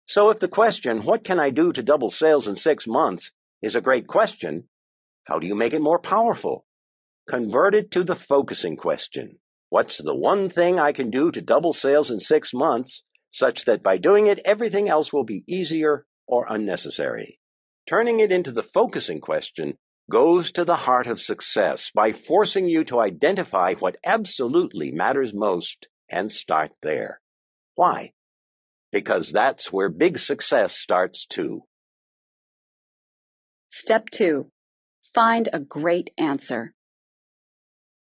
So if the question, what can I do to double sales in 6 months, is a great question, how do you make it more powerful? Convert it to the focusing question. What's the one thing I can do to double sales in 6 months, such that by doing it, everything else will be easier or unnecessary? Turning it into the focusing question goes to the heart of success by forcing you to identify what absolutely matters most and start there. Why? Because that's where big success starts too. Step 2, find a great answer.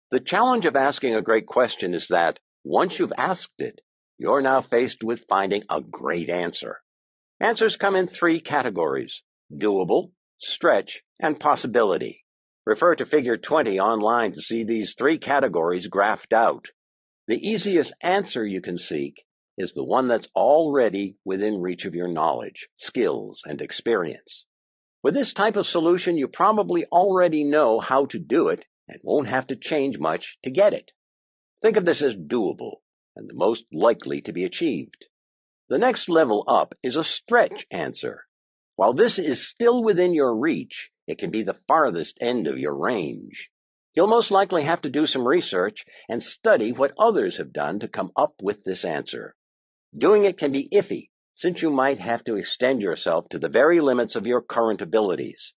The challenge of asking a great question is that, once you've asked it, you're now faced with finding a great answer. Answers come in 3 categories: doable, stretch, and possibility. Refer to Figure 20 online to see these 3 categories graphed out. The easiest answer you can seek is the one that's already within reach of your knowledge, skills, and experience. With this type of solution, you probably already know how to do it and won't have to change much to get it. Think of this as doable and the most likely to be achieved. The next level up is a stretch answer. While this is still within your reach, It can be the farthest end of your range. You'll most likely have to do some research and study what others have done to come up with this answer. Doing it can be iffy, since you might have to extend yourself to the very limits of your current abilities.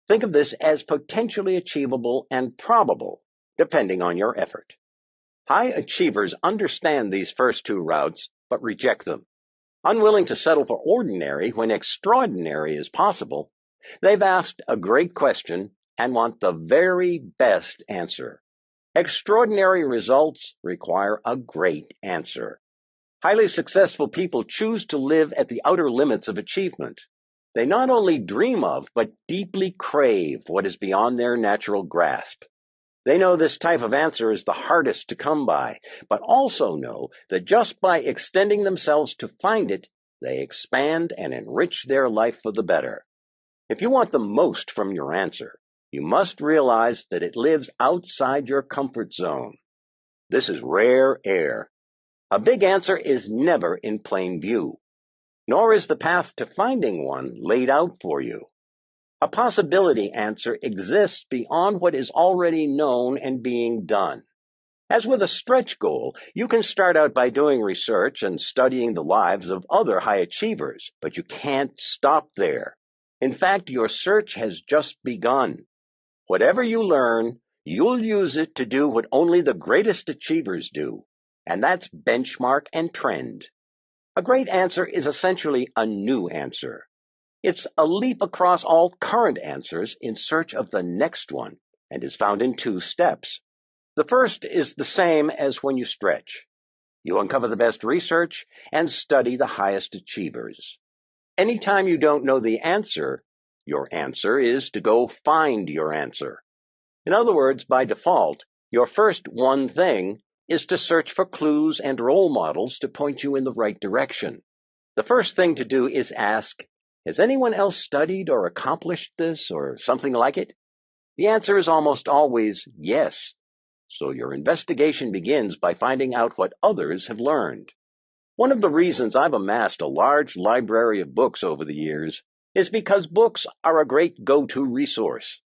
Think of this as potentially achievable and probable, depending on your effort. High achievers understand these first two routes, but reject them. Unwilling to settle for ordinary when extraordinary is possible, they've asked a great question and want the very best answer. Extraordinary results require a great answer. Highly successful people choose to live at the outer limits of achievement. They not only dream of, but deeply crave what is beyond their natural grasp. They know this type of answer is the hardest to come by, but also know that just by extending themselves to find it, they expand and enrich their life for the better. If you want the most from your answer, you must realize that it lives outside your comfort zone. This is rare air. A big answer is never in plain view, nor is the path to finding one laid out for you. A possibility answer exists beyond what is already known and being done. As with a stretch goal, you can start out by doing research and studying the lives of other high achievers, but you can't stop there. In fact, your search has just begun. Whatever you learn, you'll use it to do what only the greatest achievers do, and that's benchmark and trend. A great answer is essentially a new answer. It's a leap across all current answers in search of the next one, and is found in two steps. The first is the same as when you stretch. You uncover the best research and study the highest achievers. Anytime you don't know the answer, your answer is to go find your answer. In other words, by default, your first one thing is to search for clues and role models to point you in the right direction. The first thing to do is ask, has anyone else studied or accomplished this or something like it? The answer is almost always yes. So your investigation begins by finding out what others have learned. One of the reasons I've amassed a large library of books over the years is because books are a great go-to resource.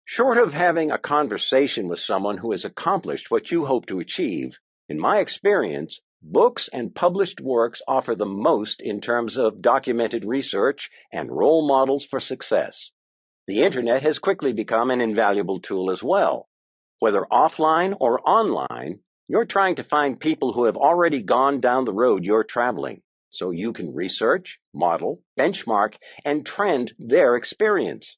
Short of having a conversation with someone who has accomplished what you hope to achieve, in my experience, books and published works offer the most in terms of documented research and role models for success. The Internet has quickly become an invaluable tool as well. Whether offline or online, you're trying to find people who have already gone down the road you're traveling, so you can research, model, benchmark, and trend their experience.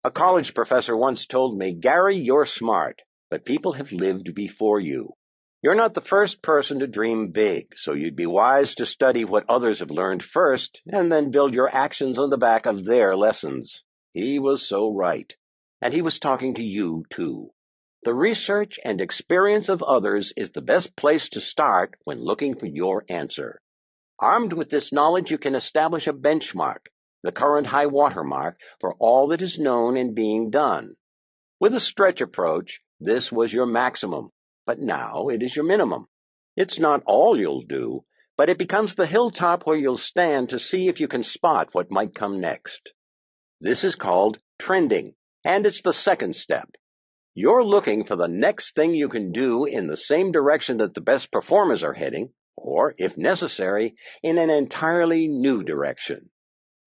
A college professor once told me, Gary, you're smart, but people have lived before you. You're not the first person to dream big, so you'd be wise to study what others have learned first and then build your actions on the back of their lessons. He was so right. And he was talking to you, too. The research and experience of others is the best place to start when looking for your answer. Armed with this knowledge, you can establish a benchmark, the current high water mark for all that is known and being done. With a stretch approach, this was your maximum, but now it is your minimum. It's not all you'll do, but it becomes the hilltop where you'll stand to see if you can spot what might come next. This is called trending, and it's the second step. You're looking for the next thing you can do in the same direction that the best performers are heading, or, if necessary, in an entirely new direction.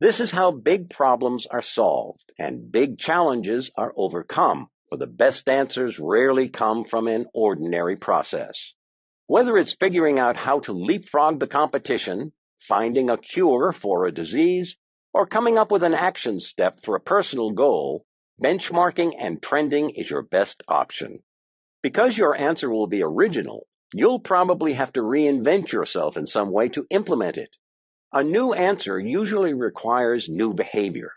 This is how big problems are solved and big challenges are overcome, for the best answers rarely come from an ordinary process. Whether it's figuring out how to leapfrog the competition, finding a cure for a disease, or coming up with an action step for a personal goal, benchmarking and trending is your best option. Because your answer will be original, you'll probably have to reinvent yourself in some way to implement it. A new answer usually requires new behavior.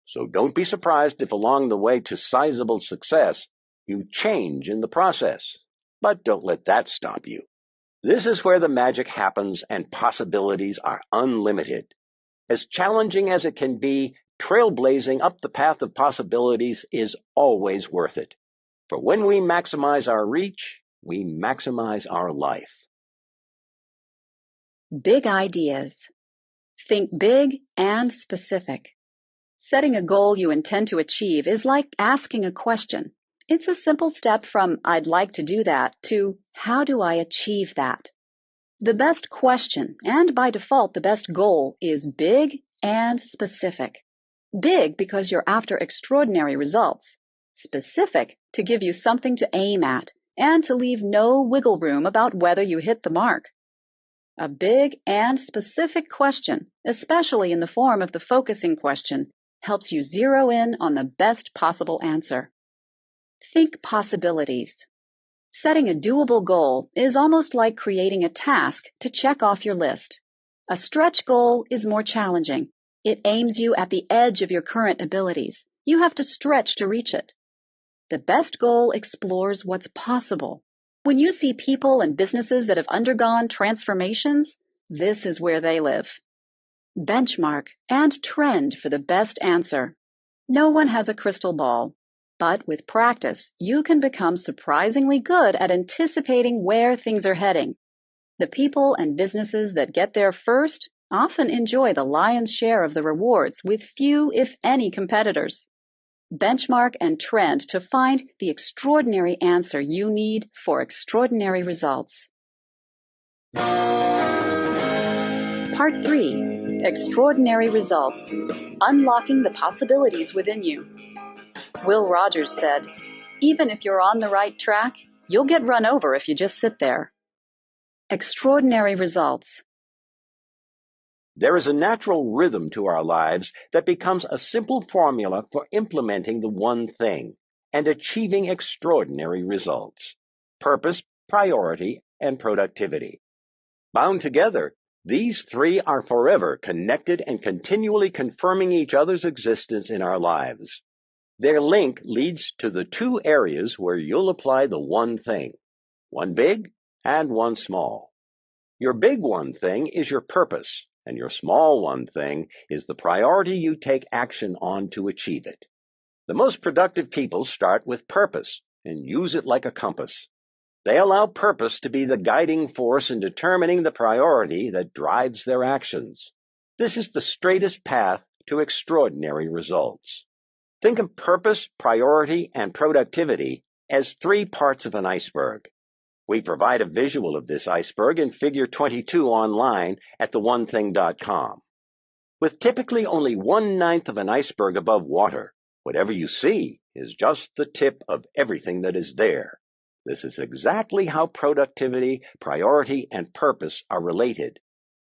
So don't be surprised if along the way to sizable success, you change in the process. But don't let that stop you. This is where the magic happens and possibilities are unlimited. As challenging as it can be, trailblazing up the path of possibilities is always worth it. For when we maximize our reach, we maximize our life. Big ideas. Think big and specific. Setting a goal you intend to achieve is like asking a question. It's a simple step from "I'd like to do that" to "How do I achieve that?" The best question, and by default the best goal, is big and specific. Big because you're after extraordinary results. Specific to give you something to aim at and to leave no wiggle room about whether you hit the mark. A big and specific question, especially in the form of the focusing question, helps you zero in on the best possible answer. Think possibilities. Setting a doable goal is almost like creating a task to check off your list. A stretch goal is more challenging. It aims you at the edge of your current abilities. You have to stretch to reach it. The best goal explores what's possible. When you see people and businesses that have undergone transformations, this is where they live. Benchmark and trend for the best answer. No one has a crystal ball, but with practice, you can become surprisingly good at anticipating where things are heading. The people and businesses that get there first often enjoy the lion's share of the rewards with few, if any, competitors. Benchmark and trend to find the extraordinary answer you need for extraordinary results. Part 3. Extraordinary Results. Unlocking the Possibilities Within You. Will Rogers said, "Even if you're on the right track, you'll get run over if you just sit there." Extraordinary results. There is a natural rhythm to our lives that becomes a simple formula for implementing the one thing and achieving extraordinary results: purpose, priority, and productivity. Bound together, these three are forever connected and continually confirming each other's existence in our lives. Their link leads to the two areas where you'll apply the one thing, one big and one small. Your big one thing is your purpose, and your small one thing is the priority you take action on to achieve it. The most productive people start with purpose and use it like a compass. They allow purpose to be the guiding force in determining the priority that drives their actions. This is the straightest path to extraordinary results. Think of purpose, priority, and productivity as three parts of an iceberg. We provide a visual of this iceberg in Figure 22 online at theonething.com. With typically only 1/9 of an iceberg above water, whatever you see is just the tip of everything that is there. This is exactly how productivity, priority, and purpose are related.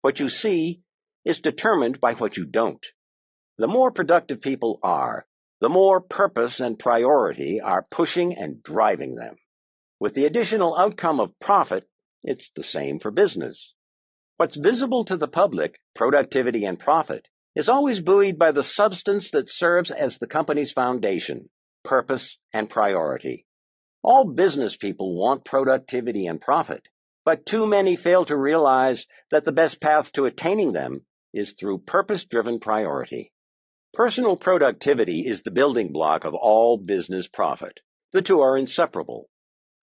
What you see is determined by what you don't. The more productive people are, the more purpose and priority are pushing and driving them. With the additional outcome of profit, it's the same for business. What's visible to the public, productivity and profit, is always buoyed by the substance that serves as the company's foundation, purpose and priority. All business people want productivity and profit, but too many fail to realize that the best path to attaining them is through purpose-driven priority. Personal productivity is the building block of all business profit. The two are inseparable.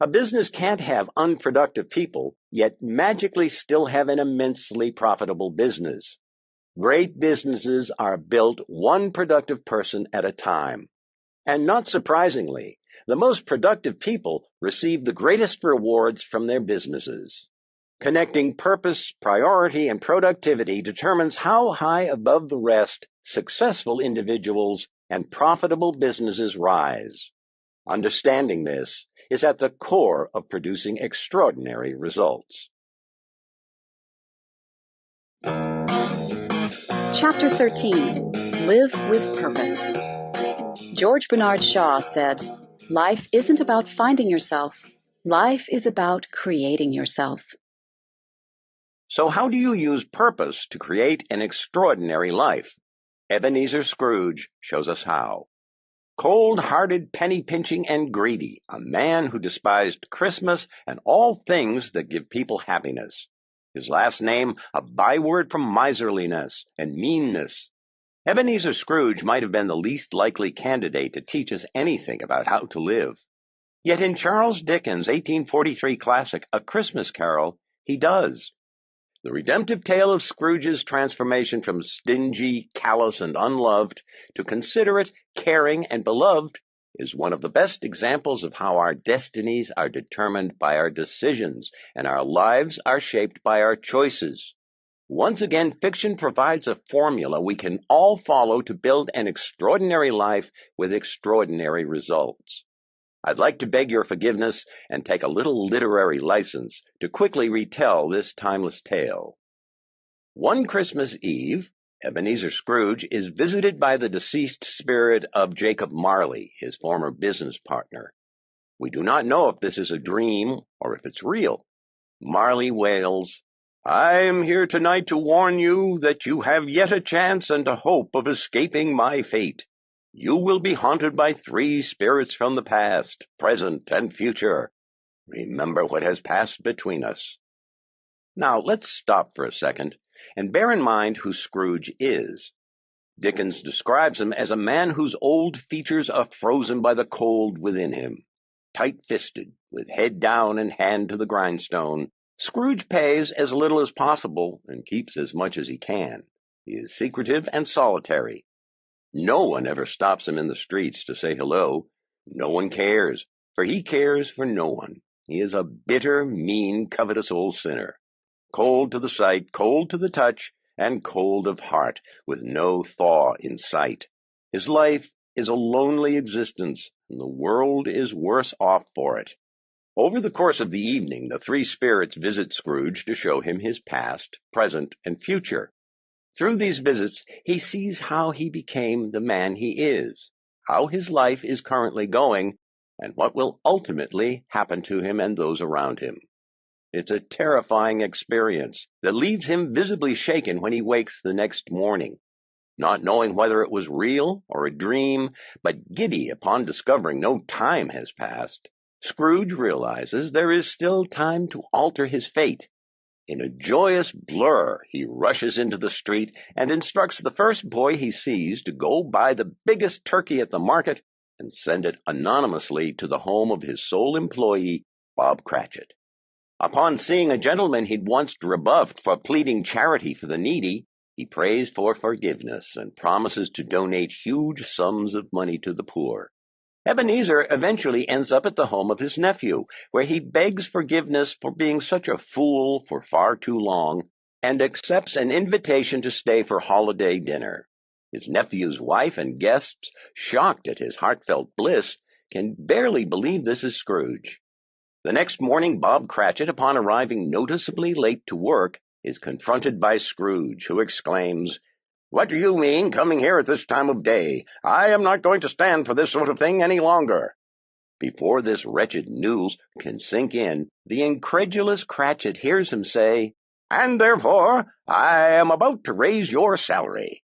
A business can't have unproductive people, yet magically still have an immensely profitable business. Great businesses are built one productive person at a time. And not surprisingly, the most productive people receive the greatest rewards from their businesses. Connecting purpose, priority, and productivity determines how high above the rest successful individuals and profitable businesses rise. Understanding this is at the core of producing extraordinary results. Chapter 13. Live with Purpose. George Bernard Shaw said, "Life isn't about finding yourself. Life is about creating yourself." So how do you use purpose to create an extraordinary life? Ebenezer Scrooge shows us how. Cold-hearted, penny-pinching, and greedy, a man who despised Christmas and all things that give people happiness. His last name, a byword from miserliness and meanness. Ebenezer Scrooge might have been the least likely candidate to teach us anything about how to live. Yet in Charles Dickens' 1843 classic, A Christmas Carol, he does. The redemptive tale of Scrooge's transformation from stingy, callous, and unloved to considerate, caring, and beloved is one of the best examples of how our destinies are determined by our decisions and our lives are shaped by our choices. Once again, fiction provides a formula we can all follow to build an extraordinary life with extraordinary results. I'd like to beg your forgiveness and take a little literary license to quickly retell this timeless tale. One Christmas Eve, Ebenezer Scrooge is visited by the deceased spirit of Jacob Marley, his former business partner. We do not know if this is a dream or if it's real. Marley wails, "I am here tonight to warn you that you have yet a chance and a hope of escaping my fate. You will be haunted by 3 spirits from the past, present, and future. Remember what has passed between us." Now, let's stop for a second and bear in mind who Scrooge is. Dickens describes him as a man whose old features are frozen by the cold within him. Tight-fisted, with head down and hand to the grindstone, Scrooge pays as little as possible and keeps as much as he can. He is secretive and solitary. No one ever stops him in the streets to say hello. No one cares, for he cares for no one. He is a bitter, mean, covetous old sinner. Cold to the sight, cold to the touch, and cold of heart, with no thaw in sight. His life is a lonely existence, and the world is worse off for it. Over the course of the evening, the 3 spirits visit Scrooge to show him his past, present, and future. Through these visits, he sees how he became the man he is, how his life is currently going, and what will ultimately happen to him and those around him. It's a terrifying experience that leaves him visibly shaken when he wakes the next morning, not knowing whether it was real or a dream, but giddy upon discovering no time has passed. Scrooge realizes there is still time to alter his fate. In a joyous blur, he rushes into the street and instructs the first boy he sees to go buy the biggest turkey at the market and send it anonymously to the home of his sole employee, Bob Cratchit. Upon seeing a gentleman he'd once rebuffed for pleading charity for the needy, he prays for forgiveness and promises to donate huge sums of money to the poor. Ebenezer eventually ends up at the home of his nephew, where he begs forgiveness for being such a fool for far too long, and accepts an invitation to stay for holiday dinner. His nephew's wife and guests, shocked at his heartfelt bliss, can barely believe this is Scrooge. The next morning, Bob Cratchit, upon arriving noticeably late to work, is confronted by Scrooge, who exclaims, "What do you mean, coming here at this time of day? I am not going to stand for this sort of thing any longer." Before this wretched news can sink in, the incredulous Cratchit hears him say, "And therefore I am about to raise your salary."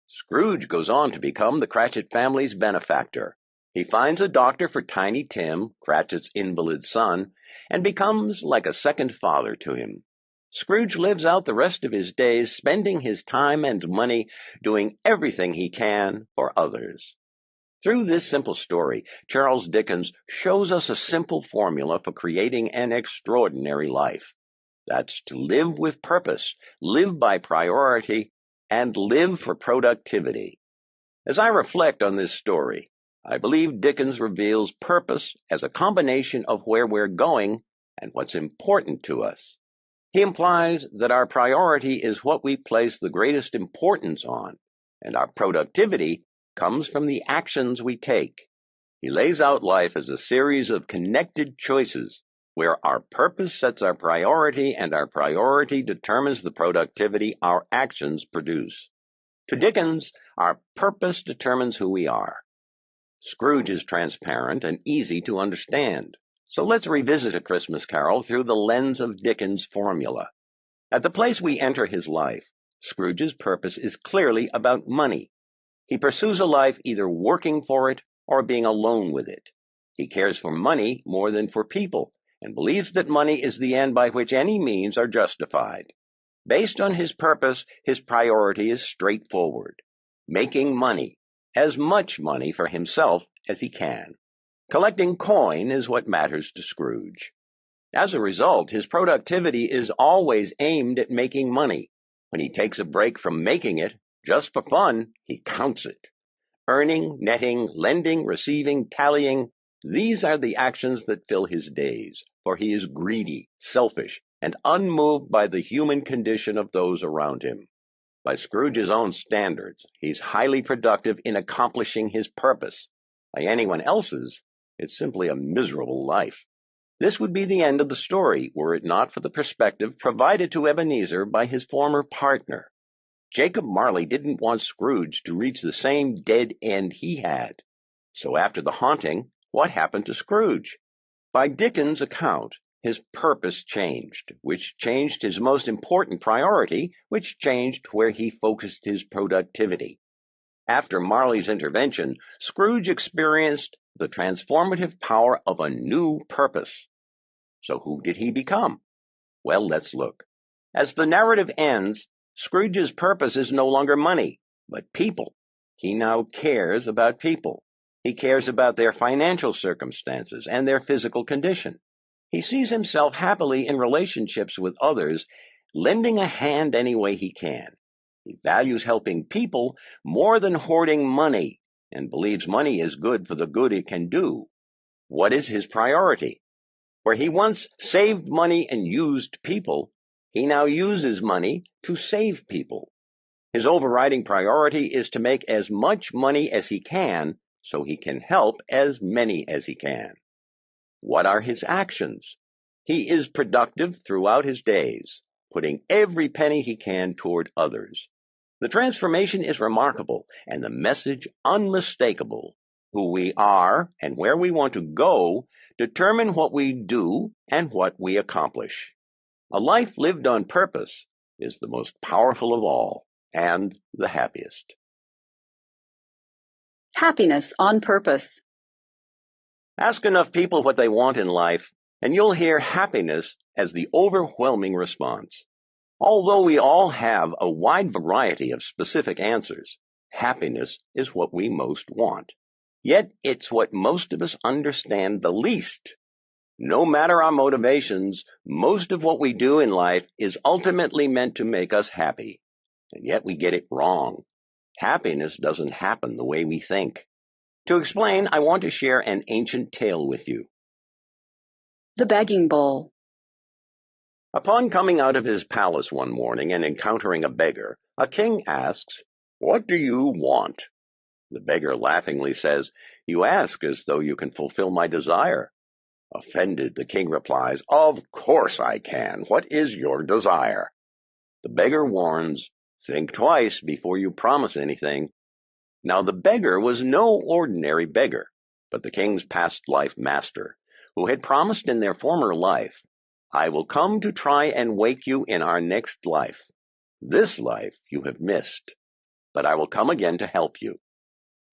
Scrooge goes on to become the Cratchit family's benefactor. He finds a doctor for Tiny Tim, Cratchit's invalid son, and becomes like a second father to him. Scrooge lives out the rest of his days spending his time and money doing everything he can for others. Through this simple story, Charles Dickens shows us a simple formula for creating an extraordinary life. That's to live with purpose, live by priority, and live for productivity. As I reflect on this story, I believe Dickens reveals purpose as a combination of where we're going and what's important to us. He implies that our priority is what we place the greatest importance on, and our productivity comes from the actions we take. He lays out life as a series of connected choices, where our purpose sets our priority and our priority determines the productivity our actions produce. To Dickens, our purpose determines who we are. Scrooge is transparent and easy to understand. So let's revisit A Christmas Carol through the lens of Dickens' formula. At the place we enter his life, Scrooge's purpose is clearly about money. He pursues a life either working for it or being alone with it. He cares for money more than for people, and believes that money is the end by which any means are justified. Based on his purpose, his priority is straightforward: making money, as much money for himself as he can. Collecting coin is what matters to Scrooge. As a result, his productivity is always aimed at making money. When he takes a break from making it, just for fun, he counts it. Earning, netting, lending, receiving, tallying, these are the actions that fill his days, for he is greedy, selfish, and unmoved by the human condition of those around him. By Scrooge's own standards, he's highly productive in accomplishing his purpose. By anyone else's, it's simply a miserable life. This would be the end of the story were it not for the perspective provided to Ebenezer by his former partner. Jacob Marley didn't want Scrooge to reach the same dead end he had. So after the haunting, what happened to Scrooge? By Dickens' account, his purpose changed, which changed his most important priority, which changed where he focused his productivity. After Marley's intervention, Scrooge experienced the transformative power of a new purpose. So who did he become? Well, let's look. As the narrative ends, Scrooge's purpose is no longer money, but people. He now cares about people. He cares about their financial circumstances and their physical condition. He sees himself happily in relationships with others, lending a hand any way he can. He values helping people more than hoarding money and believes money is good for the good it can do. What is his priority? Where he once saved money and used people, he now uses money to save people. His overriding priority is to make as much money as he can so he can help as many as he can. What are his actions? He is productive throughout his days, putting every penny he can toward others. The transformation is remarkable and the message unmistakable. Who we are and where we want to go determine what we do and what we accomplish. A life lived on purpose is the most powerful of all and the happiest. Happiness on purpose. Ask enough people what they want in life, and you'll hear happiness as the overwhelming response. Although we all have a wide variety of specific answers, happiness is what we most want. Yet it's what most of us understand the least. No matter our motivations, most of what we do in life is ultimately meant to make us happy. And yet we get it wrong. Happiness doesn't happen the way we think. To explain, I want to share an ancient tale with you. The begging bowl. Upon coming out of his palace one morning and encountering a beggar, a king asks, "What do you want?" The beggar laughingly says, "You ask as though you can fulfill my desire." Offended, the king replies, "Of course I can. What is your desire?" The beggar warns, "Think twice before you promise anything." Now the beggar was no ordinary beggar, but the king's past life master, who had promised in their former life, "I will come to try and wake you in our next life. This life you have missed, but I will come again to help you."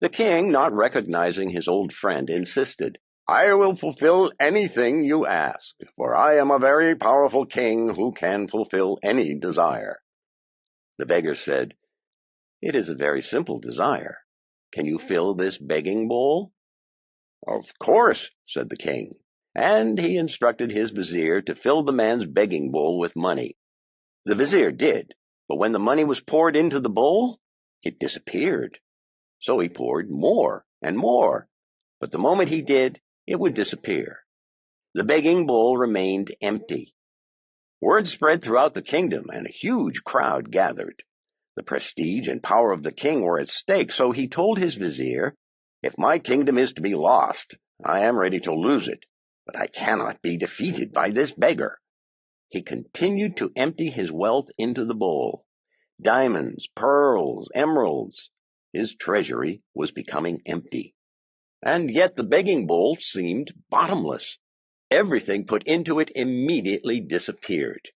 The king, not recognizing his old friend, insisted, "I will fulfill anything you ask, for I am a very powerful king who can fulfill any desire." The beggar said, "It is a very simple desire. Can you fill this begging bowl?" "Of course," said the king, and he instructed his vizier to fill the man's begging bowl with money. The vizier did, but when the money was poured into the bowl, it disappeared. So he poured more and more, but the moment he did, it would disappear. The begging bowl remained empty. Word spread throughout the kingdom, and a huge crowd gathered. The prestige and power of the king were at stake, so he told his vizier, "If my kingdom is to be lost, I am ready to lose it, but I cannot be defeated by this beggar." He continued to empty his wealth into the bowl. Diamonds, pearls, emeralds. His treasury was becoming empty. And yet the begging bowl seemed bottomless. Everything put into it immediately disappeared.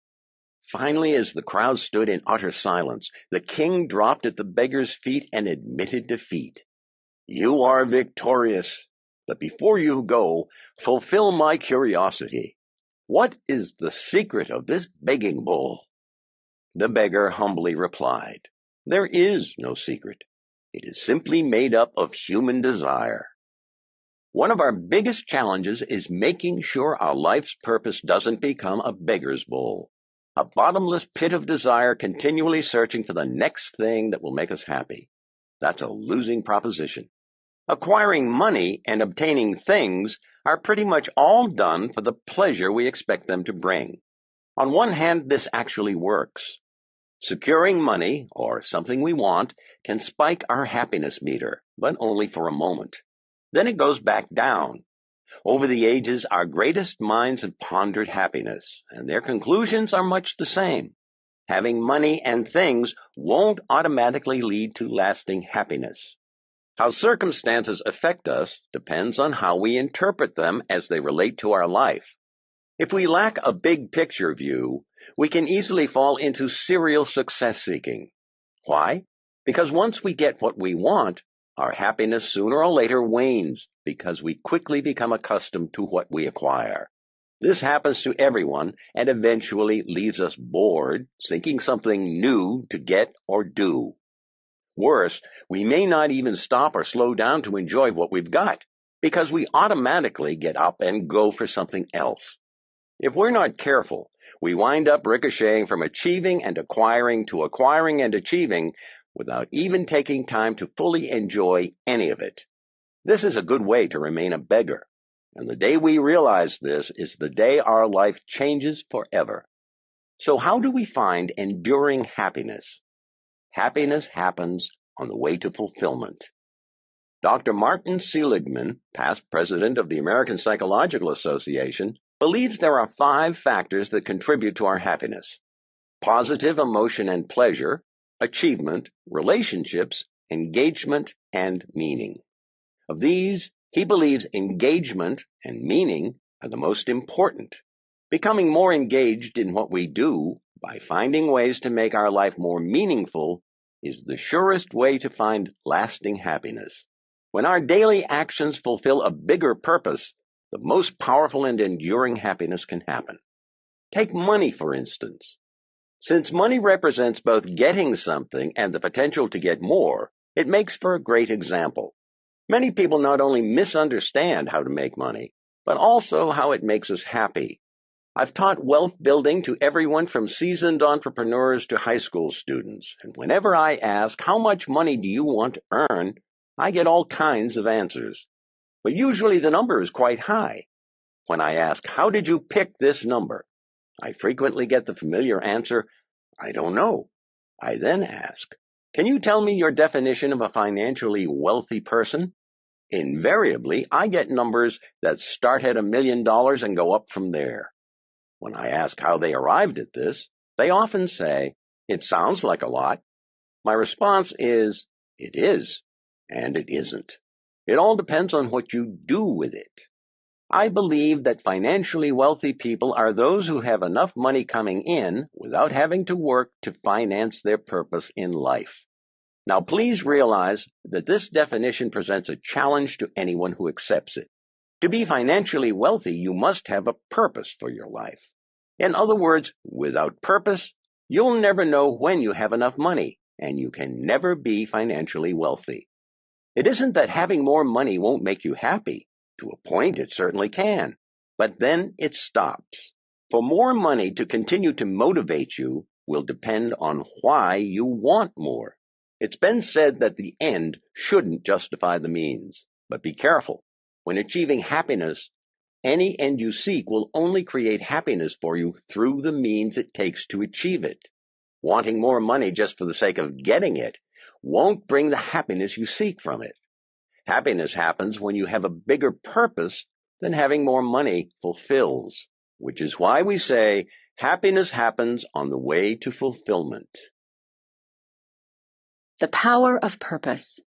Finally, as the crowd stood in utter silence, the king dropped at the beggar's feet and admitted defeat. "You are victorious, but before you go, fulfill my curiosity. What is the secret of this begging bowl?" The beggar humbly replied, "There is no secret. It is simply made up of human desire." One of our biggest challenges is making sure our life's purpose doesn't become a beggar's bowl, a bottomless pit of desire continually searching for the next thing that will make us happy. That's a losing proposition. Acquiring money and obtaining things are pretty much all done for the pleasure we expect them to bring. On one hand, this actually works. Securing money, or something we want, can spike our happiness meter, but only for a moment. Then it goes back down. Over the ages, our greatest minds have pondered happiness, and their conclusions are much the same. Having money and things won't automatically lead to lasting happiness. How circumstances affect us depends on how we interpret them as they relate to our life. If we lack a big picture view, we can easily fall into serial success seeking. Why? Because once we get what we want, our happiness sooner or later wanes because we quickly become accustomed to what we acquire. This happens to everyone and eventually leaves us bored, seeking something new to get or do. Worse, we may not even stop or slow down to enjoy what we've got because we automatically get up and go for something else. If we're not careful, we wind up ricocheting from achieving and acquiring to acquiring and achieving without even taking time to fully enjoy any of it. This is a good way to remain a beggar, and the day we realize this is the day our life changes forever. So how do we find enduring happiness? Happiness happens on the way to fulfillment. Dr. Martin Seligman, past president of the American Psychological Association, believes there are 5 factors that contribute to our happiness: positive emotion and pleasure, achievement, relationships, engagement, and meaning. Of these, he believes engagement and meaning are the most important. Becoming more engaged in what we do by finding ways to make our life more meaningful is the surest way to find lasting happiness. When our daily actions fulfill a bigger purpose, the most powerful and enduring happiness can happen. Take money, for instance. Since money represents both getting something and the potential to get more, it makes for a great example. Many people not only misunderstand how to make money, but also how it makes us happy. I've taught wealth building to everyone from seasoned entrepreneurs to high school students, and whenever I ask, how much money do you want to earn, I get all kinds of answers. But usually the number is quite high. When I ask, how did you pick this number? I frequently get the familiar answer, I don't know. I then ask, can you tell me your definition of a financially wealthy person? Invariably, I get numbers that start at $1 million and go up from there. When I ask how they arrived at this, they often say, it sounds like a lot. My response is, it is, and it isn't. It all depends on what you do with it. I believe that financially wealthy people are those who have enough money coming in without having to work to finance their purpose in life. Now, please realize that this definition presents a challenge to anyone who accepts it. To be financially wealthy, you must have a purpose for your life. In other words, without purpose, you'll never know when you have enough money, and you can never be financially wealthy. It isn't that having more money won't make you happy. To a point, it certainly can. But then it stops. For more money to continue to motivate you will depend on why you want more. It's been said that the end shouldn't justify the means. But be careful. When achieving happiness, any end you seek will only create happiness for you through the means it takes to achieve it. Wanting more money just for the sake of getting it won't bring the happiness you seek from it. Happiness happens when you have a bigger purpose than having more money fulfills, which is why we say happiness happens on the way to fulfillment. The power of purpose.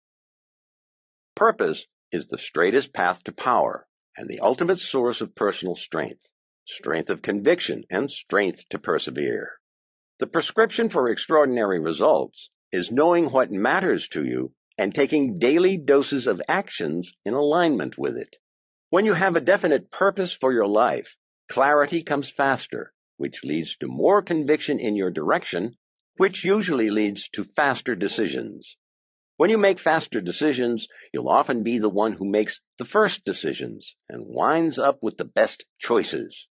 Purpose is the straightest path to power and the ultimate source of personal strength of conviction, and strength to persevere. The prescription for extraordinary results is knowing what matters to you and taking daily doses of actions in alignment with it. When you have a definite purpose for your life, clarity comes faster, which leads to more conviction in your direction, which usually leads to faster decisions. When you make faster decisions, you'll often be the one who makes the first decisions and winds up with the best choices.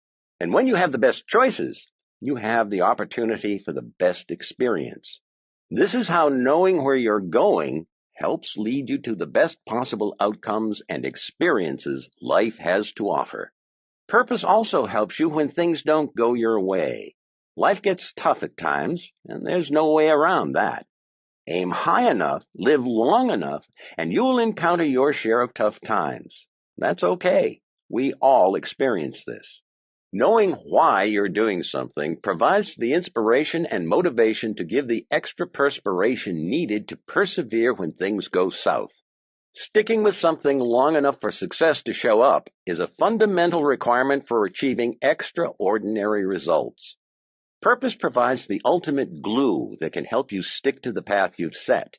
And when you have the best choices, you have the opportunity for the best experience. This is how knowing where you're going helps lead you to the best possible outcomes and experiences life has to offer. Purpose also helps you when things don't go your way. Life gets tough at times, and there's no way around that. Aim high enough, live long enough, and you'll encounter your share of tough times. That's okay. We all experience this. Knowing why you're doing something provides the inspiration and motivation to give the extra perspiration needed to persevere when things go south. Sticking with something long enough for success to show up is a fundamental requirement for achieving extraordinary results. Purpose provides the ultimate glue that can help you stick to the path you've set.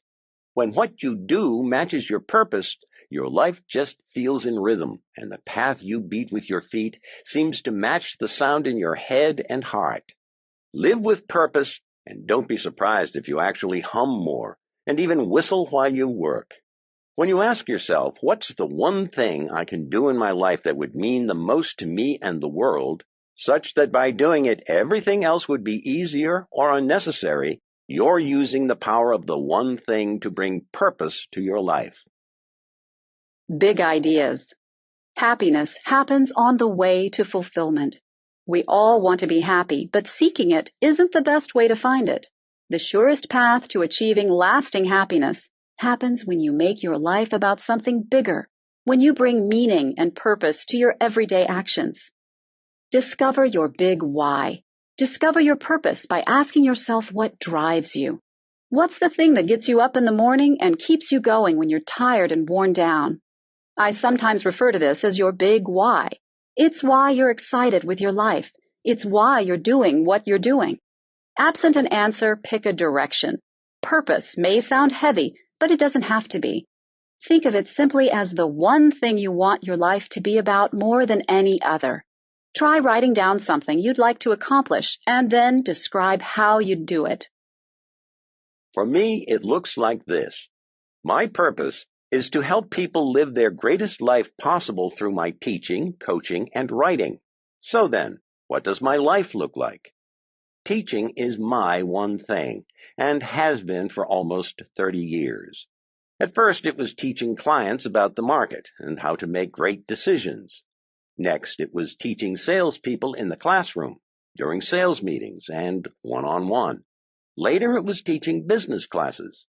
When what you do matches your purpose, your life just feels in rhythm, and the path you beat with your feet seems to match the sound in your head and heart. Live with purpose, and don't be surprised if you actually hum more, and even whistle while you work. When you ask yourself, what's the one thing I can do in my life that would mean the most to me and the world, such that by doing it everything else would be easier or unnecessary, you're using the power of the one thing to bring purpose to your life. Big ideas. Happiness happens on the way to fulfillment. We all want to be happy, but seeking it isn't the best way to find it. The surest path to achieving lasting happiness happens when you make your life about something bigger, when you bring meaning and purpose to your everyday actions. Discover your big why. Discover your purpose by asking yourself what drives you. What's the thing that gets you up in the morning and keeps you going when you're tired and worn down? I sometimes refer to this as your big why. It's why you're excited with your life. It's why you're doing what you're doing. Absent an answer, pick a direction. Purpose may sound heavy, but it doesn't have to be. Think of it simply as the one thing you want your life to be about more than any other. Try writing down something you'd like to accomplish and then describe how you'd do it. For me, it looks like this. My purpose is to help people live their greatest life possible through my teaching, coaching, and writing. So then, what does my life look like? Teaching is my one thing, and has been for almost 30 years. At first, it was teaching clients about the market and how to make great decisions. Next, it was teaching salespeople in the classroom, during sales meetings, and one-on-one. Later, it was teaching business classes.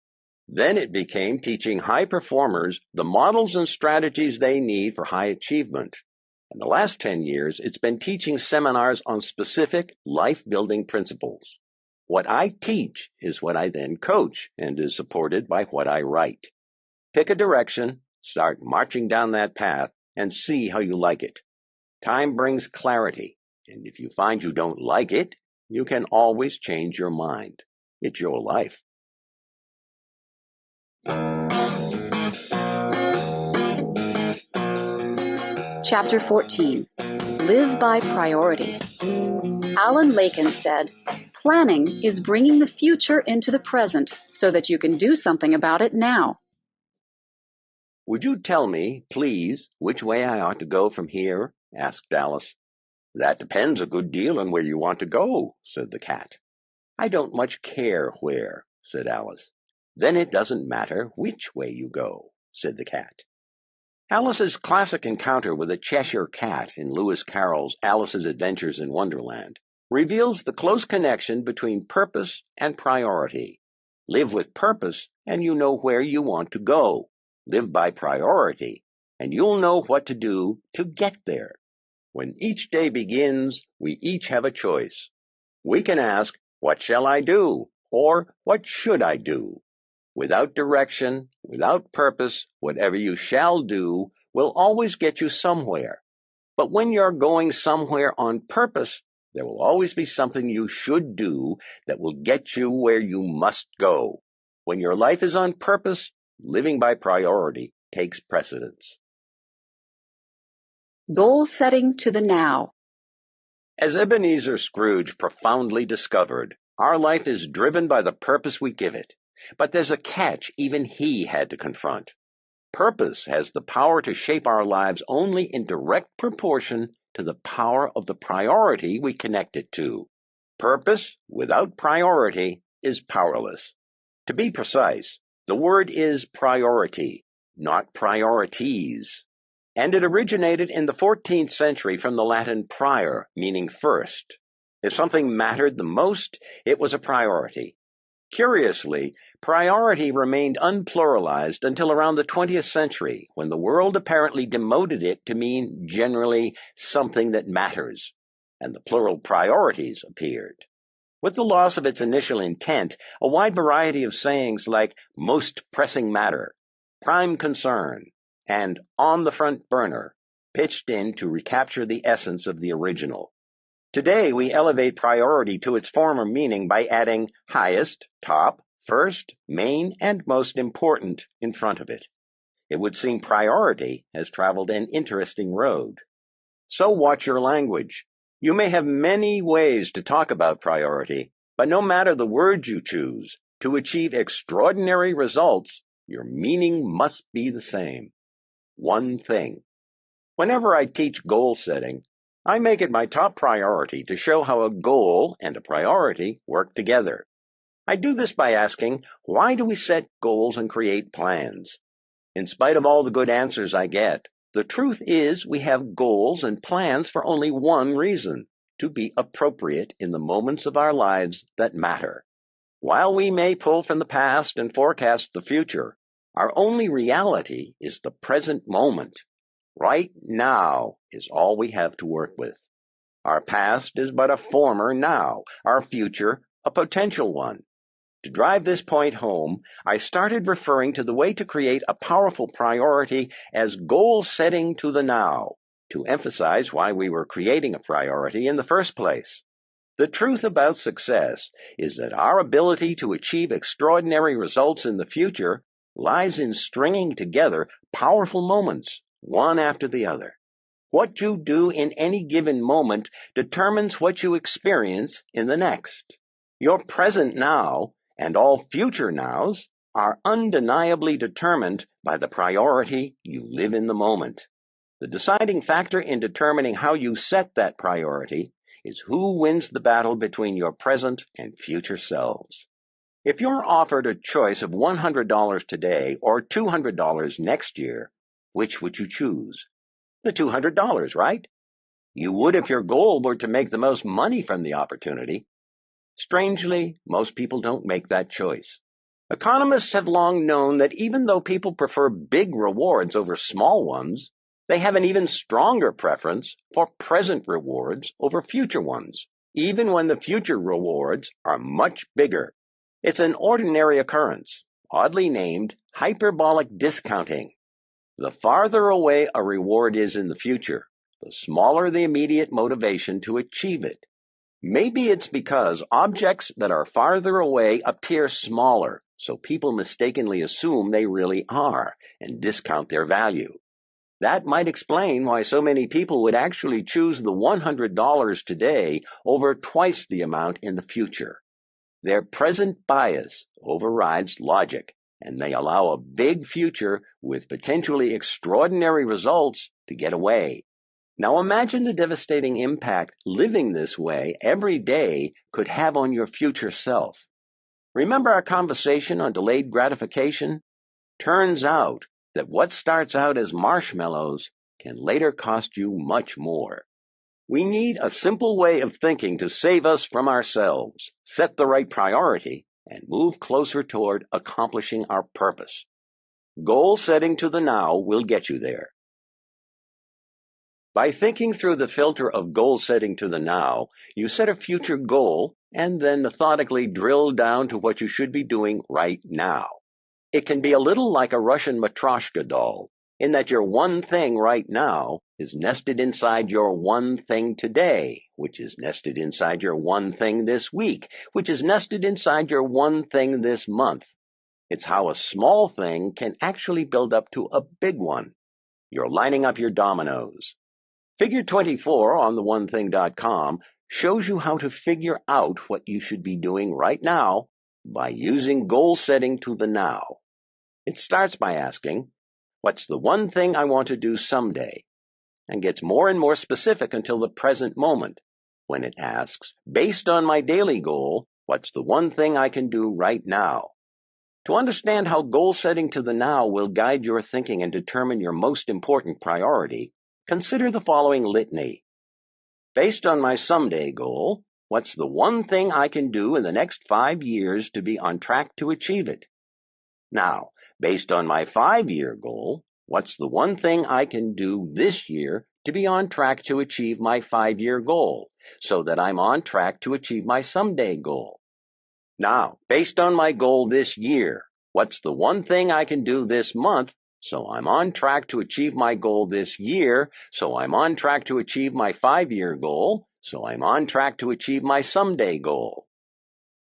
Then it became teaching high performers the models and strategies they need for high achievement. In the last 10 years, it's been teaching seminars on specific life-building principles. What I teach is what I then coach and is supported by what I write. Pick a direction, start marching down that path, and see how you like it. Time brings clarity, and if you find you don't like it, you can always change your mind. It's your life. Chapter 14. Live by Priority. Alan Laken said, "Planning is bringing the future into the present so that you can do something about it now." Would you tell me, please, which way I ought to go from here? Asked Alice. That depends a good deal on where you want to go, said the cat. I don't much care where, said Alice. Then it doesn't matter which way you go, said the cat. Alice's classic encounter with a Cheshire cat in Lewis Carroll's Alice's Adventures in Wonderland reveals the close connection between purpose and priority. Live with purpose, and you know where you want to go. Live by priority, and you'll know what to do to get there. When each day begins, we each have a choice. We can ask, what shall I do? Or what should I do? Without direction, without purpose, whatever you shall do will always get you somewhere. But when you're going somewhere on purpose, there will always be something you should do that will get you where you must go. When your life is on purpose, living by priority takes precedence. Goal setting to the now. As Ebenezer Scrooge profoundly discovered, our life is driven by the purpose we give it. But there's a catch even he had to confront. Purpose has the power to shape our lives only in direct proportion to the power of the priority we connect it to. Purpose without priority is powerless. To be precise, the word is priority, not priorities. And it originated in the 14th century from the Latin prior, meaning first. If something mattered the most, it was a priority. Curiously, priority remained unpluralized until around the 20th century, when the world apparently demoted it to mean generally something that matters, and the plural priorities appeared. With the loss of its initial intent, a wide variety of sayings like most pressing matter, prime concern, and on the front burner pitched in to recapture the essence of the original. Today, we elevate priority to its former meaning by adding highest, top, first, main, and most important in front of it. It would seem priority has traveled an interesting road. So watch your language. You may have many ways to talk about priority, but no matter the words you choose, to achieve extraordinary results, your meaning must be the same. One thing. Whenever I teach goal setting, I make it my top priority to show how a goal and a priority work together. I do this by asking, why do we set goals and create plans? In spite of all the good answers I get, the truth is we have goals and plans for only one reason: to be appropriate in the moments of our lives that matter. While we may pull from the past and forecast the future, our only reality is the present moment. Right now is all we have to work with. Our past is but a former now, our future a potential one. To drive this point home, I started referring to the way to create a powerful priority as goal setting to the now, to emphasize why we were creating a priority in the first place. The truth about success is that our ability to achieve extraordinary results in the future lies in stringing together powerful moments, one after the other. What you do in any given moment determines what you experience in the next. Your present now and all future nows are undeniably determined by the priority you live in the moment. The deciding factor in determining how you set that priority is who wins the battle between your present and future selves. If you're offered a choice of $100 today or $200 next year, which would you choose? The $200, right? You would if your goal were to make the most money from the opportunity. Strangely, most people don't make that choice. Economists have long known that even though people prefer big rewards over small ones, they have an even stronger preference for present rewards over future ones, even when the future rewards are much bigger. It's an ordinary occurrence, oddly named hyperbolic discounting. The farther away a reward is in the future, the smaller the immediate motivation to achieve it. Maybe it's because objects that are farther away appear smaller, so people mistakenly assume they really are and discount their value. That might explain why so many people would actually choose the $100 today over twice the amount in the future. Their present bias overrides logic, and they allow a big future with potentially extraordinary results to get away. Now imagine the devastating impact living this way every day could have on your future self. Remember our conversation on delayed gratification? Turns out that what starts out as marshmallows can later cost you much more. We need a simple way of thinking to save us from ourselves, set the right priority, and move closer toward accomplishing our purpose. Goal setting to the now will get you there. By thinking through the filter of goal setting to the now, you set a future goal and then methodically drill down to what you should be doing right now. It can be a little like a Russian matryoshka doll, in that your one thing right now is nested inside your one thing today, which is nested inside your one thing this week, which is nested inside your one thing this month. It's how a small thing can actually build up to a big one. You're lining up your dominoes. Figure 24 on theonething.com shows you how to figure out what you should be doing right now by using goal setting to the now. It starts by asking, what's the one thing I want to do someday? And gets more and more specific until the present moment, when it asks, based on my daily goal, what's the one thing I can do right now? To understand how goal setting to the now will guide your thinking and determine your most important priority, consider the following litany. Based on my someday goal, what's the one thing I can do in the next 5 years to be on track to achieve it? Now, based on my 5-year goal, what's the one thing I can do this year to be on track to achieve my 5-year goal, so that I'm on track to achieve my someday goal? Now, based on my goal this year, what's the one thing I can do this month so I'm on track to achieve my goal this year, so I'm on track to achieve my 5-year goal, so I'm on track to achieve my someday goal?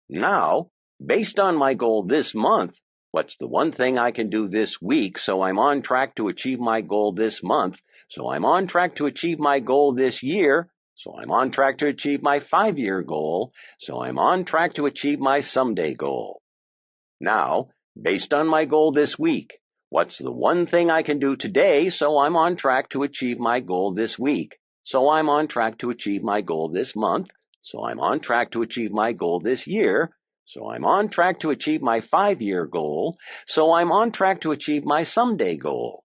Now, based on my goal this month, what's the one thing I can do this week so I'm on track to achieve my goal this month, so I'm on track to achieve my goal this year, so I'm on track to achieve my 5-year goal, so I'm on track to achieve my someday goal? Now, based on my goal this week, what's the one thing I can do today so I'm on track to achieve my goal this week, so I'm on track to achieve my goal this month, so I'm on track to achieve my goal this year, so I'm on track to achieve my 5-year goal, so I'm on track to achieve my someday goal?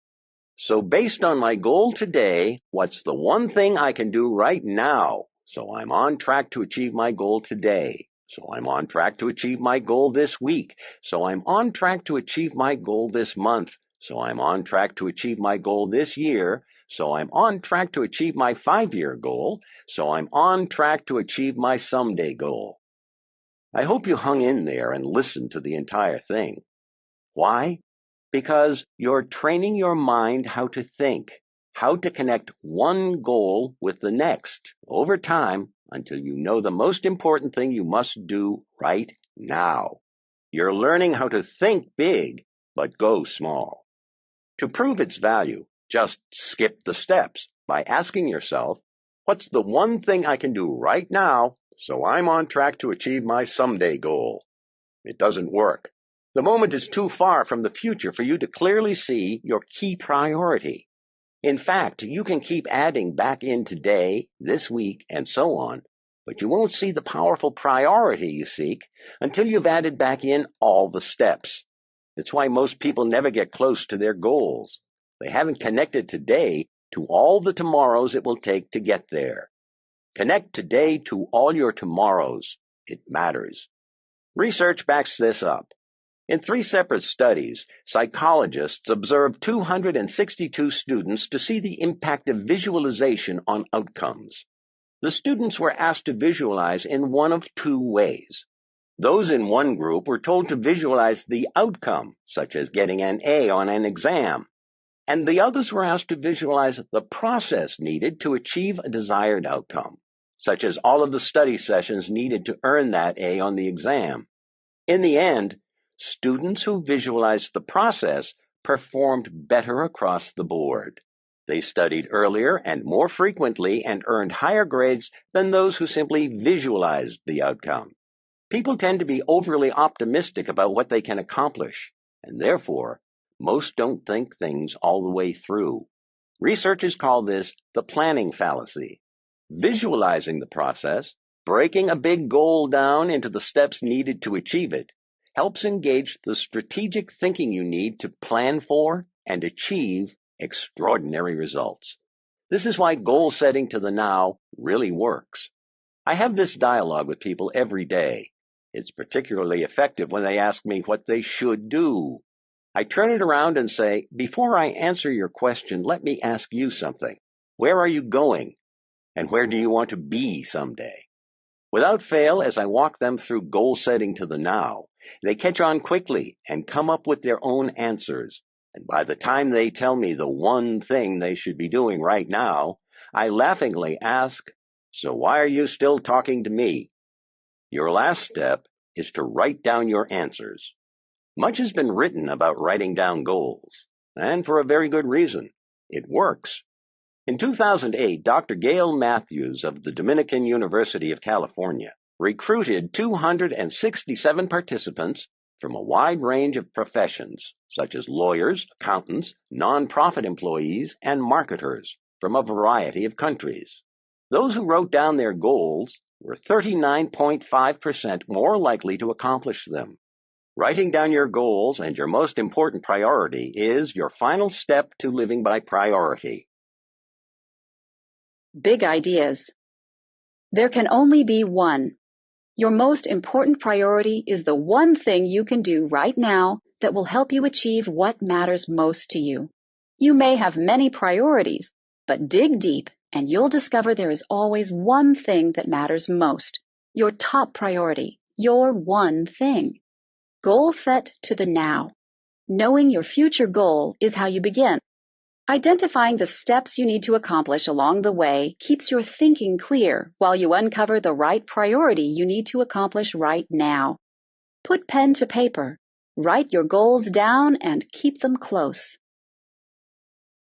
So based on my goal today, what's the one thing I can do right now so I'm on track to achieve my goal today, so I'm on track to achieve my goal this week, so I'm on track to achieve my goal this month, so I'm on track to achieve my goal this year, so I'm on track to achieve my 5-year goal, so I'm on track to achieve my someday goal? I hope you hung in there and listened to the entire thing. Why? Because you're training your mind how to think, how to connect one goal with the next over time until you know the most important thing you must do right now. You're learning how to think big, but go small. To prove its value, just skip the steps by asking yourself, what's the one thing I can do right now so I'm on track to achieve my someday goal? It doesn't work. The moment is too far from the future for you to clearly see your key priority. In fact, you can keep adding back in today, this week, and so on, but you won't see the powerful priority you seek until you've added back in all the steps. It's why most people never get close to their goals. They haven't connected today to all the tomorrows it will take to get there. Connect today to all your tomorrows. It matters. Research backs this up. In 3 separate studies, psychologists observed 262 students to see the impact of visualization on outcomes. The students were asked to visualize in one of 2 ways. Those in one group were told to visualize the outcome, such as getting an A on an exam, and the others were asked to visualize the process needed to achieve a desired outcome, such as all of the study sessions needed to earn that A on the exam. In the end, students who visualized the process performed better across the board. They studied earlier and more frequently and earned higher grades than those who simply visualized the outcome. People tend to be overly optimistic about what they can accomplish, and therefore, most don't think things all the way through. Researchers call this the planning fallacy. Visualizing the process, breaking a big goal down into the steps needed to achieve it, helps engage the strategic thinking you need to plan for and achieve extraordinary results. This is why goal setting to the now really works. I have this dialogue with people every day. It's particularly effective when they ask me what they should do. I turn it around and say, before I answer your question, let me ask you something. Where are you going? And where do you want to be someday? Without fail, as I walk them through goal setting to the now, they catch on quickly and come up with their own answers. And by the time they tell me the one thing they should be doing right now, I laughingly ask, so why are you still talking to me? Your last step is to write down your answers. Much has been written about writing down goals, and for a very good reason. It works. In 2008, Dr. Gail Matthews of the Dominican University of California recruited 267 participants from a wide range of professions, such as lawyers, accountants, nonprofit employees, and marketers from a variety of countries. Those who wrote down their goals were 39.5% more likely to accomplish them. Writing down your goals and your most important priority is your final step to living by priority. Big ideas. There can only be one. Your most important priority is the one thing you can do right now that will help you achieve what matters most to you. You may have many priorities, but dig deep and you'll discover there is always one thing that matters most. Your top priority, your one thing. Goal set to the now. Knowing your future goal is how you begin. Identifying the steps you need to accomplish along the way keeps your thinking clear while you uncover the right priority you need to accomplish right now. Put pen to paper. Write your goals down and keep them close.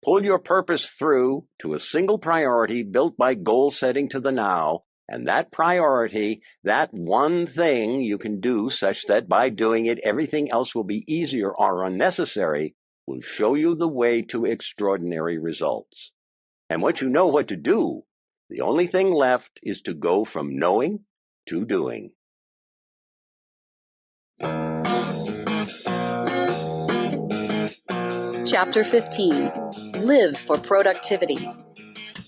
Pull your purpose through to a single priority built by goal setting to the now, and that priority, that one thing you can do such that by doing it everything else will be easier or unnecessary, will show you the way to extraordinary results. And once you know what to do, the only thing left is to go from knowing to doing. Chapter 15. Live for Productivity.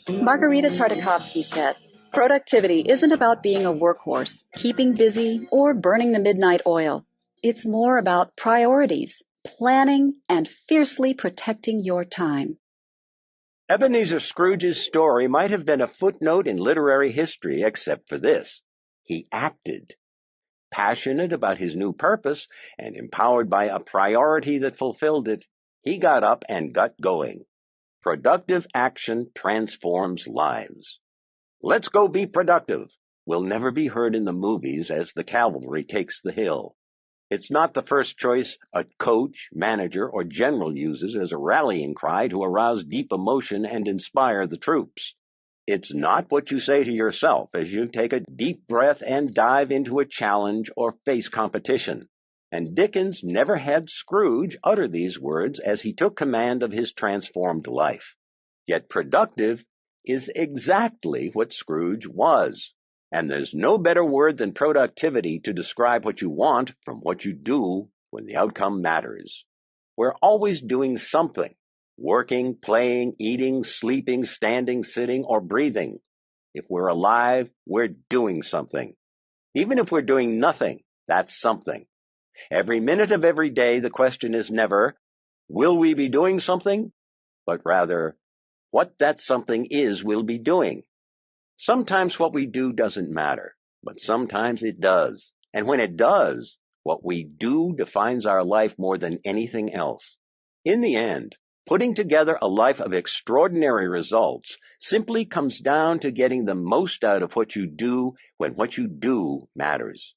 Margarita Tartakovsky said, "Productivity isn't about being a workhorse, keeping busy, or burning the midnight oil. It's more about priorities, planning, and fiercely protecting your time." Ebenezer Scrooge's story might have been a footnote in literary history except for this. He acted. Passionate about his new purpose and empowered by a priority that fulfilled it, he got up and got going. Productive action transforms lives. Let's go be productive will never be heard in the movies as the cavalry takes the hill. It's not the first choice a coach, manager, or general uses as a rallying cry to arouse deep emotion and inspire the troops. It's not what you say to yourself as you take a deep breath and dive into a challenge or face competition. And Dickens never had Scrooge utter these words as he took command of his transformed life. Yet productive is exactly what Scrooge was. And there's no better word than productivity to describe what you want from what you do when the outcome matters. We're always doing something. Working, playing, eating, sleeping, standing, sitting, or breathing. If we're alive, we're doing something. Even if we're doing nothing, that's something. Every minute of every day, the question is never, will we be doing something? But rather, what that something is we'll be doing. Sometimes what we do doesn't matter, but sometimes it does. And when it does, what we do defines our life more than anything else. In the end, putting together a life of extraordinary results simply comes down to getting the most out of what you do when what you do matters.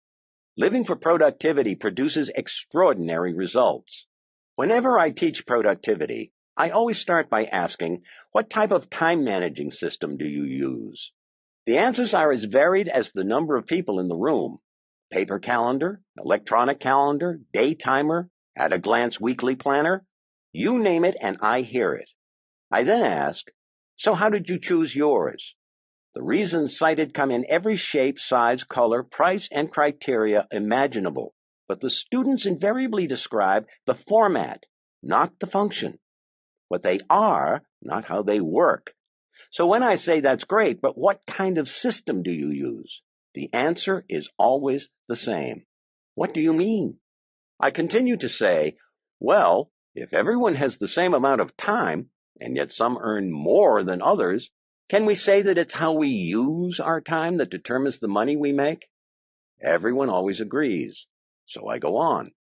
Living for productivity produces extraordinary results. Whenever I teach productivity, I always start by asking, what type of time managing system do you use? The answers are as varied as the number of people in the room. Paper calendar, electronic calendar, day timer, at-a-glance weekly planner. You name it and I hear it. I then ask, so how did you choose yours? The reasons cited come in every shape, size, color, price, and criteria imaginable, but the students invariably describe the format, not the function. What they are, not how they work. So when I say that's great, but what kind of system do you use? The answer is always the same. What do you mean? I continue to say, well, if everyone has the same amount of time, and yet some earn more than others, can we say that it's how we use our time that determines the money we make? Everyone always agrees. So I go on.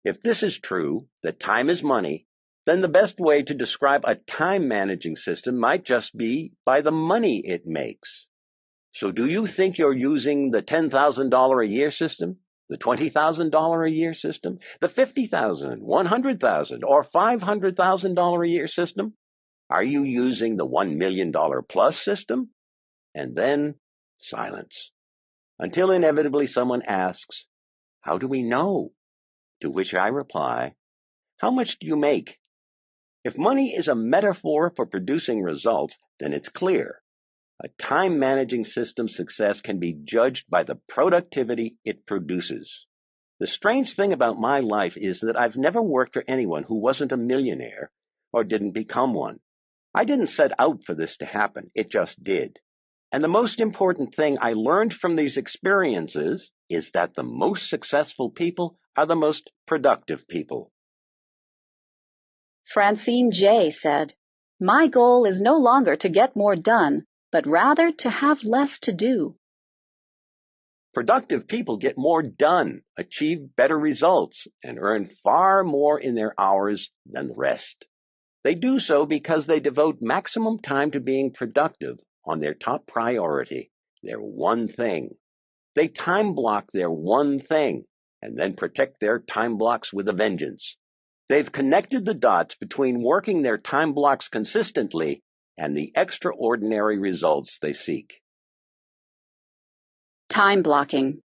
If this is true, that time is money, then the best way to describe a time managing system might just be by the money it makes. So do you think you're using the $10,000 a year system, the $20,000 a year system, the $50,000, $100,000, or $500,000 a year system? Are you using the $1 million plus system? And then silence. until inevitably someone asks, "How do we know?" To which I reply, "How much do you make?" If money is a metaphor for producing results, then it's clear. A time-managing system's success can be judged by the productivity it produces. The strange thing about my life is that I've never worked for anyone who wasn't a millionaire or didn't become one. I didn't set out for this to happen, it just did. And the most important thing I learned from these experiences is that the most successful people are the most productive people. Francine J. said, "My goal is no longer to get more done, but rather to have less to do." Productive people get more done, achieve better results, and earn far more in their hours than the rest. They do so because they devote maximum time to being productive on their top priority, their one thing. They time block their one thing and then protect their time blocks with a vengeance. They've connected the dots between working their time blocks consistently and the extraordinary results they seek. Time blocking.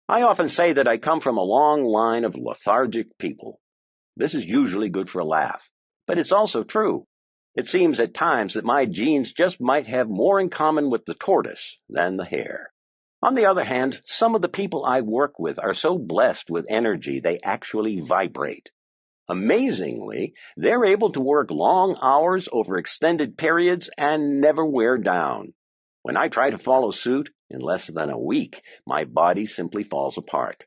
I often say that I come from a long line of lethargic people. This is usually good for a laugh, but it's also true. It seems at times that my genes just might have more in common with the tortoise than the hare. On the other hand, some of the people I work with are so blessed with energy they actually vibrate. Amazingly, they're able to work long hours over extended periods and never wear down. When I try to follow suit, in less than a week, my body simply falls apart.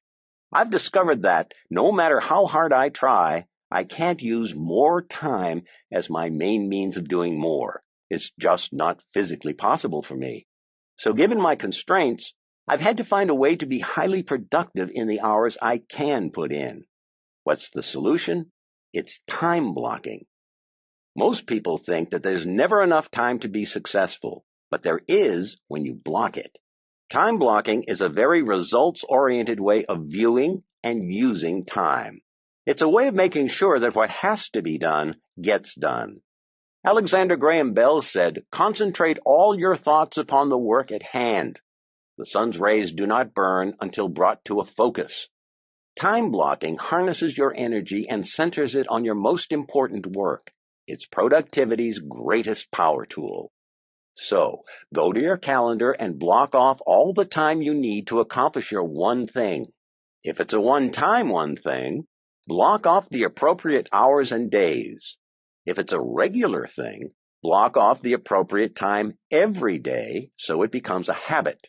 I've discovered that no matter how hard I try, I can't use more time as my main means of doing more. It's just not physically possible for me. So given my constraints, I've had to find a way to be highly productive in the hours I can put in. What's the solution? It's time blocking. Most people think that there's never enough time to be successful, but there is when you block it. Time blocking is a very results-oriented way of viewing and using time. It's a way of making sure that what has to be done gets done. Alexander Graham Bell said, "Concentrate all your thoughts upon the work at hand. The sun's rays do not burn until brought to a focus." Time blocking harnesses your energy and centers it on your most important work. It's productivity's greatest power tool. So, go to your calendar and block off all the time you need to accomplish your one thing. If it's a one-time one thing, block off the appropriate hours and days. If it's a regular thing, block off the appropriate time every day so it becomes a habit.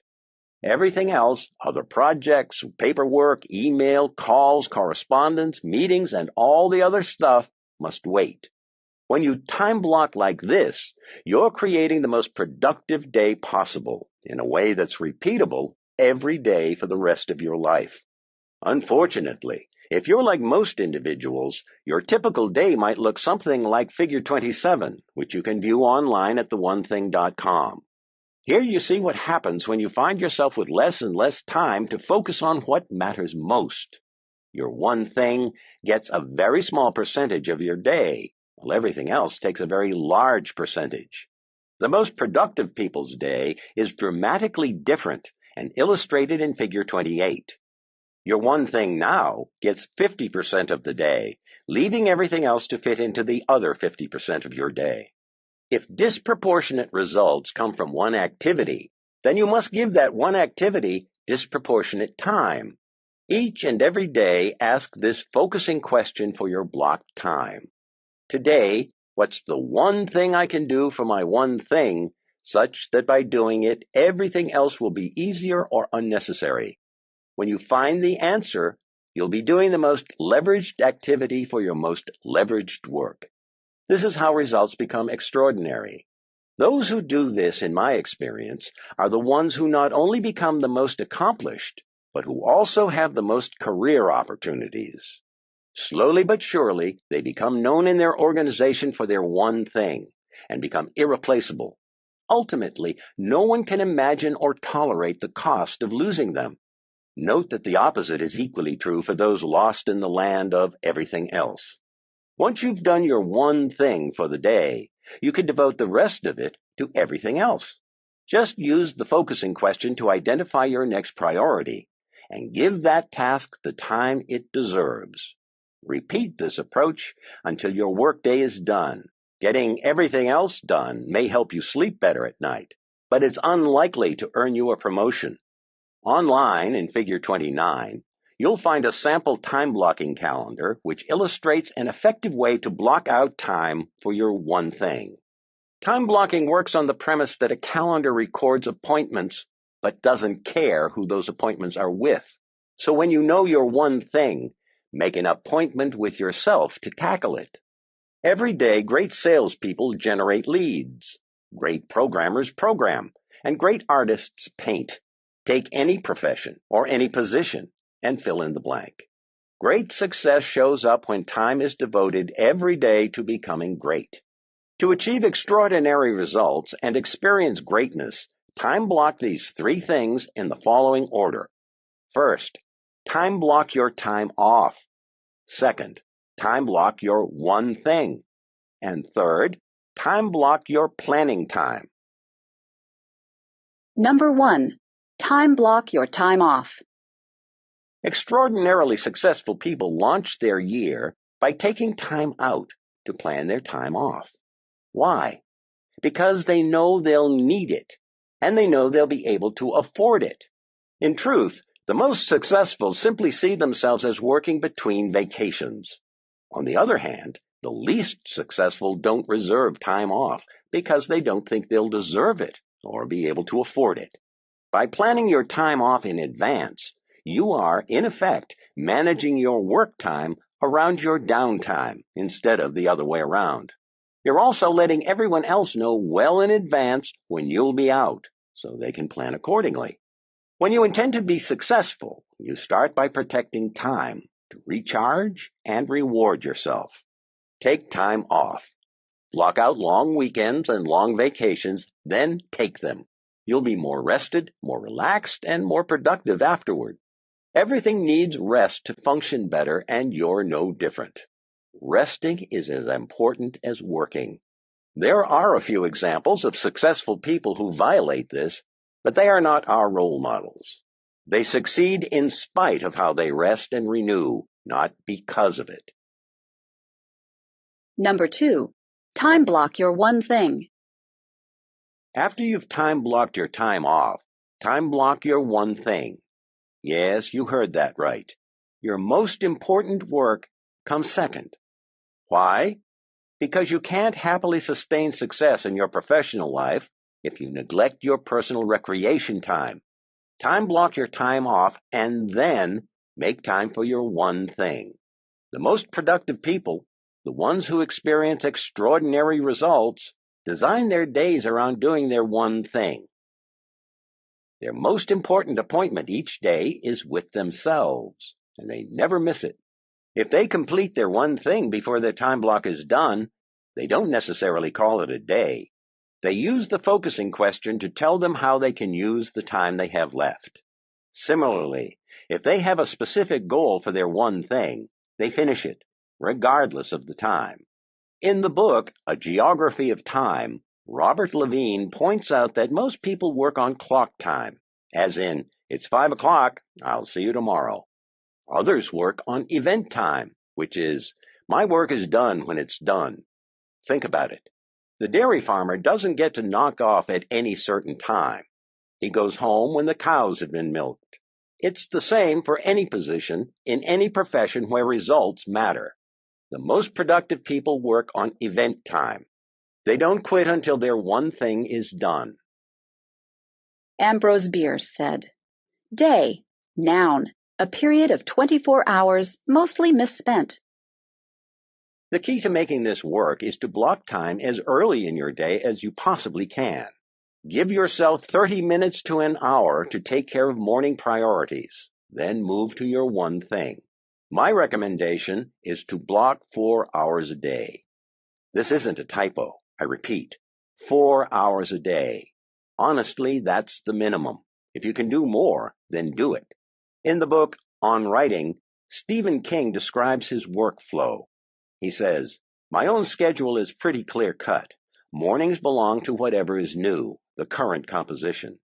Everything else, other projects, paperwork, email, calls, correspondence, meetings, and all the other stuff must wait. When you time block like this, you're creating the most productive day possible in a way that's repeatable every day for the rest of your life. Unfortunately, if you're like most individuals, your typical day might look something like Figure 27, which you can view online at theonething.com. Here you see what happens when you find yourself with less and less time to focus on what matters most. Your one thing gets a very small percentage of your day, while everything else takes a very large percentage. The most productive people's day is dramatically different and illustrated in Figure 28. Your one thing now gets 50% of the day, leaving everything else to fit into the other 50% of your day. If disproportionate results come from one activity, then you must give that one activity disproportionate time. Each and every day, ask this focusing question for your blocked time. Today, what's the one thing I can do for my one thing, such that by doing it, everything else will be easier or unnecessary? When you find the answer, you'll be doing the most leveraged activity for your most leveraged work. This is how results become extraordinary. Those who do this, in my experience, are the ones who not only become the most accomplished, but who also have the most career opportunities. Slowly but surely, they become known in their organization for their one thing and become irreplaceable. Ultimately, no one can imagine or tolerate the cost of losing them. Note that the opposite is equally true for those lost in the land of everything else. Once you've done your one thing for the day, you can devote the rest of it to everything else. Just use the focusing question to identify your next priority and give that task the time it deserves. Repeat this approach until your workday is done. Getting everything else done may help you sleep better at night, but it's unlikely to earn you a promotion. Online, in Figure 29, you'll find a sample time blocking calendar which illustrates an effective way to block out time for your one thing. Time blocking works on the premise that a calendar records appointments but doesn't care who those appointments are with. So when you know your one thing, make an appointment with yourself to tackle it. Every day, great salespeople generate leads. Great programmers program, and great artists paint. Take any profession or any position and fill in the blank. Great success shows up when time is devoted every day to becoming great. To achieve extraordinary results and experience greatness, time block these three things in the following order. First, time block your time off. Second, time block your one thing. And third, time block your planning time. Number 1. Time block your time off. Extraordinarily successful people launch their year by taking time out to plan their time off. Why? Because they know they'll need it, and they know they'll be able to afford it. In truth, the most successful simply see themselves as working between vacations. On the other hand, the least successful don't reserve time off because they don't think they'll deserve it or be able to afford it. By planning your time off in advance, you are, in effect, managing your work time around your downtime instead of the other way around. You're also letting everyone else know well in advance when you'll be out, so they can plan accordingly. When you intend to be successful, you start by protecting time to recharge and reward yourself. Take time off. Block out long weekends and long vacations, then take them. You'll be more rested, more relaxed, and more productive afterward. Everything needs rest to function better, and you're no different. Resting is as important as working. There are a few examples of successful people who violate this, but they are not our role models. They succeed in spite of how they rest and renew, not because of it. Number 2. Time block your one thing. After you've time blocked your time off, time block your one thing. Yes, you heard that right. Your most important work comes second. Why? Because you can't happily sustain success in your professional life if you neglect your personal recreation time. Time block your time off and then make time for your one thing. The most productive people, the ones who experience extraordinary results, design their days around doing their one thing. Their most important appointment each day is with themselves, and they never miss it. If they complete their one thing before their time block is done, they don't necessarily call it a day. They use the focusing question to tell them how they can use the time they have left. Similarly, if they have a specific goal for their one thing, they finish it, regardless of the time. In the book, A Geography of Time, Robert Levine points out that most people work on clock time, as in, it's 5 o'clock, I'll see you tomorrow. Others work on event time, which is, my work is done when it's done. Think about it. The dairy farmer doesn't get to knock off at any certain time. He goes home when the cows have been milked. It's the same for any position in any profession where results matter. The most productive people work on event time. They don't quit until their one thing is done. Ambrose Bierce said, Day, noun, a period of 24 hours, mostly misspent. The key to making this work is to block time as early in your day as you possibly can. Give yourself 30 minutes to an hour to take care of morning priorities, then move to your one thing. My recommendation is to block 4 hours a day. This isn't a typo. I repeat, 4 hours a day. Honestly, that's the minimum. If you can do more, then do it. In the book On Writing, Stephen King describes his workflow. He says, my own schedule is pretty clear-cut. Mornings belong to whatever is new, the current composition.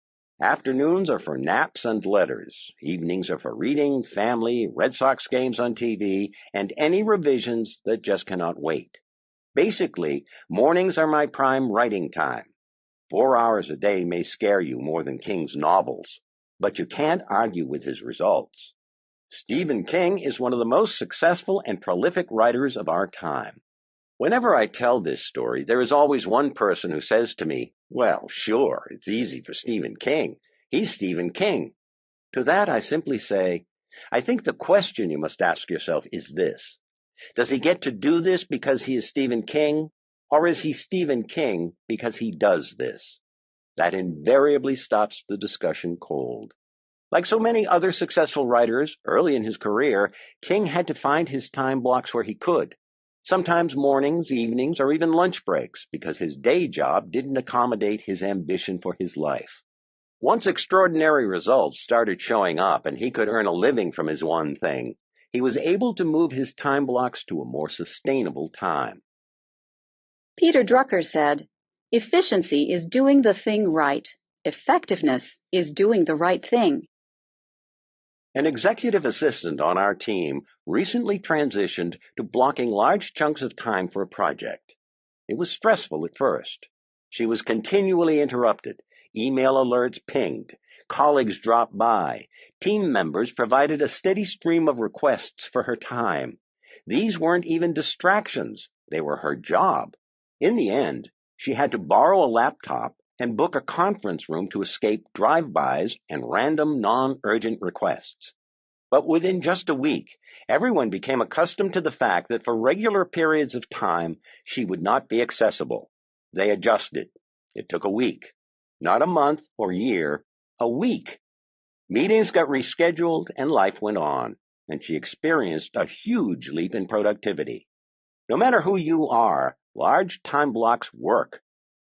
Afternoons are for naps and letters. Evenings are for reading, family, Red Sox games on TV, and any revisions that just cannot wait. Basically, mornings are my prime writing time. 4 hours a day may scare you more than King's novels, but you can't argue with his results. Stephen King is one of the most successful and prolific writers of our time. Whenever I tell this story, there is always one person who says to me, "Well, sure, it's easy for Stephen King. He's Stephen King." To that I simply say, I think the question you must ask yourself is this: does he get to do this because he is Stephen King, or is he Stephen King because he does this? That invariably stops the discussion cold. Like so many other successful writers, early in his career, King had to find his time blocks where he could. Sometimes mornings, evenings, or even lunch breaks, because his day job didn't accommodate his ambition for his life. Once extraordinary results started showing up and he could earn a living from his one thing, he was able to move his time blocks to a more sustainable time. Peter Drucker said, "Efficiency is doing the thing right. Effectiveness is doing the right thing." An executive assistant on our team recently transitioned to blocking large chunks of time for a project. It was stressful at first. She was continually interrupted. Email alerts pinged. Colleagues dropped by. Team members provided a steady stream of requests for her time. These weren't even distractions. They were her job. In the end, she had to borrow a laptop and book a conference room to escape drive-bys and random non-urgent requests. But within just a week, everyone became accustomed to the fact that for regular periods of time, she would not be accessible. They adjusted. It took a week, not a month or year, a week. Meetings got rescheduled and life went on, and she experienced a huge leap in productivity. No matter who you are, large time blocks work.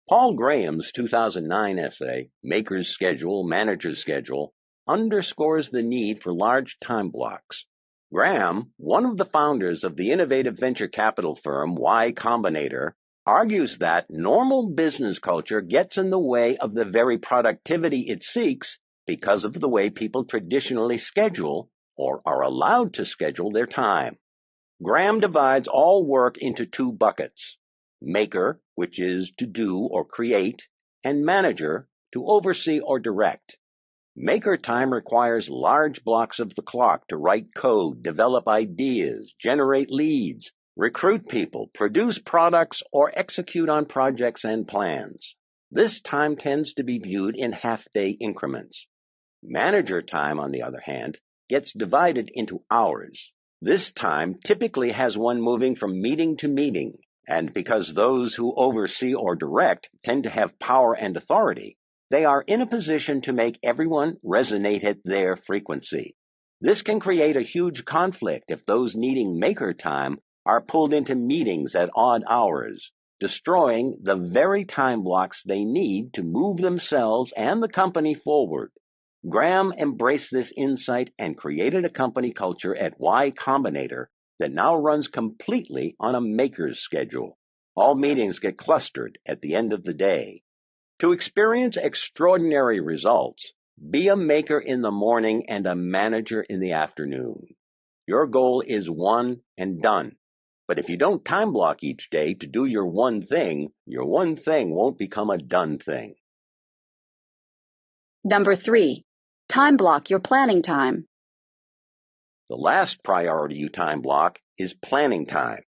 Paul Graham's 2009 essay, Maker's Schedule, Manager's Schedule, underscores the need for large time blocks. Graham, one of the founders of the innovative venture capital firm Y Combinator, argues that normal business culture gets in the way of the very productivity it seeks because of the way people traditionally schedule or are allowed to schedule their time. Graham divides all work into two buckets: maker, which is to do or create, and manager, to oversee or direct. Maker time requires large blocks of the clock to write code, develop ideas, generate leads, recruit people, produce products, or execute on projects and plans. This time tends to be viewed in half-day increments. Manager time, on the other hand, gets divided into hours. This time typically has one moving from meeting to meeting, and because those who oversee or direct tend to have power and authority, they are in a position to make everyone resonate at their frequency. This can create a huge conflict if those needing maker time are pulled into meetings at odd hours, destroying the very time blocks they need to move themselves and the company forward. Graham embraced this insight and created a company culture at Y Combinator that now runs completely on a maker's schedule. All meetings get clustered at the end of the day. To experience extraordinary results, be a maker in the morning and a manager in the afternoon. Your goal is one and done. But if you don't time block each day to do your one thing won't become a done thing. Number 3, time block your planning time. The last priority you time block is planning time.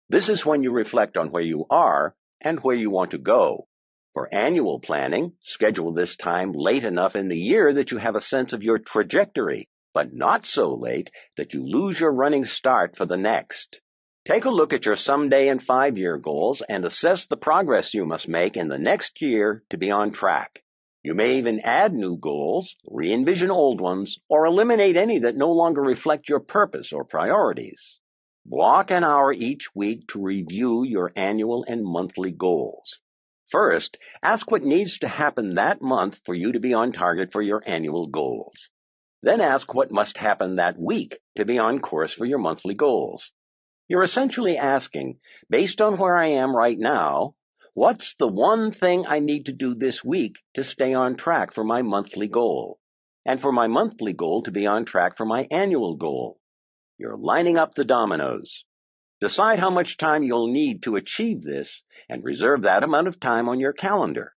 This is when you reflect on where you are and where you want to go. For annual planning, schedule this time late enough in the year that you have a sense of your trajectory, but not so late that you lose your running start for the next. Take a look at your someday and 5-year goals and assess the progress you must make in the next year to be on track. You may even add new goals, re-envision old ones, or eliminate any that no longer reflect your purpose or priorities. Block an hour each week to review your annual and monthly goals. First, ask what needs to happen that month for you to be on target for your annual goals. Then ask what must happen that week to be on course for your monthly goals. You're essentially asking, based on where I am right now, What's the one thing I need to do this week to stay on track for my monthly goal? And for my monthly goal to be on track for my annual goal? You're lining up the dominoes. Decide how much time you'll need to achieve this and reserve that amount of time on your calendar.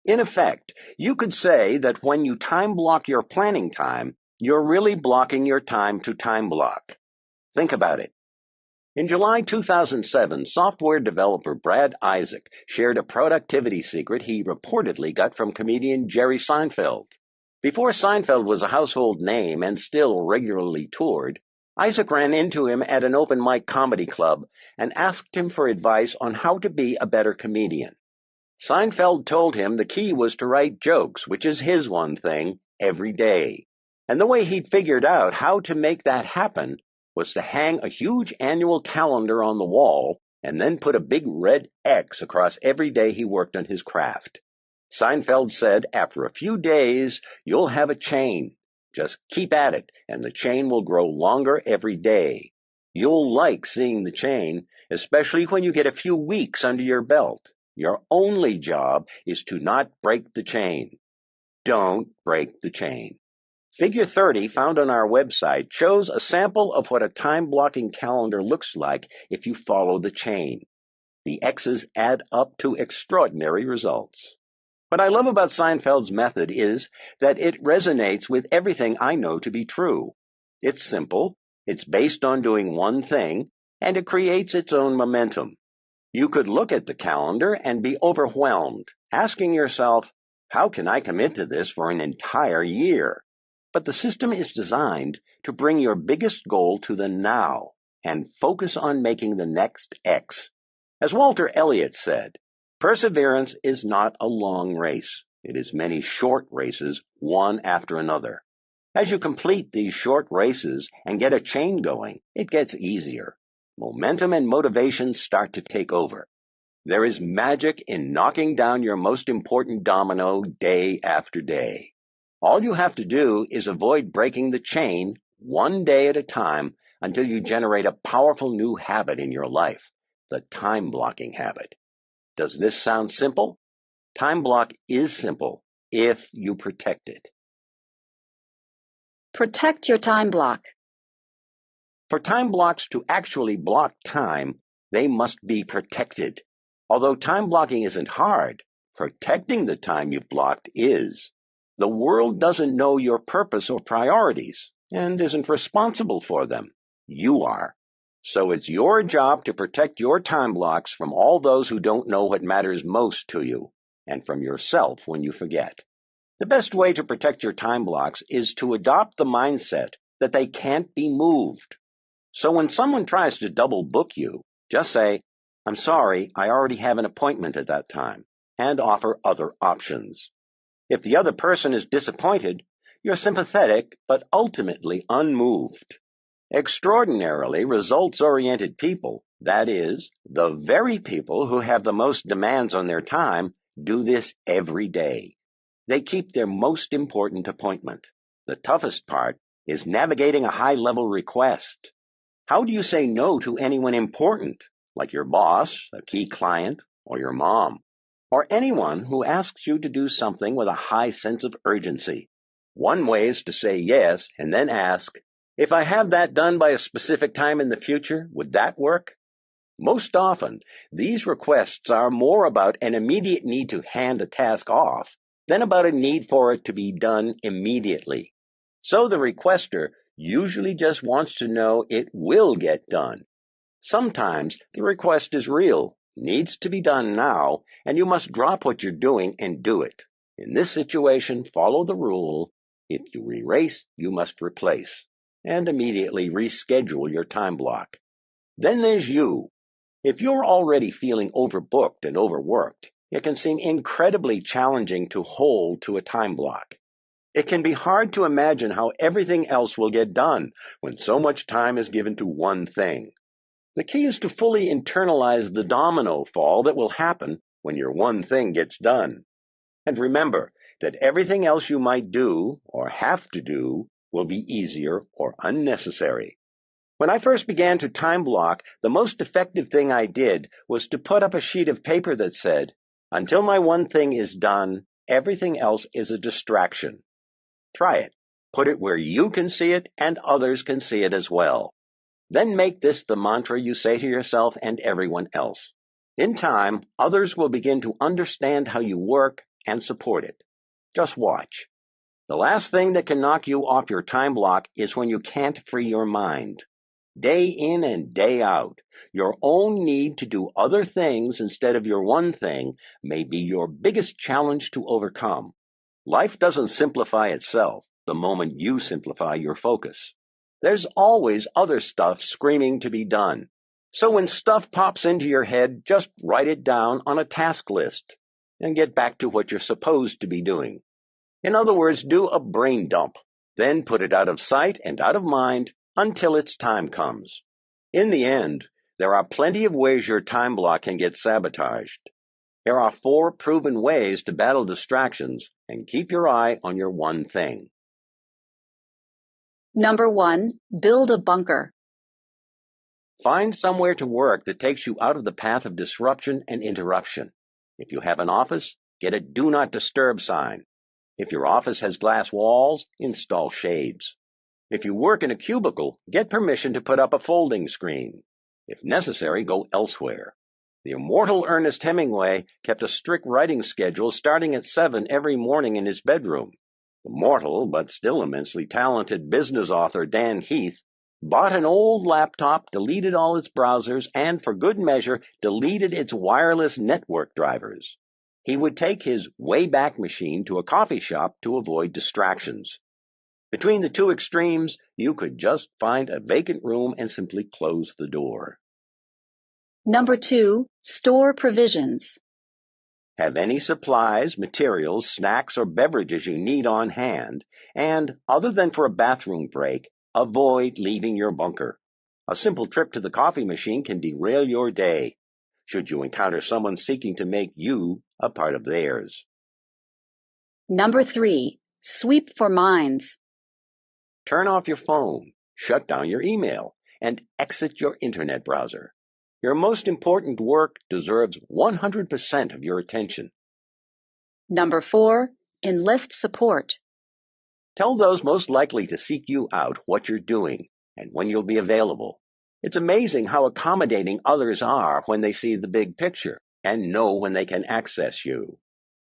In effect, you could say that when you time block your planning time, you're really blocking your time to time block. Think about it. In July 2007, software developer Brad Isaac shared a productivity secret he reportedly got from comedian Jerry Seinfeld. Before Seinfeld was a household name and still regularly toured, Isaac ran into him at an open mic comedy club and asked him for advice on how to be a better comedian. Seinfeld told him the key was to write jokes, which is his one thing, every day. And the way he'd figured out how to make that happen was to hang a huge annual calendar on the wall and then put a big red X across every day he worked on his craft. Seinfeld said, after a few days, you'll have a chain. Just keep at it, and the chain will grow longer every day. You'll like seeing the chain, especially when you get a few weeks under your belt. Your only job is to not break the chain. Don't break the chain. Figure 30, found on our website, shows a sample of what a time-blocking calendar looks like if you follow the chain. The X's add up to extraordinary results. What I love about Seinfeld's method is that it resonates with everything I know to be true. It's simple, it's based on doing one thing, and it creates its own momentum. You could look at the calendar and be overwhelmed, asking yourself, how can I commit to this for an entire year? But the system is designed to bring your biggest goal to the now and focus on making the next X. As Walter Elliott said, perseverance is not a long race. It is many short races, one after another. As you complete these short races and get a chain going, it gets easier. Momentum and motivation start to take over. There is magic in knocking down your most important domino day after day. All you have to do is avoid breaking the chain one day at a time until you generate a powerful new habit in your life, the time-blocking habit. Does this sound simple? Time block is simple if you protect it. Protect your time block. For time blocks to actually block time, they must be protected. Although time blocking isn't hard, protecting the time you've blocked is. The world doesn't know your purpose or priorities and isn't responsible for them. You are. So it's your job to protect your time blocks from all those who don't know what matters most to you, and from yourself when you forget. The best way to protect your time blocks is to adopt the mindset that they can't be moved. So when someone tries to double book you, just say, I'm sorry, I already have an appointment at that time, and offer other options. If the other person is disappointed, you're sympathetic but ultimately unmoved. Extraordinarily results-oriented people, that is, the very people who have the most demands on their time, do this every day. They keep their most important appointment. The toughest part is navigating a high-level request. How do you say no to anyone important, like your boss, a key client, or your mom, or anyone who asks you to do something with a high sense of urgency? One way is to say yes and then ask, if I have that done by a specific time in the future, would that work? Most often, these requests are more about an immediate need to hand a task off than about a need for it to be done immediately. So the requester usually just wants to know it will get done. Sometimes the request is real, needs to be done now, and you must drop what you're doing and do it. In this situation, follow the rule, if you erase, you must replace, and immediately reschedule your time block. Then there's you. If you're already feeling overbooked and overworked, it can seem incredibly challenging to hold to a time block. It can be hard to imagine how everything else will get done when so much time is given to one thing. The key is to fully internalize the domino fall that will happen when your one thing gets done. And remember that everything else you might do or have to do will be easier or unnecessary. When I first began to time block, the most effective thing I did was to put up a sheet of paper that said, Until my one thing is done, everything else is a distraction. Try it. Put it where you can see it and others can see it as well. Then make this the mantra you say to yourself and everyone else. In time, others will begin to understand how you work and support it. Just watch. The last thing that can knock you off your time block is when you can't free your mind. Day in and day out, your own need to do other things instead of your one thing may be your biggest challenge to overcome. Life doesn't simplify itself the moment you simplify your focus. There's always other stuff screaming to be done. So when stuff pops into your head, just write it down on a task list and get back to what you're supposed to be doing. In other words, do a brain dump, then put it out of sight and out of mind until its time comes. In the end, there are plenty of ways your time block can get sabotaged. Here are 4 proven ways to battle distractions and keep your eye on your one thing. Number 1, build a bunker. Find somewhere to work that takes you out of the path of disruption and interruption. If you have an office, get a Do Not Disturb sign. If your office has glass walls, install shades. If you work in a cubicle, get permission to put up a folding screen. If necessary, go elsewhere. The immortal Ernest Hemingway kept a strict writing schedule starting at 7 every morning in his bedroom. The mortal, but still immensely talented business author Dan Heath bought an old laptop, deleted all its browsers, and for good measure, deleted its wireless network drivers. He would take his Wayback Machine to a coffee shop to avoid distractions. Between the two extremes, you could just find a vacant room and simply close the door. Number 2, store provisions. Have any supplies, materials, snacks, or beverages you need on hand, and, other than for a bathroom break, avoid leaving your bunker. A simple trip to the coffee machine can derail your day, should you encounter someone seeking to make you a part of theirs. Number 3, sweep for minds. Turn off your phone, shut down your email, and exit your internet browser. Your most important work deserves 100% of your attention. Number 4, enlist support. Tell those most likely to seek you out what you're doing and when you'll be available. It's amazing how accommodating others are when they see the big picture and know when they can access you.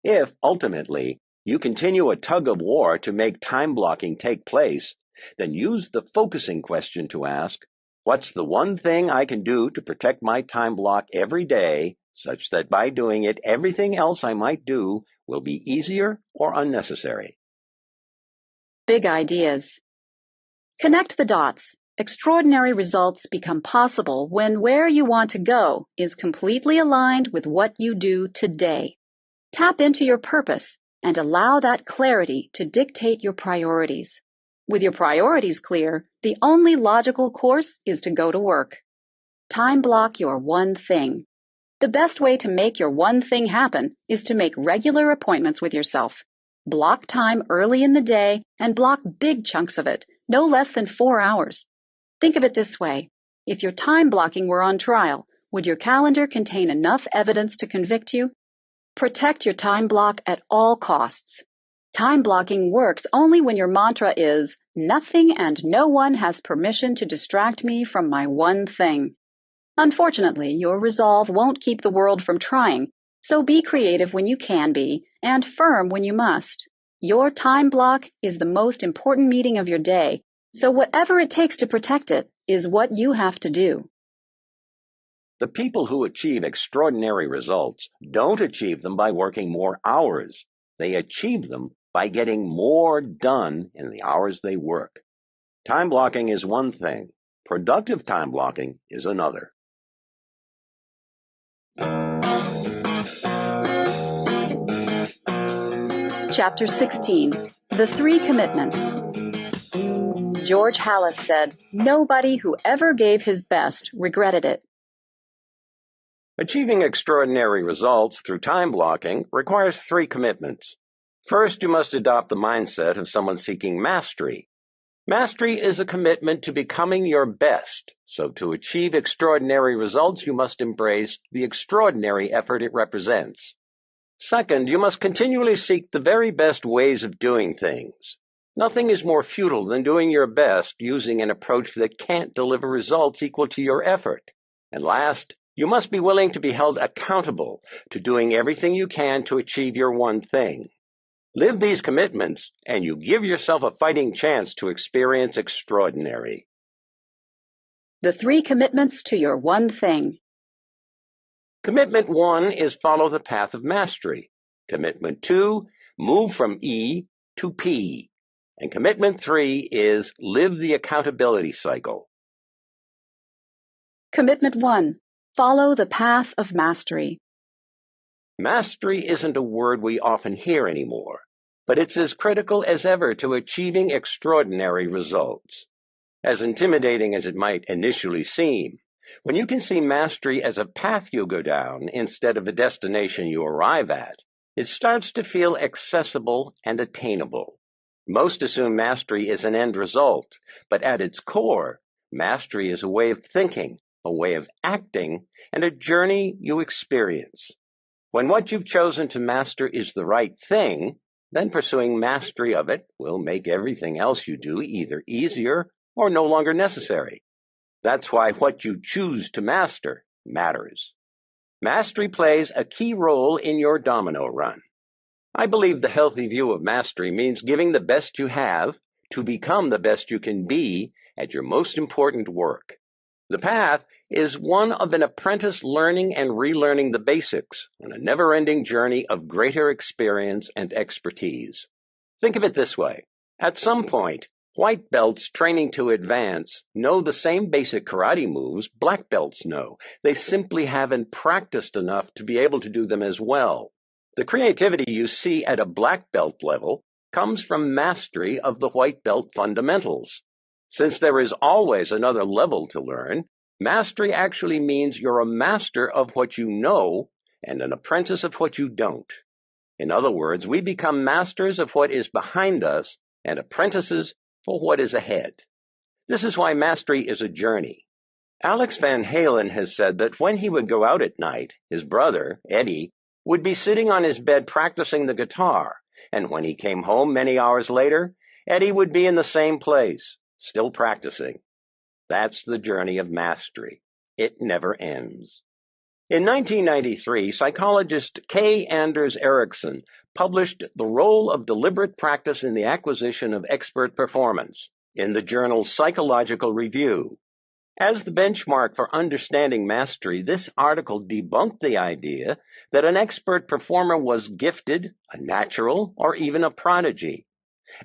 If, ultimately, you continue a tug of war to make time blocking take place, then use the focusing question to ask, what's the one thing I can do to protect my time block every day, such that by doing it, everything else I might do will be easier or unnecessary? Big ideas. Connect the dots. Extraordinary results become possible when where you want to go is completely aligned with what you do today. Tap into your purpose and allow that clarity to dictate your priorities. With your priorities clear, the only logical course is to go to work. Time block your one thing. The best way to make your one thing happen is to make regular appointments with yourself. Block time early in the day and block big chunks of it, no less than 4 hours. Think of it this way. If your time blocking were on trial, would your calendar contain enough evidence to convict you? Protect your time block at all costs. Time blocking works only when your mantra is, nothing and no one has permission to distract me from my one thing. Unfortunately, your resolve won't keep the world from trying, so be creative when you can be, and firm when you must. Your time block is the most important meeting of your day, so whatever it takes to protect it is what you have to do. The people who achieve extraordinary results don't achieve them by working more hours. They achieve them by getting more done in the hours they work. Time blocking is one thing. Productive time blocking is another. Chapter 16, The 3 Commitments. George Hallis said, "Nobody who ever gave his best regretted it." Achieving extraordinary results through time blocking requires 3 commitments. First, you must adopt the mindset of someone seeking mastery. Mastery is a commitment to becoming your best, so to achieve extraordinary results, you must embrace the extraordinary effort it represents. Second, you must continually seek the very best ways of doing things. Nothing is more futile than doing your best using an approach that can't deliver results equal to your effort. And last, you must be willing to be held accountable to doing everything you can to achieve your one thing. Live these commitments, and you give yourself a fighting chance to experience extraordinary. The 3 commitments to your one thing. Commitment 1 is follow the path of mastery. Commitment 2, move from E to P. And commitment 3 is live the accountability cycle. Commitment 1. Follow the path of mastery. Mastery isn't a word we often hear anymore, but it's as critical as ever to achieving extraordinary results. As intimidating as it might initially seem, when you can see mastery as a path you go down instead of a destination you arrive at, it starts to feel accessible and attainable. Most assume mastery is an end result, but at its core, mastery is a way of thinking, a way of acting, and a journey you experience. When what you've chosen to master is the right thing, then pursuing mastery of it will make everything else you do either easier or no longer necessary. That's why what you choose to master matters. Mastery plays a key role in your domino run. I believe the healthy view of mastery means giving the best you have to become the best you can be at your most important work. The path is one of an apprentice learning and relearning the basics on a never-ending journey of greater experience and expertise. Think of it this way. At some point, white belts training to advance know the same basic karate moves black belts know. They simply haven't practiced enough to be able to do them as well. The creativity you see at a black belt level comes from mastery of the white belt fundamentals. Since there is always another level to learn, mastery actually means you're a master of what you know and an apprentice of what you don't. In other words, we become masters of what is behind us and apprentices for what is ahead. This is why mastery is a journey. Alex Van Halen has said that when he would go out at night, his brother, Eddie, would be sitting on his bed practicing the guitar, and when he came home many hours later, Eddie would be in the same place, still practicing. That's the journey of mastery. It never ends. In 1993, psychologist K. Anders Ericsson published The Role of Deliberate Practice in the Acquisition of Expert Performance in the journal Psychological Review. As the benchmark for understanding mastery, this article debunked the idea that an expert performer was gifted, a natural, or even a prodigy.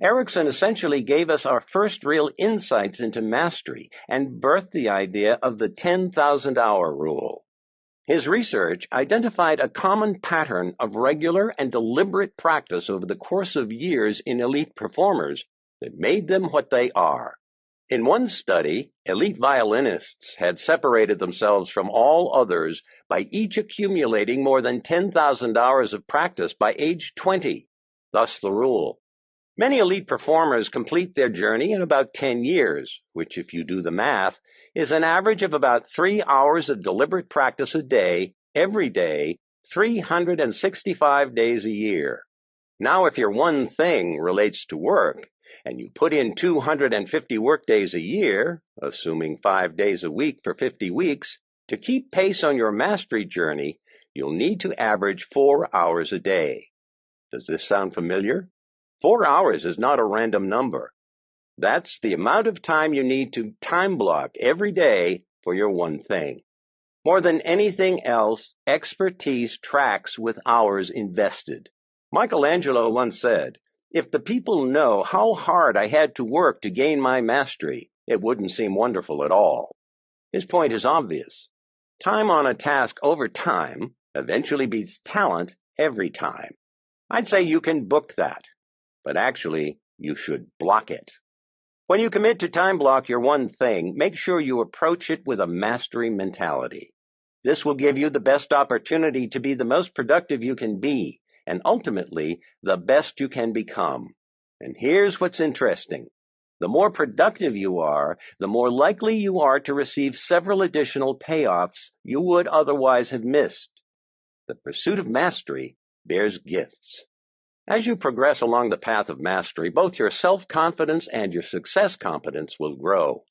Ericsson essentially gave us our first real insights into mastery and birthed the idea of the 10,000-hour rule. His research identified a common pattern of regular and deliberate practice over the course of years in elite performers that made them what they are. In one study, elite violinists had separated themselves from all others by each accumulating more than 10,000 hours of practice by age 20, thus the rule. Many elite performers complete their journey in about 10 years, which, if you do the math, is an average of about 3 hours of deliberate practice a day, every day, 365 days a year. Now, if your one thing relates to work, and you put in 250 workdays a year, assuming 5 days a week for 50 weeks, to keep pace on your mastery journey, you'll need to average 4 hours a day. Does this sound familiar? 4 hours is not a random number. That's the amount of time you need to time block every day for your one thing. More than anything else, expertise tracks with hours invested. Michelangelo once said, "If the people know how hard I had to work to gain my mastery, it wouldn't seem wonderful at all." His point is obvious. Time on a task over time eventually beats talent every time. I'd say you can book that, but actually you should block it. When you commit to time block your one thing, make sure you approach it with a mastery mentality. This will give you the best opportunity to be the most productive you can be, and ultimately, the best you can become. And here's what's interesting. The more productive you are, the more likely you are to receive several additional payoffs you would otherwise have missed. The pursuit of mastery bears gifts. As you progress along the path of mastery, both your self-confidence and your success competence will grow.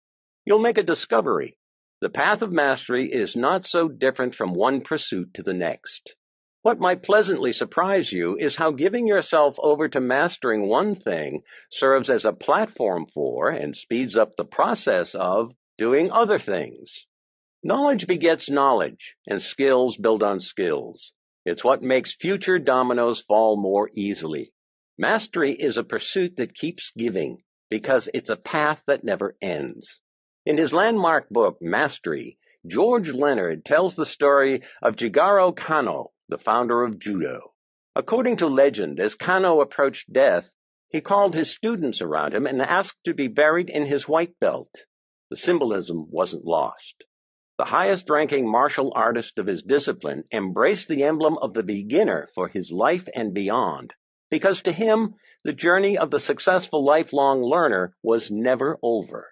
You'll make a discovery. The path of mastery is not so different from one pursuit to the next. What might pleasantly surprise you is how giving yourself over to mastering one thing serves as a platform for and speeds up the process of doing other things. Knowledge begets knowledge, and skills build on skills. It's what makes future dominoes fall more easily. Mastery is a pursuit that keeps giving, because it's a path that never ends. In his landmark book, Mastery, George Leonard tells the story of Jigoro Kano, the founder of judo. According to legend, as Kano approached death, he called his students around him and asked to be buried in his white belt. The symbolism wasn't lost. The highest-ranking martial artist of his discipline embraced the emblem of the beginner for his life and beyond, because to him, the journey of the successful lifelong learner was never over.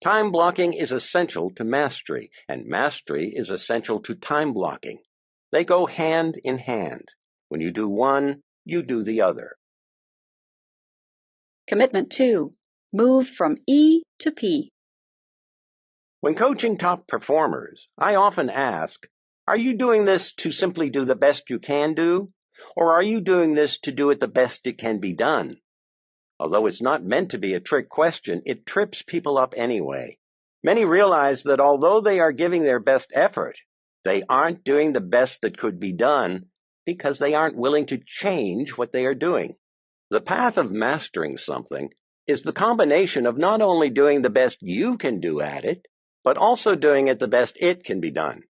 Time blocking is essential to mastery, and mastery is essential to time blocking. They go hand in hand. When you do one, you do the other. Commitment 2. Move from E to P. When coaching top performers, I often ask, are you doing this to simply do the best you can do? Or are you doing this to do it the best it can be done? Although it's not meant to be a trick question, it trips people up anyway. Many realize that although they are giving their best effort, they aren't doing the best that could be done because they aren't willing to change what they are doing. The path of mastering something is the combination of not only doing the best you can do at it, but also doing it the best it can be done.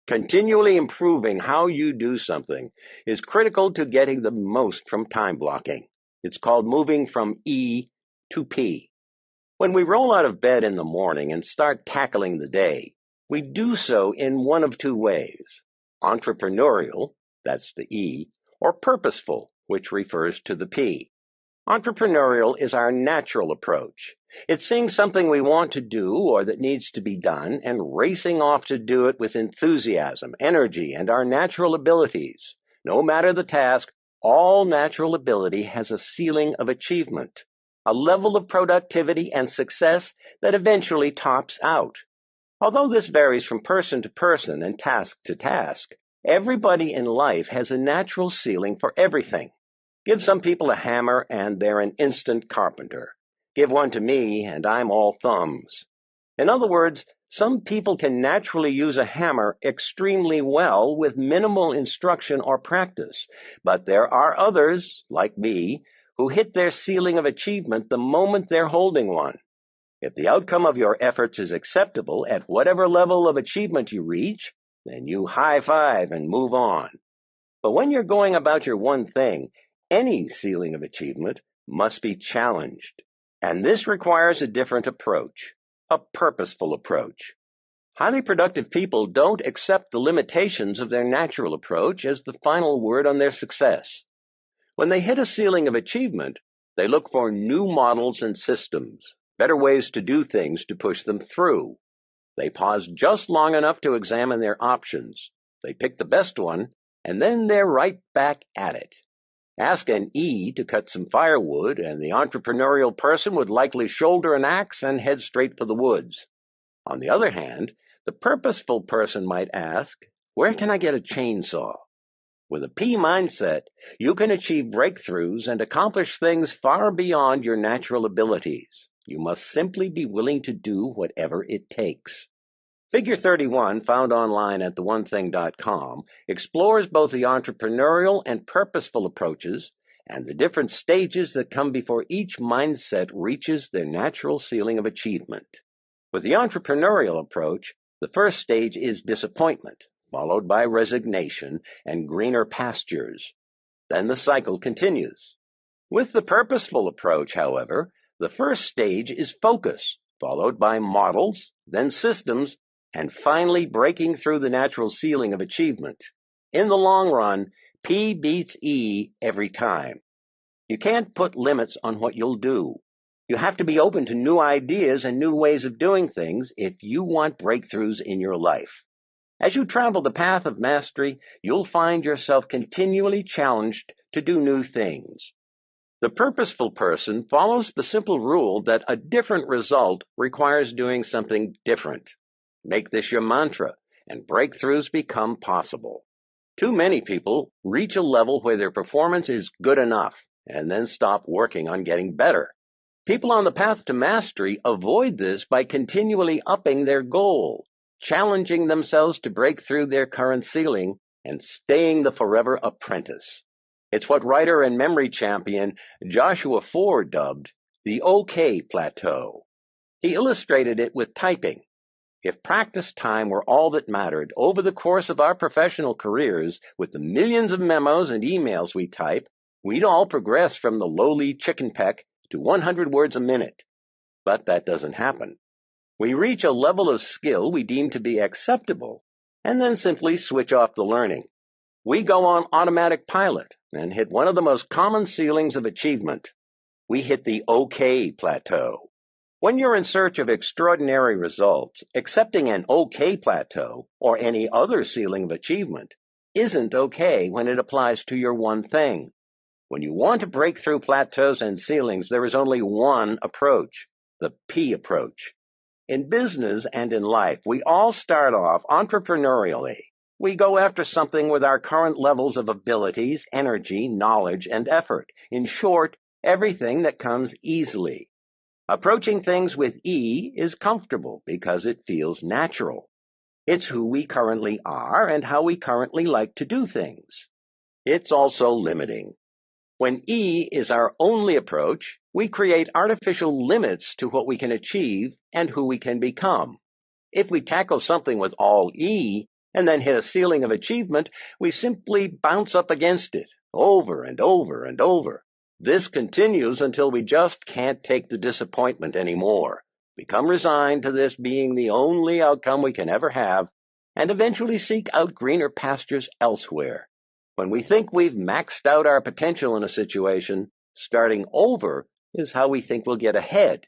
Continually improving how you do something is critical to getting the most from time blocking. It's called moving from E to P. When we roll out of bed in the morning and start tackling the day, we do so in one of two ways: entrepreneurial, that's the E, or purposeful, which refers to the P. Entrepreneurial is our natural approach. It's seeing something we want to do or that needs to be done and racing off to do it with enthusiasm, energy, and our natural abilities. No matter the task, all natural ability has a ceiling of achievement, a level of productivity and success that eventually tops out. Although this varies from person to person and task to task, everybody in life has a natural ceiling for everything. Give some people a hammer and they're an instant carpenter. Give one to me and I'm all thumbs. In other words, some people can naturally use a hammer extremely well with minimal instruction or practice, but there are others, like me, who hit their ceiling of achievement the moment they're holding one. If the outcome of your efforts is acceptable at whatever level of achievement you reach, then you high-five and move on. But when you're going about your one thing, any ceiling of achievement must be challenged. And this requires a different approach, a purposeful approach. Highly productive people don't accept the limitations of their natural approach as the final word on their success. When they hit a ceiling of achievement, they look for new models and systems, better ways to do things to push them through. They pause just long enough to examine their options. They pick the best one, and then they're right back at it. Ask an E to cut some firewood, and the entrepreneurial person would likely shoulder an axe and head straight for the woods. On the other hand, the purposeful person might ask, where can I get a chainsaw? With a P mindset, you can achieve breakthroughs and accomplish things far beyond your natural abilities. You must simply be willing to do whatever it takes. Figure 31, found online at theonething.com, explores both the entrepreneurial and purposeful approaches and the different stages that come before each mindset reaches their natural ceiling of achievement. With the entrepreneurial approach, the first stage is disappointment, followed by resignation and greener pastures. Then the cycle continues. With the purposeful approach, however, the first stage is focus, followed by models, then systems, and finally breaking through the natural ceiling of achievement. In the long run, P beats E every time. You can't put limits on what you'll do. You have to be open to new ideas and new ways of doing things if you want breakthroughs in your life. As you travel the path of mastery, you'll find yourself continually challenged to do new things. The purposeful person follows the simple rule that a different result requires doing something different. Make this your mantra, and breakthroughs become possible. Too many people reach a level where their performance is good enough and then stop working on getting better. People on the path to mastery avoid this by continually upping their goal, challenging themselves to break through their current ceiling, and staying the forever apprentice. It's what writer and memory champion Joshua Ford dubbed the OK plateau. He illustrated it with typing. If practice time were all that mattered over the course of our professional careers, with the millions of memos and emails we type, we'd all progress from the lowly chicken peck to 100 words a minute. But that doesn't happen. We reach a level of skill we deem to be acceptable, and then simply switch off the learning. We go on automatic pilot and hit one of the most common ceilings of achievement. We hit the OK plateau. When you're in search of extraordinary results, accepting an OK plateau or any other ceiling of achievement isn't okay when it applies to your one thing. When you want to break through plateaus and ceilings, there is only one approach, the P approach. In business and in life, we all start off entrepreneurially. We go after something with our current levels of abilities, energy, knowledge, and effort. In short, everything that comes easily. Approaching things with E is comfortable because it feels natural. It's who we currently are and how we currently like to do things. It's also limiting. When E is our only approach, we create artificial limits to what we can achieve and who we can become. If we tackle something with all E and then hit a ceiling of achievement, we simply bounce up against it over and over and over. This continues until we just can't take the disappointment anymore, become resigned to this being the only outcome we can ever have, and eventually seek out greener pastures elsewhere. When we think we've maxed out our potential in a situation, starting over is how we think we'll get ahead.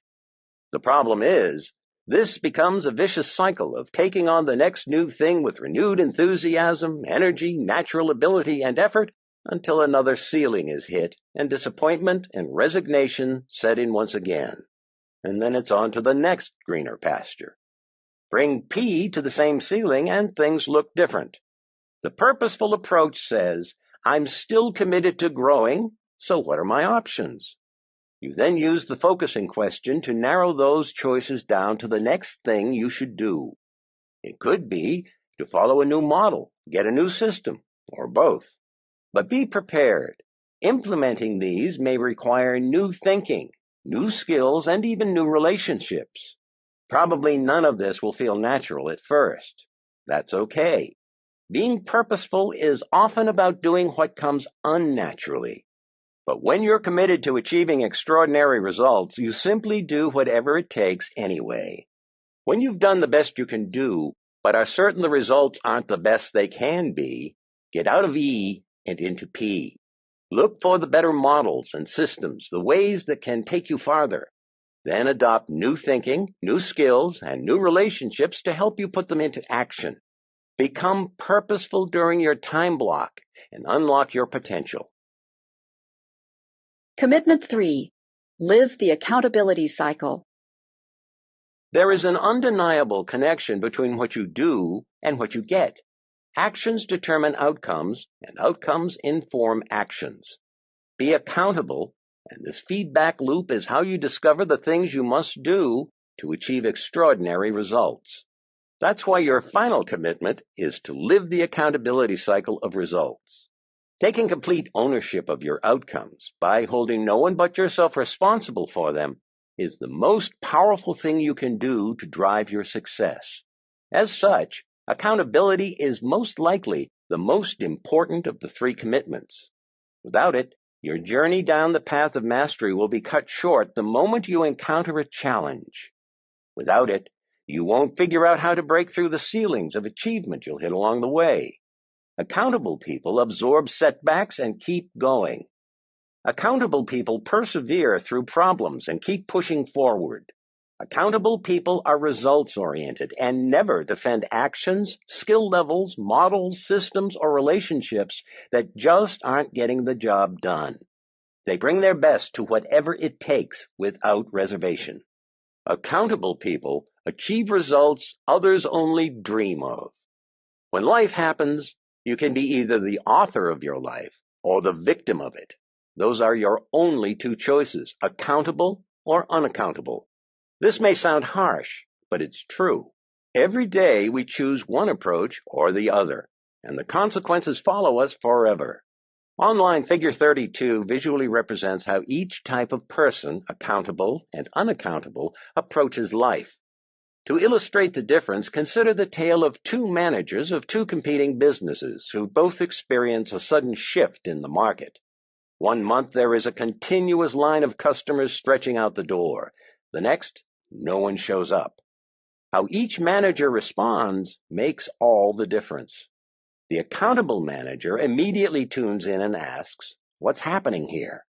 The problem is, this becomes a vicious cycle of taking on the next new thing with renewed enthusiasm, energy, natural ability, and effort, until another ceiling is hit and disappointment and resignation set in once again. And then it's on to the next greener pasture. Bring P to the same ceiling and things look different. The purposeful approach says, I'm still committed to growing, so what are my options? You then use the focusing question to narrow those choices down to the next thing you should do. It could be to follow a new model, get a new system, or both. But be prepared. Implementing these may require new thinking, new skills, and even new relationships. Probably none of this will feel natural at first. That's okay. Being purposeful is often about doing what comes unnaturally. But when you're committed to achieving extraordinary results, you simply do whatever it takes anyway. When you've done the best you can do, but are certain the results aren't the best they can be, get out of E and into P. Look for the better models and systems, the ways that can take you farther. Then adopt new thinking, new skills, and new relationships to help you put them into action. Become purposeful during your time block and unlock your potential. Commitment 3. Live the accountability cycle. There is an undeniable connection between what you do and what you get. Actions determine outcomes, and outcomes inform actions. Be accountable, and this feedback loop is how you discover the things you must do to achieve extraordinary results. That's why your final commitment is to live the accountability cycle of results. Taking complete ownership of your outcomes by holding no one but yourself responsible for them is the most powerful thing you can do to drive your success. As such, accountability is most likely the most important of the 3 commitments. Without it, your journey down the path of mastery will be cut short the moment you encounter a challenge. Without it, you won't figure out how to break through the ceilings of achievement you'll hit along the way. Accountable people absorb setbacks and keep going. Accountable people persevere through problems and keep pushing forward. Accountable people are results-oriented and never defend actions, skill levels, models, systems, or relationships that just aren't getting the job done. They bring their best to whatever it takes without reservation. Accountable people achieve results others only dream of. When life happens, you can be either the author of your life or the victim of it. Those are your only two choices, accountable or unaccountable. This may sound harsh, but it's true. Every day we choose one approach or the other, and the consequences follow us forever. Online figure 32 visually represents how each type of person, accountable and unaccountable, approaches life. To illustrate the difference, consider the tale of two managers of two competing businesses who both experience a sudden shift in the market. One month there is a continuous line of customers stretching out the door. The next, no one shows up. How each manager responds makes all the difference. The accountable manager immediately tunes in and asks, "What's happening here?"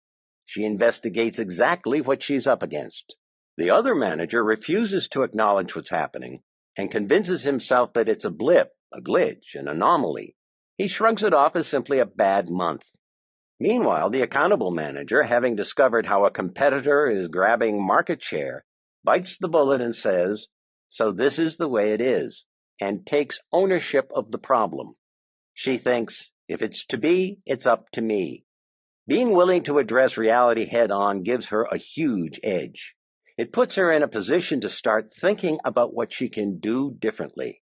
She investigates exactly what she's up against. The other manager refuses to acknowledge what's happening and convinces himself that it's a blip, a glitch, an anomaly. He shrugs it off as simply a bad month. Meanwhile, the accountable manager, having discovered how a competitor is grabbing market share, bites the bullet and says, "So this is the way it is," and takes ownership of the problem. She thinks, "If it's to be, it's up to me." Being willing to address reality head-on gives her a huge edge. It puts her in a position to start thinking about what she can do differently.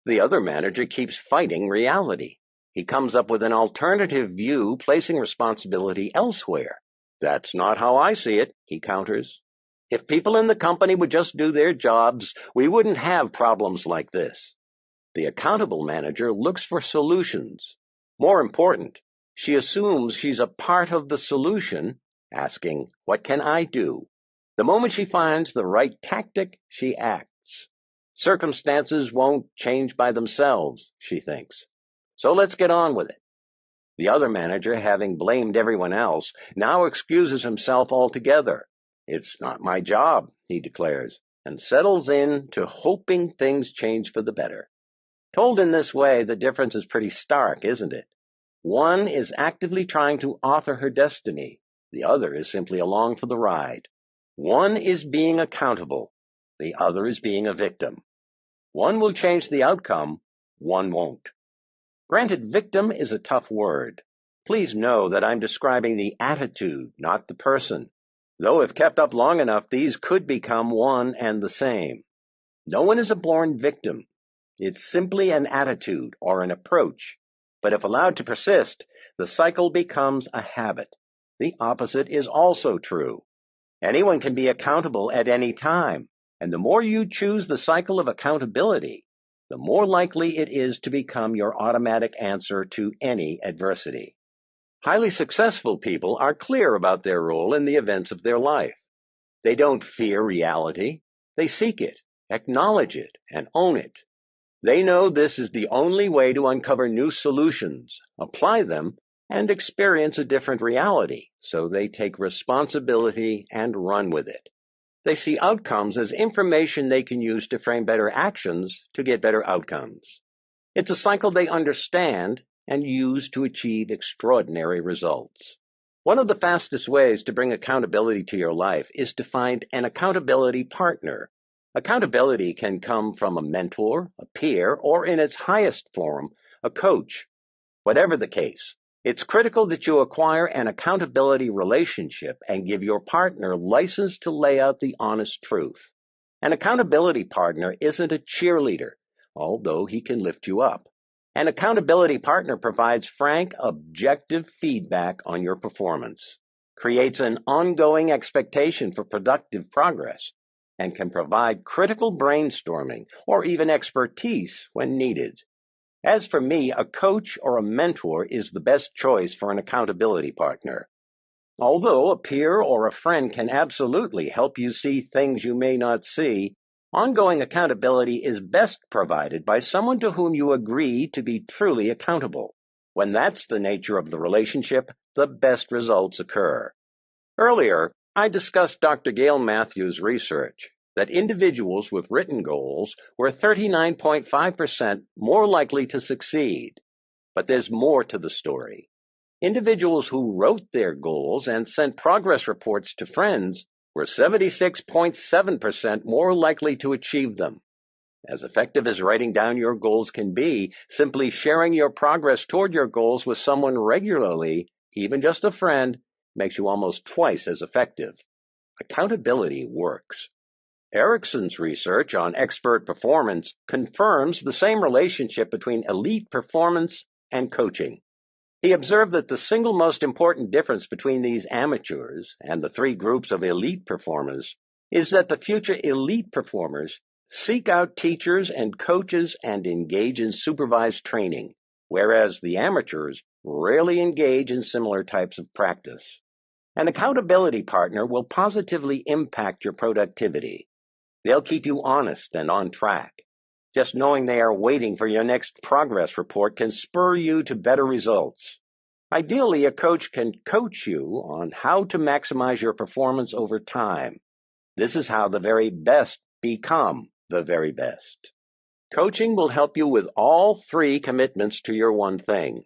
The other manager keeps fighting reality. He comes up with an alternative view, placing responsibility elsewhere. "That's not how I see it," he counters. "If people in the company would just do their jobs, we wouldn't have problems like this." The accountable manager looks for solutions. More important, she assumes she's a part of the solution, asking, "What can I do?" The moment she finds the right tactic, she acts. Circumstances won't change by themselves, she thinks. So let's get on with it. The other manager, having blamed everyone else, now excuses himself altogether. "It's not my job," he declares, and settles in to hoping things change for the better. Told in this way, the difference is pretty stark, isn't it? One is actively trying to author her destiny. The other is simply along for the ride. One is being accountable. The other is being a victim. One will change the outcome. One won't. Granted, victim is a tough word. Please know that I'm describing the attitude, not the person. Though if kept up long enough, these could become one and the same. No one is a born victim. It's simply an attitude or an approach. But if allowed to persist, the cycle becomes a habit. The opposite is also true. Anyone can be accountable at any time, and the more you choose the cycle of accountability, the more likely it is to become your automatic answer to any adversity. Highly successful people are clear about their role in the events of their life. They don't fear reality. They seek it, acknowledge it, and own it. They know this is the only way to uncover new solutions, apply them, and experience a different reality, so they take responsibility and run with it. They see outcomes as information they can use to frame better actions to get better outcomes. It's a cycle they understand and use to achieve extraordinary results. One of the fastest ways to bring accountability to your life is to find an accountability partner. Accountability can come from a mentor, a peer, or in its highest form, a coach. Whatever the case, it's critical that you acquire an accountability relationship and give your partner license to lay out the honest truth. An accountability partner isn't a cheerleader, although he can lift you up. An accountability partner provides frank, objective feedback on your performance, creates an ongoing expectation for productive progress, and can provide critical brainstorming or even expertise when needed. As for me, a coach or a mentor is the best choice for an accountability partner. Although a peer or a friend can absolutely help you see things you may not see, ongoing accountability is best provided by someone to whom you agree to be truly accountable. When that's the nature of the relationship, the best results occur. Earlier, I discussed Dr. Gail Matthews' research. that individuals with written goals were 39.5% more likely to succeed. But there's more to the story. Individuals who wrote their goals and sent progress reports to friends were 76.7% more likely to achieve them. As effective as writing down your goals can be, simply sharing your progress toward your goals with someone regularly, even just a friend, makes you almost twice as effective. Accountability works. Erickson's research on expert performance confirms the same relationship between elite performance and coaching. He observed that the single most important difference between these amateurs and the three groups of elite performers is that the future elite performers seek out teachers and coaches and engage in supervised training, whereas the amateurs rarely engage in similar types of practice. An accountability partner will positively impact your productivity. They'll keep you honest and on track. Just knowing they are waiting for your next progress report can spur you to better results. Ideally, a coach can coach you on how to maximize your performance over time. This is how the very best become the very best. Coaching will help you with all three commitments to your one thing.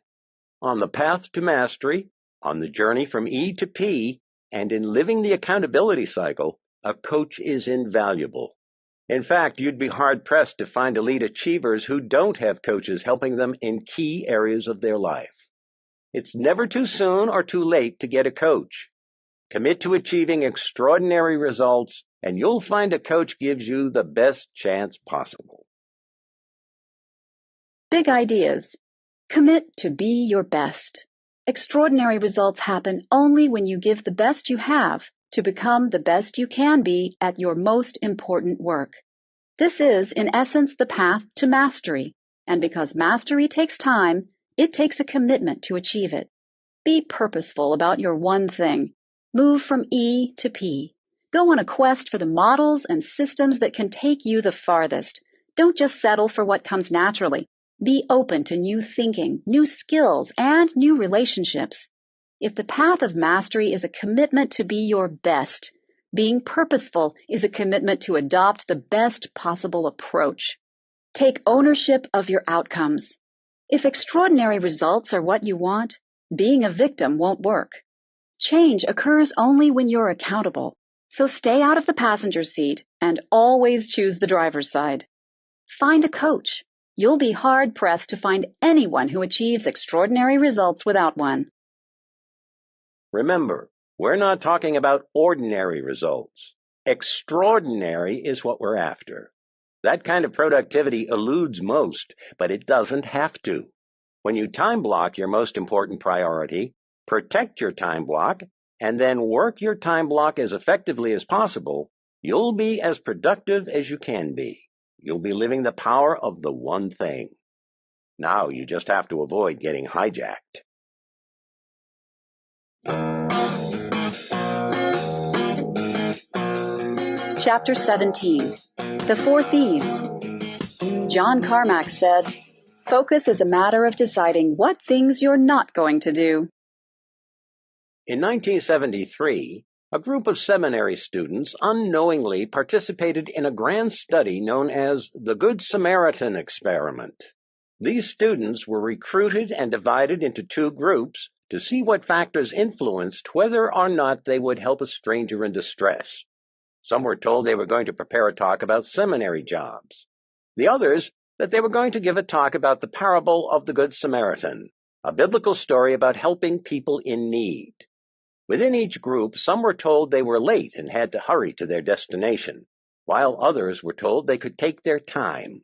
On the path to mastery, on the journey from E to P, and in living the accountability cycle, a coach is invaluable. In fact, you'd be hard-pressed to find elite achievers who don't have coaches helping them in key areas of their life. It's never too soon or too late to get a coach. Commit to achieving extraordinary results, and you'll find a coach gives you the best chance possible. Big ideas. Commit to be your best. Extraordinary results happen only when you give the best you have to become the best you can be at your most important work. This is, in essence, the path to mastery, and because mastery takes time, it takes a commitment to achieve it. Be purposeful about your one thing. Move from E to P. Go on a quest for the models and systems that can take you the farthest. Don't just settle for what comes naturally. Be open to new thinking, new skills, and new relationships. If the path of mastery is a commitment to be your best, being purposeful is a commitment to adopt the best possible approach. Take ownership of your outcomes. If extraordinary results are what you want, being a victim won't work. Change occurs only when you're accountable, so stay out of the passenger seat and always choose the driver's side. Find a coach. You'll be hard-pressed to find anyone who achieves extraordinary results without one. Remember, we're not talking about ordinary results. Extraordinary is what we're after. That kind of productivity eludes most, but it doesn't have to. When you time block your most important priority, protect your time block, and then work your time block as effectively as possible, you'll be as productive as you can be. You'll be living the power of the one thing. Now you just have to avoid getting hijacked. Chapter 17. The Four Thieves. John Carmack said, "Focus is a matter of deciding what things you're not going to do." In 1973, a group of seminary students unknowingly participated in a grand study known as the Good Samaritan experiment. These students were recruited and divided into two groups to see what factors influenced whether or not they would help a stranger in distress. Some were told they were going to prepare a talk about seminary jobs. The others that they were going to give a talk about the parable of the Good Samaritan, a biblical story about helping people in need. Within each group, some were told they were late and had to hurry to their destination, while others were told they could take their time.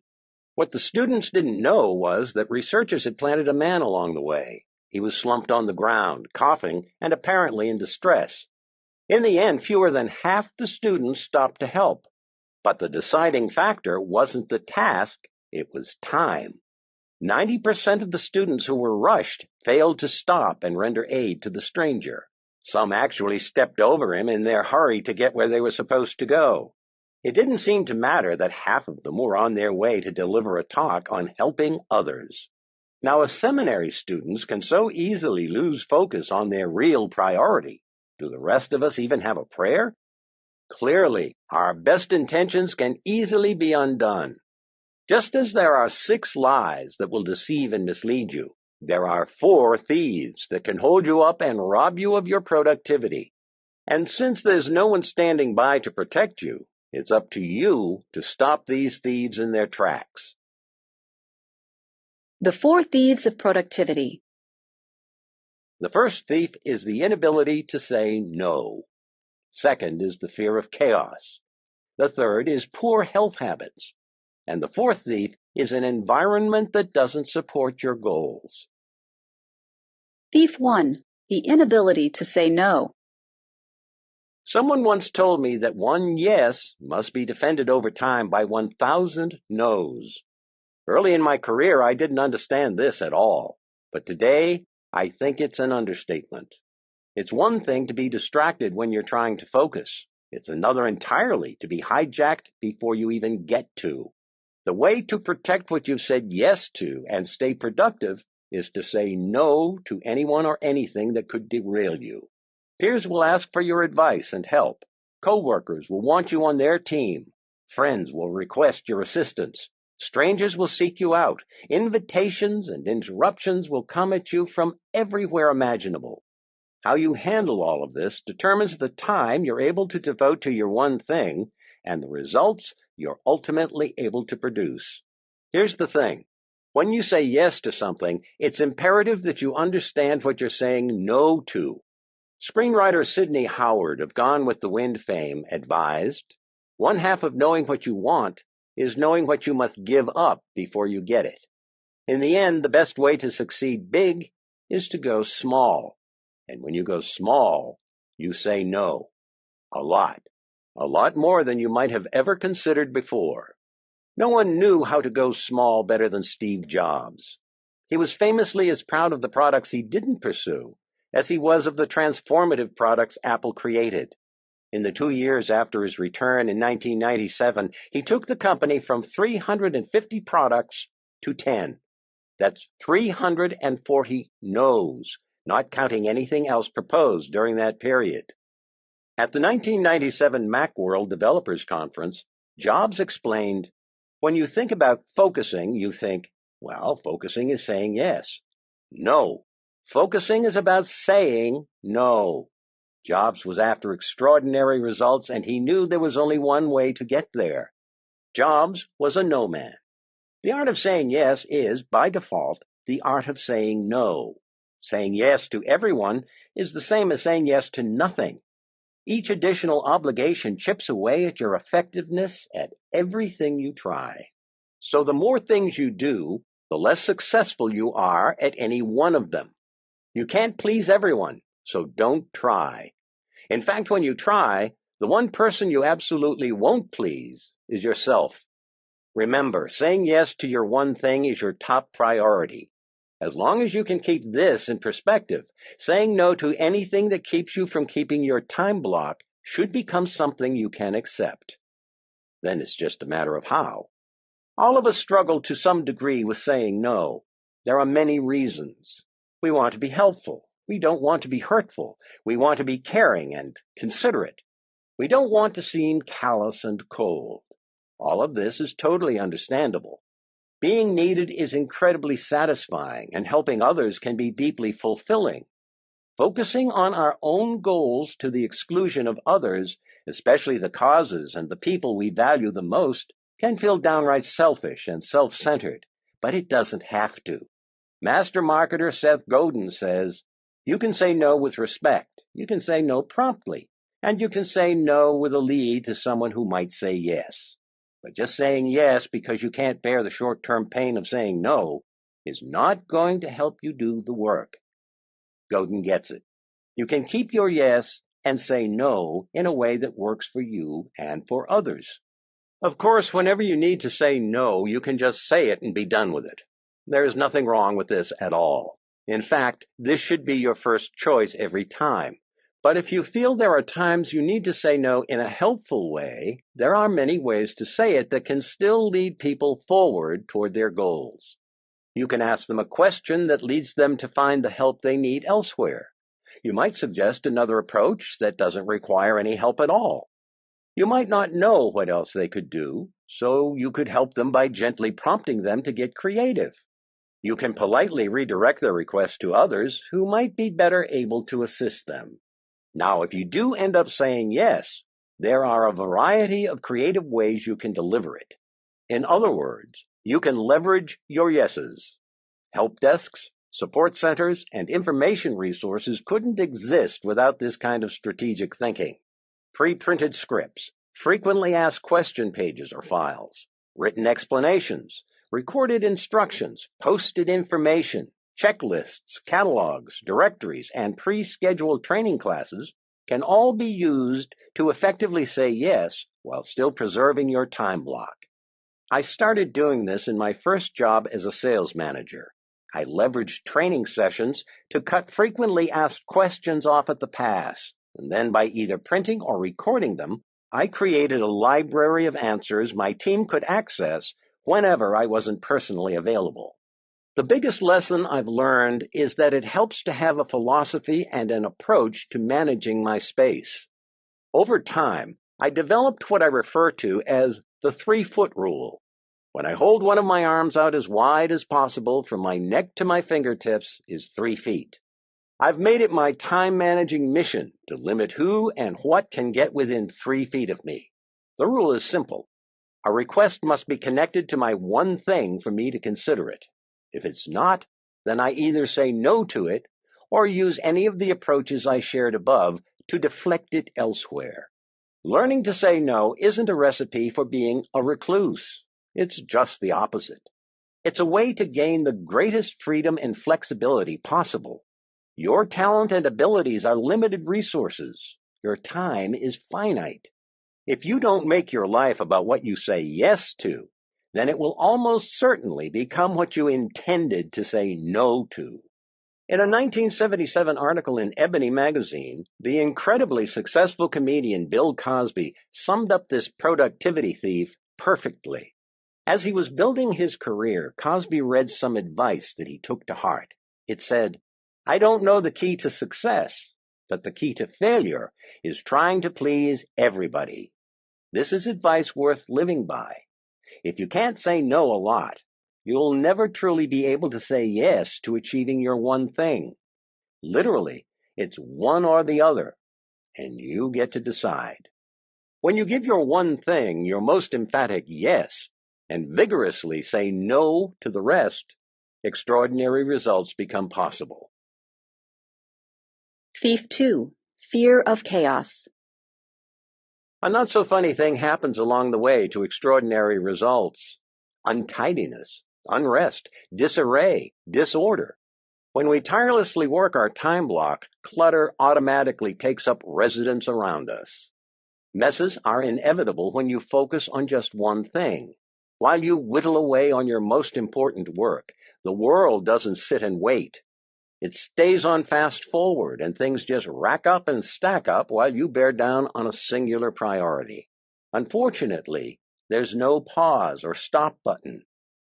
What the students didn't know was that researchers had planted a man along the way. He was slumped on the ground, coughing, and apparently in distress. In the end, fewer than half the students stopped to help. But the deciding factor wasn't the task, it was time. 90% of the students who were rushed failed to stop and render aid to the stranger. Some actually stepped over him in their hurry to get where they were supposed to go. It didn't seem to matter that half of them were on their way to deliver a talk on helping others. Now, if seminary students can so easily lose focus on their real priority, do the rest of us even have a prayer? Clearly, our best intentions can easily be undone. Just as there are 6 lies that will deceive and mislead you, there are 4 thieves that can hold you up and rob you of your productivity. And since there's no one standing by to protect you, it's up to you to stop these thieves in their tracks. The 4 thieves of productivity. The first thief is the inability to say no. Second is the fear of chaos. The third is poor health habits. And the fourth thief is an environment that doesn't support your goals. Thief 1. The inability to say no. Someone once told me that one yes must be defended over time by 1,000 no's. Early in my career, I didn't understand this at all. But today, I think it's an understatement. It's one thing to be distracted when you're trying to focus. It's another entirely to be hijacked before you even get to. The way to protect what you've said yes to and stay productive is to say no to anyone or anything that could derail you. Peers will ask for your advice and help. Coworkers will want you on their team. Friends will request your assistance. Strangers will seek you out. Invitations and interruptions will come at you from everywhere imaginable. How you handle all of this determines the time you're able to devote to your one thing and the results you're ultimately able to produce. Here's the thing. When you say yes to something, it's imperative that you understand what you're saying no to. Screenwriter Sidney Howard of Gone with the Wind fame advised, "One half of knowing what you want is knowing what you must give up before you get it. In the end, the best way to succeed big is to go small. And when you go small, you say no. A lot more than you might have ever considered before." No one knew how to go small better than Steve Jobs. He was famously as proud of the products he didn't pursue as he was of the transformative products Apple created. In the 2 years after his return in 1997, he took the company from 350 products to 10. That's 340 no's, not counting anything else proposed during that period. At the 1997 Macworld Developers Conference, Jobs explained, "When you think about focusing, you think, well, focusing is saying yes. No, focusing is about saying no." Jobs was after extraordinary results, and he knew there was only one way to get there. Jobs was a no man. The art of saying yes is, by default, the art of saying no. Saying yes to everyone is the same as saying yes to nothing. Each additional obligation chips away at your effectiveness at everything you try. So the more things you do, the less successful you are at any one of them. You can't please everyone, so don't try. In fact, when you try, the one person you absolutely won't please is yourself. Remember, saying yes to your one thing is your top priority. As long as you can keep this in perspective, saying no to anything that keeps you from keeping your time block should become something you can accept. Then it's just a matter of how. All of us struggle to some degree with saying no. There are many reasons. We want to be helpful. We don't want to be hurtful. We want to be caring and considerate. We don't want to seem callous and cold. All of this is totally understandable. Being needed is incredibly satisfying, and helping others can be deeply fulfilling. Focusing on our own goals to the exclusion of others, especially the causes and the people we value the most, can feel downright selfish and self-centered, but it doesn't have to. Master marketer Seth Godin says, "You can say no with respect, you can say no promptly, and you can say no with a lead to someone who might say yes. But just saying yes because you can't bear the short-term pain of saying no is not going to help you do the work." Godin gets it. You can keep your yes and say no in a way that works for you and for others. Of course, whenever you need to say no, you can just say it and be done with it. There is nothing wrong with this at all. In fact, this should be your first choice every time. But if you feel there are times you need to say no in a helpful way, there are many ways to say it that can still lead people forward toward their goals. You can ask them a question that leads them to find the help they need elsewhere. You might suggest another approach that doesn't require any help at all. You might not know what else they could do, so you could help them by gently prompting them to get creative. You can politely redirect their request to others who might be better able to assist them. Now, if you do end up saying yes, there are a variety of creative ways you can deliver it. In other words, you can leverage your yeses. Help desks, support centers, and information resources couldn't exist without this kind of strategic thinking. Pre-printed scripts, frequently asked question pages or files, written explanations, recorded instructions, posted information, checklists, catalogs, directories, and pre-scheduled training classes can all be used to effectively say yes while still preserving your time block. I started doing this in my first job as a sales manager. I leveraged training sessions to cut frequently asked questions off at the pass, and then by either printing or recording them, I created a library of answers my team could access whenever I wasn't personally available. The biggest lesson I've learned is that it helps to have a philosophy and an approach to managing my space. Over time, I developed what I refer to as the 3-foot rule. When I hold one of my arms out as wide as possible from my neck to my fingertips is 3 feet. I've made it my time-managing mission to limit who and what can get within 3 feet of me. The rule is simple. A request must be connected to my one thing for me to consider it. If it's not, then I either say no to it or use any of the approaches I shared above to deflect it elsewhere. Learning to say no isn't a recipe for being a recluse. It's just the opposite. It's a way to gain the greatest freedom and flexibility possible. Your talent and abilities are limited resources. Your time is finite. If you don't make your life about what you say yes to, then it will almost certainly become what you intended to say no to. In a 1977 article in Ebony magazine, the incredibly successful comedian Bill Cosby summed up this productivity thief perfectly. As he was building his career, Cosby read some advice that he took to heart. It said, "I don't know the key to success, but the key to failure is trying to please everybody." This is advice worth living by. If you can't say no a lot, you'll never truly be able to say yes to achieving your one thing. Literally, it's one or the other, and you get to decide. When you give your one thing your most emphatic yes, and vigorously say no to the rest, extraordinary results become possible. Thief 2. Fear of chaos. A not-so-funny thing happens along the way to extraordinary results. Untidiness, unrest, disarray, disorder. When we tirelessly work our time block, clutter automatically takes up residence around us. Messes are inevitable when you focus on just one thing. While you whittle away on your most important work, the world doesn't sit and wait. It stays on fast forward, and things just rack up and stack up while you bear down on a singular priority. Unfortunately, there's no pause or stop button.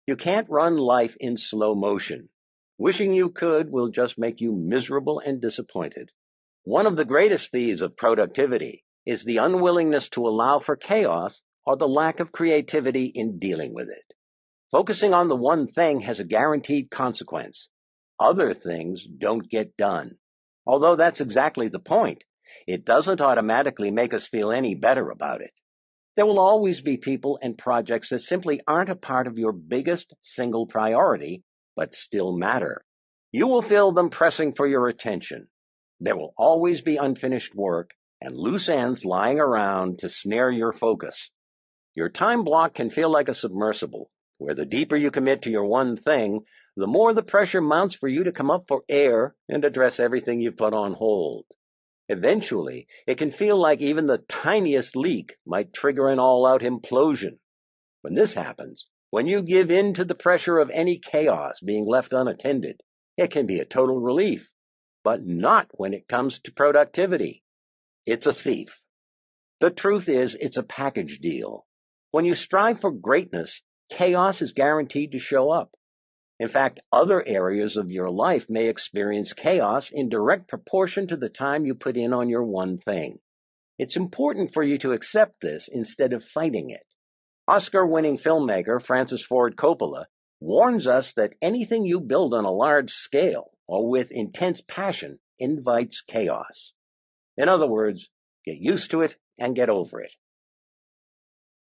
You can't run life in slow motion. Wishing you could will just make you miserable and disappointed. One of the greatest thieves of productivity is the unwillingness to allow for chaos or the lack of creativity in dealing with it. Focusing on the one thing has a guaranteed consequence. Other things don't get done. Although that's exactly the point, it doesn't automatically make us feel any better about it. There will always be people and projects that simply aren't a part of your biggest single priority, but still matter. You will feel them pressing for your attention. There will always be unfinished work and loose ends lying around to snare your focus. Your time block can feel like a submersible, where the deeper you commit to your one thing, the more the pressure mounts for you to come up for air and address everything you've put on hold. Eventually, it can feel like even the tiniest leak might trigger an all-out implosion. When this happens, when you give in to the pressure of any chaos being left unattended, it can be a total relief, but not when it comes to productivity. It's a thief. The truth is, it's a package deal. When you strive for greatness, chaos is guaranteed to show up. In fact, other areas of your life may experience chaos in direct proportion to the time you put in on your one thing. It's important for you to accept this instead of fighting it. Oscar-winning filmmaker Francis Ford Coppola warns us that anything you build on a large scale or with intense passion invites chaos. In other words, get used to it and get over it.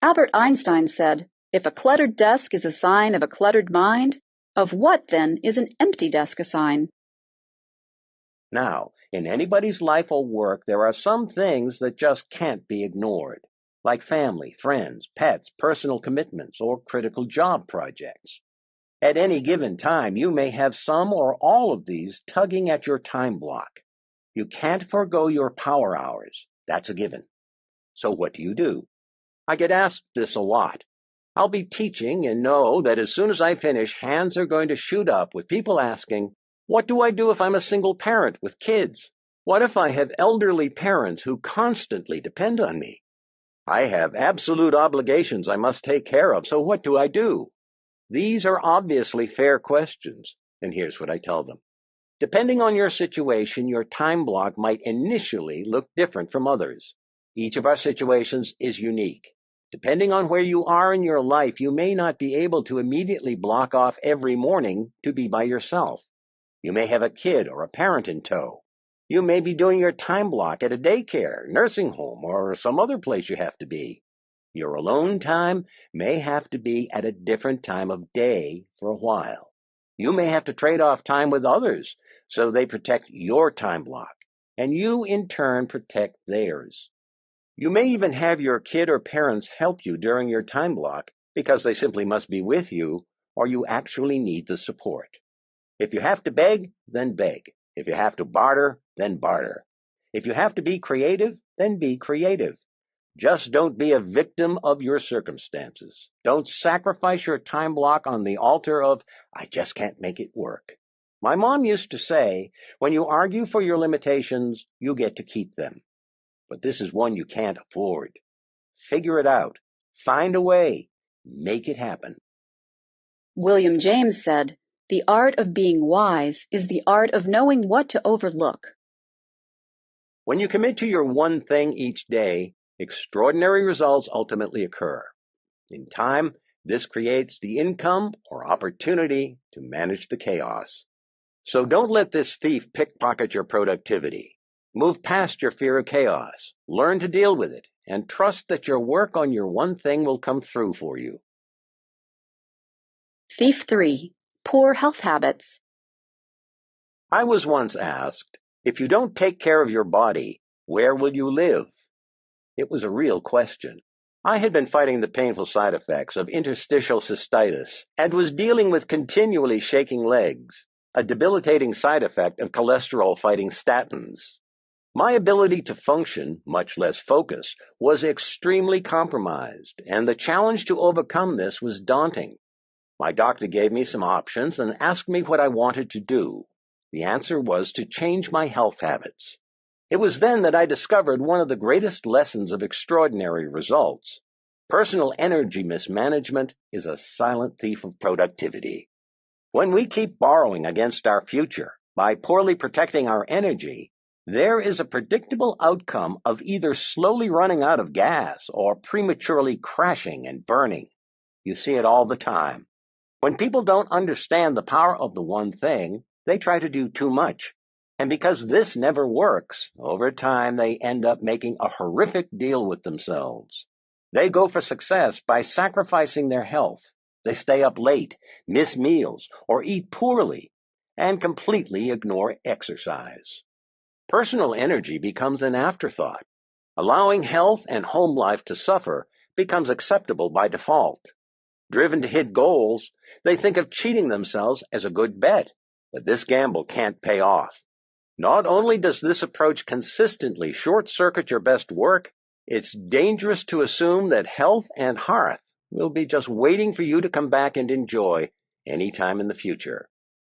Albert Einstein said, "If a cluttered desk is a sign of a cluttered mind, of what then is an empty desk a sign?" Now, in anybody's life or work, there are some things that just can't be ignored, like family, friends, pets, personal commitments, or critical job projects. At any given time, you may have some or all of these tugging at your time block. You can't forego your power hours. That's a given. So what do? I get asked this a lot. I'll be teaching and know that as soon as I finish, hands are going to shoot up with people asking, what do I do if I'm a single parent with kids? What if I have elderly parents who constantly depend on me? I have absolute obligations I must take care of, so what do I do? These are obviously fair questions, and here's what I tell them. Depending on your situation, your time block might initially look different from others. Each of our situations is unique. Depending on where you are in your life, you may not be able to immediately block off every morning to be by yourself. You may have a kid or a parent in tow. You may be doing your time block at a daycare, nursing home, or some other place you have to be. Your alone time may have to be at a different time of day for a while. You may have to trade off time with others so they protect your time block, and you in turn protect theirs. You may even have your kid or parents help you during your time block because they simply must be with you, or you actually need the support. If you have to beg, then beg. If you have to barter, then barter. If you have to be creative, then be creative. Just don't be a victim of your circumstances. Don't sacrifice your time block on the altar of, I just can't make it work. My mom used to say, when you argue for your limitations, you get to keep them. But this is one you can't afford. Figure it out. Find a way. Make it happen. William James said, "The art of being wise is the art of knowing what to overlook." When you commit to your one thing each day, extraordinary results ultimately occur. In time, this creates the income or opportunity to manage the chaos. So don't let this thief pickpocket your productivity. Move past your fear of chaos, learn to deal with it, and trust that your work on your one thing will come through for you. Thief 3. Poor health habits. I was once asked, if you don't take care of your body, where will you live? It was a real question. I had been fighting the painful side effects of interstitial cystitis and was dealing with continually shaking legs, a debilitating side effect of cholesterol-fighting statins. My ability to function, much less focus, was extremely compromised, and the challenge to overcome this was daunting. My doctor gave me some options and asked me what I wanted to do. The answer was to change my health habits. It was then that I discovered one of the greatest lessons of extraordinary results. Personal energy mismanagement is a silent thief of productivity. When we keep borrowing against our future by poorly protecting our energy, there is a predictable outcome of either slowly running out of gas or prematurely crashing and burning. You see it all the time. When people don't understand the power of the one thing, they try to do too much. And because this never works, over time they end up making a horrific deal with themselves. They go for success by sacrificing their health. They stay up late, miss meals, or eat poorly, and completely ignore exercise. Personal energy becomes an afterthought. Allowing health and home life to suffer becomes acceptable by default. Driven to hit goals, they think of cheating themselves as a good bet, but this gamble can't pay off. Not only does this approach consistently short-circuit your best work, it's dangerous to assume that health and hearth will be just waiting for you to come back and enjoy any time in the future.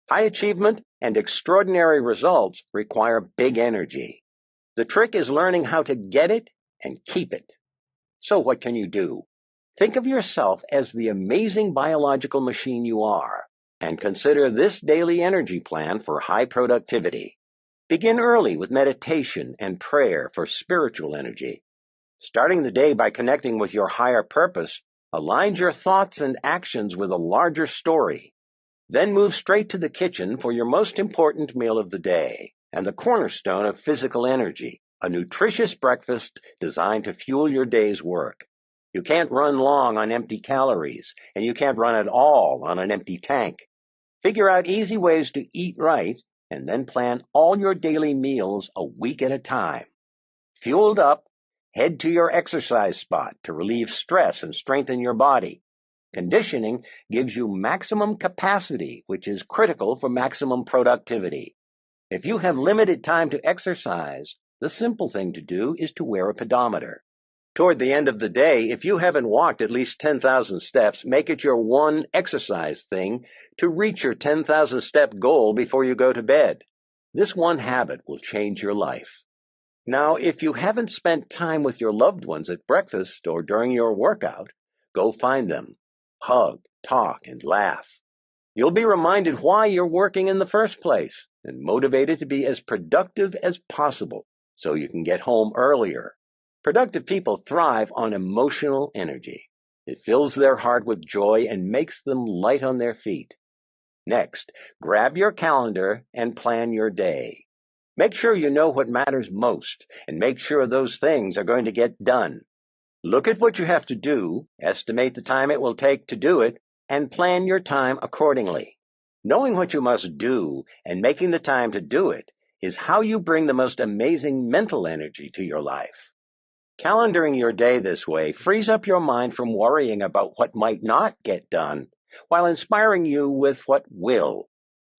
High achievement and extraordinary results require big energy. The trick is learning how to get it and keep it. So what can you do? Think of yourself as the amazing biological machine you are, and consider this daily energy plan for high productivity. Begin early with meditation and prayer for spiritual energy. Starting the day by connecting with your higher purpose aligns your thoughts and actions with a larger story. Then move straight to the kitchen for your most important meal of the day and the cornerstone of physical energy, a nutritious breakfast designed to fuel your day's work. You can't run long on empty calories, and you can't run at all on an empty tank. Figure out easy ways to eat right, and then plan all your daily meals a week at a time. Fueled up, head to your exercise spot to relieve stress and strengthen your body. Conditioning gives you maximum capacity, which is critical for maximum productivity. If you have limited time to exercise, the simple thing to do is to wear a pedometer. Toward the end of the day, if you haven't walked at least 10,000 steps, make it your one exercise thing to reach your 10,000 step goal before you go to bed. This one habit will change your life. Now, if you haven't spent time with your loved ones at breakfast or during your workout, go find them. Hug, talk, and laugh. You'll be reminded why you're working in the first place and motivated to be as productive as possible so you can get home earlier. Productive people thrive on emotional energy. It fills their heart with joy and makes them light on their feet. Next, grab your calendar and plan your day. Make sure you know what matters most and make sure those things are going to get done. Look at what you have to do, estimate the time it will take to do it, and plan your time accordingly. Knowing what you must do and making the time to do it is how you bring the most amazing mental energy to your life. Calendaring your day this way frees up your mind from worrying about what might not get done, while inspiring you with what will.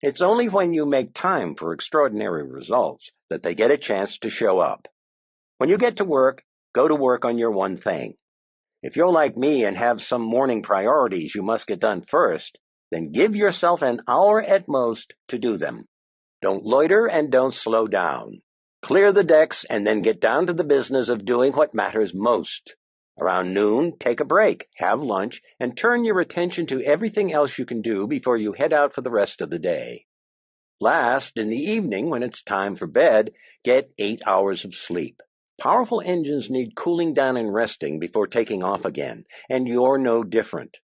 It's only when you make time for extraordinary results that they get a chance to show up. When you get to work, go to work on your one thing. If you're like me and have some morning priorities you must get done first, then give yourself an hour at most to do them. Don't loiter and don't slow down. Clear the decks and then get down to the business of doing what matters most. Around noon, take a break, have lunch, and turn your attention to everything else you can do before you head out for the rest of the day. Last, in the evening, when it's time for bed, get 8 hours of sleep. Powerful engines need cooling down and resting before taking off again, and you're no different.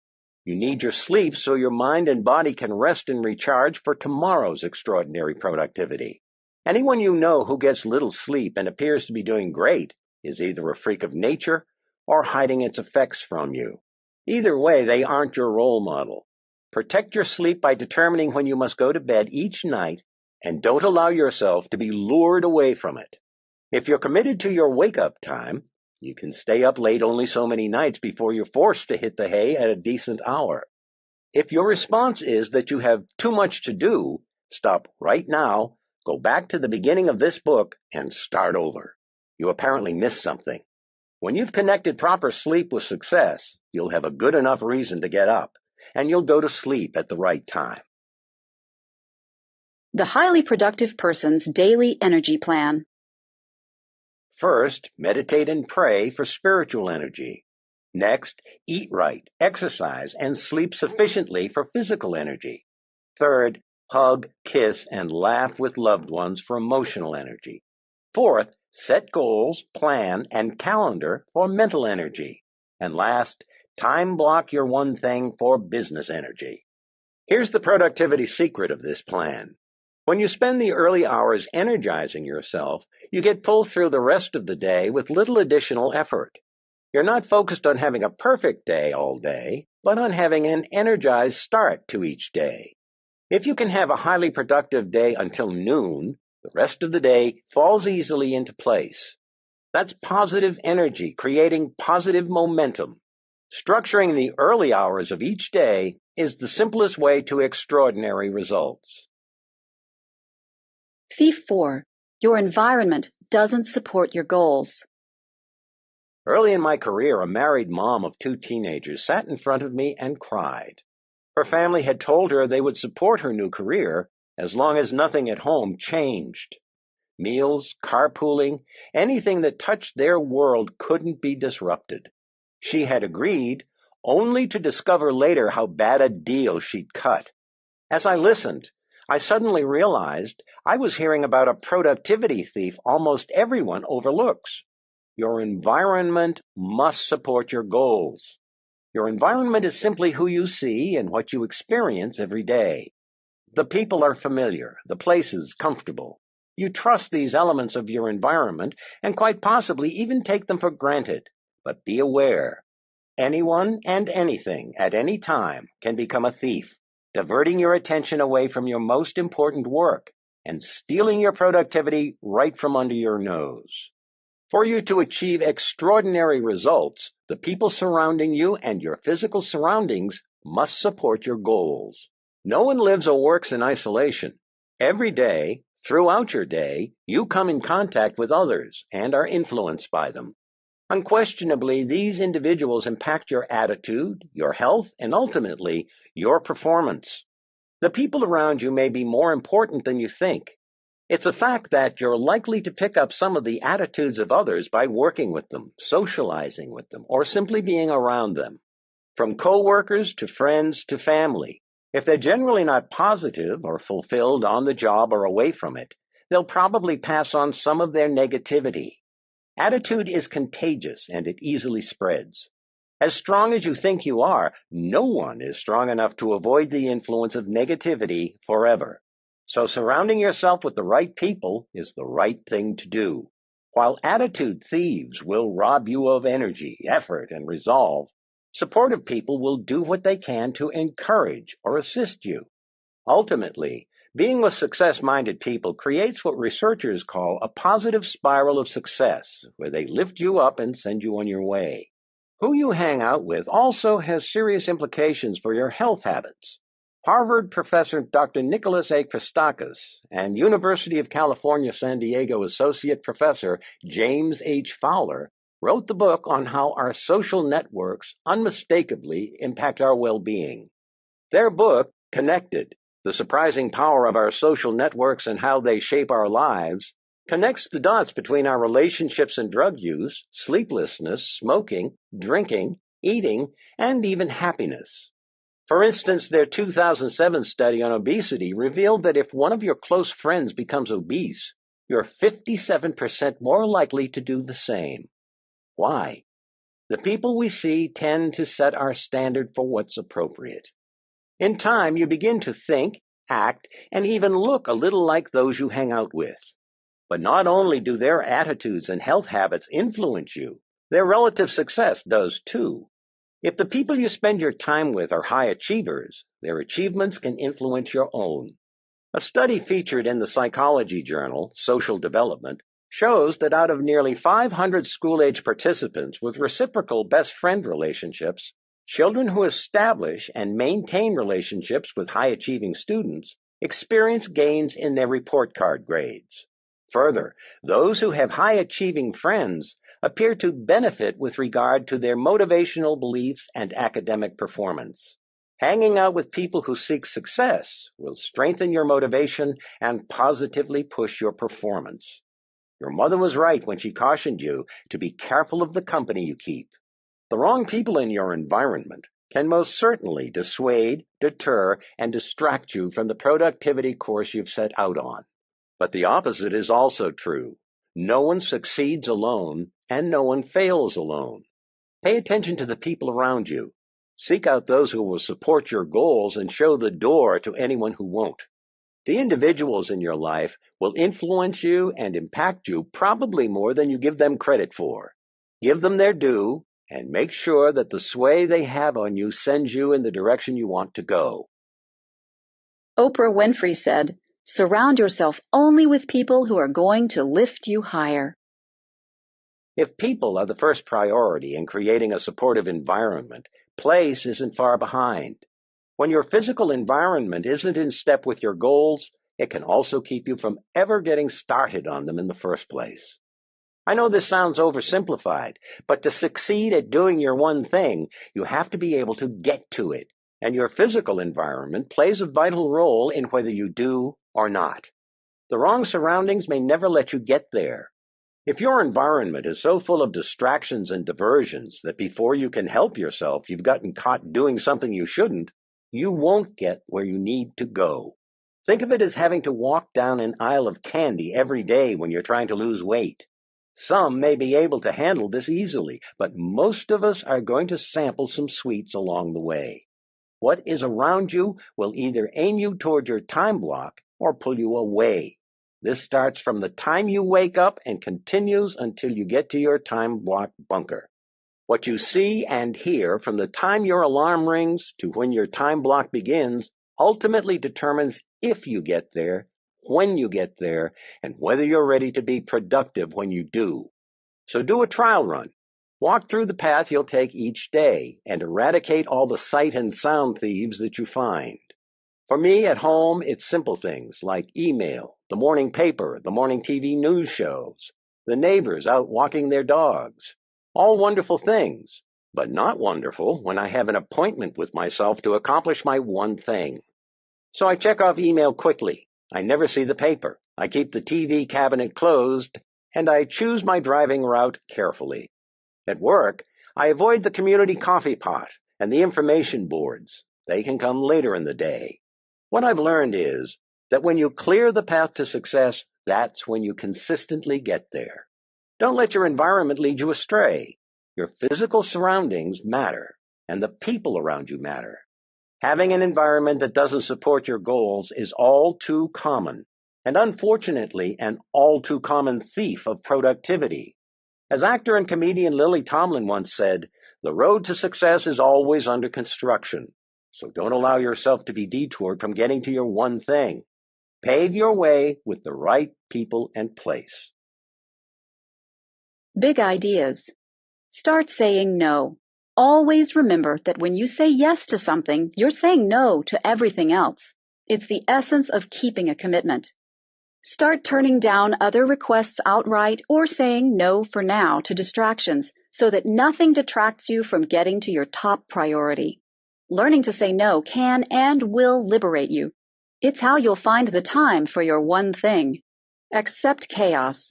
You need your sleep so your mind and body can rest and recharge for tomorrow's extraordinary productivity. Anyone you know who gets little sleep and appears to be doing great is either a freak of nature or hiding its effects from you. Either way, they aren't your role model. Protect your sleep by determining when you must go to bed each night, and don't allow yourself to be lured away from it. If you're committed to your wake-up time, you can stay up late only so many nights before you're forced to hit the hay at a decent hour. If your response is that you have too much to do, stop right now, go back to the beginning of this book, and start over. You apparently missed something. When you've connected proper sleep with success, you'll have a good enough reason to get up, and you'll go to sleep at the right time. The highly productive person's daily energy plan. First, meditate and pray for spiritual energy. Next, eat right, exercise, and sleep sufficiently for physical energy. Third, hug, kiss, and laugh with loved ones for emotional energy. Fourth, set goals, plan, and calendar for mental energy. And last, time block your one thing for business energy. Here's the productivity secret of this plan. When you spend the early hours energizing yourself, you get pulled through the rest of the day with little additional effort. You're not focused on having a perfect day all day, but on having an energized start to each day. If you can have a highly productive day until noon, the rest of the day falls easily into place. That's positive energy, creating positive momentum. Structuring the early hours of each day is the simplest way to extraordinary results. Thief 4. Your environment doesn't support your goals. Early in my career, a married mom of 2 teenagers sat in front of me and cried. Her family had told her they would support her new career as long as nothing at home changed. Meals, carpooling, anything that touched their world couldn't be disrupted. She had agreed, only to discover later how bad a deal she'd cut. As I listened, I suddenly realized I was hearing about a productivity thief almost everyone overlooks. Your environment must support your goals. Your environment is simply who you see and what you experience every day. The people are familiar, the places comfortable. You trust these elements of your environment and quite possibly even take them for granted. But be aware, anyone and anything at any time can become a thief, diverting your attention away from your most important work and stealing your productivity right from under your nose. For you to achieve extraordinary results, the people surrounding you and your physical surroundings must support your goals. No one lives or works in isolation. Every day, throughout your day, you come in contact with others and are influenced by them. Unquestionably, these individuals impact your attitude, your health, and ultimately, your performance. The people around you may be more important than you think. It's a fact that you're likely to pick up some of the attitudes of others by working with them, socializing with them, or simply being around them. From coworkers to friends to family, if they're generally not positive or fulfilled on the job or away from it, they'll probably pass on some of their negativity. Attitude is contagious and it easily spreads. As strong as you think you are, no one is strong enough to avoid the influence of negativity forever. So surrounding yourself with the right people is the right thing to do. While attitude thieves will rob you of energy, effort, and resolve, supportive people will do what they can to encourage or assist you. Ultimately, being with success-minded people creates what researchers call a positive spiral of success, where they lift you up and send you on your way. Who you hang out with also has serious implications for your health habits. Harvard professor Dr. Nicholas A. Christakis and University of California, San Diego associate professor James H. Fowler wrote the book on how our social networks unmistakably impact our well-being. Their book, Connected: The Surprising Power of Our Social Networks and How They Shape Our Lives, connects the dots between our relationships and drug use, sleeplessness, smoking, drinking, eating, and even happiness. For instance, their 2007 study on obesity revealed that if one of your close friends becomes obese, you're 57% more likely to do the same. Why? The people we see tend to set our standard for what's appropriate. In time, you begin to think, act, and even look a little like those you hang out with. But not only do their attitudes and health habits influence you, their relative success does too. If the people you spend your time with are high achievers, their achievements can influence your own. A study featured in the psychology journal, Social Development, shows that out of nearly 500 school-age participants with reciprocal best friend relationships, children who establish and maintain relationships with high-achieving students experience gains in their report card grades. Further, those who have high-achieving friends appear to benefit with regard to their motivational beliefs and academic performance. Hanging out with people who seek success will strengthen your motivation and positively push your performance. Your mother was right when she cautioned you to be careful of the company you keep. The wrong people in your environment can most certainly dissuade, deter, and distract you from the productivity course you've set out on. But the opposite is also true. No one succeeds alone, and no one fails alone. Pay attention to the people around you. Seek out those who will support your goals and show the door to anyone who won't. The individuals in your life will influence you and impact you probably more than you give them credit for. Give them their due, and make sure that the sway they have on you sends you in the direction you want to go. Oprah Winfrey said, "Surround yourself only with people who are going to lift you higher." If people are the first priority in creating a supportive environment, place isn't far behind. When your physical environment isn't in step with your goals, it can also keep you from ever getting started on them in the first place. I know this sounds oversimplified, but to succeed at doing your one thing, you have to be able to get to it, and your physical environment plays a vital role in whether you do or not. The wrong surroundings may never let you get there. If your environment is so full of distractions and diversions that before you can help yourself, you've gotten caught doing something you shouldn't, you won't get where you need to go. Think of it as having to walk down an aisle of candy every day when you're trying to lose weight. Some may be able to handle this easily, but most of us are going to sample some sweets along the way. What is around you will either aim you toward your time block or pull you away. This starts from the time you wake up and continues until you get to your time block bunker. What you see and hear from the time your alarm rings to when your time block begins ultimately determines if you get there, when you get there, and whether you're ready to be productive when you do. So do a trial run. Walk through the path you'll take each day and eradicate all the sight and sound thieves that you find. For me, at home, it's simple things like email, the morning paper, the morning TV news shows, the neighbors out walking their dogs. All wonderful things, but not wonderful when I have an appointment with myself to accomplish my one thing. So I check off email quickly. I never see the paper. I keep the TV cabinet closed, and I choose my driving route carefully. At work, I avoid the community coffee pot and the information boards. They can come later in the day. What I've learned is that when you clear the path to success, that's when you consistently get there. Don't let your environment lead you astray. Your physical surroundings matter, and the people around you matter. Having an environment that doesn't support your goals is all too common, and unfortunately, an all too common thief of productivity. As actor and comedian Lily Tomlin once said, "The road to success is always under construction, so don't allow yourself to be detoured from getting to your one thing. Pave your way with the right people and place." Big ideas. Start saying no. Always remember that when you say yes to something, you're saying no to everything else. It's the essence of keeping a commitment. Start turning down other requests outright or saying no for now to distractions so that nothing detracts you from getting to your top priority. Learning to say no can and will liberate you. It's how you'll find the time for your one thing. Accept chaos.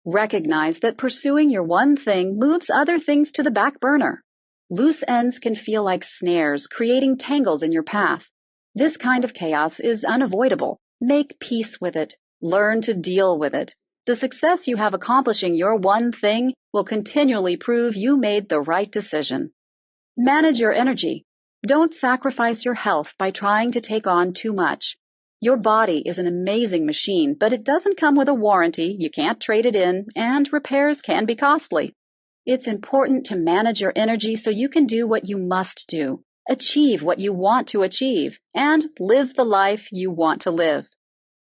Recognize that pursuing your one thing moves other things to the back burner. Loose ends can feel like snares, creating tangles in your path. This kind of chaos is unavoidable. Make peace with it. Learn to deal with it. The success you have accomplishing your one thing will continually prove you made the right decision. Manage your energy. Don't sacrifice your health by trying to take on too much. Your body is an amazing machine, but it doesn't come with a warranty, you can't trade it in, and repairs can be costly. It's important to manage your energy so you can do what you must do, achieve what you want to achieve, and live the life you want to live.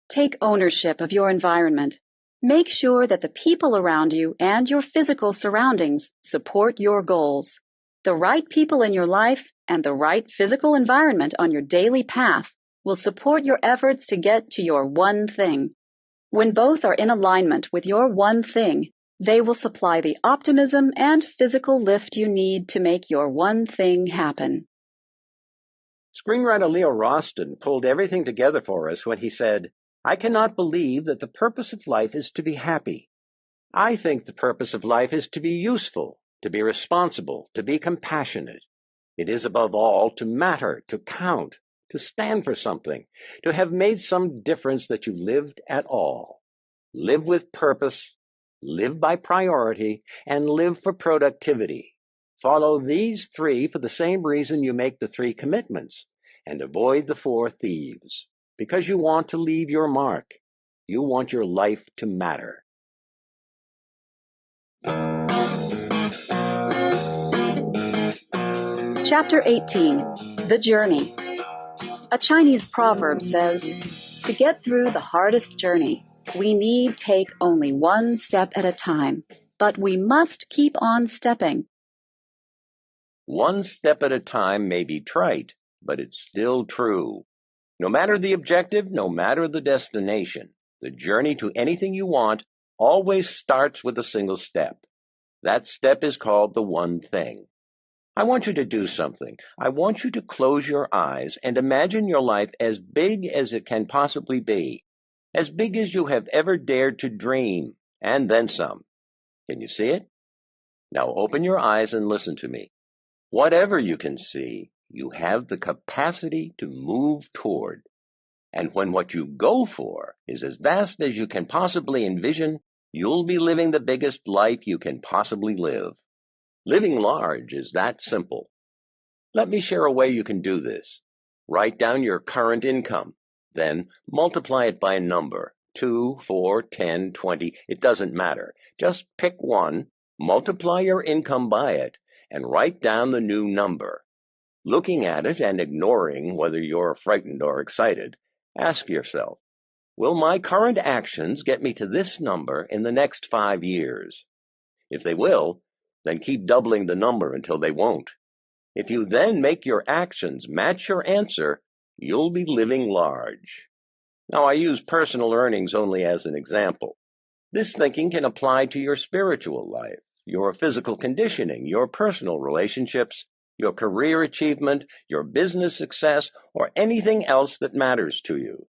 Take ownership of your environment. Make sure that the people around you and your physical surroundings support your goals. The right people in your life and the right physical environment on your daily path will support your efforts to get to your one thing. When both are in alignment with your one thing, they will supply the optimism and physical lift you need to make your one thing happen. Screenwriter Leo Roston pulled everything together for us when he said, "I cannot believe that the purpose of life is to be happy. I think the purpose of life is to be useful, to be responsible, to be compassionate. It is above all to matter, to count, to stand for something, to have made some difference that you lived at all. Live with purpose, live by priority, and live for productivity. Follow these three for the same reason you make the three commitments, and avoid the four thieves, because you want to leave your mark. You want your life to matter." Chapter 18. The Journey. A Chinese proverb says, "To get through the hardest journey, we need take only one step at a time, but we must keep on stepping." One step at a time may be trite, but it's still true. No matter the objective, no matter the destination, the journey to anything you want always starts with a single step. That step is called the one thing. I want you to do something. I want you to close your eyes and imagine your life as big as it can possibly be, as big as you have ever dared to dream, and then some. Can you see it? Now open your eyes and listen to me. Whatever you can see, you have the capacity to move toward. And when what you go for is as vast as you can possibly envision, you'll be living the biggest life you can possibly live. Living large is that simple. Let me share a way you can do this. Write down your current income, then multiply it by a number. 2, 4, 10, 20, it doesn't matter. Just pick one, multiply your income by it, and write down the new number. Looking at it and ignoring whether you're frightened or excited, ask yourself, will my current actions get me to this number in the next 5 years? If they will, then keep doubling the number until they won't. If you then make your actions match your answer, you'll be living large. Now, I use personal earnings only as an example. This thinking can apply to your spiritual life, your physical conditioning, your personal relationships, your career achievement, your business success, or anything else that matters to you.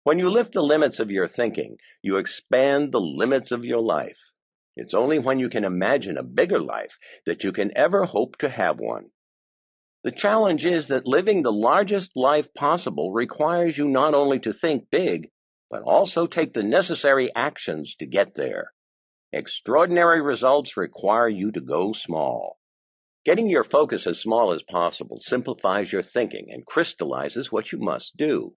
When you lift the limits of your thinking, you expand the limits of your life. It's only when you can imagine a bigger life that you can ever hope to have one. The challenge is that living the largest life possible requires you not only to think big, but also take the necessary actions to get there. Extraordinary results require you to go small. Getting your focus as small as possible simplifies your thinking and crystallizes what you must do.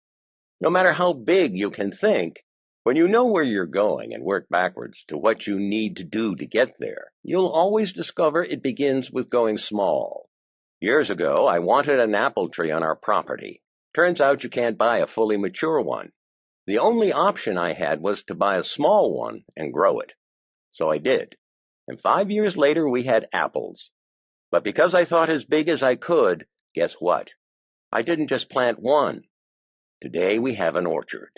No matter how big you can think, when you know where you're going and work backwards to what you need to do to get there, you'll always discover it begins with going small. Years ago, I wanted an apple tree on our property. Turns out you can't buy a fully mature one. The only option I had was to buy a small one and grow it. So I did. And 5 years later, we had apples. But because I thought as big as I could, guess what? I didn't just plant one. Today we have an orchard.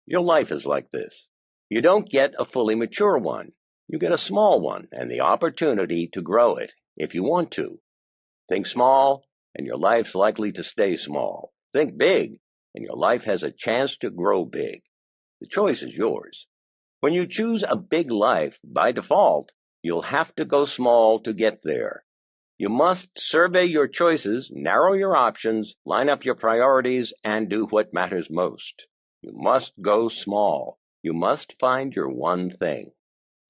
Your life is like this. You don't get a fully mature one. You get a small one and the opportunity to grow it if you want to. Think small, and your life's likely to stay small. Think big, and your life has a chance to grow big. The choice is yours. When you choose a big life, by default, you'll have to go small to get there. You must survey your choices, narrow your options, line up your priorities, and do what matters most. You must go small. You must find your one thing.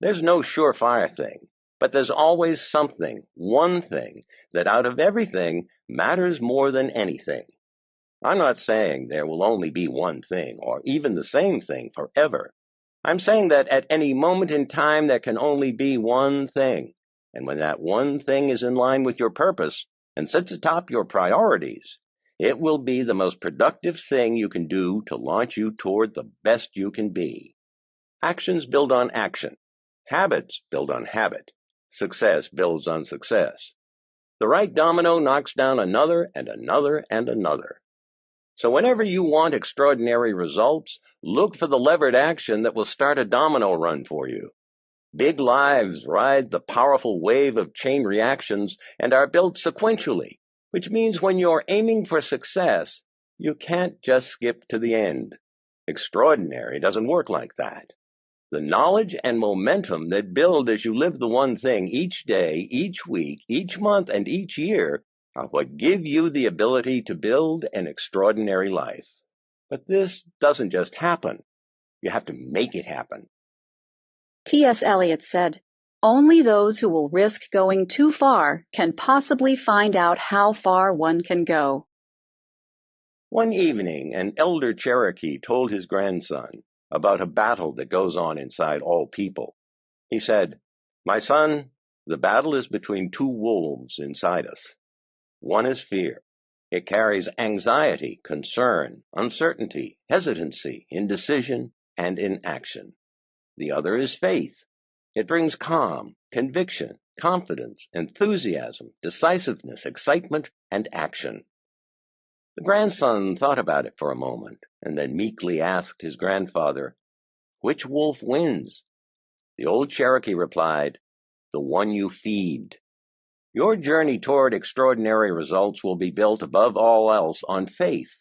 There's no surefire thing, but there's always something, one thing, that out of everything matters more than anything. I'm not saying there will only be one thing, or even the same thing forever. I'm saying that at any moment in time there can only be one thing. And when that one thing is in line with your purpose and sits atop your priorities, it will be the most productive thing you can do to launch you toward the best you can be. Actions build on action. Habits build on habit. Success builds on success. The right domino knocks down another and another and another. So whenever you want extraordinary results, look for the levered action that will start a domino run for you. Big lives ride the powerful wave of chain reactions and are built sequentially, which means when you're aiming for success, you can't just skip to the end. Extraordinary doesn't work like that. The knowledge and momentum that build as you live the one thing each day, each week, each month, and each year are what give you the ability to build an extraordinary life. But this doesn't just happen. You have to make it happen. T.S. Eliot said, "Only those who will risk going too far can possibly find out how far one can go." One evening, an elder Cherokee told his grandson about a battle that goes on inside all people. He said, "My son, the battle is between two wolves inside us. One is fear. It carries anxiety, concern, uncertainty, hesitancy, indecision, and inaction. The other is faith. It brings calm, conviction, confidence, enthusiasm, decisiveness, excitement, and action." The grandson thought about it for a moment, and then meekly asked his grandfather, "Which wolf wins?" The old Cherokee replied, "The one you feed." Your journey toward extraordinary results will be built above all else on faith.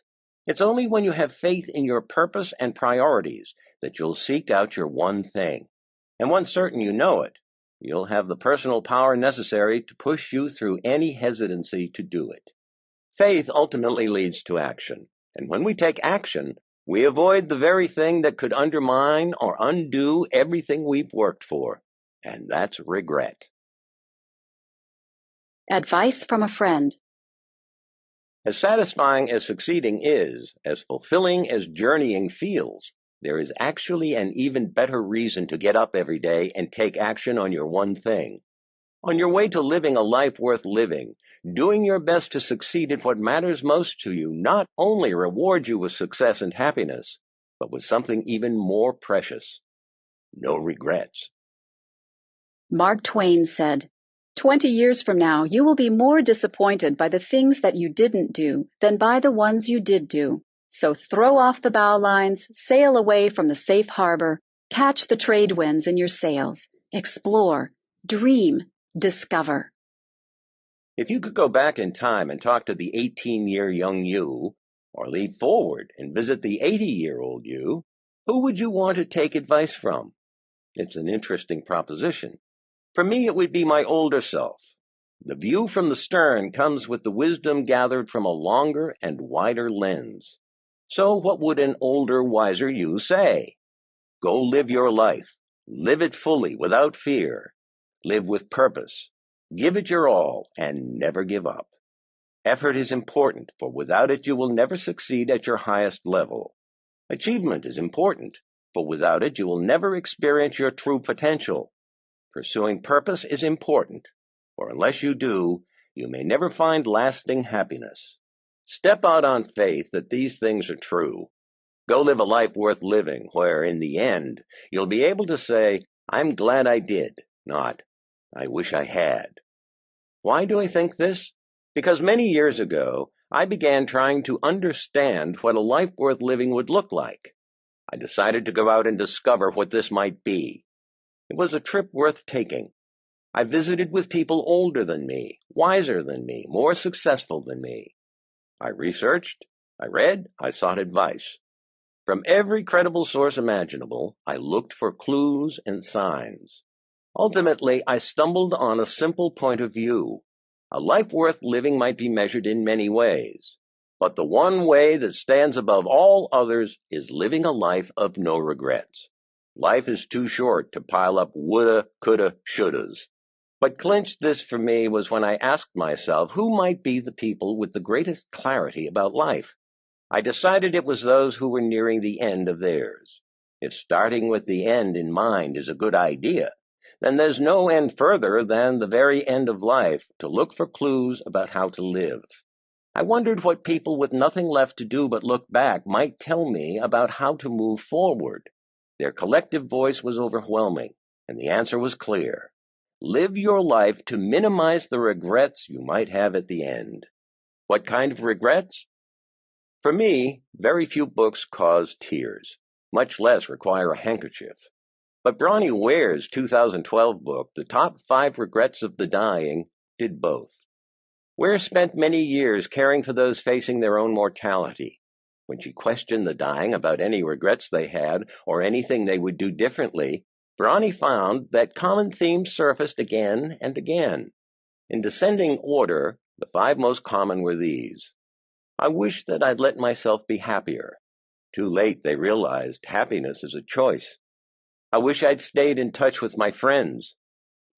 It's only when you have faith in your purpose and priorities that you'll seek out your one thing. And once certain you know it, you'll have the personal power necessary to push you through any hesitancy to do it. Faith ultimately leads to action. And when we take action, We avoid the very thing that could undermine or undo everything we've worked for, and that's regret. Advice from a friend. As satisfying as succeeding is, as fulfilling as journeying feels, there is actually an even better reason to get up every day and take action on your one thing. On your way to living a life worth living, doing your best to succeed at what matters most to you not only rewards you with success and happiness, but with something even more precious: no regrets. Mark Twain said, 20 years from now, you will be more disappointed by the things that you didn't do than by the ones you did do. So throw off the bowlines, sail away from the safe harbor, catch the trade winds in your sails, explore, dream, discover. If you could go back in time and talk to the 18-year young you, or leap forward and visit the 80-year-old you, who would you want to take advice from? It's an interesting proposition. For me, it would be my older self. The view from the stern comes with the wisdom gathered from a longer and wider lens. So what would an older, wiser you say? Go live your life. Live it fully, without fear. Live with purpose. Give it your all, and never give up. Effort is important, for without it you will never succeed at your highest level. Achievement is important, for without it you will never experience your true potential. Pursuing purpose is important, for unless you do, you may never find lasting happiness. Step out on faith that these things are true. Go live a life worth living, where, in the end, you'll be able to say, I'm glad I did, not, I wish I had. Why do I think this? Because many years ago, I began trying to understand what a life worth living would look like. I decided to go out and discover what this might be. It was a trip worth taking. I visited with people older than me, wiser than me, more successful than me. I researched, I read, I sought advice. From every credible source imaginable, I looked for clues and signs. Ultimately, I stumbled on a simple point of view. A life worth living might be measured in many ways, but the one way that stands above all others is living a life of no regrets. Life is too short to pile up woulda, coulda, shouldas. What clinched this for me was when I asked myself who might be the people with the greatest clarity about life. I decided it was those who were nearing the end of theirs. If starting with the end in mind is a good idea, then there's no end further than the very end of life to look for clues about how to live. I wondered what people with nothing left to do but look back might tell me about how to move forward. Their collective voice was overwhelming, and the answer was clear. Live your life to minimize the regrets you might have at the end. What kind of regrets? For me, very few books cause tears, much less require a handkerchief. But Bronnie Ware's 2012 book, The Top 5 Regrets of the Dying, did both. Ware spent many years caring for those facing their own mortality. When she questioned the dying about any regrets they had or anything they would do differently, Bronnie found that common themes surfaced again and again. In descending order, the 5 most common were these. I wish that I'd let myself be happier. Too late they realized happiness is a choice. I wish I'd stayed in touch with my friends.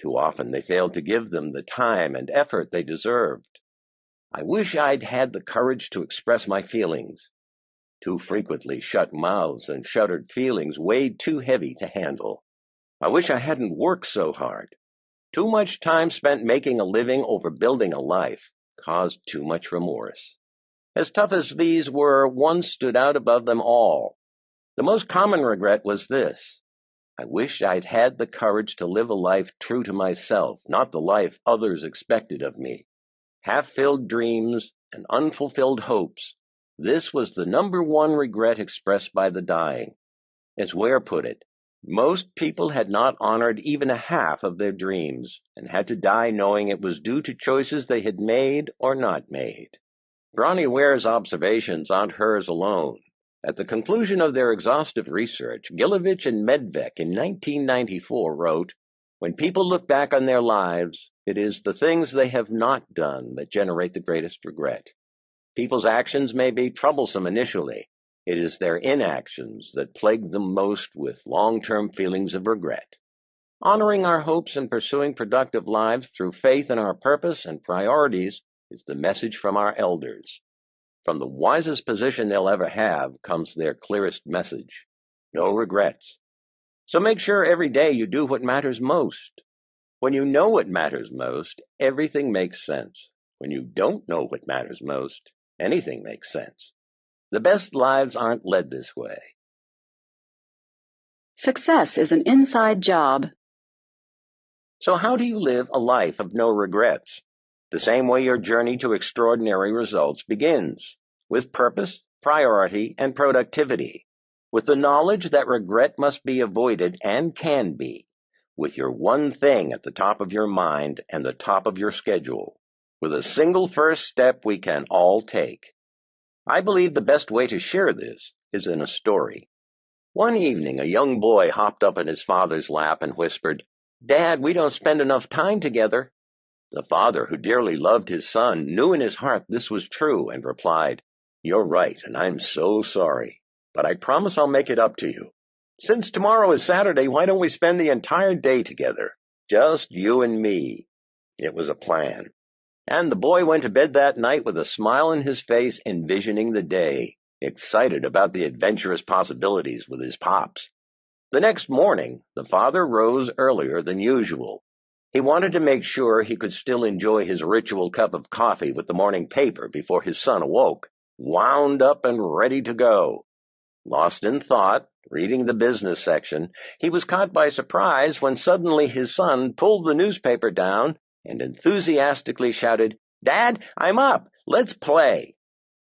Too often they failed to give them the time and effort they deserved. I wish I'd had the courage to express my feelings. Too frequently shut mouths and shuttered feelings weighed too heavy to handle. I wish I hadn't worked so hard. Too much time spent making a living over building a life caused too much remorse. As tough as these were, one stood out above them all. The most common regret was this. I wish I'd had the courage to live a life true to myself, not the life others expected of me. Half-filled dreams and unfulfilled hopes. This was the number one regret expressed by the dying. As Ware put it, most people had not honored even a half of their dreams and had to die knowing it was due to choices they had made or not made. Bronnie Ware's observations aren't hers alone. At the conclusion of their exhaustive research, Gilovich and Medvec in 1994 wrote, when people look back on their lives, it is the things they have not done that generate the greatest regret. People's actions may be troublesome initially, It is their inactions that plague them most with long-term feelings of regret. Honoring our hopes and pursuing productive lives through faith in our purpose and priorities is the message from our elders. From the wisest position they'll ever have comes their clearest message: no regrets. So make sure every day you do what matters most. When you know what matters most, everything makes sense. When you don't know what matters most, anything makes sense. The best lives aren't led this way. Success is an inside job. So how do you live a life of no regrets? The same way your journey to extraordinary results begins, with purpose, priority, and productivity, with the knowledge that regret must be avoided and can be, with your one thing at the top of your mind and the top of your schedule, with a single first step we can all take. I believe the best way to share this is in a story. One evening, a young boy hopped up in his father's lap and whispered, "Dad, we don't spend enough time together." The father, who dearly loved his son, knew in his heart this was true and replied, "You're right, and I'm so sorry, but I promise I'll make it up to you. Since tomorrow is Saturday, why don't we spend the entire day together? Just you and me." It was a plan. And the boy went to bed that night with a smile on his face, envisioning the day, excited about the adventurous possibilities with his pops. The next morning, the father rose earlier than usual. He wanted to make sure he could still enjoy his ritual cup of coffee with the morning paper before his son awoke, wound up and ready to go. Lost in thought, reading the business section, he was caught by surprise when suddenly his son pulled the newspaper down and enthusiastically shouted, "Dad, I'm up! Let's play!"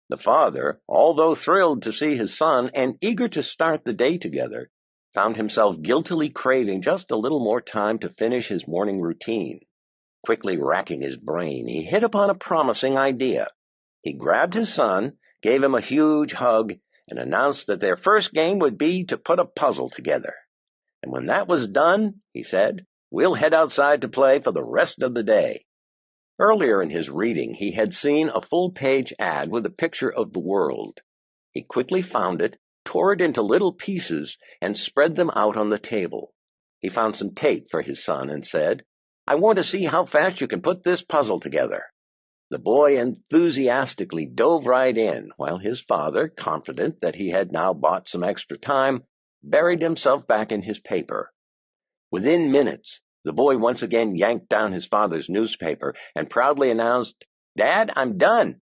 The father, although thrilled to see his son and eager to start the day together, found himself guiltily craving just a little more time to finish his morning routine. Quickly racking his brain, he hit upon a promising idea. He grabbed his son, gave him a huge hug, and announced that their first game would be to put a puzzle together. And when that was done, he said, "We'll head outside to play for the rest of the day." Earlier in his reading, he had seen a full-page ad with a picture of the world. He quickly found it, tore it into little pieces, and spread them out on the table. He found some tape for his son and said, "I want to see how fast you can put this puzzle together." The boy enthusiastically dove right in, while his father, confident that he had now bought some extra time, buried himself back in his paper. Within minutes, the boy once again yanked down his father's newspaper and proudly announced, "Dad, I'm done."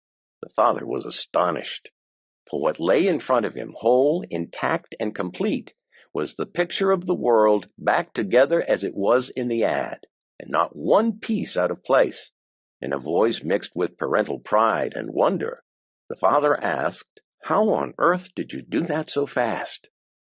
The father was astonished. For what lay in front of him, whole, intact, and complete, was the picture of the world back together as it was in the ad, and not one piece out of place. In a voice mixed with parental pride and wonder, the father asked, "How on earth did you do that so fast?"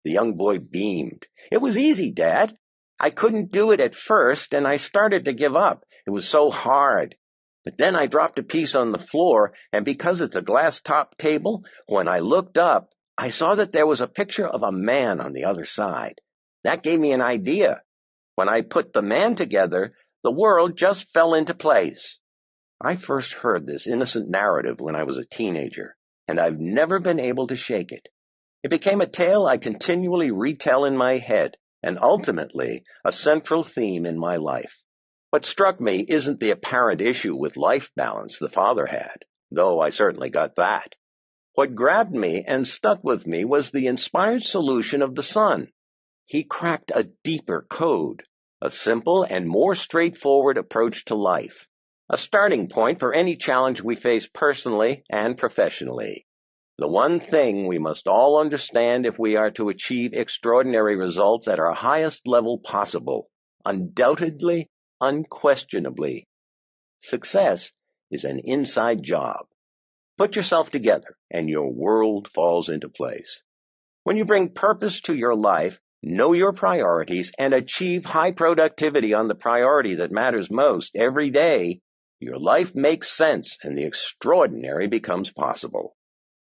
The young boy beamed. "It was easy, Dad. I couldn't do it at first, and I started to give up. It was so hard. But then I dropped a piece on the floor, and because it's a glass-top table, when I looked up, I saw that there was a picture of a man on the other side. That gave me an idea. When I put the man together, the world just fell into place." I first heard this innocent narrative when I was a teenager, and I've never been able to shake it. It became a tale I continually retell in my head, and ultimately a central theme in my life. What struck me isn't the apparent issue with life balance the father had, though I certainly got that. What grabbed me and stuck with me was the inspired solution of the son. He cracked a deeper code, a simple and more straightforward approach to life, a starting point for any challenge we face personally and professionally. The one thing we must all understand if we are to achieve extraordinary results at our highest level possible, undoubtedly, unquestionably, success is an inside job. Put yourself together and your world falls into place. When you bring purpose to your life, know your priorities, and achieve high productivity on the priority that matters most every day, your life makes sense and the extraordinary becomes possible.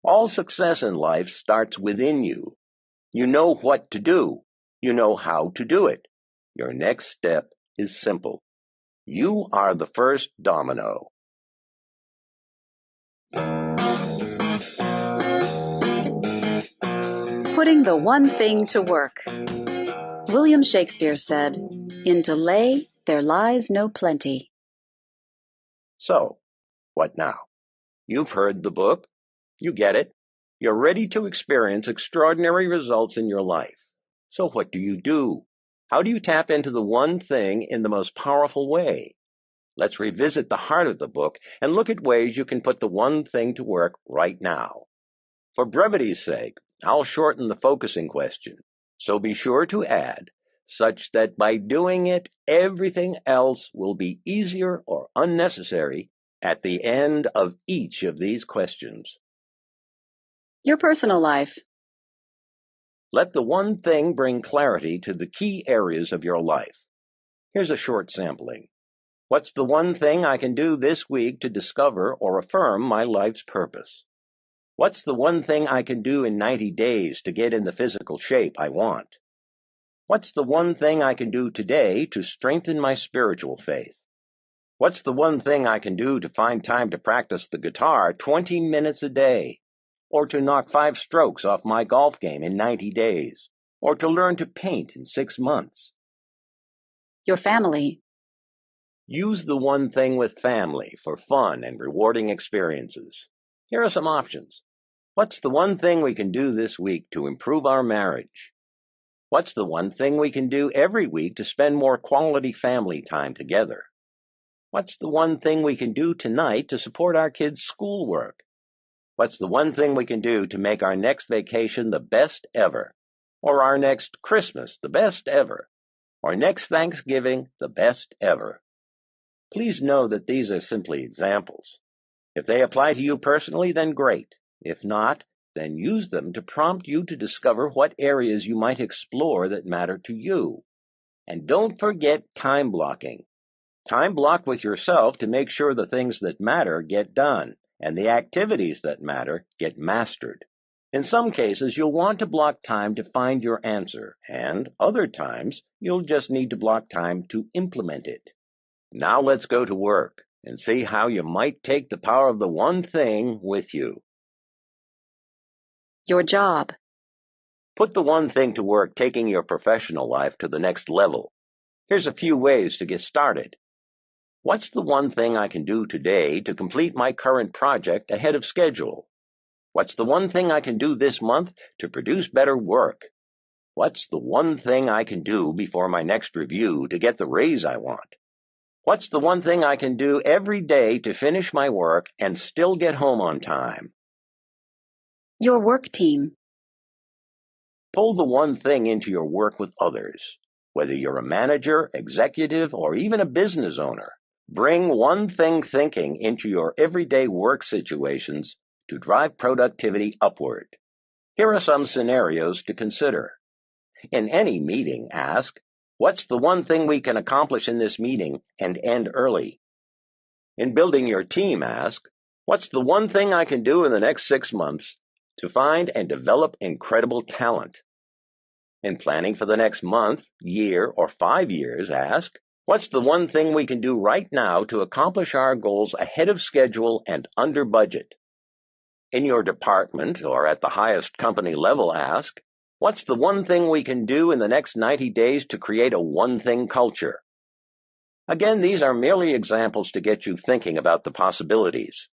All success in life starts within you. You know what to do. You know how to do it. Your next step is simple. You are the first domino. Putting the one thing to work. William Shakespeare said, "In delay there lies no plenty." So, what now? You've heard the book. You get it. You're ready to experience extraordinary results in your life. So what do? How do you tap into the one thing in the most powerful way? Let's revisit the heart of the book and look at ways you can put the one thing to work right now. For brevity's sake, I'll shorten the focusing question, so be sure to add, such that by doing it, everything else will be easier or unnecessary at the end of each of these questions. Your personal life. Let the one thing bring clarity to the key areas of your life. Here's a short sampling. What's the one thing I can do this week to discover or affirm my life's purpose? What's the one thing I can do in 90 days to get in the physical shape I want? What's the one thing I can do today to strengthen my spiritual faith? What's the one thing I can do to find time to practice the guitar 20 minutes a day? Or to knock 5 strokes off my golf game in 90 days? Or to learn to paint in 6 months? Your family. Use the one thing with family for fun and rewarding experiences. Here are some options. What's the one thing we can do this week to improve our marriage? What's the one thing we can do every week to spend more quality family time together? What's the one thing we can do tonight to support our kids' schoolwork? What's the one thing we can do to make our next vacation the best ever? Or our next Christmas the best ever? Or next Thanksgiving the best ever? Please know that these are simply examples. If they apply to you personally, then great. If not, then use them to prompt you to discover what areas you might explore that matter to you. And don't forget time blocking. Time block with yourself to make sure the things that matter get done, and the activities that matter get mastered. In some cases, you'll want to block time to find your answer, and other times, you'll just need to block time to implement it. Now let's go to work and see how you might take the power of the one thing with you. Your job. Put the one thing to work taking your professional life to the next level. Here's a few ways to get started. What's the one thing I can do today to complete my current project ahead of schedule? What's the one thing I can do this month to produce better work? What's the one thing I can do before my next review to get the raise I want? What's the one thing I can do every day to finish my work and still get home on time? Your work team. Pull the one thing into your work with others. Whether you're a manager, executive, or even a business owner, bring one thing thinking into your everyday work situations to drive productivity upward. Here are some scenarios to consider. In any meeting, ask, what's the one thing we can accomplish in this meeting and end early? In building your team, ask, what's the one thing I can do in the next 6 months to find and develop incredible talent? In planning for the next month, year, or 5 years, ask, what's the one thing we can do right now to accomplish our goals ahead of schedule and under budget? In your department or at the highest company level, ask, what's the one thing we can do in the next 90 days to create a one-thing culture? Again, these are merely examples to get you thinking about the possibilities.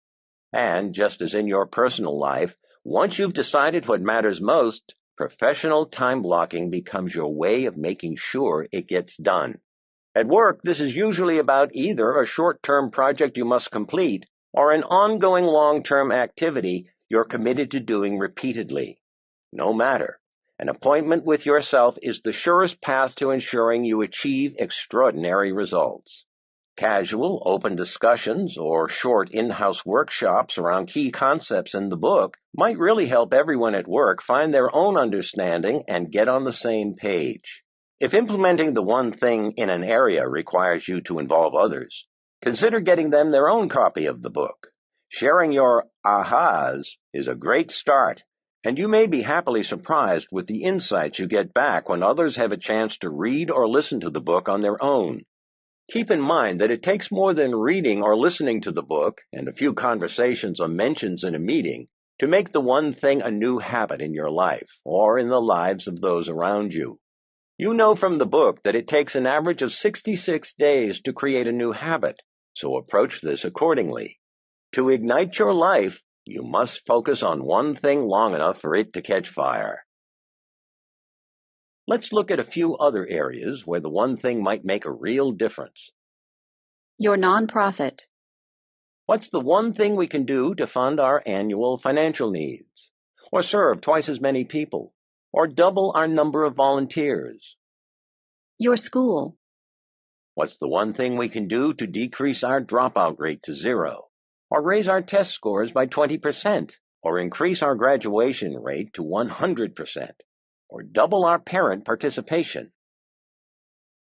And just as in your personal life, once you've decided what matters most, professional time blocking becomes your way of making sure it gets done. At work, this is usually about either a short-term project you must complete or an ongoing long-term activity you're committed to doing repeatedly. No matter, an appointment with yourself is the surest path to ensuring you achieve extraordinary results. Casual, open discussions or short in-house workshops around key concepts in the book might really help everyone at work find their own understanding and get on the same page. If implementing the one thing in an area requires you to involve others, consider getting them their own copy of the book. Sharing your ahas is a great start, and you may be happily surprised with the insights you get back when others have a chance to read or listen to the book on their own. Keep in mind that it takes more than reading or listening to the book and a few conversations or mentions in a meeting to make the one thing a new habit in your life or in the lives of those around you. You know from the book that it takes an average of 66 days to create a new habit, so approach this accordingly. To ignite your life, you must focus on one thing long enough for it to catch fire. Let's look at a few other areas where the one thing might make a real difference. Your nonprofit. What's the one thing we can do to fund our annual financial needs, or serve twice as many people, or double our number of volunteers? Your school. What's the one thing we can do to decrease our dropout rate to 0, or raise our test scores by 20%, or increase our graduation rate to 100%, or double our parent participation?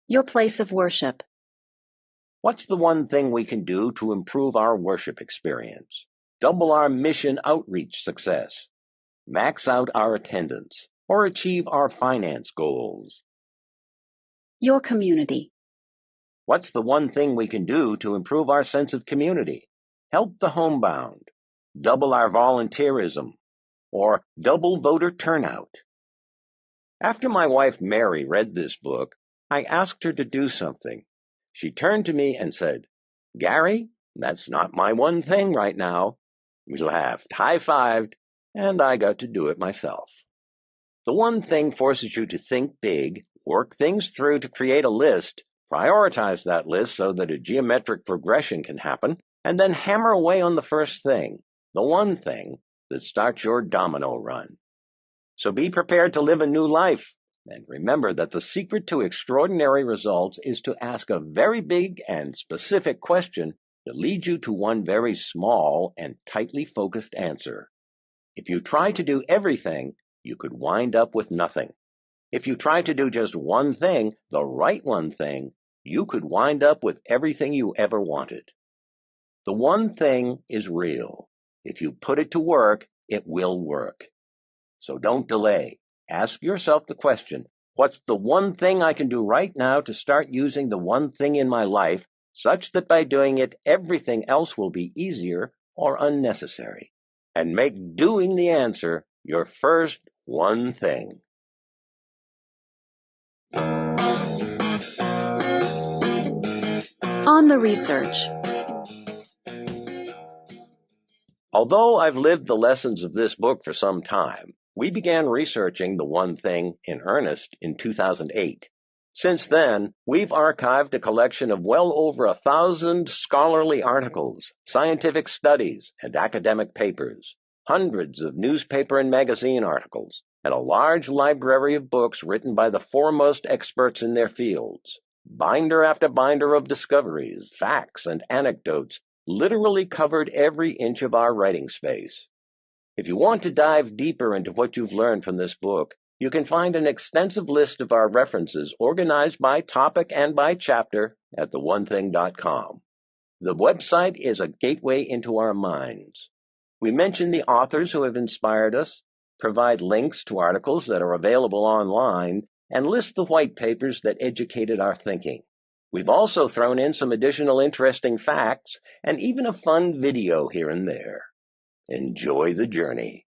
Your place of worship. What's the one thing we can do to improve our worship experience, double our mission outreach success, max out our attendance, or achieve our finance goals? Your community. What's the one thing we can do to improve our sense of community, help the homebound, double our volunteerism, or double voter turnout? After my wife Mary read this book, I asked her to do something. She turned to me and said, "Gary, that's not my one thing right now." We laughed, high-fived, and I got to do it myself. The one thing forces you to think big, work things through to create a list, prioritize that list so that a geometric progression can happen, and then hammer away on the first thing, the one thing that starts your domino run. So be prepared to live a new life. And remember that the secret to extraordinary results is to ask a very big and specific question that leads you to one very small and tightly focused answer. If you try to do everything, you could wind up with nothing. If you try to do just one thing, the right one thing, you could wind up with everything you ever wanted. The one thing is real. If you put it to work, it will work. So don't delay. Ask yourself the question, what's the one thing I can do right now to start using the one thing in my life, such that by doing it, everything else will be easier or unnecessary? And make doing the answer your first one thing. On the research. Although I've lived the lessons of this book for some time, we began researching the one thing in earnest in 2008. Since then, we've archived a collection of well over 1,000 scholarly articles, scientific studies, and academic papers, hundreds of newspaper and magazine articles, and a large library of books written by the foremost experts in their fields. Binder after binder of discoveries, facts, and anecdotes literally covered every inch of our writing space. If you want to dive deeper into what you've learned from this book, you can find an extensive list of our references organized by topic and by chapter at theonething.com. The website is a gateway into our minds. We mention the authors who have inspired us, provide links to articles that are available online, and list the white papers that educated our thinking. We've also thrown in some additional interesting facts and even a fun video here and there. Enjoy the journey.